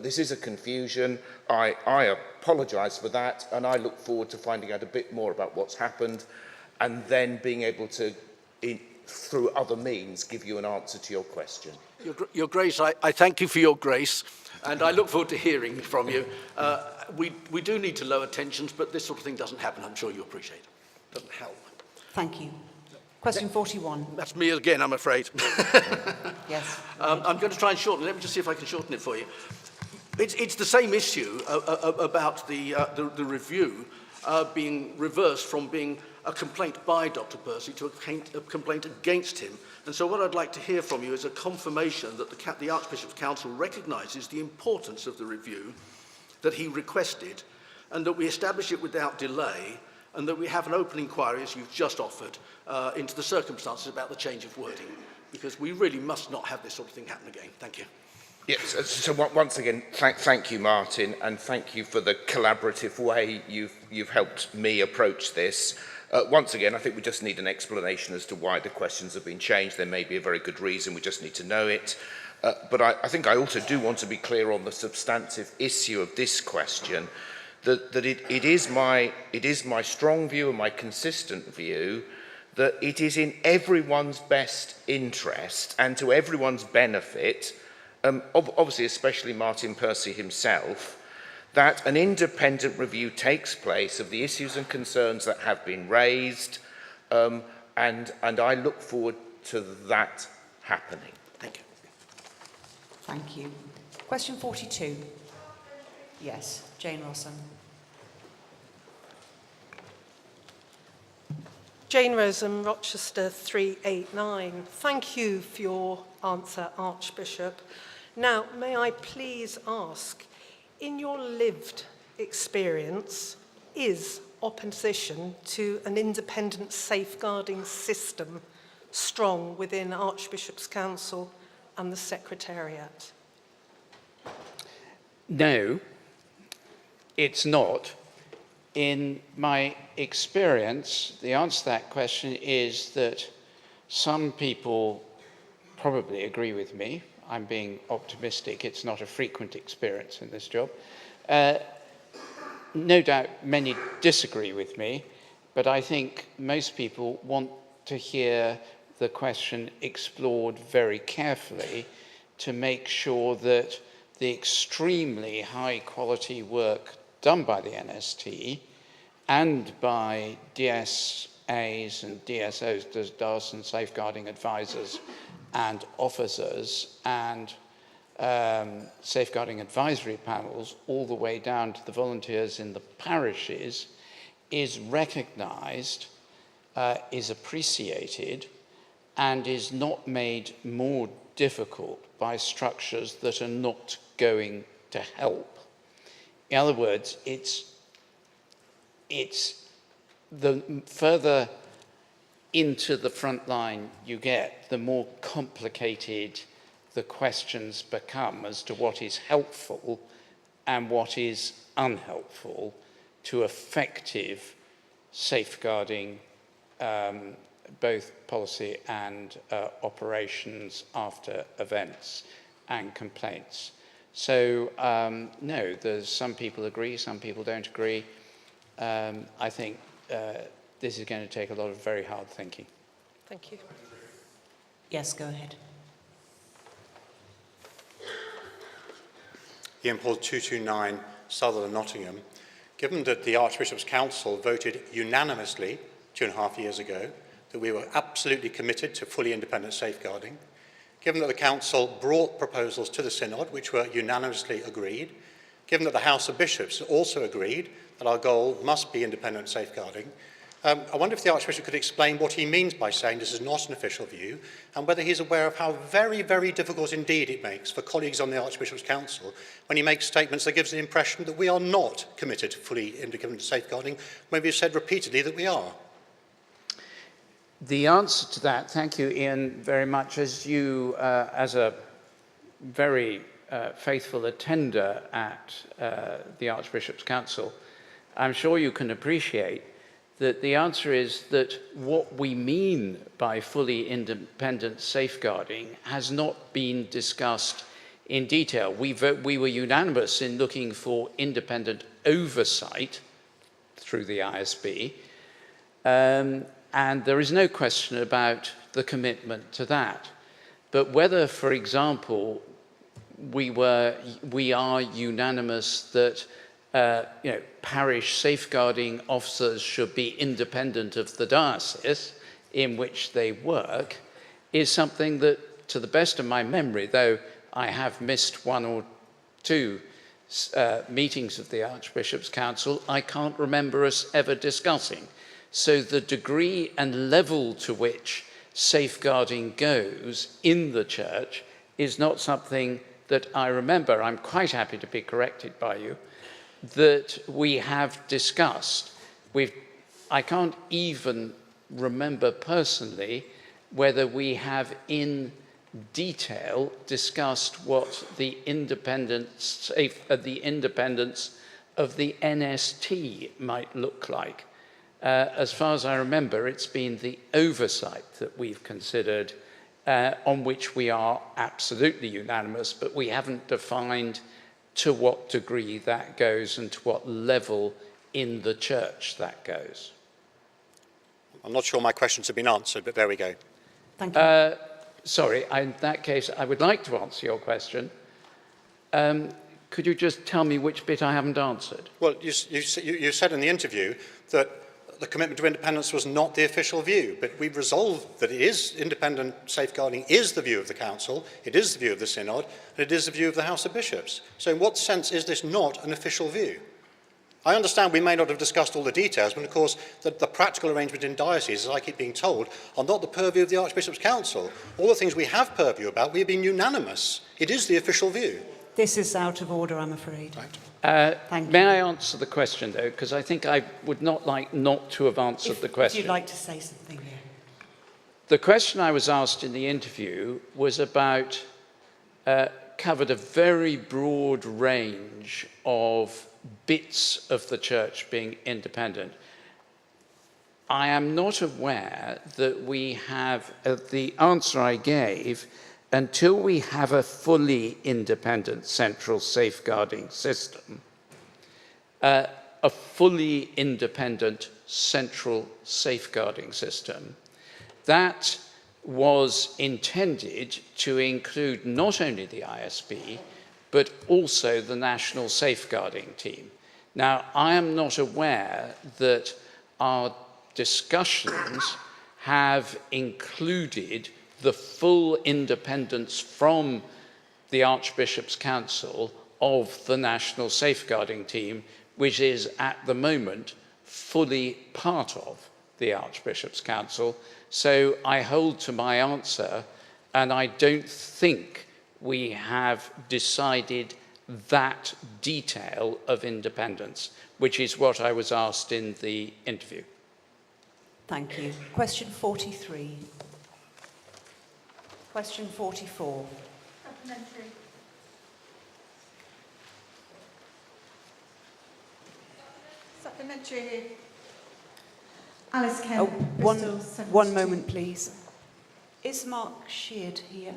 this is a confusion. I apologise for that, and I look forward to finding out a bit more about what's happened and then being able to, through other means, give you an answer to your question. Your Grace, I thank you for your grace, and I look forward to hearing from you. We do need to lower tensions, but this sort of thing doesn't happen. I'm sure you appreciate it. Doesn't help. Thank you. Question 41. That's me again, I'm afraid. Yes. I'm going to try and shorten it. Let me just see if I can shorten it for you. It's the same issue about the review being reversed from being a complaint by Dr. Percy to a complaint against him. And so what I'd like to hear from you is a confirmation that the Archbishop's Council recognises the importance of the review that he requested, and that we establish it without delay, and that we have an open inquiry, as you've just offered, into the circumstances about the change of wording, because we really must not have this sort of thing happen again. Thank you. Yes, so once again, thank you, Martin, and thank you for the collaborative way you've helped me approach this. Once again, I think we just need an explanation as to why the questions have been changed. There may be a very good reason, we just need to know it. But I think I also do want to be clear on the substantive issue of this question, that it is my strong view and my consistent view that it is in everyone's best interest and to everyone's benefit, obviously especially Martin Percy himself, that an independent review takes place of the issues and concerns that have been raised, and I look forward to that happening. Thank you. Thank you. Question 42. Yes, Jane Rossum. Jane Rossum, Rochester 389. Thank you for your answer, Archbishop. Now, may I please ask, in your lived experience, is opposition to an independent safeguarding system strong within Archbishop's Council and the Secretariat? No, it's not. In my experience, the answer to that question is that some people probably agree with me. I'm being optimistic. It's not a frequent experience in this job. No doubt many disagree with me. but I think most people want to hear the question explored very carefully to make sure that the extremely high quality work done by the NST and by DSAs and DSOs, DAS and safeguarding advisors and officers and safeguarding advisory panels all the way down to the volunteers in the parishes is recognised, is appreciated, and is not made more difficult by structures that are not going to help. In other words, it's the further into the front line you get, the more complicated the questions become as to what is helpful and what is unhelpful to effective safeguarding both policy and operations after events and complaints. So no, there's some people agree, some people don't agree. I think this is going to take a lot of very hard thinking. Thank you. Yes, go ahead. Ian Paul 229, Sutherland, Nottingham. Given that the Archbishop's Council voted unanimously 2.5 years ago that we were absolutely committed to fully independent safeguarding, given that the Council brought proposals to the Synod which were unanimously agreed, given that the House of Bishops also agreed that our goal must be independent safeguarding, I wonder if the Archbishop could explain what he means by saying this is not an official view, and whether he's aware of how very, very difficult indeed it makes for colleagues on the Archbishop's Council when he makes statements that gives the impression that we are not committed to fully independent safeguarding, when we've said repeatedly that we are. The answer to that, thank you, Ian, very much. As you, as a very faithful attender at the Archbishop's Council, I'm sure you can appreciate that the answer is that what we mean by fully independent safeguarding has not been discussed in detail. We were unanimous in looking for independent oversight through the ISB, and there is no question about the commitment to that. But whether, for example, we are unanimous that parish safeguarding officers should be independent of the diocese in which they work is something that, to the best of my memory, though I have missed one or two meetings of the Archbishop's Council, I can't remember us ever discussing. So the degree and level to which safeguarding goes in the Church is not something that I remember. I'm quite happy to be corrected by you, that we have discussed. I can't even remember personally whether we have in detail discussed what the independence of the NST might look like. As far as I remember, it's been the oversight that we've considered, on which we are absolutely unanimous, but we haven't defined to what degree that goes and to what level in the Church that goes. I'm not sure my questions have been answered, but there we go. Thank you. Sorry, in that case, I would like to answer your question. Could you just tell me which bit I haven't answered? Well, you said in the interview that the commitment to independence was not the official view, but we've resolved that it is independent safeguarding is the view of the Council, it is the view of the Synod, and it is the view of the House of Bishops. So in what sense is this not an official view? I understand we may not have discussed all the details, but of course the practical arrangement in dioceses, as I keep being told, are not the purview of the Archbishop's Council. All the things we have purview about, we have been unanimous. It is the official view. This is out of order, I'm afraid. Right. May I answer the question, though? Because I think I would not like not to have answered the question. If you'd like to say something here. The question I was asked in the interview was about, covered a very broad range of bits of the Church being independent. I am not aware that we have, the answer I gave, until we have a fully independent central safeguarding system, a fully independent central safeguarding system. That was intended to include not only the ISB, but also the National Safeguarding Team. Now, I am not aware that our discussions have included the full independence from the Archbishop's Council of the National Safeguarding Team, which is at the moment fully part of the Archbishop's Council. So I hold to my answer, and I don't think we have decided that detail of independence, which is what I was asked in the interview. Thank you. Question 43. Question 44. Supplementary. Supplementary. Alice Kemp, Oh, Bristol, one moment, please. Is Mark Sheard here?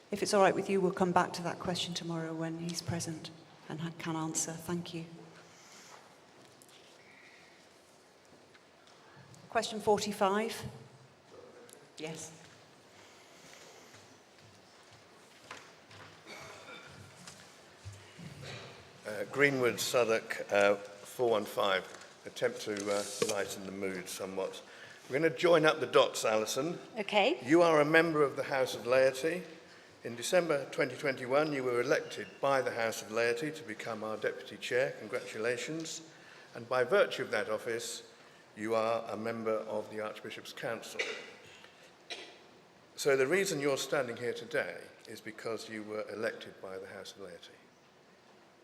If it's all right with you, we'll come back to that question tomorrow when he's present and can answer. Thank you. Question 45. Yes. Greenwood, Southwark, 415. Attempt to lighten the mood somewhat. We're going to join up the dots, Alison. Okay. You are a member of the House of Laity. In December 2021, you were elected by the House of Laity to become our Deputy Chair. Congratulations. And by virtue of that office, you are a member of the Archbishop's Council. So the reason you're standing here today is because you were elected by the House of Laity.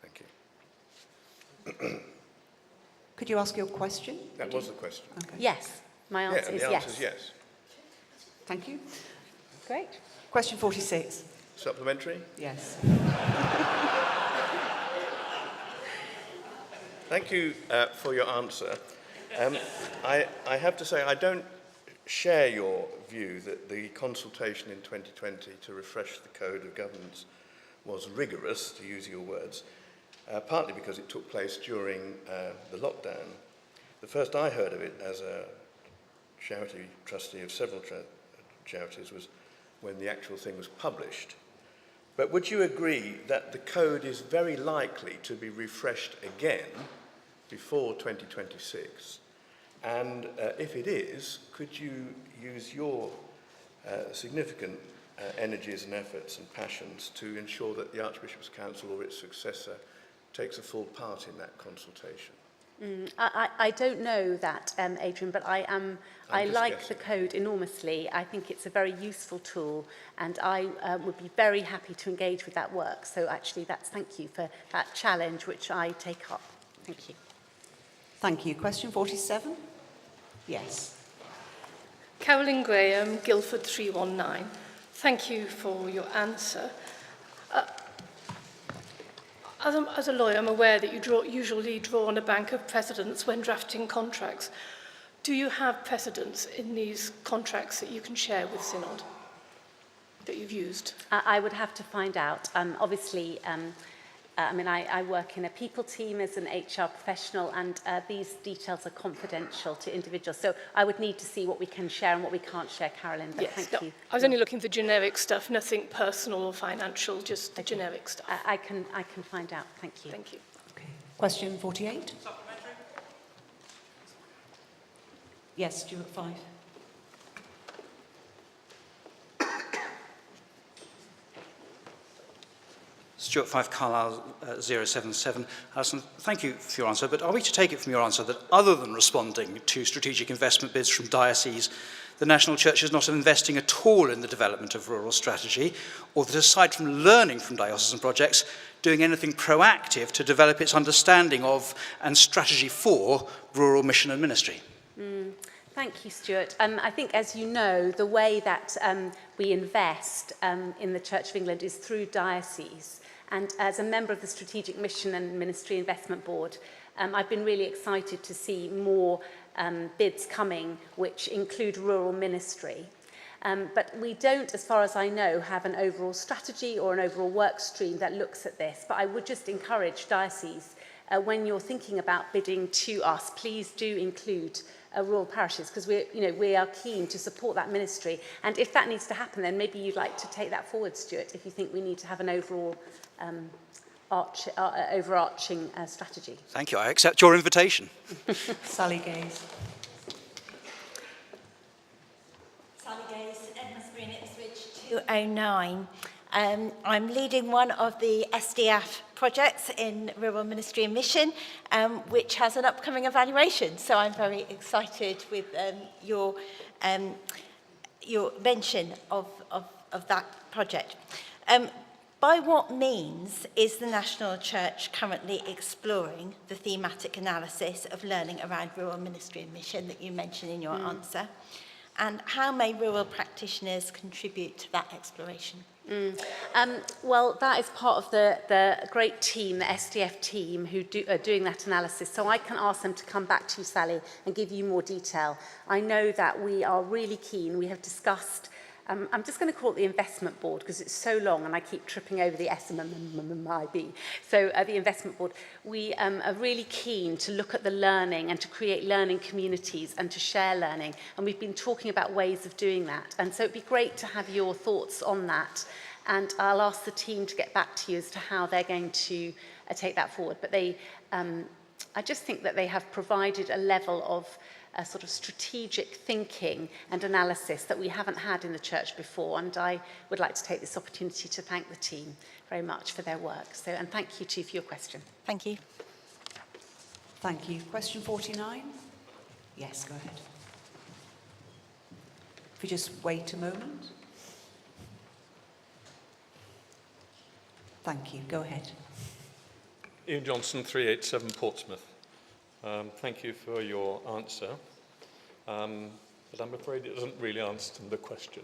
Thank you. Could you ask your question? That was the question. Okay. Yes. My answer is the yes. answer is yes. Thank you. Great. Question 46. Supplementary? Yes. Thank you for your answer. I have to say I don't share your view that the consultation in 2020 to refresh the Code of Governance was rigorous, to use your words, partly because it took place during the lockdown. The first I heard of it as a charity trustee of several charities was when the actual thing was published. But would you agree that the code is very likely to be refreshed again before 2026? And if it is, could you use your significant energies and efforts and passions to ensure that the Archbishop's Council or its successor takes a full part in that consultation? I don't know that, Adrian, but I like the code enormously. I think it's a very useful tool, and I would be very happy to engage with that work. So actually, thank you for that challenge, which I take up. Thank you. Thank you. Question 47? Yes. Carolyn Graham, Guildford 319. Thank you for your answer. As a lawyer, I'm aware that you usually draw on a bank of precedents when drafting contracts. Do you have precedents in these contracts that you can share with Synod that you've used? I would have to find out. Obviously, I work in a people team as an HR professional, and these details are confidential to individuals. So I would need to see what we can share and what we can't share, Carolyn. But Yes, thank you. I was only looking for generic stuff, nothing personal or financial, just the generic stuff. I can find out. Thank you. Thank you. Question 48? Yes, Stuart 5. Stuart 5, Carlisle 077. Alison, thank you for your answer, but are we to take it from your answer that other than responding to strategic investment bids from dioceses, the National Church is not investing at all in the development of rural strategy, or that aside from learning from diocesan projects, doing anything proactive to develop its understanding of and strategy for rural mission and ministry? Thank you, Stuart. I think, as you know, the way that we invest in the Church of England is through dioceses. And as a member of the Strategic Mission and Ministry Investment Board, I've been really excited to see more bids coming which include rural ministry. But we don't, as far as I know, have an overall strategy or an overall work stream that looks at this. But I would just encourage dioceses, when you're thinking about bidding to us, please do include rural parishes, because we are keen to support that ministry. And if that needs to happen, then maybe you'd like to take that forward, Stuart, if you think we need to have an overall overarching strategy. Thank you. I accept your invitation. Sally Gaze. Sally Gaze, St Edmunds Green, Ipswich 209. I'm leading one of the SDF projects in Rural Ministry and Mission, which has an upcoming evaluation. So I'm very excited with your mention of that project. By what means is the National Church currently exploring the thematic analysis of learning around rural ministry and mission that you mentioned in your answer? And how may rural practitioners contribute to that exploration? Well, that is part of the great team, the SDF team, who are doing that analysis. So I can ask them to come back to you, Sally, and give you more detail. I know that we are really keen. We have discussed, I'm just going to call it the investment board because it's so long and I keep tripping over the SMMIB. So the investment board, we are really keen to look at the learning and to create learning communities and to share learning. And we've been talking about ways of doing that. And so it'd be great to have your thoughts on that. And I'll ask the team to get back to you as to how they're going to take that forward. But I just think that they have provided a level of sort of strategic thinking and analysis that we haven't had in the church before. And I would like to take this opportunity to thank the team very much for their work. So, and thank you too for your question. Thank you. Thank you. Question 49? Yes, go ahead. If we just wait a moment. Thank you. Go ahead. Ian Johnson, 387 Portsmouth. Thank you for your answer, but I'm afraid it doesn't really answer the question.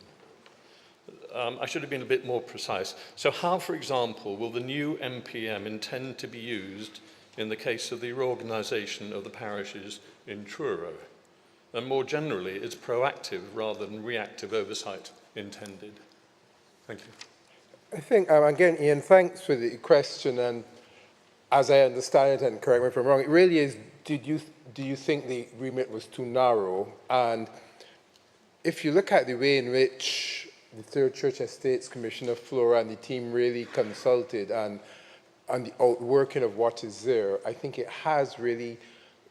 I should have been a bit more precise. So how, for example, will the new MPM intend to be used in the case of the reorganisation of the parishes in Truro? And more generally, is proactive rather than reactive oversight intended? Thank you. I think, again, Ian, thanks for the question. And as I understand it, and correct me if I'm wrong, it really is, do you think the remit was too narrow? And if you look at the way in which the Third Church Estates Commissioner, Flora, and the team really consulted and the outworking of what is there, I think it has really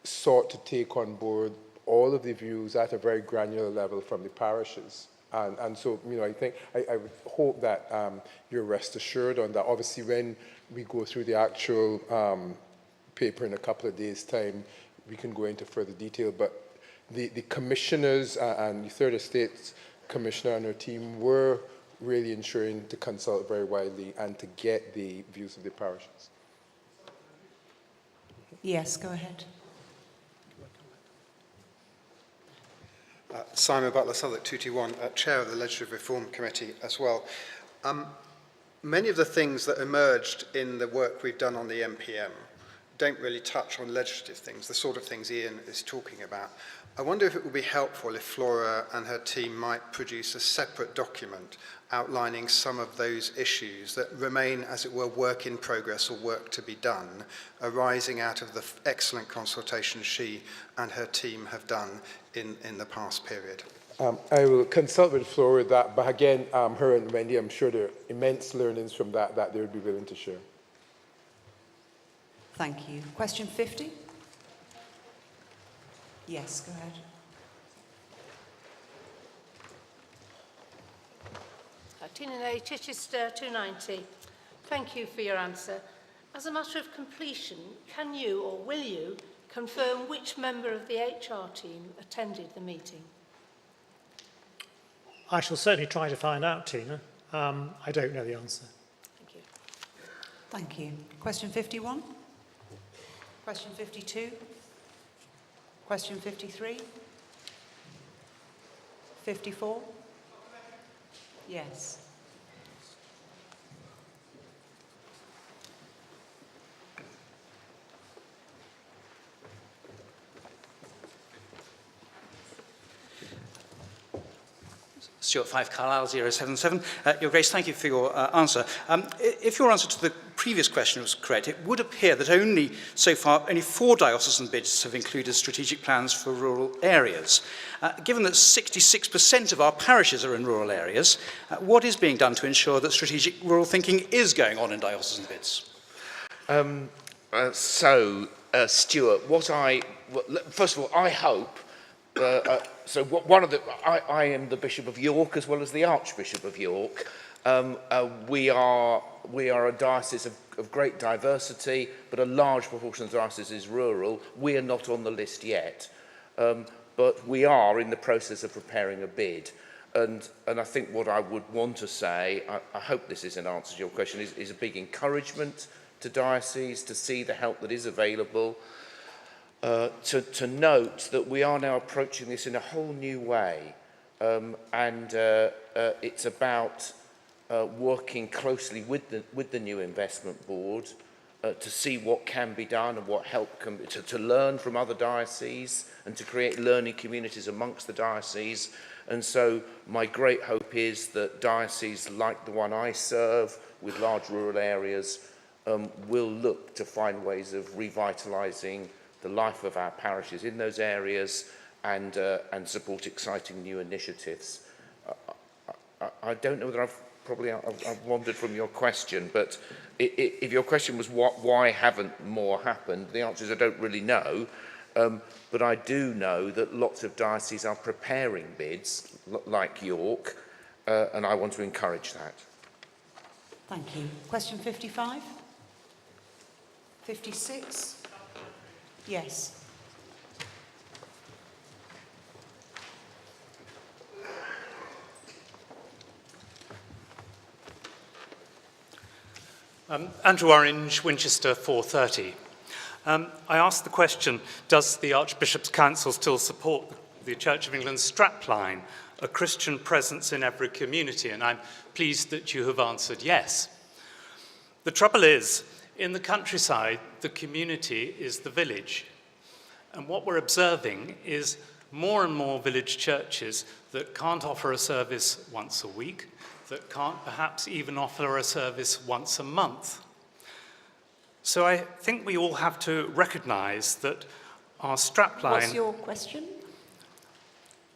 sought to take on board all of the views at a very granular level from the parishes. And so, I think, I would hope that you're rest assured on that. Obviously, when we go through the actual paper in a couple of days' time, we can go into further detail. But the commissioners and the Third Estates Commissioner and her team were really ensuring to consult very widely and to get the views of the parishes. Yes, go ahead. Simon Butler, Southwark 221, Chair of the Legislative Reform Committee as well. Many of the things that emerged in the work we've done on the MPM don't really touch on legislative things, the sort of things Ian is talking about. I wonder if it would be helpful if Flora and her team might produce a separate document outlining some of those issues that remain, as it were, work in progress or work to be done, arising out of the excellent consultation she and her team have done in the past period. I will consult with Flora with that, but again, her and Wendy, I'm sure there are immense learnings from that they would be willing to share. Thank you. Question 50? Yes, go ahead. Tina Nay, Chichester 290. Thank you for your answer. As a matter of completion, can you or will you confirm which member of the HR team attended the meeting? I shall certainly try to find out, Tina. I don't know the answer. Thank you. Thank you. Question 51? Question 52? Question 53? 54? Yes. Stuart 5 Carlisle 077. Your Grace, thank you for your answer. If your answer to the previous question was correct, it would appear that so far, only 4 diocesan bids have included strategic plans for rural areas. Given that 66% of our parishes are in rural areas, what is being done to ensure that strategic rural thinking is going on in diocesan bids? Stuart, first of all, I hope, I am the Bishop of York as well as the Archbishop of York. We are a diocese of great diversity, but a large proportion of the diocese is rural. We are not on the list yet, but we are in the process of preparing a bid. And I think what I would want to say, I hope this is an answer to your question, is a big encouragement to dioceses to see the help that is available, to note that we are now approaching this in a whole new way, and it's about working closely with the new investment board to see what can be done and what help can be, to learn from other dioceses and to create learning communities amongst the dioceses. And so my great hope is that dioceses like the one I serve with large rural areas will look to find ways of revitalising the life of our parishes in those areas and support exciting new initiatives. I don't know whether I've wandered from your question, but if your question was why haven't more happened, the answer is I don't really know. But I do know that lots of dioceses are preparing bids, like York, and I want to encourage that. Thank you. Question 55? 56? Yes. Andrew Orange, Winchester 430. I asked the question, does the Archbishop's Council still support the Church of England's strapline, a Christian presence in every community? And I'm pleased that you have answered yes. The trouble is, in the countryside, the community is the village. And what we're observing is more and more village churches that can't offer a service once a week, that can't perhaps even offer a service once a month. So I think we all have to recognise that our strapline... What's your question,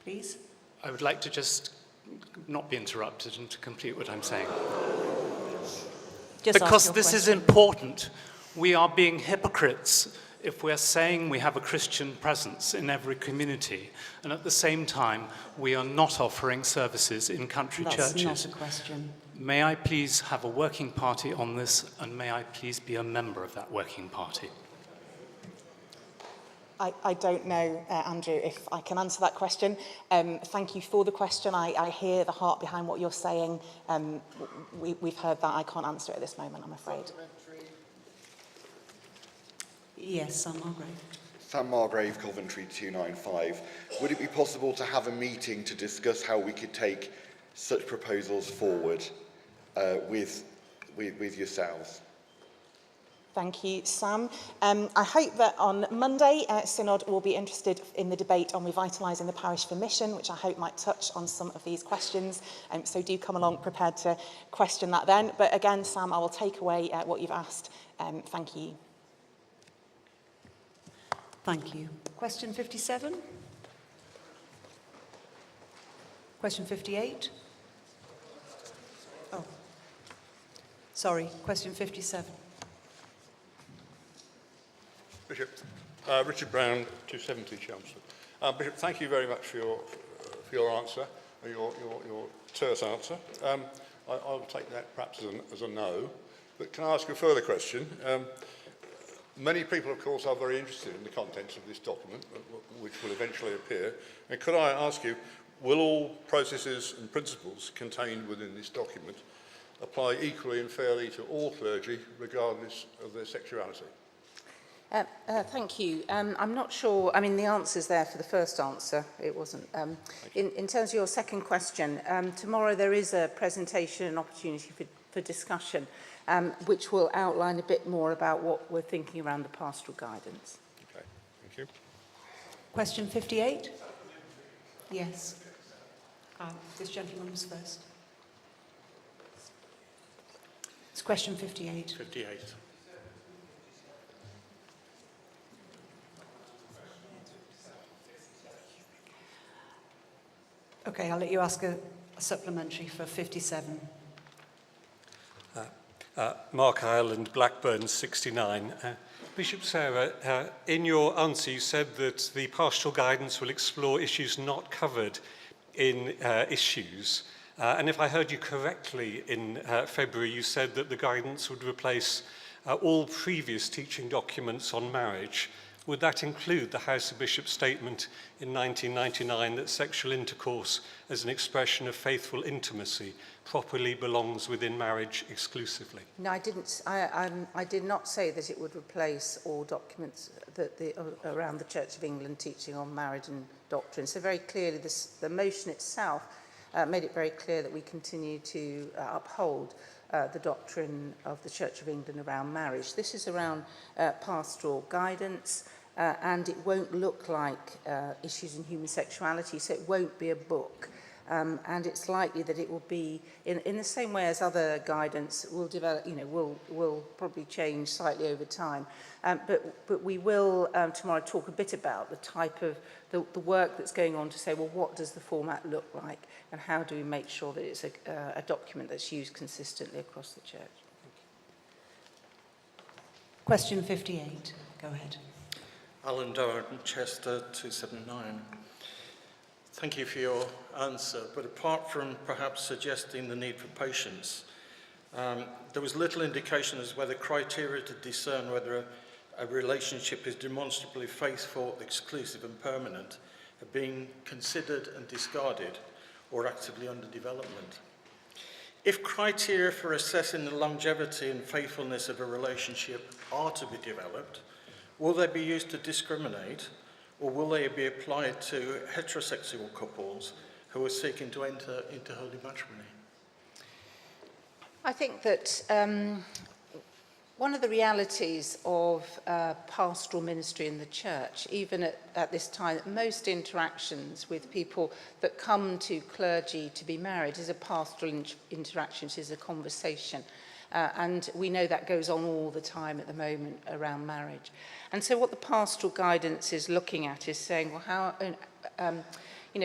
please? I would like to just not be interrupted and to complete what I'm saying. Because this is important. We are being hypocrites if we're saying we have a Christian presence in every community, and at the same time, we are not offering services in country churches. That's not a question. May I please have a working party on this, and may I please be a member of that working party? I don't know, Andrew, if I can answer that question. Thank you for the question. I hear the heart behind what you're saying. We've heard that. I can't answer it at this moment, I'm afraid. Yes, Sam Margrave. Sam Margrave, Coventry 295. Would it be possible to have a meeting to discuss how we could take such proposals forward with yourselves? Thank you, Sam. I hope that on Monday, Synod will be interested in the debate on revitalising the parish for mission, which I hope might touch on some of these questions. So do come along prepared to question that then. But again, Sam, I will take away what you've asked. Thank you. Thank you. Question 57? Question 58? Oh, sorry, question 57. Bishop, Richard Brown, 270 Chelmsford. Bishop, thank you very much for your answer, your terse answer. I'll take that perhaps as a no, but can I ask you a further question? Many people, of course, are very interested in the contents of this document, which will eventually appear. And could I ask you, will all processes and principles contained within this document apply equally and fairly to all clergy, regardless of their sexuality? Thank you. I'm not sure, I mean, the answer's there for the first answer. It wasn't. In terms of your second question, tomorrow there is a presentation and opportunity for discussion, which will outline a bit more about what we're thinking around the pastoral guidance. Okay, thank you. Question 58? Yes. This gentleman was first. It's question 58. 58. Okay, I'll let you ask a supplementary for 57. Mark Ireland, Blackburn 69. Bishop Sarah, in your answer you said that the pastoral guidance will explore issues not covered in issues. And if I heard you correctly, in February you said that the guidance would replace all previous teaching documents on marriage. Would that include the House of Bishops statement in 1999 that sexual intercourse as an expression of faithful intimacy properly belongs within marriage exclusively? No, I didn't. I did not say that it would replace all documents around the Church of England teaching on marriage and doctrine. So very clearly, the motion itself made it very clear that we continue to uphold the doctrine of the Church of England around marriage. This is around pastoral guidance, and it won't look like issues in human sexuality, so it won't be a book. And it's likely that it will be, in the same way as other guidance will develop, will probably change slightly over time. But we will tomorrow talk a bit about the type of, the work that's going on to say, well, what does the format look like? And how do we make sure that it's a document that's used consistently across the church? Question 58. Go ahead. Alan Doran, Chester 279. Thank you for your answer, but apart from perhaps suggesting the need for patience, there was little indication as whether criteria to discern whether a relationship is demonstrably faithful, exclusive and permanent are being considered and discarded or actively under development. If criteria for assessing the longevity and faithfulness of a relationship are to be developed, will they be used to discriminate, or will they be applied to heterosexual couples who are seeking to enter into holy matrimony? I think that one of the realities of pastoral ministry in the church, even at this time, most interactions with people that come to clergy to be married is a pastoral interaction, it is a conversation. And we know that goes on all the time at the moment around marriage. And so what the pastoral guidance is looking at is saying, well, how,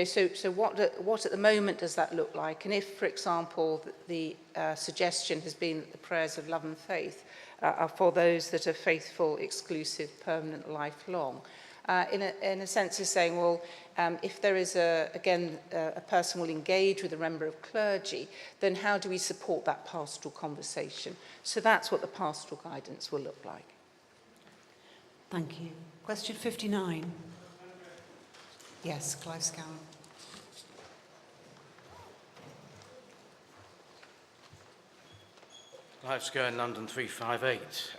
so what at the moment does that look like? And if, for example, the suggestion has been that the prayers of love and faith are for those that are faithful, exclusive, permanent, lifelong, in a sense is saying, well, if there is, a person will engage with a member of clergy, then how do we support that pastoral conversation? So that's what the pastoral guidance will look like. Thank you. Question 59. Yes, Clive Scowen. Clive Scowen, London 358.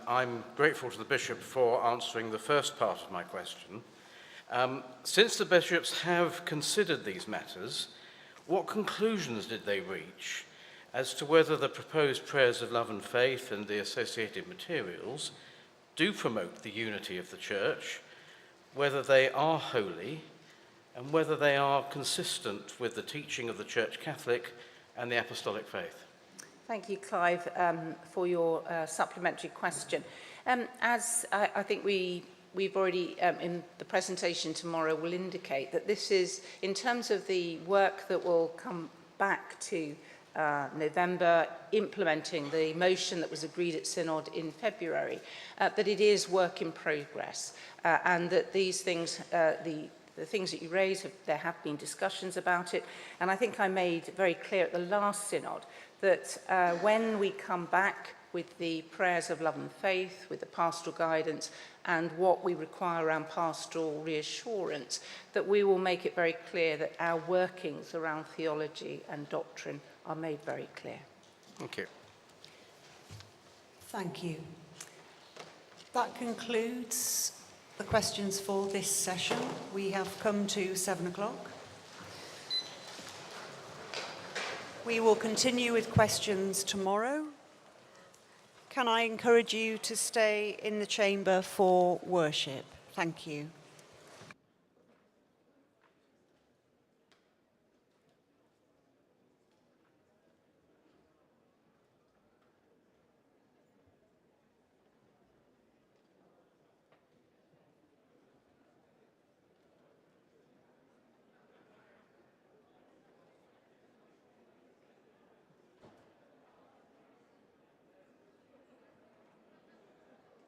I'm grateful to the Bishop for answering the first part of my question. Since the bishops have considered these matters, what conclusions did they reach as to whether the proposed prayers of love and faith and the associated materials do promote the unity of the church, whether they are holy, and whether they are consistent with the teaching of the Church Catholic and the Apostolic faith? Thank you, Clive, for your supplementary question. As I think we've already, in the presentation tomorrow, will indicate that this is, in terms of the work that will come back to November, implementing the motion that was agreed at Synod in February, that it is work in progress, and that these things, the things that you raise, there have been discussions about it, and I think I made very clear at the last Synod that when we come back with the prayers of love and faith, with the pastoral guidance, and what we require around pastoral reassurance, that we will make it very clear that our workings around theology and doctrine are made very clear. Thank you. Thank you. That concludes the questions for this session. We have come to 7 o'clock. We will continue with questions tomorrow. Can I encourage you to stay in the chamber for worship? Thank you.